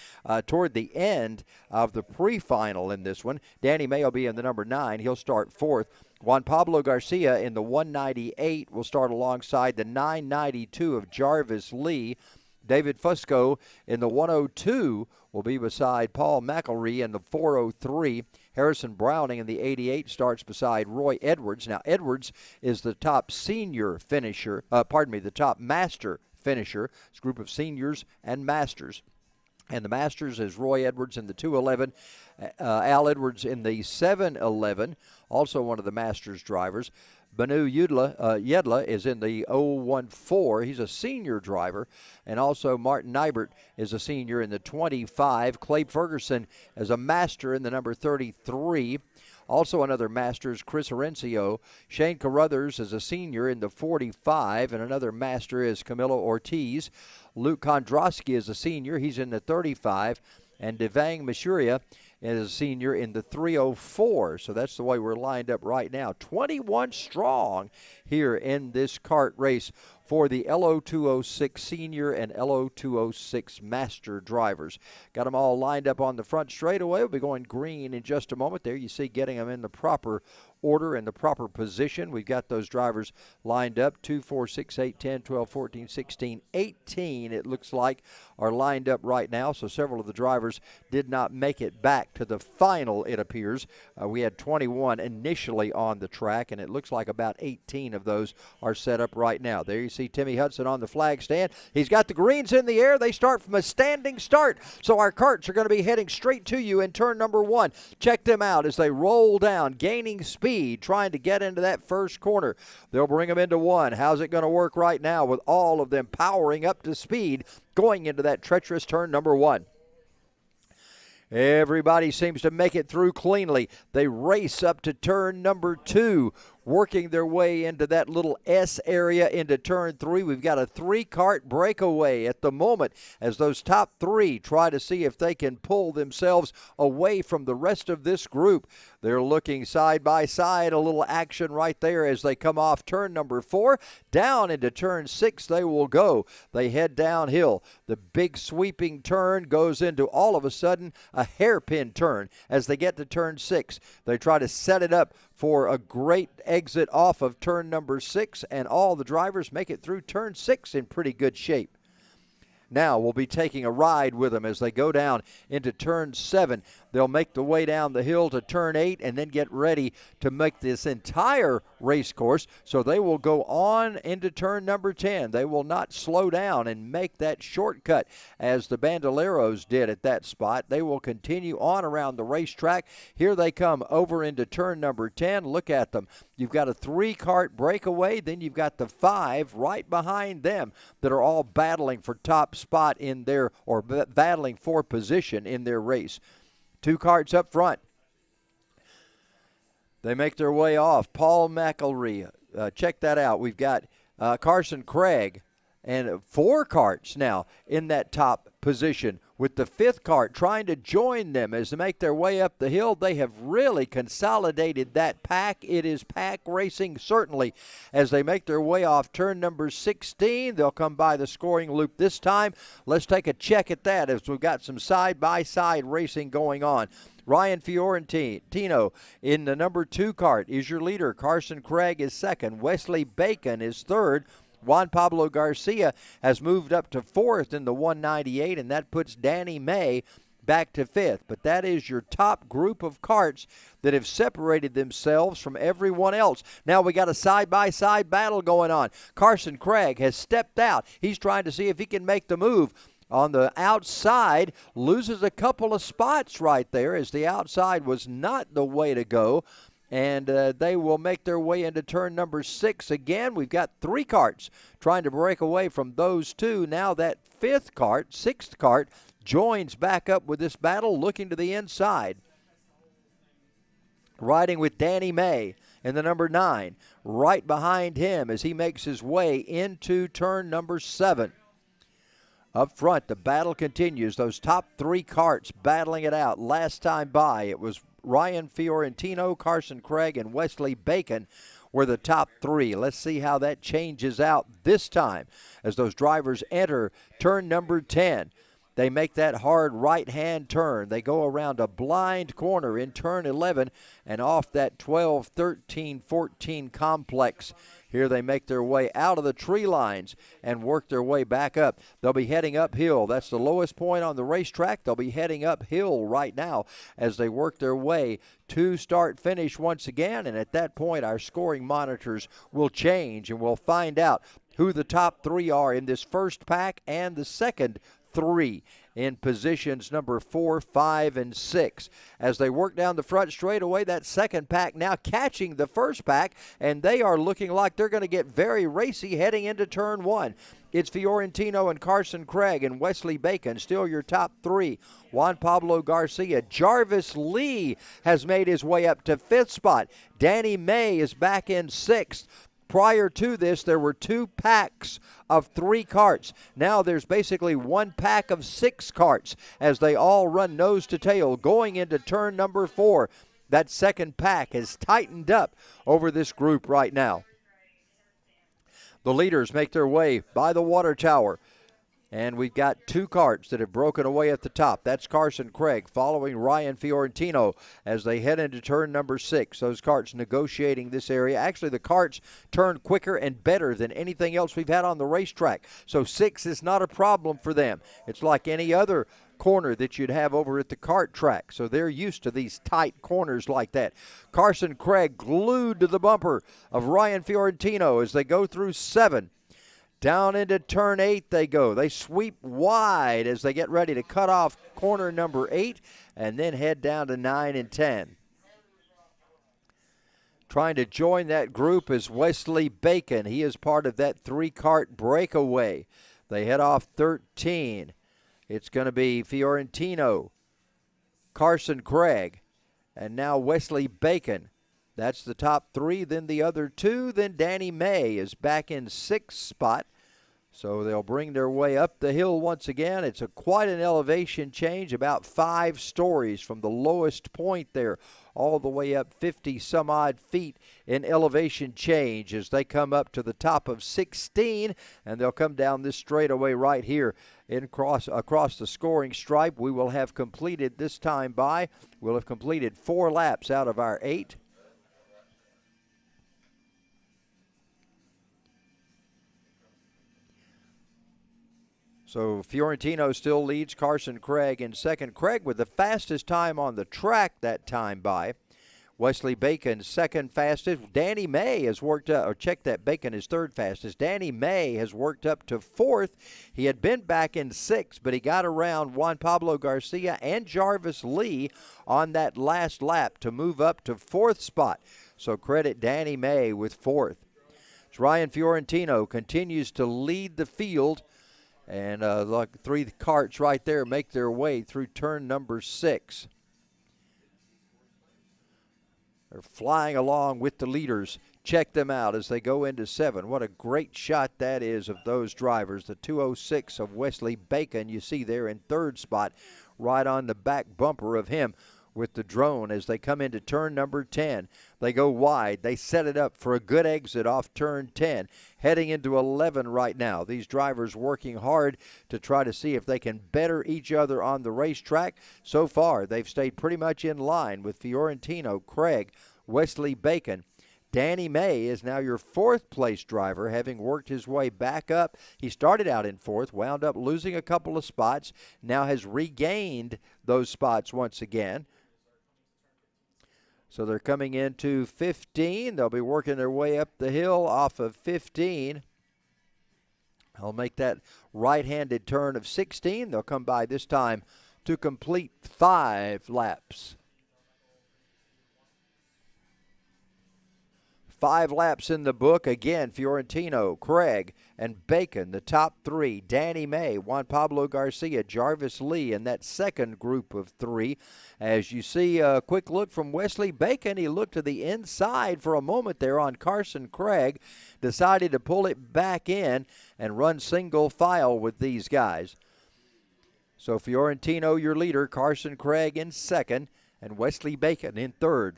toward the end of the pre-final in this one. Danny May will be in the number 9. He'll start 4th. Juan Pablo Garcia in the 198 will start alongside the 992 of Jarvis Lee. David Fusco in the 102 will be beside Paul McElree in the 403. Harrison Browning in the 88 starts beside Roy Edwards. Now, Edwards is the top senior finisher, the top master finisher. It's a group of seniors and masters. And the masters is Roy Edwards in the 211, Al Edwards in the 711, also one of the masters drivers. Banu Yedla is in the 014. He's a senior driver. And also Martin Nybert is a senior in the 25. Clay Ferguson is a master in the number 33. Also another master is Chris Horencio. Shane Carruthers is a senior in the 45. And another master is Camilo Ortiz. Luke Kondrowski is a senior. He's in the 35. And Devang Mishuria is a senior in the 304. So that's the way we're lined up right now. 21 strong here in this kart race for the LO206 Senior and LO206 Master drivers. Got them all lined up on the front straightaway. We'll be going green in just a moment. There you see getting them in the proper order and the proper position. We've got those drivers lined up. 2, 4, 6, 8, 10, 12, 14, 16, 18, it looks like, are lined up right now. So several of the drivers did not make it back to the final, it appears. We had 21 initially on the track, and it looks like about 18 of those are set up right now. There you see Timmy Hudson on the flag stand. He's got the greens in the air. They start from a standing start. So our karts are going to be heading straight to you in turn number 1. Check them out as they roll down, gaining speed, trying to get into that first corner. They'll bring them into 1. How's it going to work right now with all of them powering up to speed going into that treacherous turn number 1? Everybody seems to make it through cleanly. They race up to turn number 2, working their way into that little S area into turn 3. We've got a 3-kart breakaway at the moment as those top 3 try to see if they can pull themselves away from the rest of this group. They're looking side by side, a little action right there as they come off turn number 4. Down into turn 6 they will go. They head downhill. The big sweeping turn goes into all of a sudden a hairpin turn as they get to turn 6. They try to set it up for a great exit off of turn number 6, and all the drivers make it through turn 6 in pretty good shape. Now we'll be taking a ride with them as they go down into turn 7. They'll make the way down the hill to turn 8 and then get ready to make this entire race course. So they will go on into turn number 10. They will not slow down and make that shortcut as the Bandoleros did at that spot. They will continue on around the racetrack. Here they come over into turn number 10. Look at them. You've got a 3-kart breakaway. Then you've got the 5 right behind them that are all battling for top spot in their, or battling for position in their race. 2 karts up front. They make their way off. Paul McElree, check that out. We've got Carson Craig and 4 karts now in that top position, with the 5th kart trying to join them as they make their way up the hill. They have really consolidated that pack. It is pack racing, certainly, as they make their way off turn number 16. They'll come by the scoring loop this time. Let's take a check at that as we've got some side-by-side racing going on. Ryan Fiorentino in the number 2 kart is your leader. Carson Craig is second. Wesley Bacon is third. Juan Pablo Garcia has moved up to 4th in the 198, and that puts Danny May back to 5th. But that is your top group of karts that have separated themselves from everyone else. Now we got a side-by-side battle going on. Carson Craig has stepped out. He's trying to see if he can make the move. On the outside, loses a couple of spots right there as the outside was not the way to go. And they will make their way into turn number 6 again. We've got 3 karts trying to break away from those 2. Now that 6th kart, joins back up with this battle, looking to the inside. Riding with Danny May in the number 9. Right behind him as he makes his way into turn number 7. Up front, the battle continues. Those top 3 karts battling it out. Last time by, it was Ryan Fiorentino, Carson Craig, and Wesley Bacon were the top 3. Let's see how that changes out this time as those drivers enter turn number 10. They make that hard right-hand turn. They go around a blind corner in turn 11 and off that 12, 13, 14 complex. Here they make their way out of the tree lines and work their way back up. They'll be heading uphill. That's the lowest point on the racetrack. They'll be heading uphill right now as they work their way to start-finish once again. And at that point, our scoring monitors will change and we'll find out who the top 3 are in this first pack and the second 3 in positions number 4, 5, and 6. As they work down the front straightaway, that second pack now catching the first pack, and they are looking like they're going to get very racy heading into turn 1. It's Fiorentino and Carson Craig and Wesley Bacon, still your top 3. Juan Pablo Garcia. Jarvis Lee has made his way up to 5th spot. Danny May is back in 6th. Prior to this, there were 2 packs of 3 karts. Now there's basically 1 pack of 6 karts as they all run nose to tail going into turn number 4. That second pack has tightened up over this group right now. The leaders make their way by the water tower. And we've got 2 karts that have broken away at the top. That's Carson Craig following Ryan Fiorentino as they head into turn number 6. Those karts negotiating this area. Actually, the karts turn quicker and better than anything else we've had on the racetrack. So 6 is not a problem for them. It's like any other corner that you'd have over at the kart track. So they're used to these tight corners like that. Carson Craig glued to the bumper of Ryan Fiorentino as they go through 7. Down into turn 8 they go. They sweep wide as they get ready to cut off corner number 8 and then head down to 9 and 10. Trying to join that group is Wesley Bacon. He is part of that 3-kart breakaway. They head off 13. It's going to be Fiorentino, Carson Craig, and now Wesley Bacon. That's the top 3, then the other 2. Then Danny May is back in 6th spot. So they'll bring their way up the hill once again. It's quite an elevation change, about 5 stories from the lowest point there all the way up 50 some odd feet in elevation change as they come up to the top of 16, and they'll come down this straightaway right here across the scoring stripe. We will have completed this time by, we'll have completed 4 laps out of our 8. So Fiorentino still leads Carson Craig in second. Craig with the fastest time on the track that time by. Wesley Bacon second fastest. Danny May has worked up, or check that, Bacon is third fastest. Danny May has worked up to 4th. He had been back in 6th, but he got around Juan Pablo Garcia and Jarvis Lee on that last lap to move up to 4th spot. So credit Danny May with 4th. As Ryan Fiorentino continues to lead the field. And like 3 karts right there make their way through turn number 6. They're flying along with the leaders. Check them out as they go into 7. What a great shot that is of those drivers. The 206 of Wesley Bacon you see there in 3rd spot, right on the back bumper of him with the drone as they come into turn number 10. They go wide. They set it up for a good exit off turn 10. Heading into 11 right now. These drivers working hard to try to see if they can better each other on the racetrack. So far, they've stayed pretty much in line with Fiorentino, Craig, Wesley Bacon. Danny May is now your 4th place driver, having worked his way back up. He started out in 4th, wound up losing a couple of spots, now has regained those spots once again. So they're coming into 15. They'll be working their way up the hill off of 15. They'll make that right-handed turn of 16. They'll come by this time to complete 5 laps. 5 laps in the book. Again, Fiorentino, Craig, and Bacon, the top 3. Danny May, Juan Pablo Garcia, Jarvis Lee in that second group of 3. As you see a quick look from Wesley Bacon, he looked to the inside for a moment there on Carson Craig, decided to pull it back in and run single file with these guys. So Fiorentino, your leader, Carson Craig in second, and Wesley Bacon in third.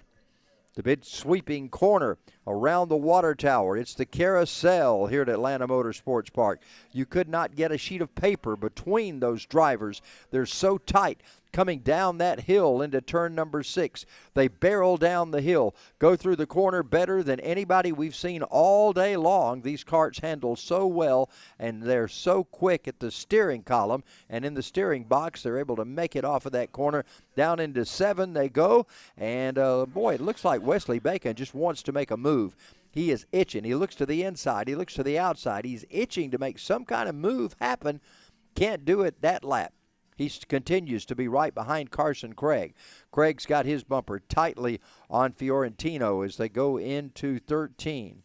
The big sweeping corner around the water tower. It's the carousel here at Atlanta Motorsports Park. You could not get a sheet of paper between those drivers. They're so tight. Coming down that hill into turn number 6. They barrel down the hill, go through the corner better than anybody we've seen all day long. These karts handle so well, and they're so quick at the steering column, and in the steering box, they're able to make it off of that corner. Down into 7 they go, and boy, it looks like Wesley Bacon just wants to make a move. He is itching. He looks to the inside. He looks to the outside. He's itching to make some kind of move happen. Can't do it that lap. He continues to be right behind Carson Craig. Craig's got his bumper tightly on Fiorentino as they go into 13.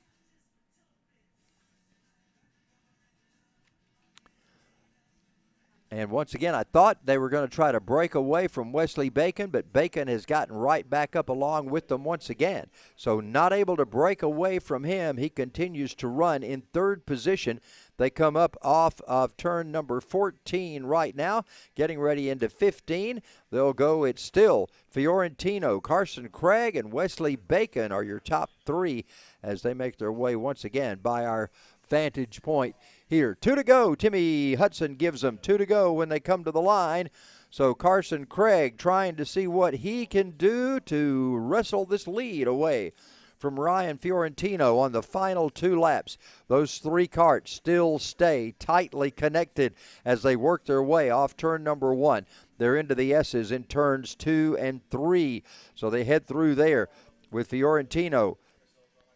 And once again, I thought they were going to try to break away from Wesley Bacon, but Bacon has gotten right back up along with them once again. So not able to break away from him. He continues to run in third position. They come up off of turn number 14 right now, getting ready into 15. They'll go, it's still Fiorentino, Carson Craig, and Wesley Bacon are your top 3 as they make their way once again by our vantage point here. 2 to go. Timmy Hudson gives them 2 to go when they come to the line. So Carson Craig trying to see what he can do to wrestle this lead away from Ryan Fiorentino on the final 2 laps. Those 3 karts still stay tightly connected as they work their way off turn number 1. They're into the S's in turns 2 and 3. So they head through there with Fiorentino,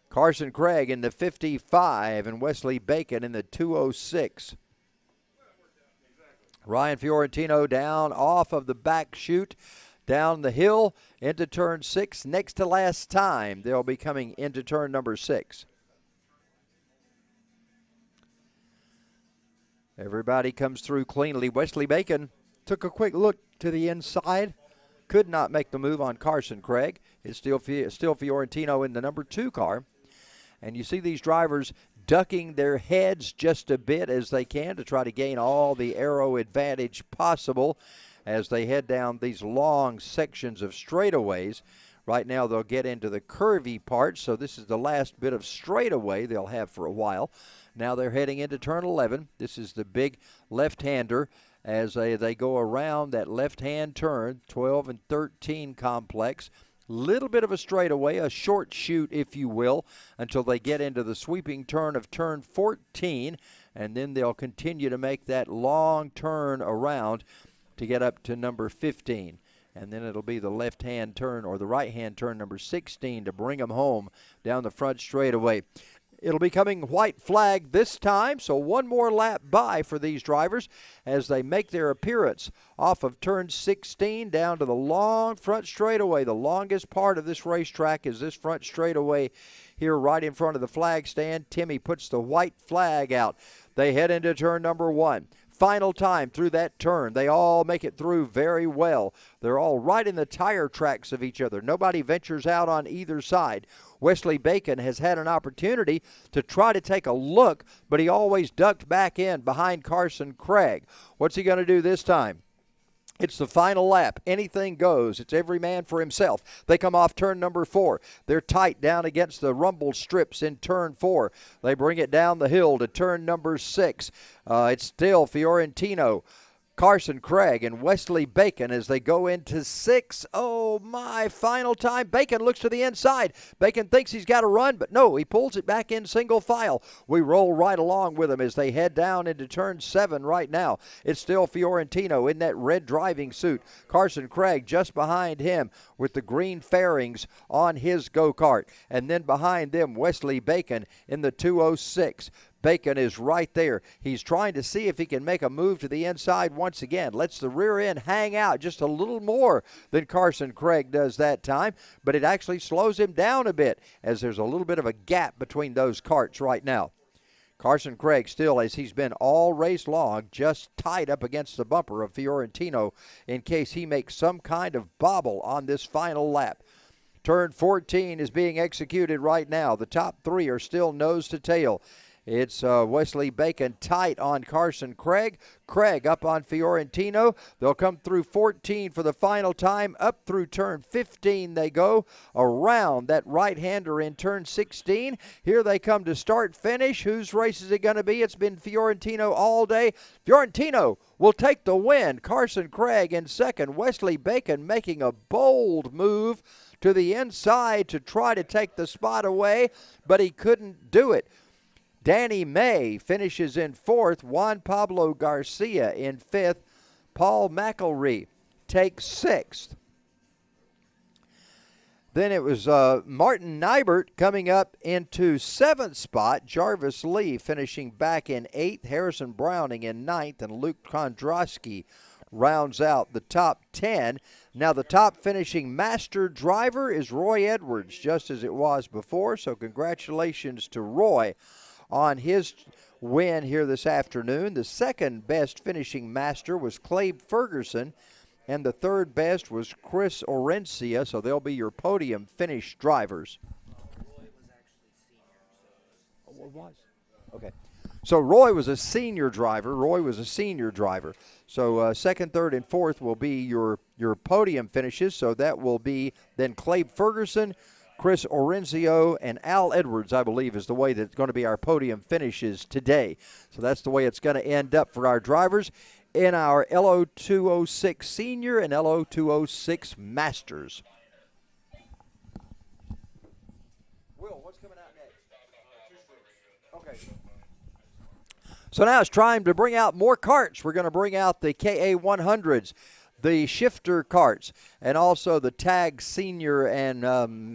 Carson Craig in the 55, and Wesley Bacon in the 206. Ryan Fiorentino down off of the back chute, down the hill into turn 6. Next to last time, they'll be coming into turn number 6. Everybody comes through cleanly. Wesley Bacon took a quick look to the inside. Could not make the move on Carson Craig. It's still Fiorentino in the number 2 car. And you see these drivers ducking their heads just a bit as they can to try to gain all the aero advantage possible as they head down these long sections of straightaways. Right now they'll get into the curvy part, so this is the last bit of straightaway they'll have for a while. Now they're heading into turn 11. This is the big left-hander as they go around that left-hand turn, 12 and 13 complex. Little bit of a straightaway, a short shoot, if you will, until they get into the sweeping turn of turn 14, and then they'll continue to make that long turn around to get up to number 15. And then it'll be the left-hand turn or the right-hand turn, number 16, to bring them home down the front straightaway. It'll be coming white flag this time, so one more lap by for these drivers as they make their appearance off of turn 16 down to the long front straightaway. The longest part of this racetrack is this front straightaway here right in front of the flag stand. Timmy puts the white flag out. They head into turn number 1. Final time through that turn. They all make it through very well. They're all right in the tire tracks of each other. Nobody ventures out on either side. Wesley Bacon has had an opportunity to try to take a look, but he always ducked back in behind Carson Craig. What's he going to do this time? It's the final lap. Anything goes. It's every man for himself. They come off turn number 4. They're tight down against the rumble strips in turn 4. They bring it down the hill to turn number 6. It's still Fiorentino, Carson Craig, and Wesley Bacon as they go into 6. Oh, my, final time. Bacon looks to the inside. Bacon thinks he's got a run, but no, he pulls it back in single file. We roll right along with him as they head down into turn 7 right now. It's still Fiorentino in that red driving suit. Carson Craig just behind him with the green fairings on his go-kart. And then behind them, Wesley Bacon in the 206. Bacon is right there. He's trying to see if he can make a move to the inside once again. Lets the rear end hang out just a little more than Carson Craig does that time, but it actually slows him down a bit as there's a little bit of a gap between those karts right now. Carson Craig still, as he's been all race long, just tied up against the bumper of Fiorentino in case he makes some kind of bobble on this final lap. Turn 14 is being executed right now. The top three are still nose to tail. It's Wesley Bacon tight on Carson Craig. Craig up on Fiorentino. They'll come through 14 for the final time. Up through turn 15 they go. Around that right-hander in turn 16. Here they come to start finish. Whose race is it going to be? It's been Fiorentino all day. Fiorentino will take the win. Carson Craig in second. Wesley Bacon making a bold move to the inside to try to take the spot away, but he couldn't do it. Danny May finishes in fourth. Juan Pablo Garcia in fifth. Paul McElree takes sixth. Then it was Martin Neibert coming up into seventh spot. Jarvis Lee finishing back in eighth. Harrison Browning in ninth. And Luke Kondrowski rounds out the top 10. Now the top finishing master driver is Roy Edwards, just as it was before. So congratulations to Roy on his win here this afternoon. The second best finishing master was Clabe Ferguson, and the third best was Chris Orencia, so they'll be your podium finish drivers. Okay. So Roy was a senior driver. So second, third, and fourth will be your podium finishes. So that will be then Clabe Ferguson, Chris Orenzio, and Al Edwards, I believe, is the way that's going to be our podium finishes today. So that's the way it's going to end up for our drivers in our LO206 Senior and LO206 Masters. Will, what's coming out next? Okay. So now it's time to bring out more karts. We're going to bring out the KA100s, the shifter karts, and also the tag senior and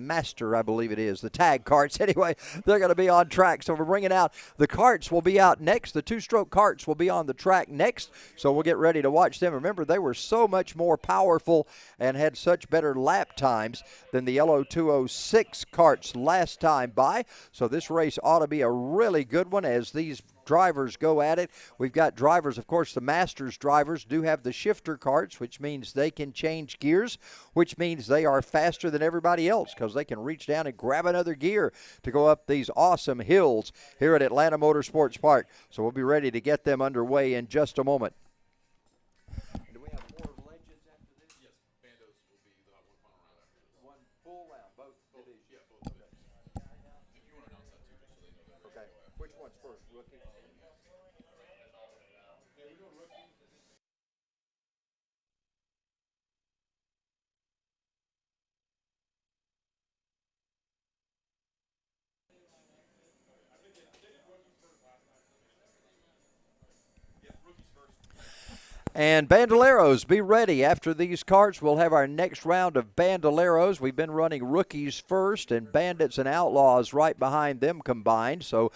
master, I believe it is, the tag karts. Anyway, they're going to be on track. So we're bringing out the karts will be out next. The two-stroke karts will be on the track next. So we'll get ready to watch them. Remember, they were so much more powerful and had such better lap times than the LO206 karts last time by. So this race ought to be a really good one as these drivers go at it. We've got drivers, of course, the Masters drivers do have the shifter karts, which means they can change gears, which means they are faster than everybody else because they can reach down and grab another gear to go up these awesome hills here at Atlanta Motorsports Park. So we'll be ready to get them underway in just a moment. Do we have more legends after this? Yes, Bandos will be the one final round after this. One full round, both divisions? Yeah, both divisions. If you want to announce that too, just so they know that. Okay. Which one's first, rookie? And Bandoleros, be ready. After these karts, we'll have our next round of Bandoleros. We've been running rookies first and Bandits and Outlaws right behind them combined. So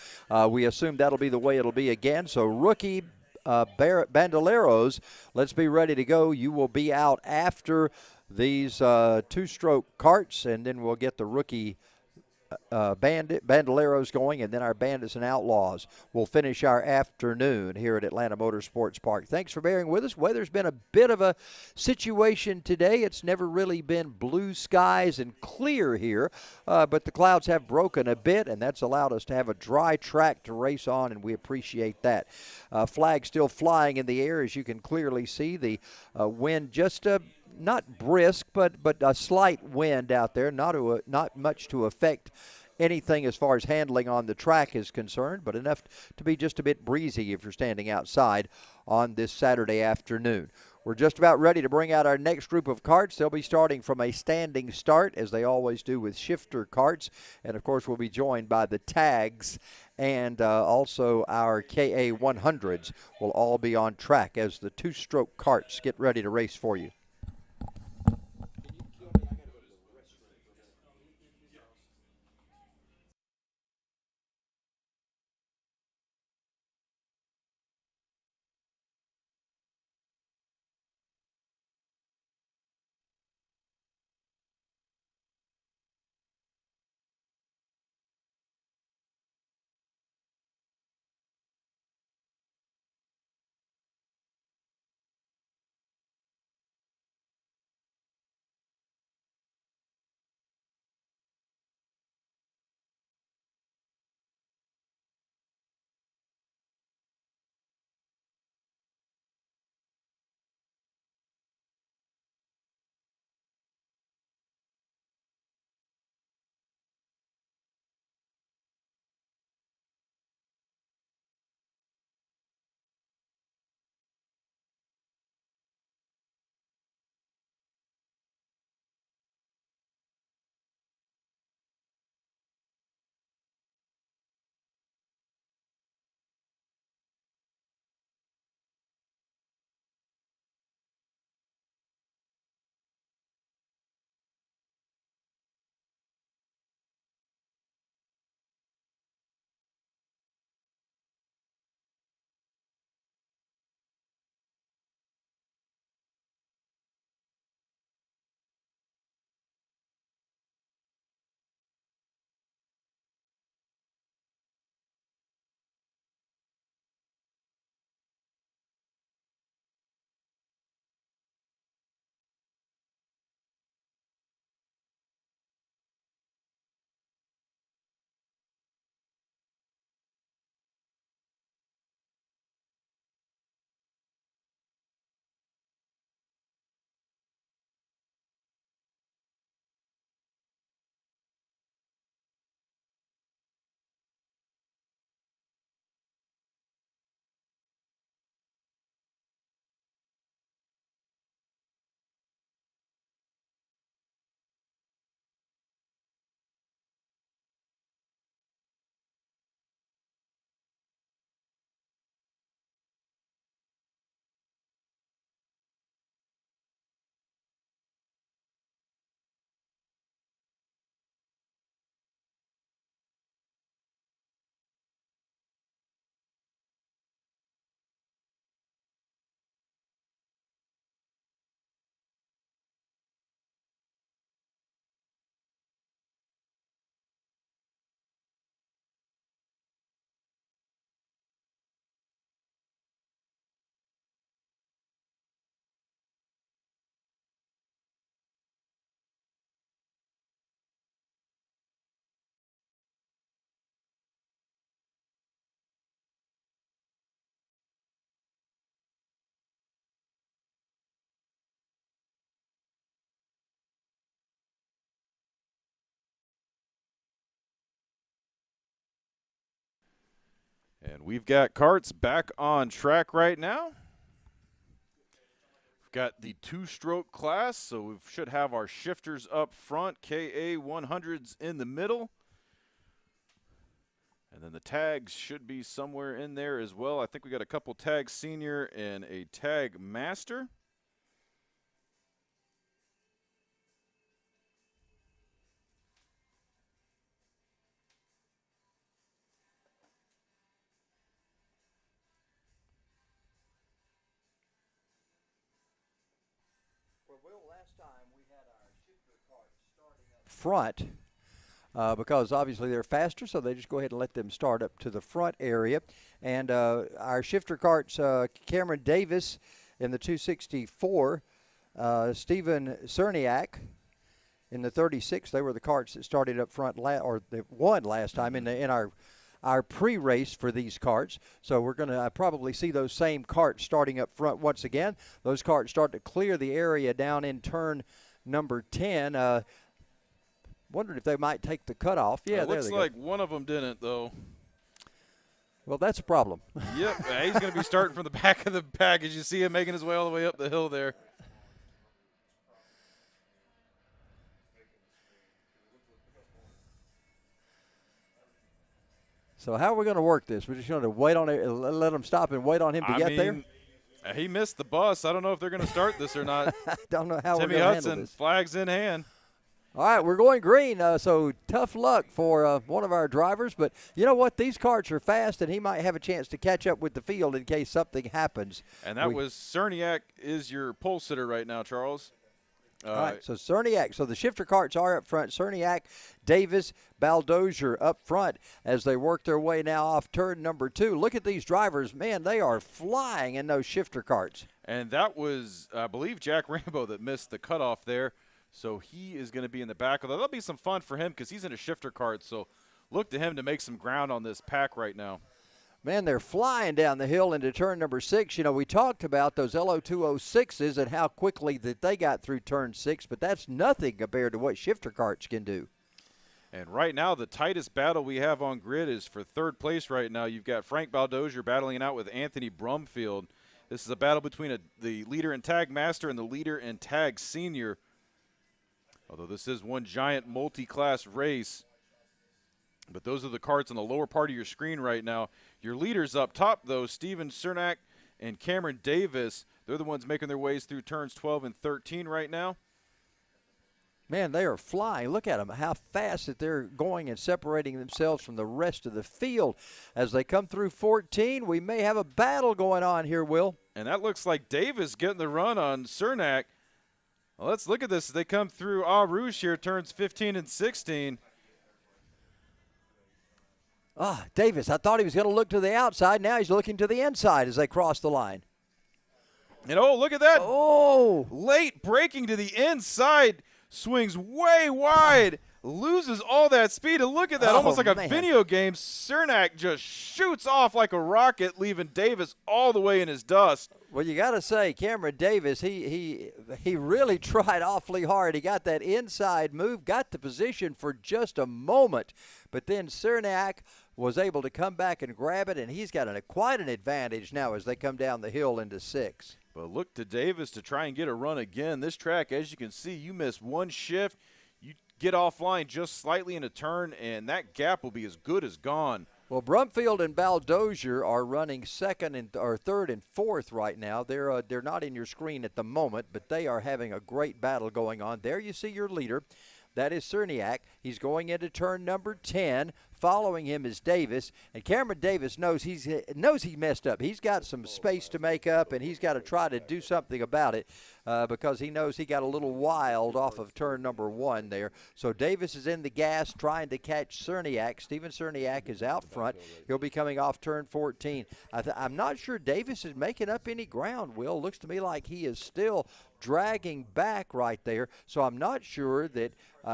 we assume that'll be the way it'll be again. So rookie Bandoleros, let's be ready to go. You will be out after these two-stroke karts, and then we'll get the rookie Bandoleros going, and then our Bandits and Outlaws will finish our afternoon here at Atlanta Motorsports Park. Thanks for bearing with us. Weather's been a bit of a situation today. It's never really been blue skies and clear here, but the clouds have broken a bit, and that's allowed us to have a dry track to race on, and we appreciate that. Flag still flying in the air, as you can clearly see. The wind just not brisk, but a slight wind out there, not much to affect anything as far as handling on the track is concerned, but enough to be just a bit breezy if you're standing outside on this Saturday afternoon. We're just about ready to bring out our next group of karts. They'll be starting from a standing start, as they always do with shifter karts, and of course we'll be joined by the tags, and also our KA100s will all be on track as the two-stroke karts get ready to race for you. And we've got Karts back on track right now. We've got the two-stroke class, so we should have our shifters up front, KA 100s in the middle. And then the tags should be somewhere in there as well. I think we got a couple tag senior and a tag master. Last time we had our shifter carts starting up front because obviously they're faster, so they just go ahead and let them start up to the front area. And our shifter carts, Cameron Davis in the 264, Stephen Cerniak in the 36. They were the carts that started up front or they won last time in our pre-race for these carts. So we're going to probably see those same carts starting up front once again. Those carts start to clear the area down in turn number 10. Wondered if they might take the cutoff. Yeah, it looks like one of them didn't, though. Well, that's a problem. Yep, he's going to be starting from the back of the pack as you see him making his way all the way up the hill there. So how are we going to work this? We're just going to wait on it, let him stop and wait on him to get there? He missed the bus. I don't know if they're going to start this or not. I don't know how Timmy we're going to Hudson, handle this. flags in hand. All right, we're going green, so tough luck for one of our drivers. But you know what? These carts are fast, and he might have a chance to catch up with the field in case something happens. And that was Cerniak is your pole sitter right now, Charles. All right, so Cerniak. So the shifter carts are up front. Cerniak, Davis, Baldozer up front as they work their way now off turn number 2. Look at these drivers. Man, they are flying in those shifter carts. And that was, I believe, Jack Rambo that missed the cutoff there. So he is going to be in the back. Although that'll be some fun for him because he's in a shifter cart. So look to him to make some ground on this pack right now. Man, they're flying down the hill into turn number 6. You know, we talked about those LO206s and how quickly that they got through turn 6, but that's nothing compared to what shifter carts can do. And right now, the tightest battle we have on grid is for third place right now. You've got Frank Baldozer battling it out with Anthony Brumfield. This is a battle between the leader and tag master and the leader and tag senior. Although this is one giant multi-class race. But those are the carts on the lower part of your screen right now. Your leaders up top, though, Steven Cernak and Cameron Davis. They're the ones making their ways through turns 12 and 13 right now. Man, they are flying. Look at them, how fast that they're going and separating themselves from the rest of the field. As they come through 14, we may have a battle going on here, Will. And that looks like Davis getting the run on Cernak. Well, let's look at this. They come through Eau Rouge here, turns 15 and 16. Davis, I thought he was going to look to the outside. Now he's looking to the inside as they cross the line. And, oh, look at that. Oh! Late braking to the inside. Swings way wide. Loses all that speed. And look at that. Almost like a video game. Cernak just shoots off like a rocket, leaving Davis all the way in his dust. Well, you got to say, Cameron Davis, he really tried awfully hard. He got that inside move, got the position for just a moment. But then Cernak was able to come back and grab it, and he's got quite an advantage now as they come down the hill into 6. But look to Davis to try and get a run again. This track, as you can see, you miss one shift, you get offline just slightly in a turn, and that gap will be as good as gone. Well, Brumfield and Baldozer are running third and fourth right now. They're not in your screen at the moment, but they are having a great battle going on. There you see your leader. That is Cerniak. He's going into turn number 10. Following him is Davis, and Cameron Davis knows he messed up. He's got some space to make up, and he's got to try to do something about it because he knows he got a little wild off of turn number 1 there. So Davis is in the gas trying to catch Cerniak. Steven Cerniak is out front. He'll be coming off turn 14. I'm not sure Davis is making up any ground, Will. Looks to me like he is still dragging back right there. So I'm not sure that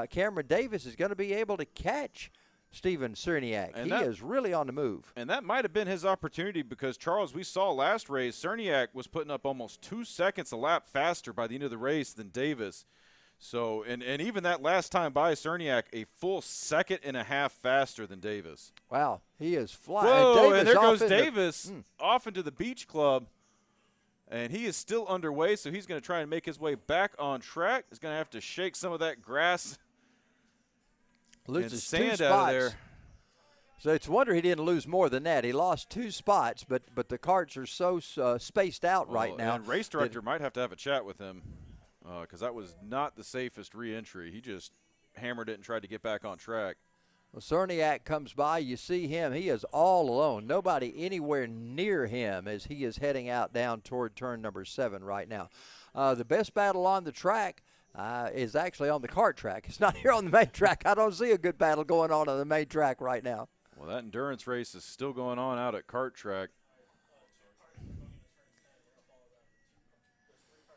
Cameron Davis is going to be able to catch Steven Cerniak. He is really on the move. And that might have been his opportunity because, Charles, we saw last race, Cerniak was putting up almost 2 seconds a lap faster by the end of the race than Davis. So, and even that last time by, Cerniak, a full 2.5 seconds faster than Davis. Wow, he is flying. Whoa, and there off goes Davis off into the beach club. And he is still underway, so he's going to try and make his way back on track. He's going to have to shake some of that grass loses and sand 2 out of spots. there. So it's a wonder he didn't lose more than that. He lost 2 spots, but the carts are so spaced out right now. And race director might have to have a chat with him because that was not the safest re-entry. He just hammered it and tried to get back on track. Well, Cerniak comes by. You see him. He is all alone. Nobody anywhere near him as he is heading out down toward turn number 7 right now. The best battle on the track is actually on the kart track. It's not here on the main track. I don't see a good battle going on the main track right now. Well, that endurance race is still going on out at kart track.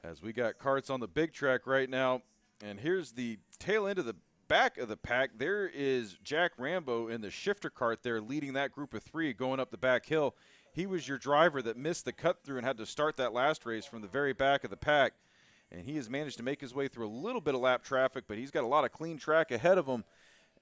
As we got karts on the big track right now. And here's the tail end of the back of the pack. There is Jack Rambo in the shifter kart there leading that group of 3 going up the back hill. He was your driver that missed the cut through and had to start that last race from the very back of the pack. And he has managed to make his way through a little bit of lap traffic, but he's got a lot of clean track ahead of him.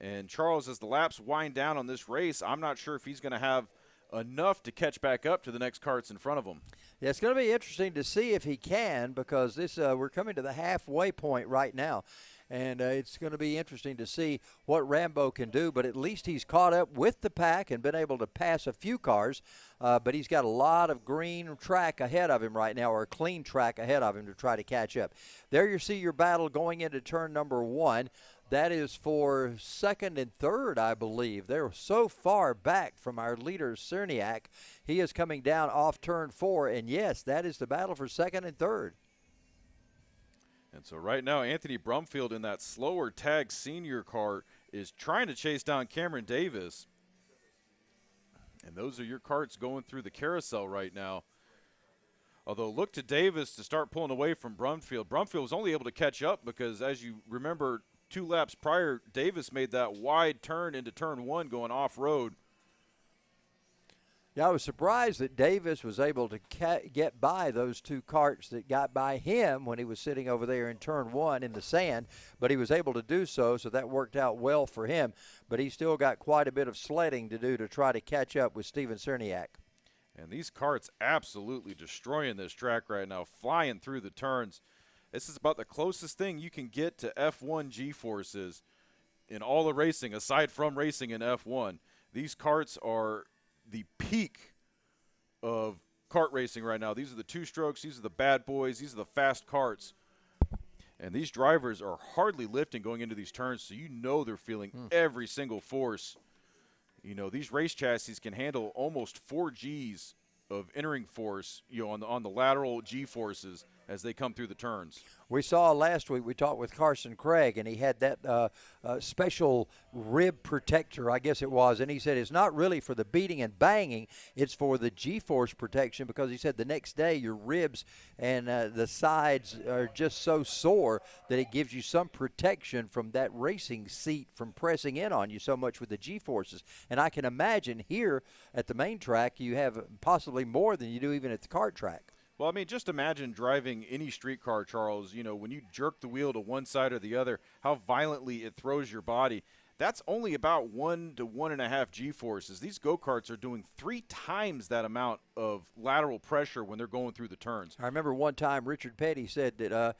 And Charles, as the laps wind down on this race, I'm not sure if he's going to have enough to catch back up to the next karts in front of him. Yeah, it's going to be interesting to see if he can, because this we're coming to the halfway point right now. And it's going to be interesting to see what Rambo can do. But at least he's caught up with the pack and been able to pass a few cars. But he's got a lot of green track ahead of him right now, or a clean track ahead of him to try to catch up. There you see your battle going into turn number 1. That is for 2nd and 3rd, I believe. They're so far back from our leader, Cerniak. He is coming down off turn 4. And, yes, that is the battle for 2nd and 3rd. And so right now, Anthony Brumfield in that slower tag senior car is trying to chase down Cameron Davis. And those are your karts going through the carousel right now. Although look to Davis to start pulling away from Brumfield. Brumfield was only able to catch up because, as you remember, 2 laps prior, Davis made that wide turn into turn 1 going off-road. Yeah, I was surprised that Davis was able to get by those 2 karts that got by him when he was sitting over there in turn 1 in the sand, but he was able to do so that worked out well for him. But he's still got quite a bit of sledding to do to try to catch up with Steven Cerniak. And these karts absolutely destroying this track right now, flying through the turns. This is about the closest thing you can get to F1 G-forces in all the racing, aside from racing in F1. These karts are the peak of kart racing right now. These are the 2-strokes. These are the bad boys. These are the fast karts. And these drivers are hardly lifting going into these turns, so you know they're feeling every single force. You know, these race chassis can handle almost 4 Gs of entering force, you know, on the lateral G-forces as they come through the turns. We saw last week, we talked with Carson Craig, and he had that special rib protector, I guess it was, and he said it's not really for the beating and banging, it's for the G-force protection, because he said the next day your ribs and the sides are just so sore that it gives you some protection from that racing seat from pressing in on you so much with the G-forces. And I can imagine here at the main track you have possibly more than you do even at the kart track. Well, I mean, just imagine driving any street car, Charles. You know, when you jerk the wheel to one side or the other, how violently it throws your body. That's only about 1 to 1.5 G-forces. These go-karts are doing 3 times that amount of lateral pressure when they're going through the turns. I remember one time Richard Petty said that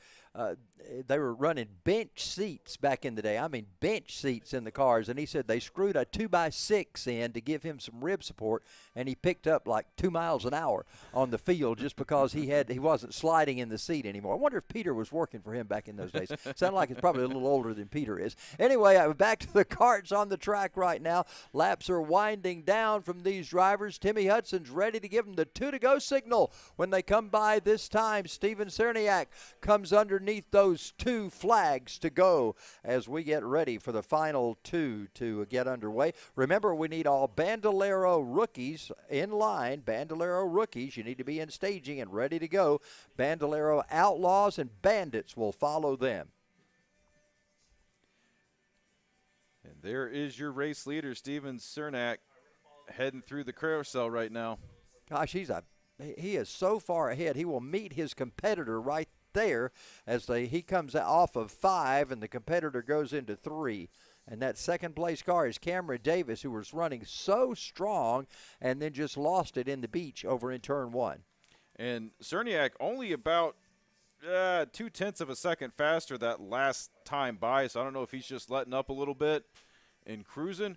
they were running bench seats back in the day. I mean, bench seats in the cars. And he said they screwed a 2x6 in to give him some rib support, and he picked up like 2 miles an hour on the field just because he wasn't sliding in the seat anymore. I wonder if Peter was working for him back in those days. Sounded like he's probably a little older than Peter is. Anyway, back to the karts on the track right now. Laps are winding down from these drivers. Timmy Hudson's ready to give them the 2-to-go signal when they come by this time. Steven Cerniak comes underneath those 2 flags to go as we get ready for the final 2 to get underway. Remember, we need all Bandolero rookies in line. Bandolero rookies, you need to be in staging and ready to go. Bandolero Outlaws and Bandits will follow them. And there is your race leader, Steven Cerniak, heading through the carousel right now. Gosh, he is so far ahead. He will meet his competitor right there as he comes off of 5 and the competitor goes into 3. And that second place car is Cameron Davis, who was running so strong and then just lost it in the beach over in turn 1. And Cerniak only about 0.2 of a second faster that last time by, so I don't know if he's just letting up a little bit and cruising.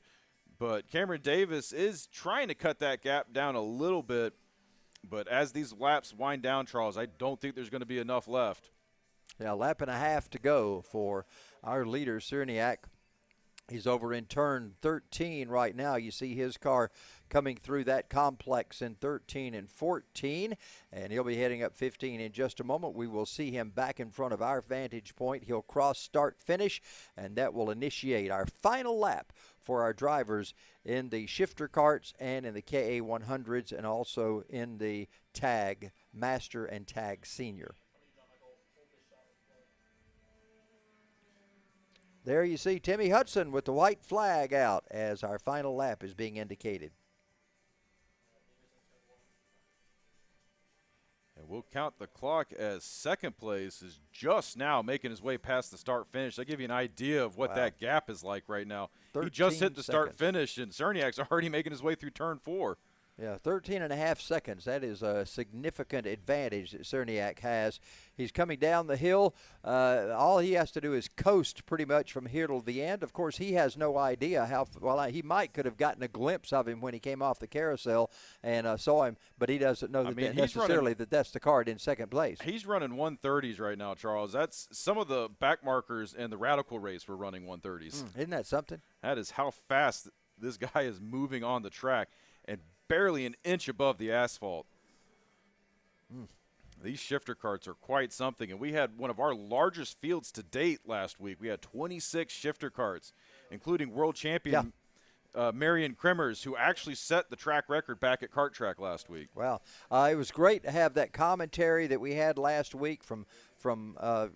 But Cameron Davis is trying to cut that gap down a little bit. But as these laps wind down, Charles, I don't think there's going to be enough left. Yeah, a lap and a half to go for our leader, Cerniak. He's over in turn 13 right now. You see his car coming through that complex in 13 and 14, and he'll be heading up 15 in just a moment. We will see him back in front of our vantage point. He'll cross start finish, and that will initiate our final lap for our drivers in the shifter carts and in the KA100s, and also in the tag master and tag senior. There you see Timmy Hudson with the white flag out as our final lap is being indicated. And we'll count the clock as second place is just now making his way past the start finish. That give you an idea of what that gap is like right now. He just hit the start finish, and Cerniak's already making his way through turn 4. Yeah, 13 and a half seconds. That is a significant advantage that Cerniak has. He's coming down the hill. All he has to do is coast pretty much from here till the end. Of course, he has no idea how well he could have gotten a glimpse of him when he came off the carousel and saw him, but he doesn't know necessarily that that's the card in second place. He's running 130s right now, Charles. That's some of the back markers in the Radical race were running 130s. Isn't that something? That is how fast this guy is moving on the track, and barely an inch above the asphalt. These shifter carts are quite something, and we had one of our largest fields to date last week. We had 26 shifter carts, including world champion Marion Krimmers, who actually set the track record back at Kart Track last week. Well, it was great to have that commentary that we had last week from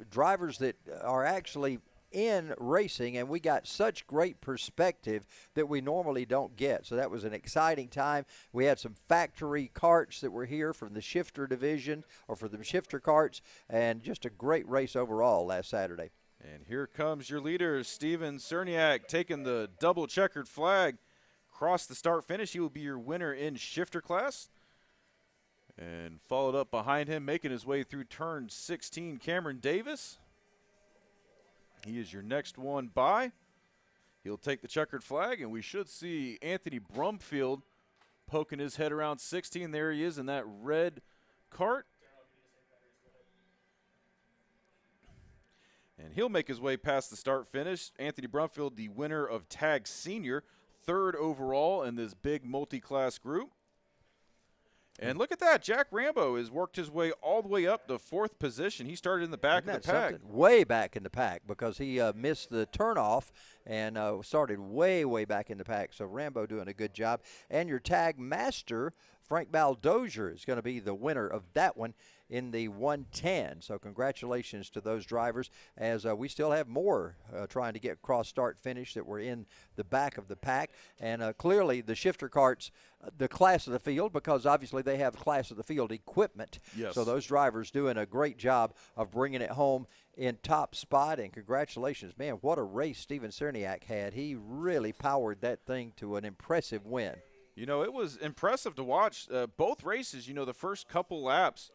drivers that are actually in racing, and we got such great perspective that we normally don't get. So that was an exciting time. We had some factory carts that were here from the shifter division, or for the shifter carts, and just a great race overall last Saturday. And here comes your leader, Steven Cerniak, taking the double checkered flag across the start finish. He will be your winner in shifter class. And followed up behind him, making his way through turn 16, Cameron Davis. He is your next one by. He'll take the checkered flag, and we should see Anthony Brumfield poking his head around 16. There he is in that red cart. And he'll make his way past the start finish. Anthony Brumfield, the winner of Tag Senior, 3rd overall in this big multi-class group. And look at that. Jack Rambo has worked his way all the way up to 4th position. He started in the back of the pack. Way back in the pack, because he missed the turnoff and started way, way back in the pack. So Rambo doing a good job. And your tag master, Frank Baldozier, is going to be the winner of that one in the 110. So congratulations to those drivers, as we still have more trying to get cross start finish that were in the back of the pack. And clearly the shifter carts, the class of the field, because obviously they have class of the field equipment. Yes. So those drivers doing a great job of bringing it home in top spot. And congratulations, man, what a race Steven Cerniak had. He really powered that thing to an impressive win. You know, it was impressive to watch both races. You know, the first couple laps,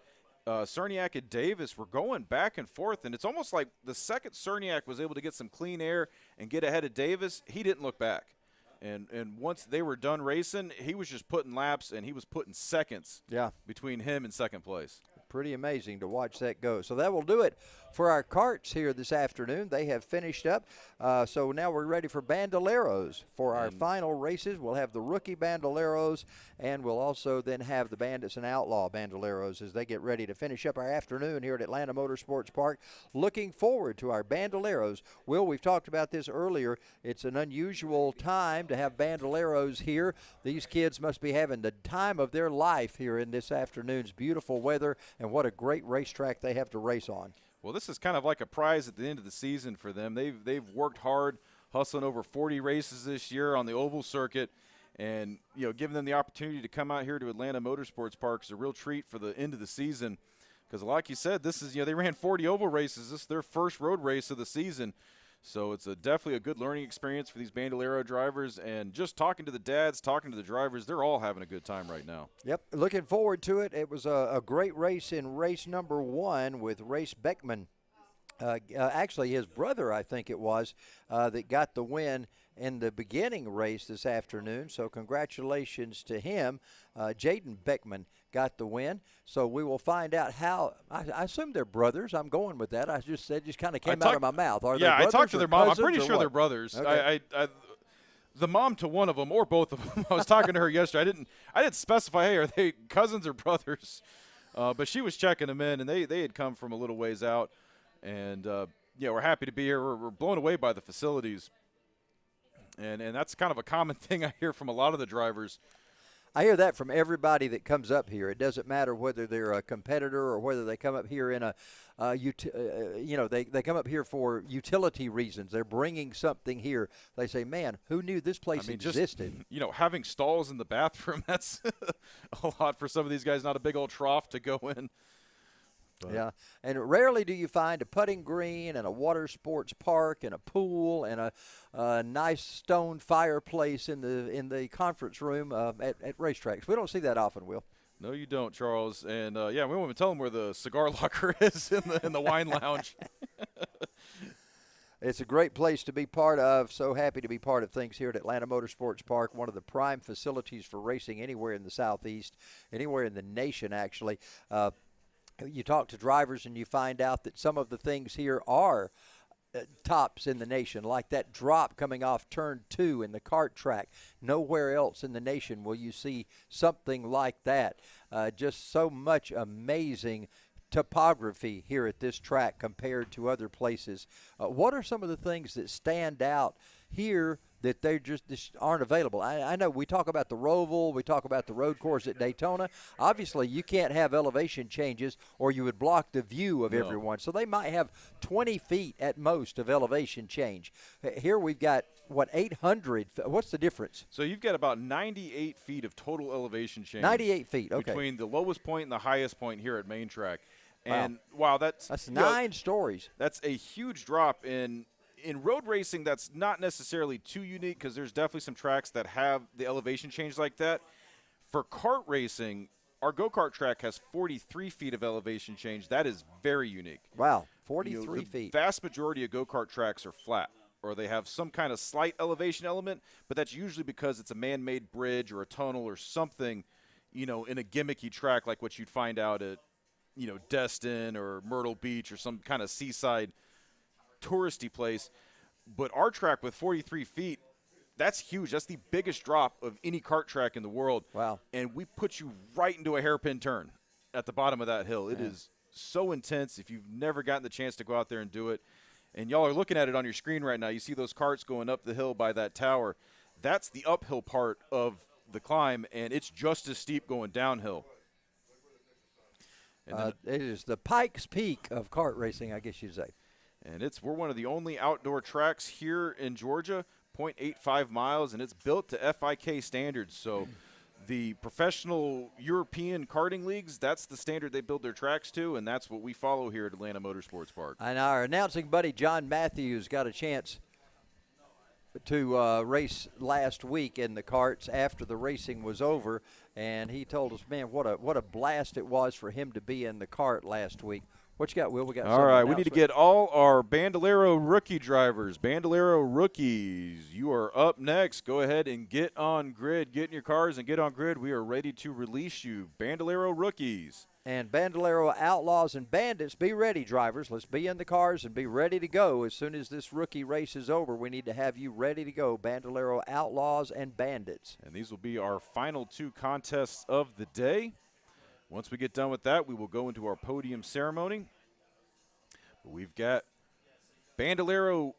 Cerniak and Davis were going back and forth, and it's almost like the second Cerniak was able to get some clean air and get ahead of Davis, he didn't look back. And once they were done racing, he was just putting laps, and he was putting seconds between him and second place. Pretty amazing to watch that go. So that will do it for our carts here this afternoon. They have finished up. So now we're ready for Bandoleros for our final races. We'll have the rookie Bandoleros, and we'll also then have the Bandits and Outlaw Bandoleros as they get ready to finish up our afternoon here at Atlanta Motorsports Park. Looking forward to our Bandoleros. Will, we've talked about this earlier. It's an unusual time to have Bandoleros here. These kids must be having the time of their life here in this afternoon's beautiful weather, and what a great racetrack they have to race on. Well, this is kind of like a prize at the end of the season for them. They've worked hard, hustling over 40 races this year on the oval circuit, and giving them the opportunity to come out here to Atlanta Motorsports Park is a real treat for the end of the season, Because like you said, this is, they ran 40 oval races. This is their first road race of the season. So it's definitely a good learning experience for these Bandolero drivers. And just talking to the dads, talking to the drivers, they're all having a good time right now. Yep, looking forward to it. It was a great race in race number 1 with Race Beckman. Actually, his brother, I think it was, that got the win in the beginning race this afternoon. So congratulations to him. Jaden Beckman got the win. So we will find out how. I assume they're brothers. I'm going with that. I just said, just kind of came out of my mouth. Are they brothers? I talked to their mom. I'm pretty or sure what? they're brothers. Okay. The mom to one of them or both of them. I was talking to her yesterday. I didn't specify, hey, are they cousins or brothers? But she was checking them in, and they had come from a little ways out. And, we're happy to be here. We're blown away by the facilities. And that's kind of a common thing I hear from a lot of the drivers. I hear that from everybody that comes up here. It doesn't matter whether they're a competitor or whether they come up here in they come up here for utility reasons. They're bringing something here. They say, man, who knew this place existed? Just, having stalls in the bathroom, that's a lot for some of these guys, not a big old trough to go in. But. Yeah, and rarely do you find a putting green and a water sports park and a pool and a nice stone fireplace in the conference room at racetracks. We don't see that often, Will. No, you don't, Charles. And we won't even tell them where the cigar locker is in the wine lounge. It's a great place to be part of. So happy to be part of things here at Atlanta Motorsports Park, one of the prime facilities for racing anywhere in the Southeast, anywhere in the nation, actually. You talk to drivers and you find out that some of the things here are tops in the nation, like that drop coming off turn 2 in the kart track. Nowhere else in the nation will you see something like that. Just so much amazing topography here at this track compared to other places. What are some of the things that stand out here that they just aren't available? I know we talk about the Roval, we talk about the road course at Daytona. Obviously, you can't have elevation changes or you would block the view of everyone. So they might have 20 feet at most of elevation change. Here we've got, 800? What's the difference? So you've got about 98 feet of total elevation change. 98 feet, okay. Between the lowest point and the highest point here at Main Track. Wow. And, wow, that's 9 stories. That's a huge drop in road racing. That's not necessarily too unique because there's definitely some tracks that have the elevation change like that. For kart racing, our go-kart track has 43 feet of elevation change. That is very unique. Wow, 43 feet. The vast majority of go-kart tracks are flat, or they have some kind of slight elevation element, but that's usually because it's a man-made bridge or a tunnel or something, in a gimmicky track like what you'd find out at, Destin or Myrtle Beach or some kind of seaside touristy place. But our track with 43 feet, that's huge. That's the biggest drop of any kart track in the world. Wow. And we put you right into a hairpin turn at the bottom of that hill. It is so intense if you've never gotten the chance to go out there and do it. And y'all are looking at it on your screen right now. You see those karts going up the hill by that tower. That's the uphill part of the climb, and it's just as steep going downhill. And it is the Pikes Peak of kart racing, I guess you'd say. And we're one of the only outdoor tracks here in Georgia, 0.85 miles, and it's built to FIK standards. So the professional European karting leagues, that's the standard they build their tracks to, and that's what we follow here at Atlanta Motorsports Park. And our announcing buddy John Matthews got a chance to race last week in the karts after the racing was over, and he told us, man, what a blast it was for him to be in the kart last week. What you got, Will? We got all right, we need to get all our Bandolero rookie drivers, Bandolero rookies. You are up next. Go ahead and get on grid. Get in your cars and get on grid. We are ready to release you, Bandolero rookies. And Bandolero Outlaws and Bandits, be ready, drivers. Let's be in the cars and be ready to go. As soon as this rookie race is over, we need to have you ready to go, Bandolero Outlaws and Bandits. And these will be our final 2 contests of the day. Once we get done with that, we will go into our podium ceremony. We've got Bandolero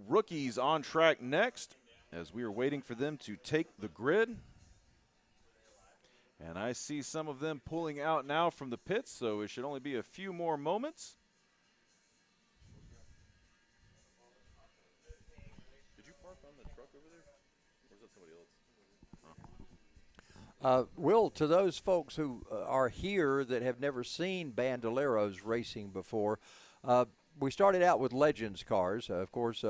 rookies on track next as we are waiting for them to take the grid. And I see some of them pulling out now from the pits, so it should only be a few more moments. Did you park on the truck over there? Or is that somebody else? Will, to those folks who are here that have never seen Bandoleros racing before, we started out with Legends cars. Of course,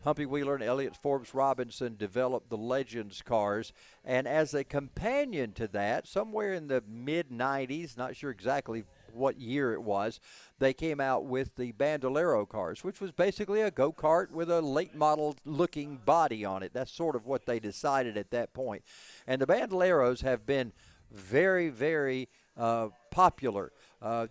Humpy Wheeler and Elliott Forbes Robinson developed the Legends cars. And as a companion to that, somewhere in the mid-'90s, not sure exactly what year it was, they came out with the Bandolero cars, which was basically a go-kart with a late model looking body on it. That's sort of what they decided at that point. And the Bandoleros have been very, very popular.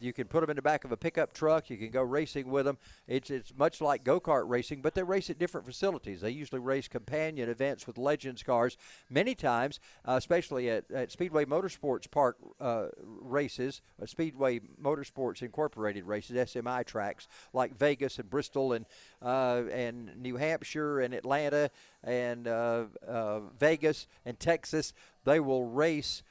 You can put them in the back of a pickup truck. You can go racing with them. It's much like go-kart racing, but they race at different facilities. They usually race companion events with Legends cars. Many times, especially at Speedway Motorsports Park races, Speedway Motorsports Incorporated races, SMI tracks, like Vegas and Bristol and New Hampshire and Atlanta and Vegas and Texas, they will race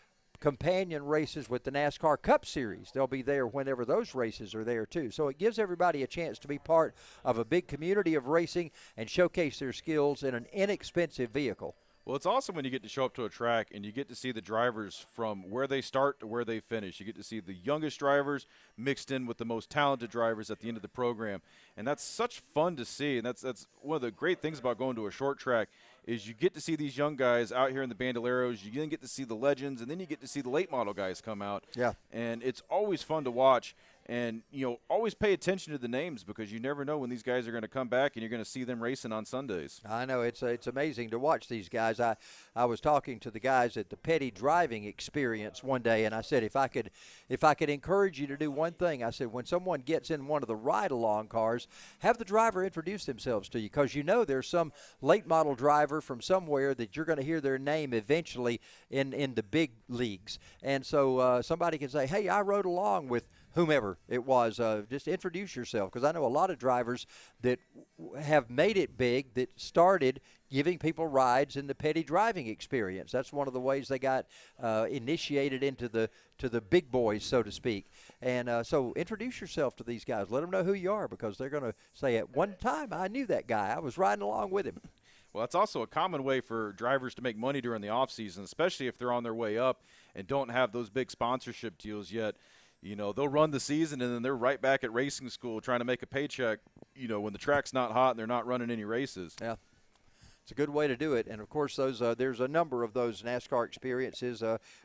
companion races with the NASCAR Cup Series. They'll be there whenever those races are there too. So it gives everybody a chance to be part of a big community of racing and showcase their skills in an inexpensive vehicle. Well, it's awesome when you get to show up to a track and you get to see the drivers from where they start to where they finish. You get to see the youngest drivers mixed in with the most talented drivers at the end of the program. And that's such fun to see. And that's one of the great things about going to a short track is you get to see these young guys out here in the Bandoleros. You then get to see the Legends, and then you get to see the late model guys come out. Yeah. And it's always fun to watch. And, always pay attention to the names because you never know when these guys are going to come back and you're going to see them racing on Sundays. I know. It's amazing to watch these guys. I was talking to the guys at the Petty Driving Experience one day, and I said, if I could encourage you to do one thing, I said, when someone gets in one of the ride-along cars, have the driver introduce themselves to you because there's some late model driver from somewhere that you're going to hear their name eventually in the big leagues. And so somebody can say, hey, I rode along with whomever it was. Just introduce yourself, because I know a lot of drivers that have made it big that started giving people rides in the Petty Driving Experience. That's one of the ways they got initiated into the big boys, so to speak. And so introduce yourself to these guys. Let them know who you are, because they're going to say, at one time I knew that guy. I was riding along with him. Well, that's also a common way for drivers to make money during the off season, especially if they're on their way up and don't have those big sponsorship deals yet. They'll run the season and then they're right back at racing school trying to make a paycheck, when the track's not hot and they're not running any races. Yeah. It's a good way to do it. And, of course, there's a number of those NASCAR experiences.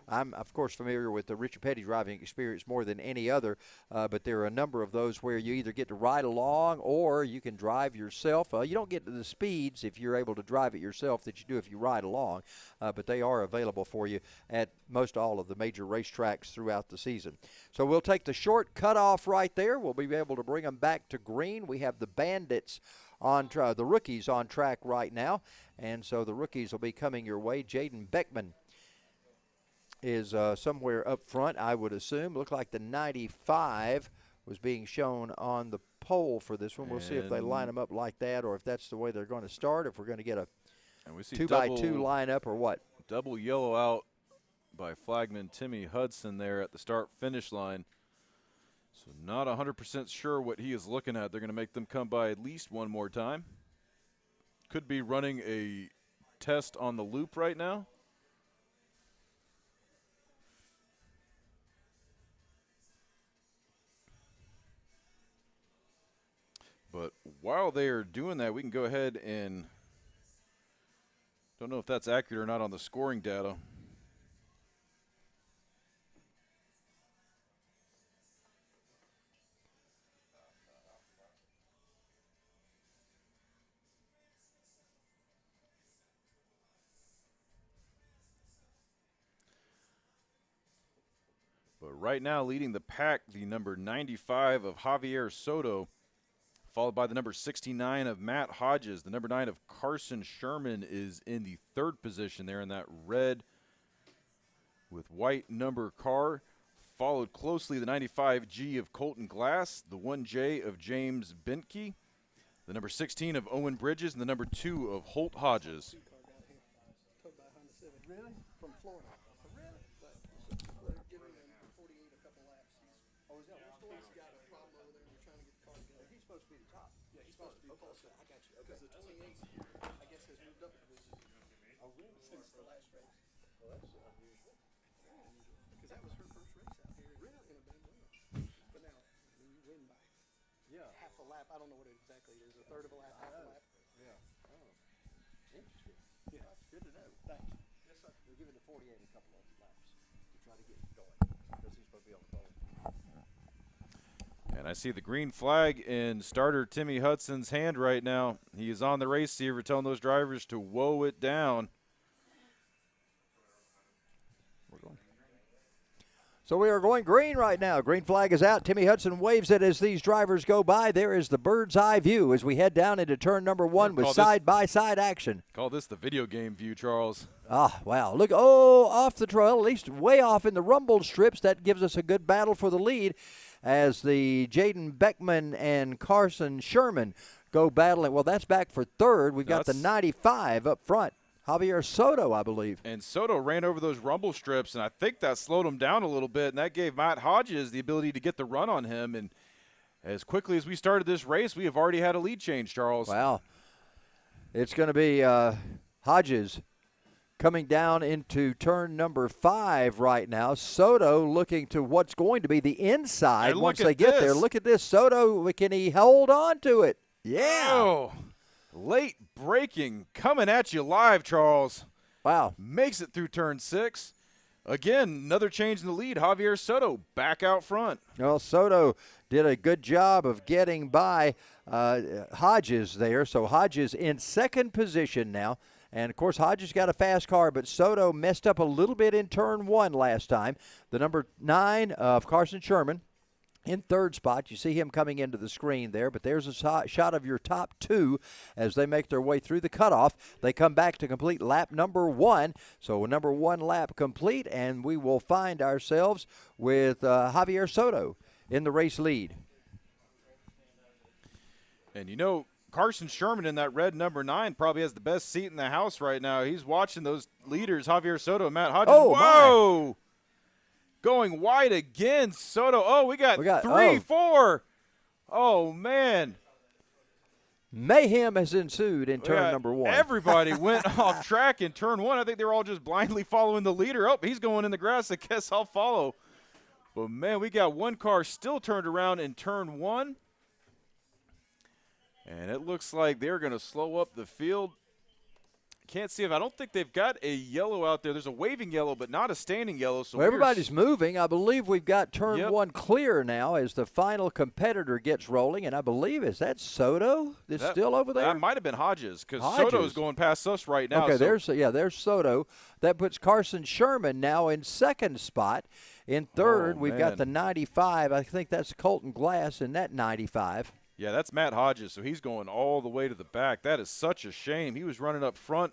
I'm, of course, familiar with the Richard Petty Driving Experience more than any other, but there are a number of those where you either get to ride along or you can drive yourself. You don't get to the speeds if you're able to drive it yourself that you do if you ride along, but they are available for you at most all of the major racetracks throughout the season. So we'll take the short cutoff right there. We'll be able to bring them back to green. We have the Bandits the rookies on track right now, and so the rookies will be coming your way. Jaden Beckman is somewhere up front, I would assume. Looked like the 95 was being shown on the pole for this one. We'll see if they line them up like that, or if that's the way they're going to start, if we're going to get a 2x2 lineup or what. Double yellow out by flagman Timmy Hudson there at the start-finish line. So not 100% sure what he is looking at. They're going to make them come by at least one more time. Could be running a test on the loop right now. But while they are doing that, we can go ahead and don't know if that's accurate or not on the scoring data. But right now, leading the pack, the number 95 of Javier Soto, followed by the number 69 of Matt Hodges. The number 9 of Carson Sherman is in the third position there in that red with white number car. Followed closely the 95G of Colton Glass, the 1J of James Bentke, the number 16 of Owen Bridges, and the number 2 of Holt Hodges. Really? From Florida. Really? Giving him 48 a couple laps. Oh, is that what he's got a problem over there? We're trying to get the car together. He's supposed to be the top. Yeah, he's supposed to be the top. I got you. Because the 28, I guess, has moved up a division. Oh, really? Since the last race. Well, that's unusual. because that was her first race out here in a Bandolero. But now, when you win by half a lap, I don't know what it exactly is, a third of a lap, half a lap. Interesting. Yeah. That's good to know. Thanks. Yes, sir. We're giving the 48 a couple of laps to try to get going because he's supposed to be on the pole. And I see the green flag in starter Timmy Hudson's hand right now. He is on the receiver telling those drivers to woe it down. So we are going green right now. Green flag is out. Timmy Hudson waves it as these drivers go by. There is the bird's eye view as we head down into turn number 1 with side-by-side action. Call this the video game view, Charles. Ah, wow. Look, off the trail, at least way off in the rumble strips. That gives us a good battle for the lead as the Jaden Beckman and Carson Sherman go battling. Well, that's back for third. We've got the 95 up front. Javier Soto, I believe. And Soto ran over those rumble strips, and I think that slowed him down a little bit, and that gave Matt Hodges the ability to get the run on him. And as quickly as we started this race, we have already had a lead change, Charles. Wow. It's going to be Hodges coming down into turn number 5 right now. Soto looking to what's going to be the inside once they get there. Look at this. Soto, can he hold on to it? Yeah. Oh, late braking coming at you live, Charles. Wow. Makes it through turn 6. Again, another change in the lead. Javier Soto back out front. Well, Soto did a good job of getting by Hodges there. So Hodges in second position now. And, of course, Hodges got a fast car, but Soto messed up a little bit in turn 1 last time. The number 9 of Carson Sherman in third spot. You see him coming into the screen there, but there's a shot of your top 2 as they make their way through the cutoff. They come back to complete lap number 1. So number 1 lap complete, and we will find ourselves with Javier Soto in the race lead. And, you know, Carson Sherman in that red number 9 probably has the best seat in the house right now. He's watching those leaders, Javier Soto and Matt Hodges. Oh, whoa! My. Going wide again, Soto. Oh, we got 3, 4. Oh, man. Mayhem has ensued in turn number 1. Everybody went off track in turn 1. I think they were all just blindly following the leader. Oh, he's going in the grass. I guess I'll follow. But, man, we got one car still turned around in turn 1. And it looks like they're going to slow up the field. Can't see if I don't think they've got a yellow out there. There's a waving yellow, but not a standing yellow. So well, everybody's moving. I believe we've got turn 1 clear now as the final competitor gets rolling. And I believe, is that Soto that's still over there? That might have been Hodges because Soto's going past us right now. Okay, there's Soto. That puts Carson Sherman now in second spot. In third, we've got the 95. I think that's Colton Glass in that 95. Yeah, that's Matt Hodges, so he's going all the way to the back. That is such a shame. He was running up front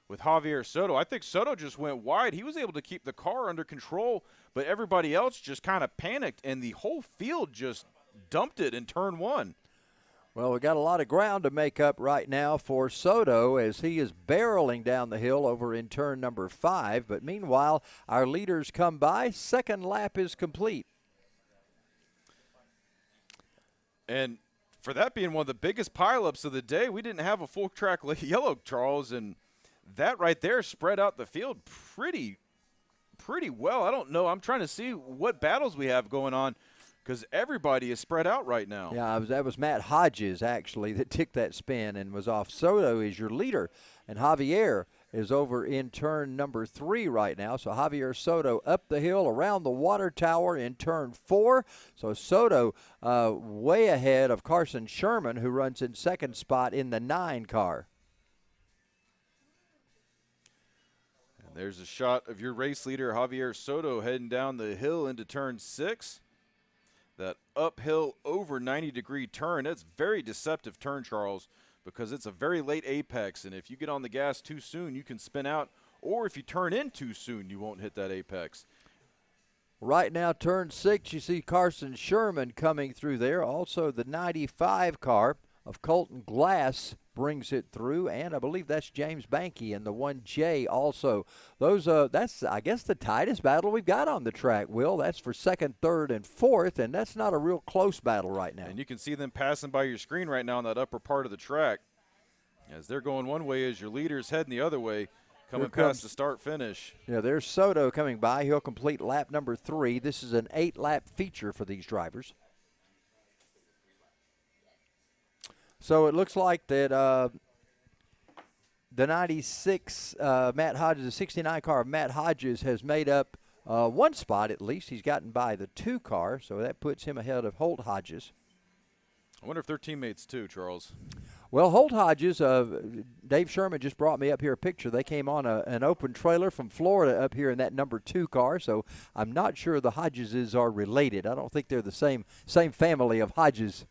with Javier Soto. I think Soto just went wide. He was able to keep the car under control, but everybody else just kind of panicked, and the whole field just dumped it in turn 1. Well, we got a lot of ground to make up right now for Soto as he is barreling down the hill over in turn number 5. But meanwhile, our leaders come by. Second lap is complete. And for that being one of the biggest pileups of the day, we didn't have a full track yellow, Charles, and that right there spread out the field pretty well. I don't know. I'm trying to see what battles we have going on because everybody is spread out right now. Yeah, that was Matt Hodges, actually, that took that spin and was off. Soto is your leader, and Javier is over in turn number 3 right now. So Javier Soto up the hill around the water tower in turn 4. So Soto way ahead of Carson Sherman, who runs in second spot in the 9 car. And there's a shot of your race leader, Javier Soto, heading down the hill into turn 6. That uphill over 90-degree turn. That's very deceptive turn, Charles, because it's a very late apex, and if you get on the gas too soon, you can spin out, or if you turn in too soon, you won't hit that apex. Right now, turn 6, you see Carson Sherman coming through there. Also, the 95 car of Colton Glass brings it through, and I believe that's James Banky in the 1J also. That's, I guess, the tightest battle we've got on the track, Will. That's for second, third, and fourth, and that's not a real close battle right now. And you can see them passing by your screen right now on that upper part of the track. As they're going one way, as your leader's heading the other way. coming past the start finish. Yeah, there's Soto coming by. He'll complete lap number 3. This is an 8-lap feature for these drivers. So it looks like that the 96 Matt Hodges, the 69 car of Matt Hodges has made up one spot at least. He's gotten by the 2 car, so that puts him ahead of Holt Hodges. I wonder if they're teammates too, Charles. Well, Holt Hodges, Dave Sherman just brought me up here a picture. They came on an open trailer from Florida up here in that number 2 car, so I'm not sure the Hodgeses are related. I don't think they're the same family of Hodges.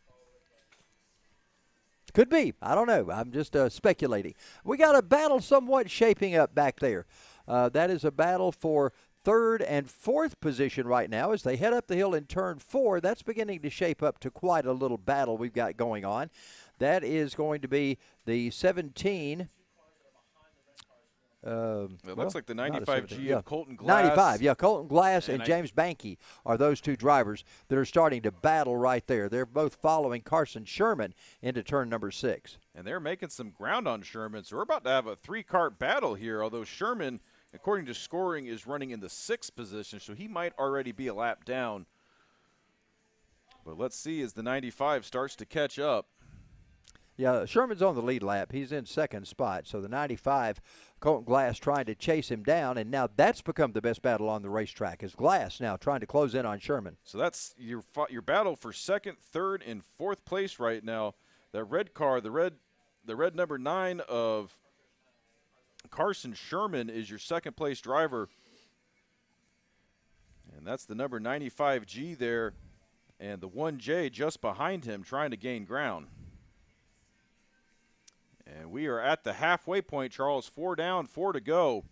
Could be. I don't know. I'm just speculating. We got a battle somewhat shaping up back there. That is a battle for 3rd and 4th position right now as they head up the hill in turn 4. That's beginning to shape up to quite a little battle we've got going on. That is going to be the 17. It looks like the 95G of Colton Glass. 95, yeah. Colton Glass and James Banky are those 2 drivers that are starting to battle right there. They're both following Carson Sherman into turn number 6. And they're making some ground on Sherman, so we're about to have a 3-kart battle here, although Sherman, according to scoring, is running in the 6th position, so he might already be a lap down. But let's see as the 95 starts to catch up. Yeah, Sherman's on the lead lap. He's in 2nd spot. So the 95, Colton Glass trying to chase him down, and now that's become the best battle on the racetrack is Glass now trying to close in on Sherman. So that's your battle for 2nd, 3rd, and 4th place right now. That red car, the red number 9 of Carson Sherman is your 2nd place driver. And that's the number 95G there, and the 1J just behind him trying to gain ground. And we are at the halfway point, Charles. 4 down, 4 to go.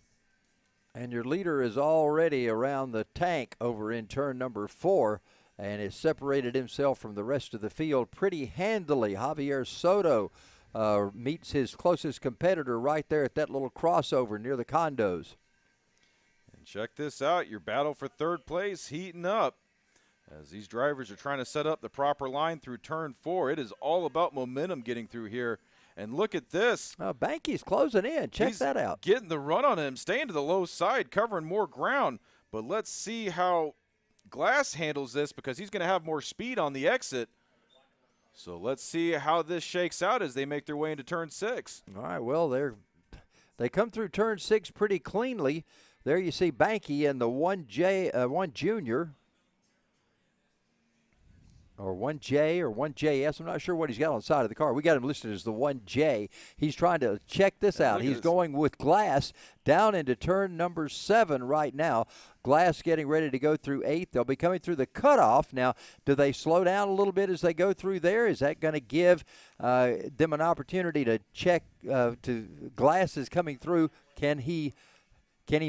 And your leader is already around the tank over in turn number 4 and has separated himself from the rest of the field pretty handily. Javier Soto meets his closest competitor right there at that little crossover near the condos. And check this out. Your battle for 3rd place heating up as these drivers are trying to set up the proper line through turn 4. It is all about momentum getting through here. And look at this. Banky's closing in. Check that out. Getting the run on him, staying to the low side, covering more ground. But let's see how Glass handles this because he's going to have more speed on the exit. So let's see how this shakes out as they make their way into turn 6. All right, well, they come through turn 6 pretty cleanly. There you see Banky and the 1 Junior. Or 1J or 1JS. I'm not sure what he's got on the side of the car. We got him listed as the 1J. He's trying to check this out. He's going with Glass down into turn number 7 right now. Glass getting ready to go through 8th. They'll be coming through the cutoff. Now, do they slow down a little bit as they go through there? Is that going to give them an opportunity to check to Glass is coming through? Can he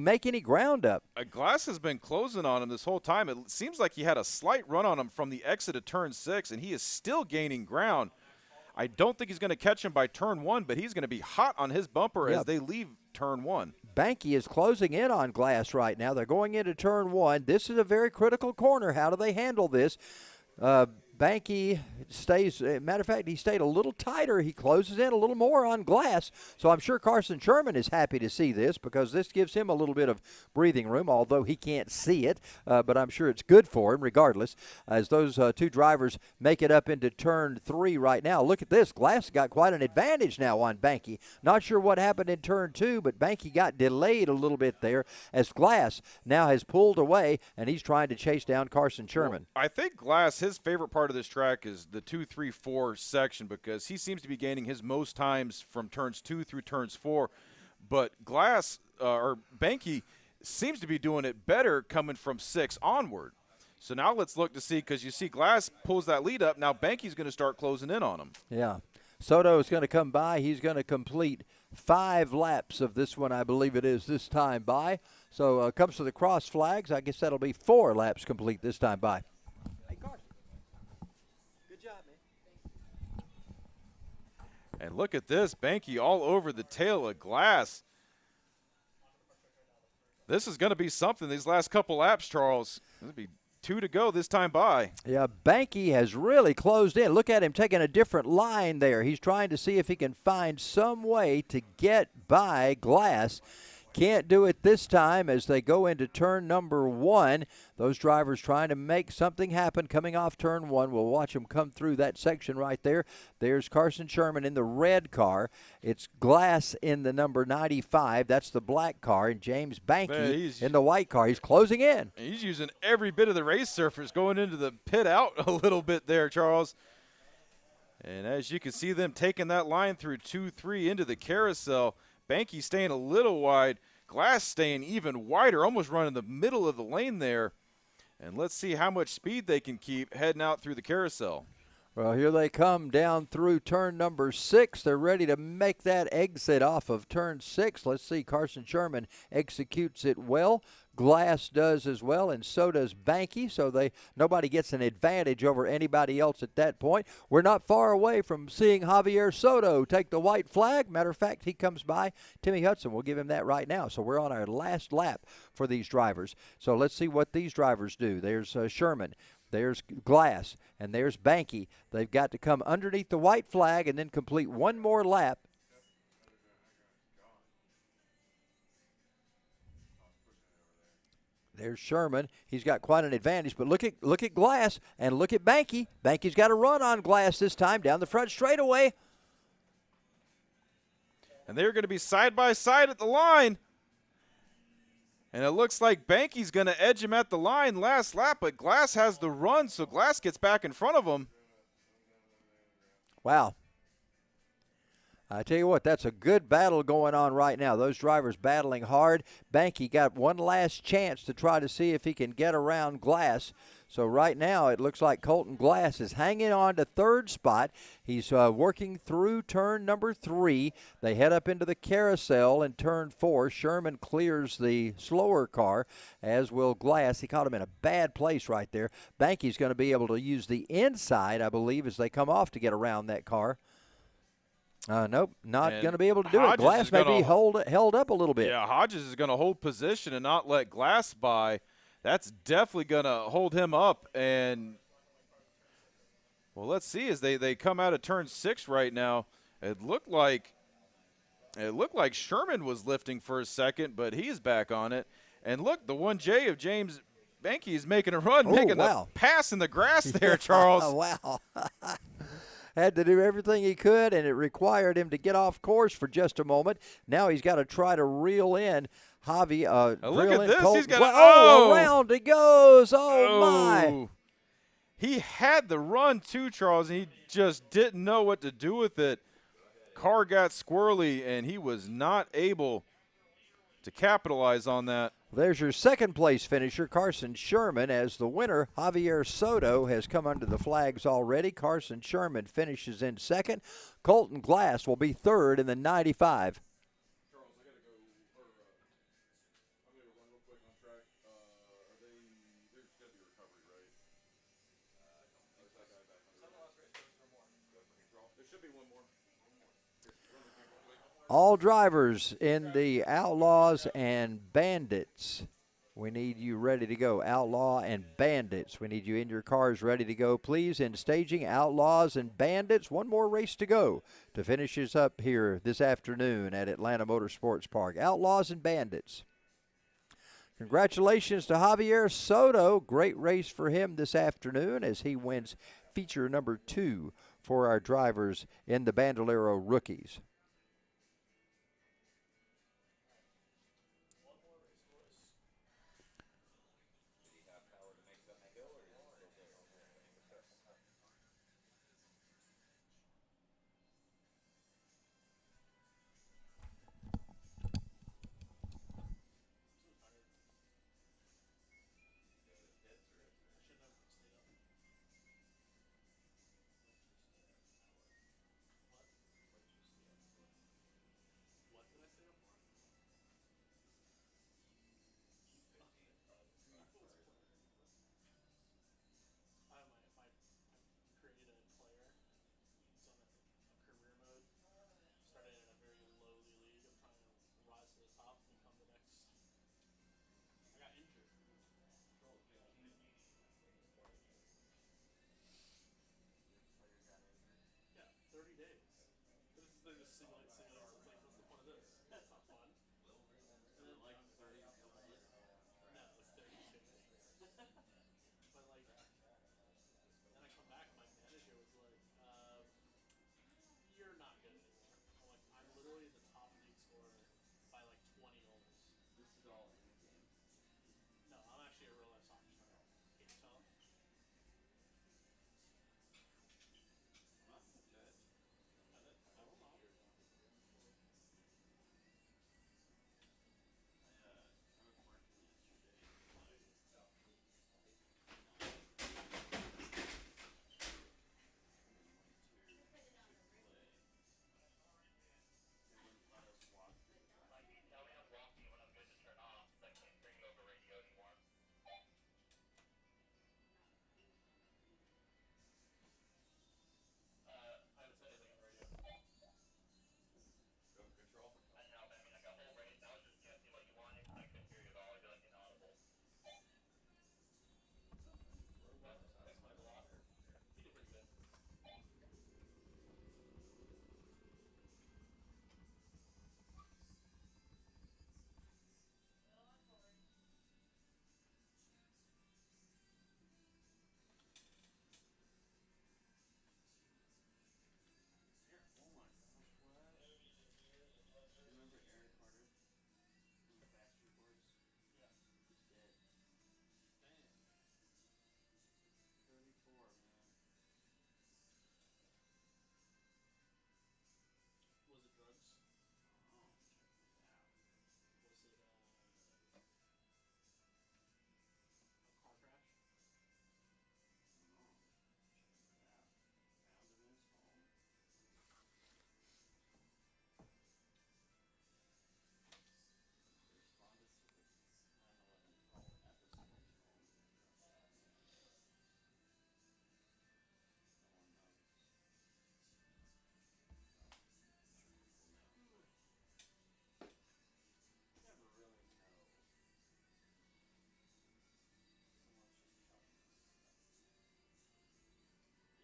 make any ground up? Glass has been closing on him this whole time. It seems like he had a slight run on him from the exit of turn 6, and he is still gaining ground. I don't think he's going to catch him by turn 1, but he's going to be hot on his bumper as they leave turn 1. Banky is closing in on Glass right now. They're going into turn 1. This is a very critical corner. How do they handle this? Banky stays, matter of fact, he stayed a little tighter. He closes in a little more on Glass. So I'm sure Carson Sherman is happy to see this because this gives him a little bit of breathing room, although he can't see it. But I'm sure it's good for him regardless as those 2 drivers make it up into turn 3 right now. Look at this. Glass got quite an advantage now on Banky. Not sure what happened in turn 2, but Banky got delayed a little bit there as Glass now has pulled away, and he's trying to chase down Carson Sherman. Well, I think Glass, his favorite part of this track is the 2, 3, 4 section because he seems to be gaining his most times from turns 2 through turns 4. But Glass or Banky seems to be doing it better coming from 6 onward. So now let's look to see because you see Glass pulls that lead up. Now Banky's going to start closing in on him. Yeah. Soto is going to come by. He's going to complete 5 laps of this one, I believe it is, this time by. So comes to the cross flags. I guess that'll be 4 laps complete this time by. And look at this, Banky all over the tail of Glass. This is going to be something these last couple laps, Charles. It'll be 2 to go this time by. Yeah, Banky has really closed in. Look at him taking a different line there. He's trying to see if he can find some way to get by Glass. Can't do it this time as they go into turn number 1. Those drivers trying to make something happen coming off turn 1. We'll watch them come through that section right there. There's Carson Sherman in the red car. It's Glass in the number 95. That's the black car. And James Banky in the white car. He's closing in. He's using every bit of the race surface going into the pit out a little bit there, Charles. And as you can see them taking that line through 2-3 into the carousel. Banky staying a little wide. Glass staying even wider, almost running the middle of the lane there. And let's see how much speed they can keep heading out through the carousel. Well, here they come down through turn number 6. They're ready to make that exit off of turn 6. Let's see, Carson Sherman executes it well. Glass does as well, and so does Banky, so nobody gets an advantage over anybody else at that point. We're not far away from seeing Javier Soto take the white flag. Matter of fact, he comes by. Timmy Hudson will give him that right now. So we're on our last lap for these drivers. So let's see what these drivers do. There's Sherman. There's Glass, and there's Banky. They've got to come underneath the white flag and then complete one more lap. There's Sherman. He's got quite an advantage, but look at Glass and look at Banky. Banky's got a run on Glass this time down the front straightaway. And they're going to be side by side at the line. And it looks like Banky's going to edge him at the line last lap, but Glass has the run, so Glass gets back in front of him. Wow. I tell you what, that's a good battle going on right now. Those drivers battling hard. Banky got one last chance to try to see if he can get around Glass. So right now it looks like Colton Glass is hanging on to third spot. He's working through turn number 3. They head up into the carousel in turn 4. Sherman clears the slower car, as will Glass. He caught him in a bad place right there. Banky's going to be able to use the inside, I believe, as they come off to get around that car. Nope, not going to be able to do it. Glass may be held up a little bit. Yeah, Hodges is going to hold position and not let Glass by. That's definitely going to hold him up. And, well, let's see as they come out of turn 6 right now. It looked like Sherman was lifting for a second, but he's back on it. And look, the 1J of James Banky is making a run, making the pass in the grass there, Charles. Wow. Had to do everything he could, and it required him to get off course for just a moment. Now he's got to try to reel in Javi. Look at this. Colton. He's got around he goes. Oh, my. He had the run, too, Charles, and he just didn't know what to do with it. Car got squirrely, and he was not able to capitalize on that. There's your second place finisher, Carson Sherman, as the winner. Javier Soto has come under the flags already. Carson Sherman finishes in second. Colton Glass will be third in the 95. Charles, I got to go. I'm going to run real quick on track. There's got to be recovery, right? There's that guy back on there should be one more. All drivers in the Outlaws and Bandits, we need you ready to go. Outlaw and Bandits, we need you in your cars ready to go, please. In staging, Outlaws and Bandits, one more race to go to finish us up here this afternoon at Atlanta Motorsports Park. Outlaws and Bandits. Congratulations to Javier Soto. Great race for him this afternoon as he wins feature number 2 for our drivers in the Bandolero Rookies. But like, then I come back and my manager was like, "You're not good anymore." I'm like, "I'm literally the top league scorer by like 20 goals." This is all in the game. No, I'm actually a real life soccer star. Can't you tell? I'm not gonna judge. I will not. I was working yesterday. Like, and then went to Chick-fil-A. They wouldn't let us walk through the drive-thru. Tell me I'm walking when I'm good to turn off, because I can't hear you over radio anymore. I haven't said anything on the radio. Go control. I know, but I mean, like a whole race, I was just guessing what you wanted, because I couldn't hear you at all. I'd be like inaudible. Sounds like water. You did pretty good. Oh my gosh, what? You remember Aaron Carter from the Backstreet Boys? Yeah. He's dead. Damn. 34, man. Was it drugs? Oh, check this out. Was it a car crash? Oh, check this out. Found him in his home. They responded to the 9/11 call at this guy's home. No one knows. Well, I'm sure people know, but you never really know. Someone's just telling us stuff. Yeah, it might be trolling. He might not even be dead. I guess he's not.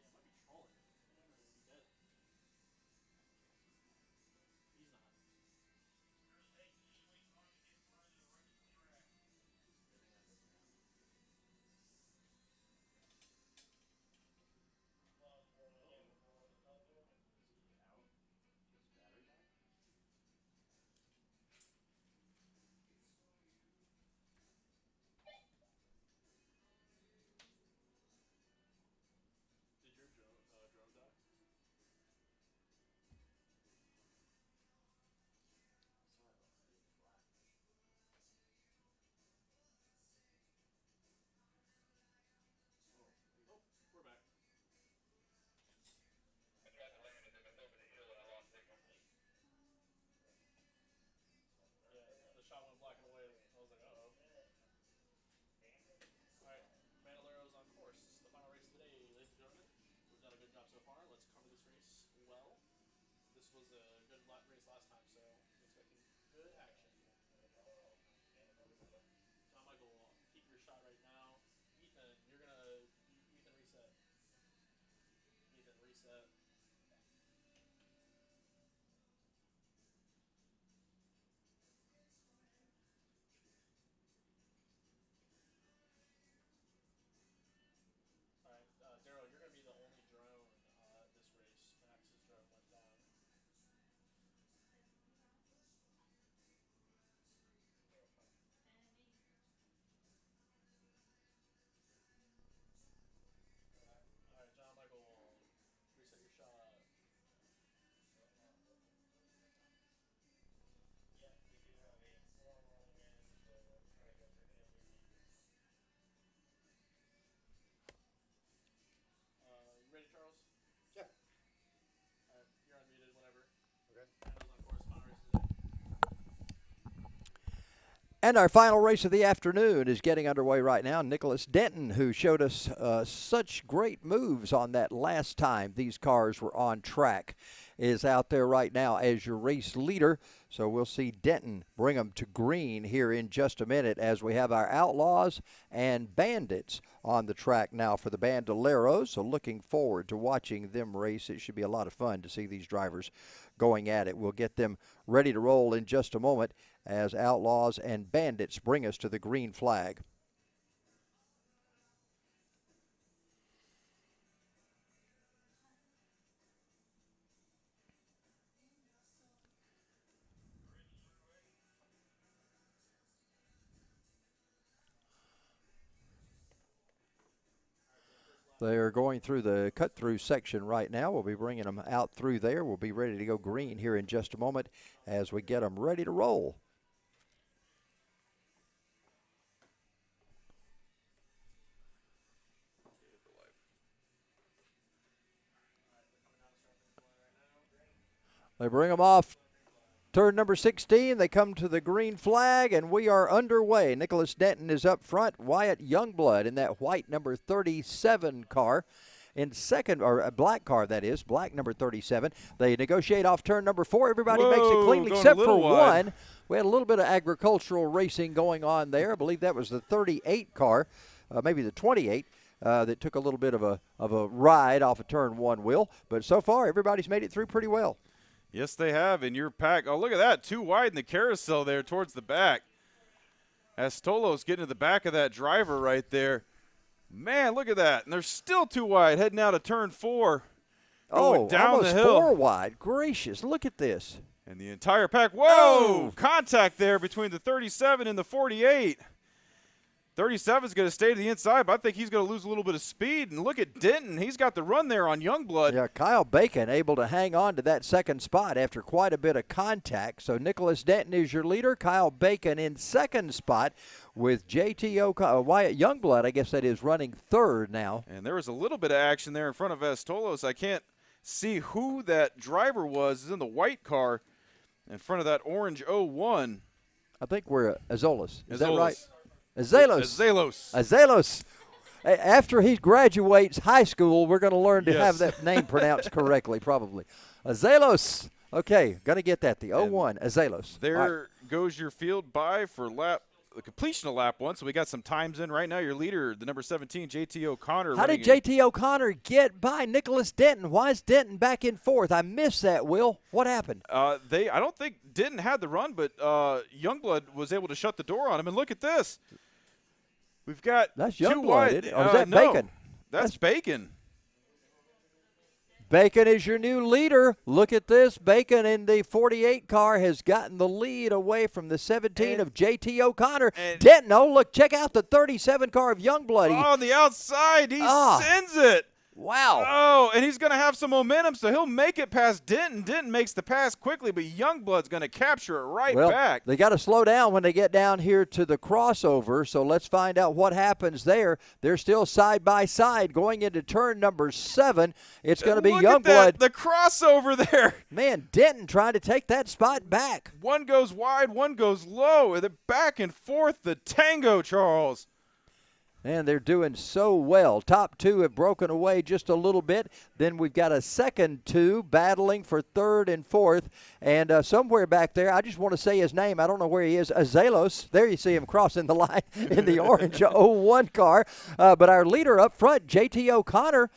He's not. He's getting underground. Is he out? His battery died? Did your drone die? Sorry about that. It's black. Oh, wait. Oh, we're back. I tried to land and then went over the hill and I lost signal. Yeah, the shot went black and white. I was like, uh oh. Alright, Bandoleros on course. The final race of the day, ladies and gentlemen. We've done a good job so far. Let's cover this race well. This was a good race last time, so expecting good action. John Michael, keep your shot right now. Ethan, you're gonna Ethan reset. Ethan reset. Alright, Daryl, you're gonna be the only drone this race. Max's drone went down. Alright, John Michael, reset your shot. Yeah, we do have a storm rolling in, so we'll try to go for him. You ready, Charles? Yeah. Alright, you're unmuted whenever. Okay. Bando's on course, final race today. And our final race of the afternoon is getting underway right now. Nicholas Denton, who showed us such great moves on that last time these cars were on track, is out there right now as your race leader. So we'll see Denton bring them to green here in just a minute as we have our Outlaws and Bandits on the track now for the Bandoleros. So looking forward to watching them race. It should be a lot of fun to see these drivers going at it. We'll get them ready to roll in just a moment as Outlaws and Bandits bring us to the green flag. They're going through the cut-through section right now. We'll be bringing them out through there. We'll be ready to go green here in just a moment as we get them ready to roll. They bring them off turn number 16. They come to the green flag, and we are underway. Nicholas Denton is up front. Wyatt Youngblood in that white number 37 car. In second, or a black car, that is, black number 37. They negotiate off turn number 4. Everybody makes it cleanly going except a for little wide. one. We had a little bit of agricultural racing going on there. I believe that was the 38 car, maybe the 28. That took a little bit of a ride off of turn 1, Will. But so far, everybody's made it through pretty well. Yes, they have in your pack. Oh, look at that. Too wide in the carousel there towards the back. Astolo's getting to the back of that driver right there. Man, look at that. And they're still too wide heading out of turn 4. Going down almost the hill. 4 wide. Gracious, look at this. And the entire pack. Whoa! Contact there between the 37 and the 48. 37 is going to stay to the inside, but I think he's going to lose a little bit of speed. And look at Denton. He's got the run there on Youngblood. Yeah, Kyle Bacon able to hang on to that second spot after quite a bit of contact. So Nicholas Denton is your leader. Kyle Bacon in second spot with Wyatt Youngblood, I guess that is, running third now. And there was a little bit of action there in front of Astolos. I can't see who that driver was. Is in the white car in front of that orange 01. I think we're Azolas. Is that Azolas. right? Azelos. Azelos. After he graduates high school, we're going to learn to Yes. have that name pronounced correctly, probably. Azelos. Okay, going to get that. The 01, Azelos. There All right. goes your field by for the completion of lap 1. So we got some times in right now. Your leader, the number 17, JT O'Connor. How did JT O'Connor get by Nicholas Denton? Why is Denton back in fourth? I missed that, Will. What happened? I don't think Denton had the run, but Youngblood was able to shut the door on him. And look at this. We've got That's two Youngblood, wide. isn't it? Or is that No, Bacon? That's Bacon. Bacon is your new leader. Look at this. Bacon in the 48 car has gotten the lead away from the 17 of JT O'Connor. Denton, oh, look, check out the 37 car of Youngblood. On the outside, he sends it. Wow. Oh, and he's going to have some momentum, so he'll make it past Denton. Denton makes the pass quickly, but Youngblood's going to capture it right back. They got to slow down when they get down here to the crossover, so let's find out what happens there. They're still side by side going into turn number 7. It's going to be Look Youngblood. at that, the crossover there. Man, Denton trying to take that spot back. One goes wide, one goes low. They're back and forth, the tango, Charles. And they're doing so well. Top 2 have broken away just a little bit. Then we've got a second 2 battling for third and fourth. And somewhere back there, I just want to say his name. I don't know where he is. Azelos. There you see him crossing the line in the orange 01 car. But our leader up front, JT O'Connor,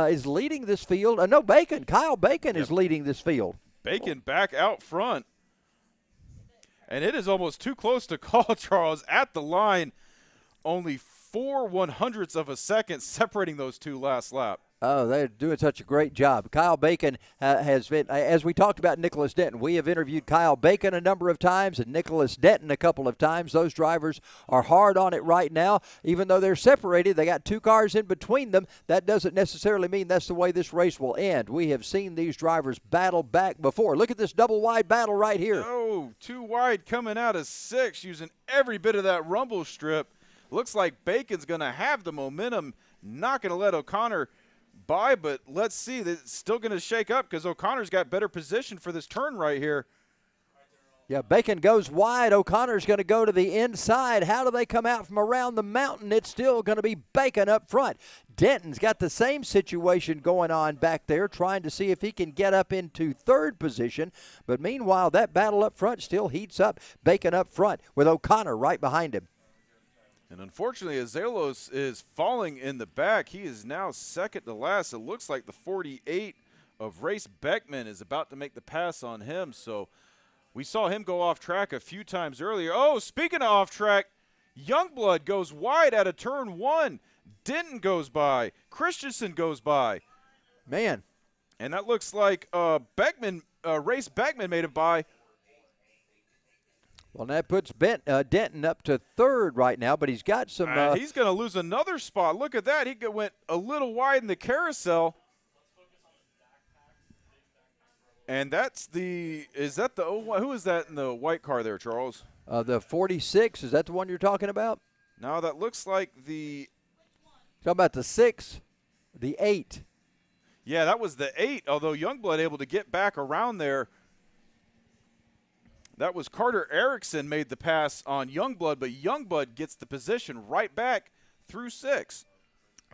is leading this field. No, Bacon. Kyle Bacon is leading this field. Bacon back out front. And it is almost too close to call, Charles. At the line, only 4/100ths of a second separating those two last lap. Oh, they're doing such a great job. Kyle Bacon has been, as we talked about Nicholas Denton, we have interviewed Kyle Bacon a number of times and Nicholas Denton a couple of times. Those drivers are hard on it right now. Even though they're separated, they got 2 cars in between them. That doesn't necessarily mean that's the way this race will end. We have seen these drivers battle back before. Look at this double wide battle right here. Oh, 2 wide coming out of 6, using every bit of that rumble strip. Looks like Bacon's going to have the momentum, not going to let O'Connor by, but let's see. It's still going to shake up because O'Connor's got better position for this turn right here. Yeah, Bacon goes wide. O'Connor's going to go to the inside. How do they come out from around the mountain? It's still going to be Bacon up front. Denton's got the same situation going on back there, trying to see if he can get up into third position. But meanwhile, that battle up front still heats up. Bacon up front with O'Connor right behind him. And unfortunately, Azelos is falling in the back. He is now second to last. It looks like the 48 of Race Beckman is about to make the pass on him. So we saw him go off track a few times earlier. Oh, speaking of off track, Youngblood goes wide out of turn 1. Denton goes by. Christensen goes by. Man. And that looks like Race Beckman made it by. Well, that puts Denton up to third right now, but he's got some. He's going to lose another spot. Look at that. He went a little wide in the carousel. And that's is that the, who is that in the white car there, Charles? The 46, is that the one you're talking about? No, that looks like the. Talking about the 6, the 8. Yeah, that was the 8, although Youngblood able to get back around there. That was Carter Erickson made the pass on Youngblood, but Youngblood gets the position right back through 6.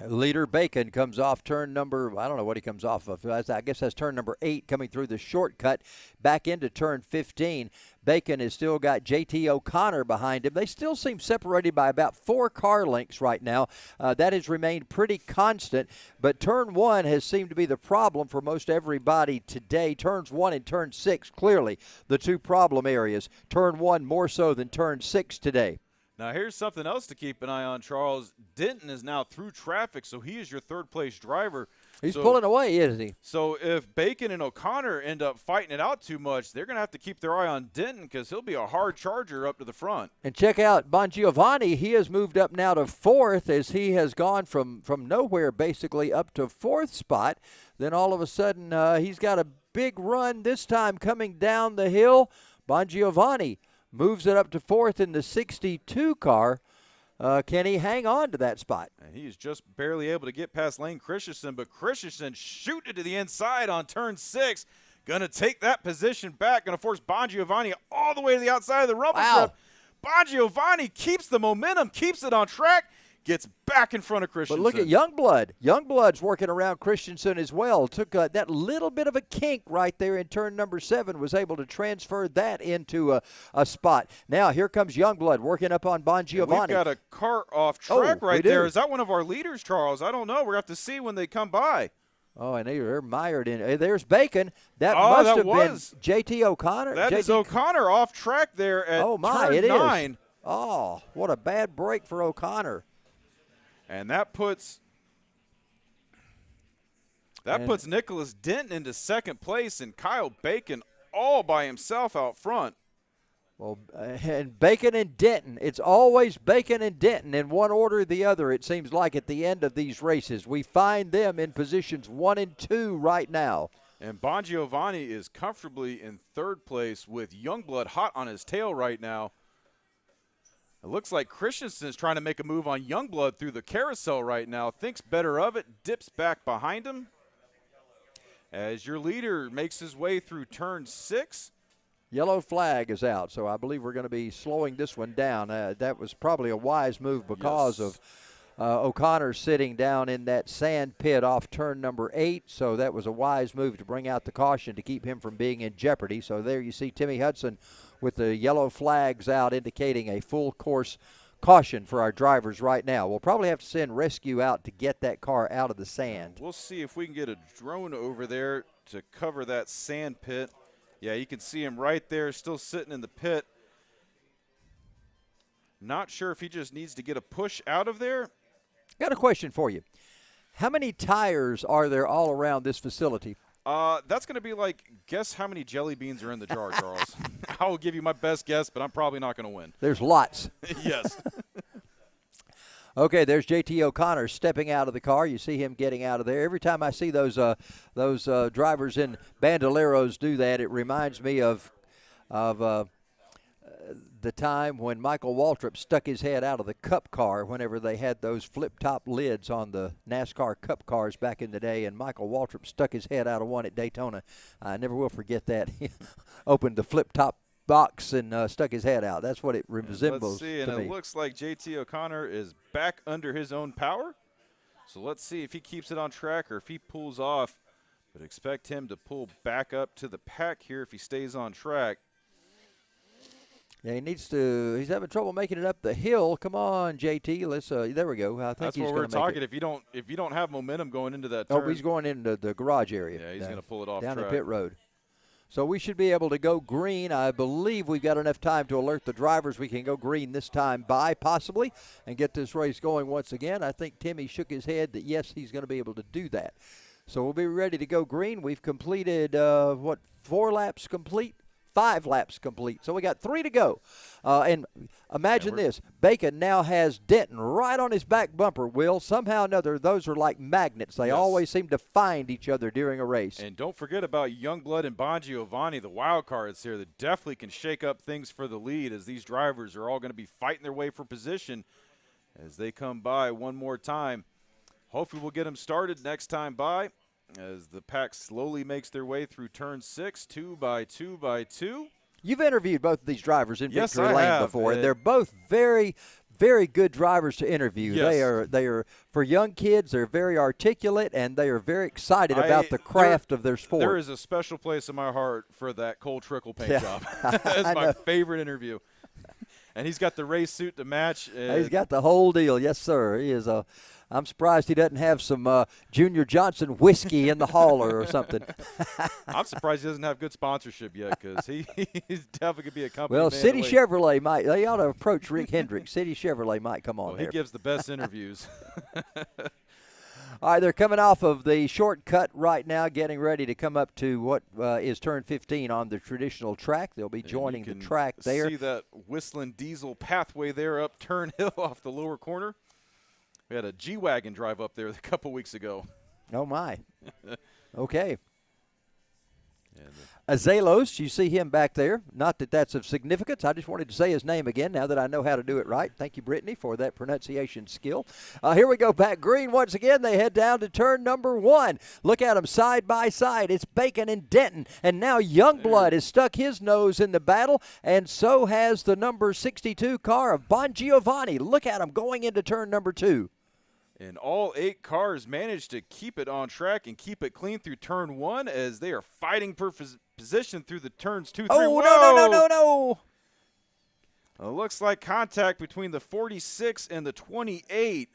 Leader Bacon comes off turn number, I don't know what he comes off of. I guess that's turn number 8 coming through the shortcut back into turn 15. Bacon has still got JT O'Connor behind him. They still seem separated by about 4 car lengths right now. That has remained pretty constant, but turn 1 has seemed to be the problem for most everybody today. Turns 1 and turn 6, clearly the 2 problem areas. Turn 1 more so than turn 6 today. Now, here's something else to keep an eye on, Charles. Denton is now through traffic, so he is your third-place driver. He's pulling away, isn't he? So if Bacon and O'Connor end up fighting it out too much, they're going to have to keep their eye on Denton because he'll be a hard charger up to the front. And check out Bongiovanni. He has moved up now to 4th as he has gone from nowhere basically up to 4th spot. Then all of a sudden he's got a big run this time coming down the hill. Bongiovanni moves it up to 4th in the 62 car. Can he hang on to that spot? And he's just barely able to get past Lane Christensen, but Christensen shooting it to the inside on turn 6. Going to take that position back. Going to force Bongiovanni all the way to the outside of the rumble strip. Bongiovanni keeps the momentum, keeps it on track, gets back in front of Christensen. But look at Youngblood. Youngblood's working around Christensen as well. Took that little bit of a kink right there in turn number 7, was able to transfer that into a spot. Now here comes Youngblood working up on Bongiovanni. We've got a cart off track right there. do. Is that one of our leaders, Charles? I don't know. We're going to have to see when they come by. Oh, and they're mired in. Hey, there's Bacon. That must have been JT O'Connor. That is O'Connor off track there at turn 9. Is. Oh, what a bad break for O'Connor. And that puts Nicholas Denton into second place and Kyle Bacon all by himself out front. Well, and Bacon and Denton. It's always Bacon and Denton in one order or the other, it seems like, at the end of these races. We find them in positions 1 and 2 right now. And Bongiovanni is comfortably in third place with Youngblood hot on his tail right now. It looks like Christensen is trying to make a move on Youngblood through the carousel right now. Thinks better of it, dips back behind him. As your leader makes his way through turn 6. Yellow flag is out, so I believe we're going to be slowing this one down. That was probably a wise move because of O'Connor sitting down in that sand pit off turn number 8, so that was a wise move to bring out the caution to keep him from being in jeopardy. So there you see Timmy Hudson with the yellow flags out indicating a full course caution for our drivers right now. We'll probably have to send rescue out to get that car out of the sand. We'll see if we can get a drone over there to cover that sand pit. Yeah, you can see him right there still sitting in the pit. Not sure if he just needs to get a push out of there. Got a question for you. How many tires are there all around this facility? That's going to be like, guess how many jelly beans are in the jar, Charles. I will give you my best guess, but I'm probably not going to win. There's lots. Yes. Okay, there's JT O'Connor stepping out of the car. You see him getting out of there. Every time I see those drivers in Bandoleros do that, it reminds me of the time when Michael Waltrip stuck his head out of the Cup car whenever they had those flip-top lids on the NASCAR Cup cars back in the day, and Michael Waltrip stuck his head out of one at Daytona. I never will forget that. He opened the flip-top box and stuck his head out. That's what it resembles. Let's see, and it looks like JT O'Connor is back under his own power. So let's see if he keeps it on track or if he pulls off. But expect him to pull back up to the pack here if he stays on track. Yeah, he needs to. He's having trouble making it up the hill. Come on, JT. Let's. There we go. I think that's he's what we're gonna make talking. it. If you don't have momentum going into that turn. Oh, he's going into the garage area. Yeah, he's going to pull it off down track. the pit road. So we should be able to go green. I believe we've got enough time to alert the drivers. We can go green this time by possibly and get this race going once again. I think Timmy shook his head that yes, he's going to be able to do that. So we'll be ready to go green. We've completed 4 laps complete? 5 laps complete. So we got 3 to go. And imagine this. Bacon now has Denton right on his back bumper, Will. Somehow or another, those are like magnets. They always seem to find each other during a race. And don't forget about Youngblood and Bongiovanni, the wild cards here that definitely can shake up things for the lead, as these drivers are all going to be fighting their way for position as they come by one more time. Hopefully we'll get them started next time by as the pack slowly makes their way through turn 6, 2 by 2 by 2. You've interviewed both of these drivers in Yes, Victory I Lane have. before, and they're both very, very good drivers to interview. Yes. They are for young kids. They're very articulate, and they are very excited about the craft of their sport. There is a special place in my heart for that Cole Trickle paint Yeah. job. That's my favorite interview. And he's got the race suit to match. He's got the whole deal. Yes, sir. He is I'm surprised he doesn't have some Junior Johnson whiskey in the hauler or something. I'm surprised he doesn't have good sponsorship yet, because he's definitely going to be a company Well, man City to wait. Chevrolet might. They ought to approach Rick Hendricks. City Chevrolet might come on Well, there. he gives the best interviews. All right, they're coming off of the shortcut right now, getting ready to come up to what is turn 15 on the traditional track. They'll be joining the track there. See that whistling diesel pathway there up Turn Hill off the lower corner. We had a G-Wagon drive up there a couple weeks ago. Oh, my. Okay. Azelos, you see him back there. Not that that's of significance. I just wanted to say his name again now that I know how to do it right. Thank you, Brittany, for that pronunciation skill. Here we go back green once again. They head down to turn number 1. Look at them side by side. It's Bacon and Denton. And now Youngblood has stuck his nose in the battle, and so has the number 62 car of Bongiovanni. Look at him going into turn number 2. And all 8 cars managed to keep it on track and keep it clean through turn 1 as they are fighting for position through the turns 2, 3. Oh, no. It looks like contact between the 46 and the 28.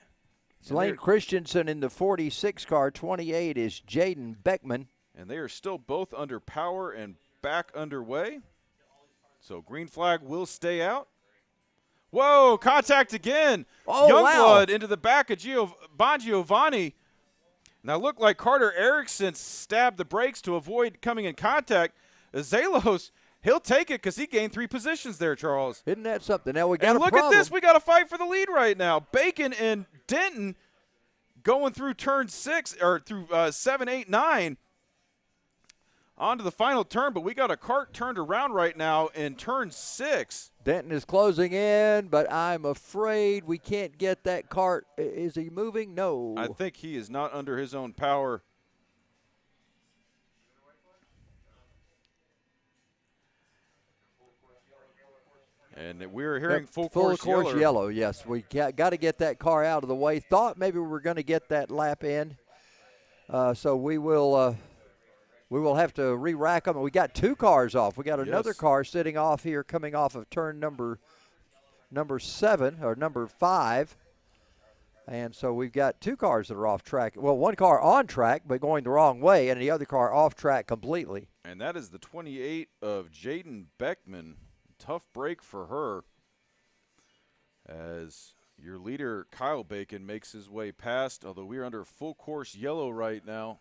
It's Lane Christensen in the 46 car. 28 is Jaden Beckman. And they are still both under power and back underway. So green flag will stay out. Whoa, contact again. Oh, Youngblood wow. into the back of Bongiovanni. Now looked like Carter Erickson stabbed the brakes to avoid coming in contact. Azelos, he'll take it because he gained 3 positions there, Charles. Isn't that something? Now we got And a look problem. at this. We got to fight for the lead right now. Bacon and Denton going through turn 6 or through 7, 8, 9 onto the final turn, but we got a cart turned around right now in turn 6. Denton is closing in, but I'm afraid we can't get that cart. Is he moving? No. I think he is not under his own power. And we're hearing full course yellow. Yes, we got to get that car out of the way. Thought maybe we were going to get that lap in, so we will have to re-rack them. We got 2 cars off. We got another car sitting off here, coming off of turn number 7 or number 5, and so we've got 2 cars that are off track. Well, 1 car on track but going the wrong way, and the other car off track completely. And that is the 28 of Jaden Beckman. Tough break for her as your leader, Kyle Bacon, makes his way past, although we're under full course yellow right now.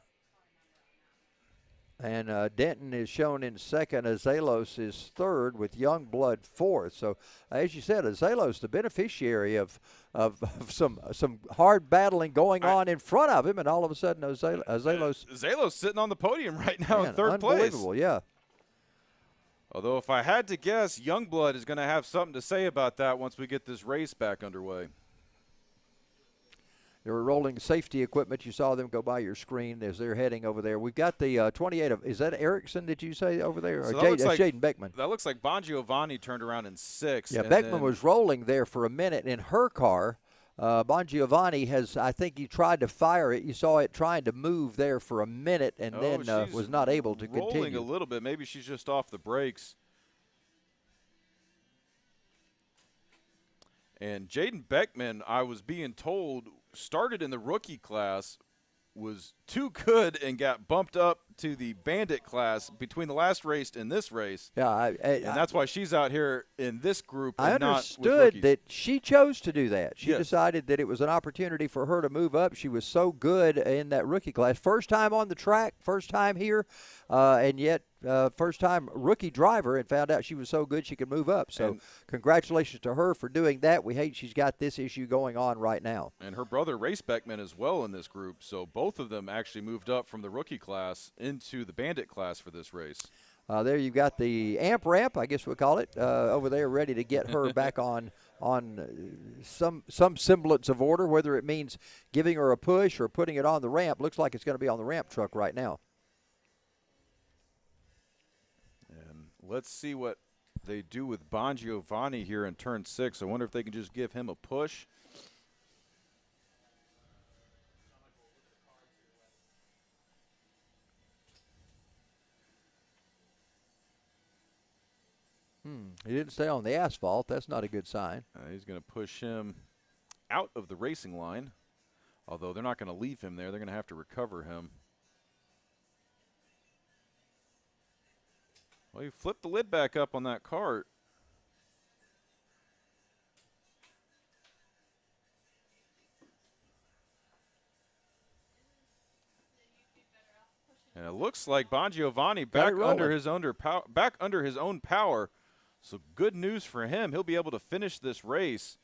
And Denton is shown in second. Azelos is third with Youngblood fourth. So, as you said, Azelos the beneficiary of some hard battling going on in front of him, and all of a sudden Azelos sitting on the podium right now in third place. Unbelievable, yeah. Although if I had to guess, Youngblood is going to have something to say about that once we get this race back underway. They were rolling safety equipment. You saw them go by your screen as they're heading over there. We've got the 28 of, is that Erickson, did you say, over there? So Or Jaden Beckman. That looks like Bongiovanni turned around in 6. Yeah, Beckman was rolling there for a minute in her car. Bongiovanni has, I think he tried to fire it. You saw it trying to move there for a minute and then was not able to rolling continue. A little bit. Maybe she's just off the brakes. And Jaden Beckman, I was being told, started in the rookie class, was too good and got bumped up to the Bandit class between the last race and this race. Yeah, and that's why she's out here in this group. I and understood not that she chose to do that. She Yes. decided that it was an opportunity for her to move up. She was so good in that rookie class. First time on the track, first time here, and yet first-time rookie driver and found out she was so good she could move up. So congratulations to her for doing that. We hate she's got this issue going on right now. And her brother Race Beckman as well in this group. So both of them actually moved up from the rookie class into the Bandit class for this race. There you've got the amp ramp, I guess we'll call it, over there ready to get her back on some semblance of order, whether it means giving her a push or putting it on the ramp. Looks like it's going to be on the ramp truck right now. And let's see what they do with Bon Giovanni here in turn 6. I wonder if they can just give him a push. He didn't stay on the asphalt. That's not a good sign. He's going to push him out of the racing line, although they're not going to leave him there. They're going to have to recover him. Well, he flipped the lid back up on that cart. And it looks like Bon Giovanni back under his own power. So good news for him. He'll be able to finish this race.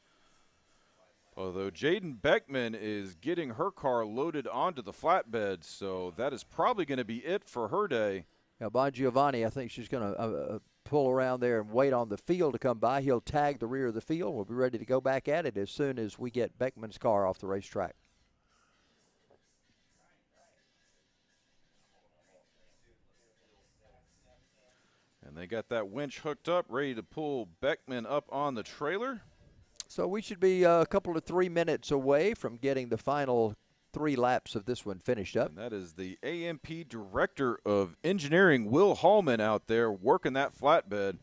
Although Jaden Beckman is getting her car loaded onto the flatbed, so that is probably going to be it for her day. Now, Bon Giovanni, I think she's going to pull around there and wait on the field to come by. He'll tag the rear of the field. We'll be ready to go back at it as soon as we get Beckman's car off the racetrack. And they got that winch hooked up, ready to pull Beckman up on the trailer. So we should be a couple of 3 minutes away from getting the final 3 laps of this one finished up. And that is the AMP Director of Engineering, Will Hallman, out there working that flatbed.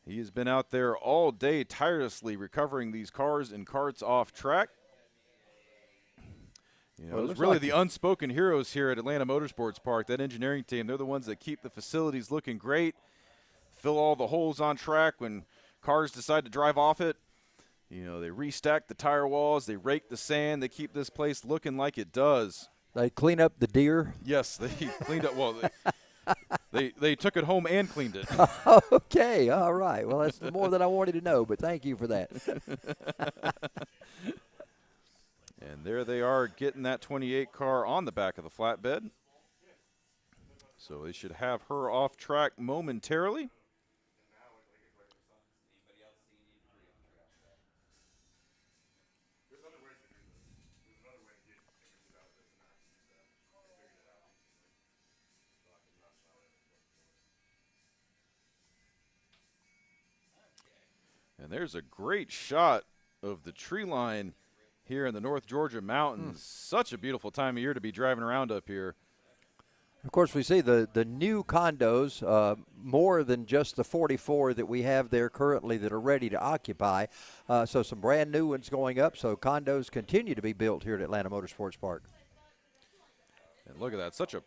He has been out there all day tirelessly recovering these cars and carts off track. You know, it's really the unspoken heroes here at Atlanta Motorsports Park, that engineering team. They're the ones that keep the facilities looking great, fill all the holes on track when cars decide to drive off it. You know, they restack the tire walls, they rake the sand, they keep this place looking like it does. They clean up the deer? Yes, they cleaned up. Well, they took it home and cleaned it. Okay, all right. Well, that's more than I wanted to know, but thank you for that. And there they are getting that 28 car on the back of the flatbed. So they should have her off track momentarily. And there's a great shot of the tree line here in the North Georgia mountains. Such a beautiful time of year to be driving around up here. Of course, we see the new condos, more than just the 44 that we have there currently that are ready to occupy. So some brand new ones going up. So condos continue to be built here at Atlanta Motorsports Park. And look at that. Such a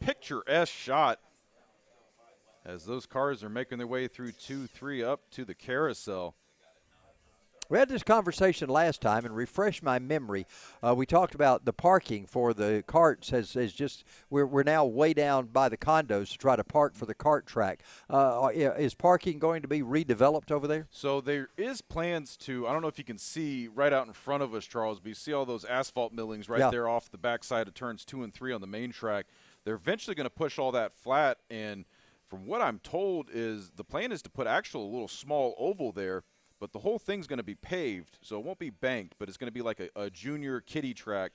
picturesque shot as those cars are making their way through 2-3 up to the carousel. We had this conversation last time, and refresh my memory. We talked about the parking for the carts as just we're now way down by the condos to try to park for the kart track. Is parking going to be redeveloped over there? So there is plans to, I don't know if you can see right out in front of us, Charles, but you see all those asphalt millings right there off the backside of turns 2 and 3 on the main track. They're eventually going to push all that flat, and from what I'm told is the plan is to put actual a little small oval there. But the whole thing's going to be paved, so it won't be banked, but it's going to be like a junior kiddie track.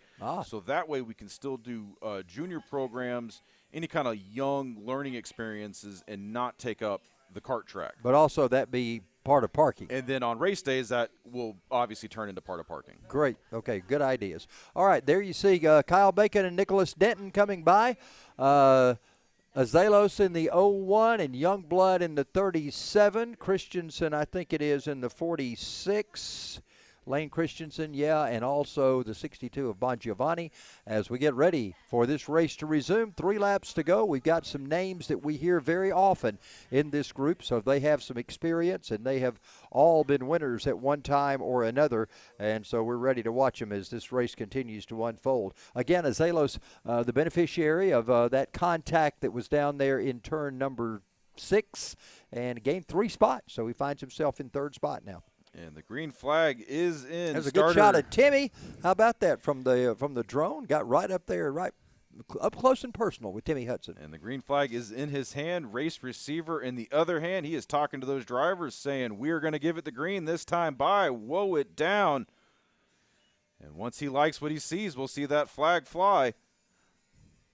So that way we can still do junior programs, any kind of young learning experiences, and not take up the kart track. But also that be part of parking. And then on race days, that will obviously turn into part of parking. Great. Okay, good ideas. All right, there you see Kyle Bacon and Nicholas Denton coming by. Azelos in the 01 and Youngblood in the 37. Christensen, I think it is, in the 46. Lane Christensen, and also the 62 of Bon Giovanni. As we get ready for this race to resume, 3 laps to go. We've got some names that we hear very often in this group, so they have some experience, and they have all been winners at one time or another, and so we're ready to watch them as this race continues to unfold. Again, Azelos, the beneficiary of that contact that was down there in turn number 6, and gained 3 spots, so he finds himself in 3rd spot now. And the green flag is in. There's a good shot at Timmy. How about that from the drone? Got right up there, right up close and personal with Timmy Hudson. And the green flag is in his hand. Race receiver in the other hand. He is talking to those drivers saying, we're going to give it the green this time by. Whoa it down. And once he likes what he sees, we'll see that flag fly.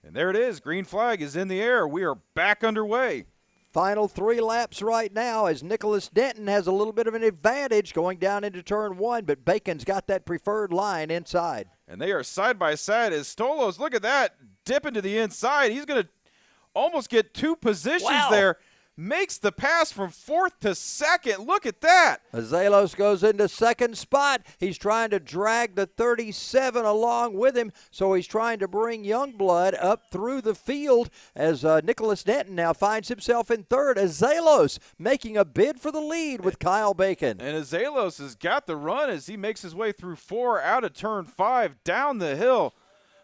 And there it is. Green flag is in the air. We are back underway. Final 3 laps right now as Nicholas Denton has a little bit of an advantage going down into turn 1, but Bacon's got that preferred line inside. And they are side by side as Stolos, look at that, dip into the inside. He's going to almost get 2 positions there. Makes the pass from 4th to 2nd. Look at that. Azelos goes into 2nd spot. He's trying to drag the 37 along with him, so he's trying to bring Youngblood up through the field as Nicholas Denton now finds himself in 3rd. Azelos making a bid for the lead with Kyle Bacon. And Azelos has got the run as he makes his way through 4 out of turn 5 down the hill.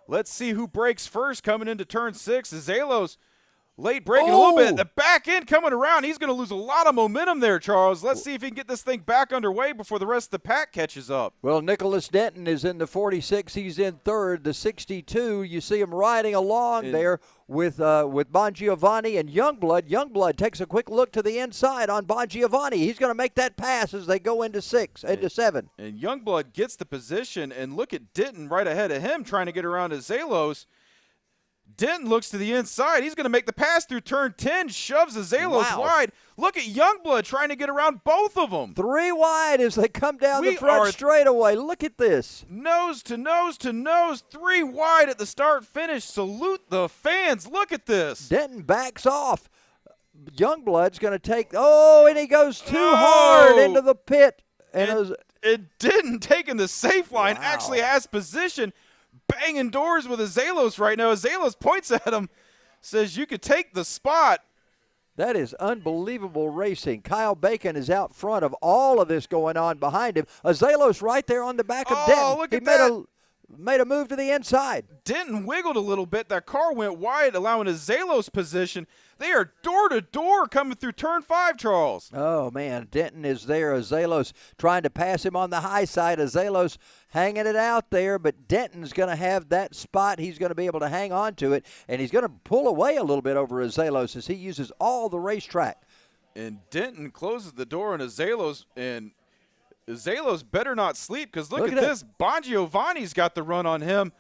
Let's see who breaks first coming into turn 6. Azelos late breaking a little bit. The back end coming around. He's going to lose a lot of momentum there, Charles. Let's see if he can get this thing back underway before the rest of the pack catches up. Well, Nicholas Denton is in the 46. He's in 3rd. The 62, you see him riding along there with Bon Giovanni and Youngblood. Youngblood takes a quick look to the inside on Bon Giovanni. He's going to make that pass as they go into 7. And Youngblood gets the position, and look at Denton right ahead of him trying to get around Azelos. Denton looks to the inside. He's going to make the pass through turn 10, shoves Azelos wide. Look at Youngblood trying to get around both of them. 3 wide as they come down the front straightaway. Look at this. Nose to nose to nose, 3 wide at the start finish. Salute the fans. Look at this. Denton backs off. Youngblood's going to take, and he goes too hard into the pit. And Denton taking the safe line, actually has position. Banging doors with Azelos right now. Azelos points at him, says you could take the spot. That is unbelievable racing. Kyle Bacon is out front of all of this going on behind him. Azelos right there on the back of Denton. Look at that. Made a move to the inside. Denton wiggled a little bit. That car went wide, allowing Azelos position. They are door to door coming through turn 5, Charles. Oh, man. Denton is there. Azelos trying to pass him on the high side. Azelos hanging it out there, but Denton's going to have that spot. He's going to be able to hang on to it, and he's going to pull away a little bit over Azelos as he uses all the racetrack. And Denton closes the door on Azelos, and Azelos better not sleep because look at this. Bon Giovanni's got the run on him,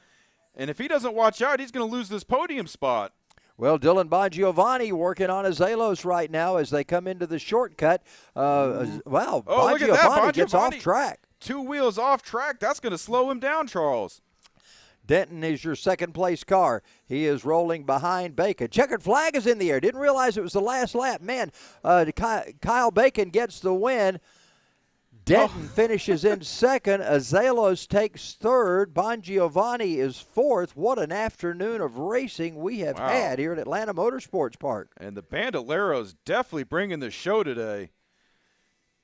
and if he doesn't watch out, he's going to lose this podium spot. Well, Dylan Bon Giovanni working on Azelos right now as they come into the shortcut. Bon Giovanni gets off track. 2 wheels off track. That's going to slow him down, Charles. Denton is your 2nd place car. He is rolling behind Bacon. Checkered flag is in the air. Didn't realize it was the last lap. Man, Kyle Bacon gets the win. Denton finishes in 2nd. Azelos takes 3rd. Bon Giovanni is 4th. What an afternoon of racing we have had here at Atlanta Motorsports Park. And the Bandoleros definitely bringing the show today.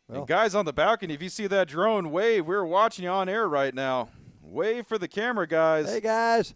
Well, and guys on the balcony, if you see that drone wave, we're watching you on air right now. Wave for the camera, guys. Hey, guys.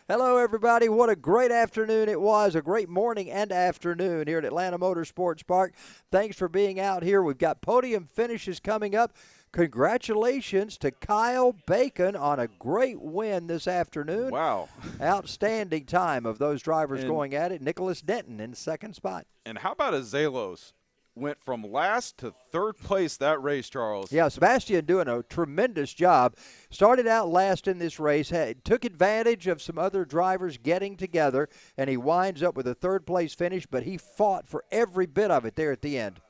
Hello, everybody. What a great afternoon it was, a great morning and afternoon here at Atlanta Motorsports Park. Thanks for being out here. We've got podium finishes coming up. Congratulations to Kyle Bacon on a great win this afternoon. Wow. Outstanding time of those drivers going at it. Nicholas Denton in 2nd spot. And how about Azelos? Went from last to 3rd place that race, Charles. Yeah, Sebastian doing a tremendous job. Started out last in this race, took advantage of some other drivers getting together, and he winds up with a 3rd place finish, but he fought for every bit of it there at the end.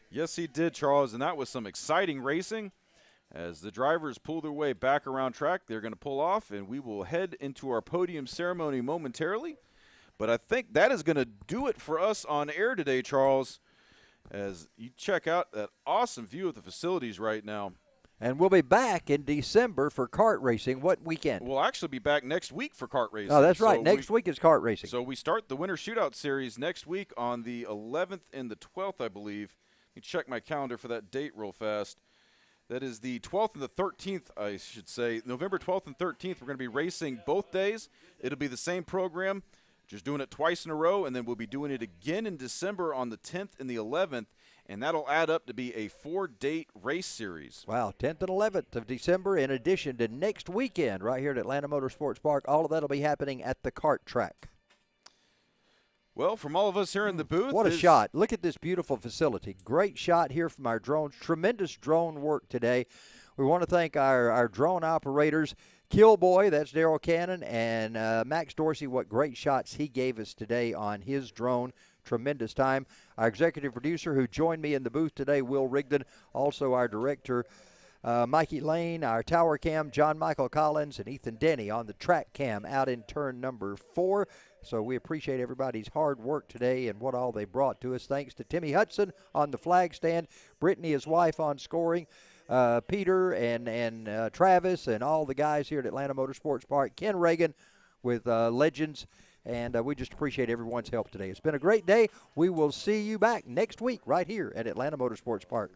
Yes, he did, Charles, and that was some exciting racing. As the drivers pull their way back around track, they're going to pull off, and we will head into our podium ceremony momentarily. But I think that is going to do it for us on air today, Charles. As you check out that awesome view of the facilities right now. And we'll be back in December for kart racing. What weekend? We'll actually be back next week for kart racing. Oh, that's right. So Next week is kart racing. So we start the Winter Shootout Series next week on the 11th and the 12th, I believe. Let me check my calendar for that date real fast. That is the 12th and the 13th, I should say. November 12th and 13th, we're going to be racing both days. It'll be the same program, just doing it twice in a row, and then we'll be doing it again in December on the 10th and the 11th. And that'll add up to be a 4-date race series. Wow, 10th and 11th of December, in addition to next weekend right here at Atlanta Motorsports Park. All of that will be happening at the kart track. Well, from all of us here in the booth. What a shot. Look at this beautiful facility. Great shot here from our drones. Tremendous drone work today. We want to thank our drone operators, Killboy, that's Daryl Cannon, and Max Dorsey. What great shots he gave us today on his drone. Tremendous time. Our executive producer who joined me in the booth today, Will Rigdon. Also our director, Mikey Lane. Our tower cam, John Michael Collins, and Ethan Denny on the track cam out in turn number 4. So we appreciate everybody's hard work today and what all they brought to us. Thanks to Timmy Hudson on the flag stand, Brittany, his wife, on scoring, Peter and Travis and all the guys here at Atlanta Motorsports Park, Ken Reagan with Legends. And we just appreciate everyone's help today. It's been a great day. We will see you back next week right here at Atlanta Motorsports Park.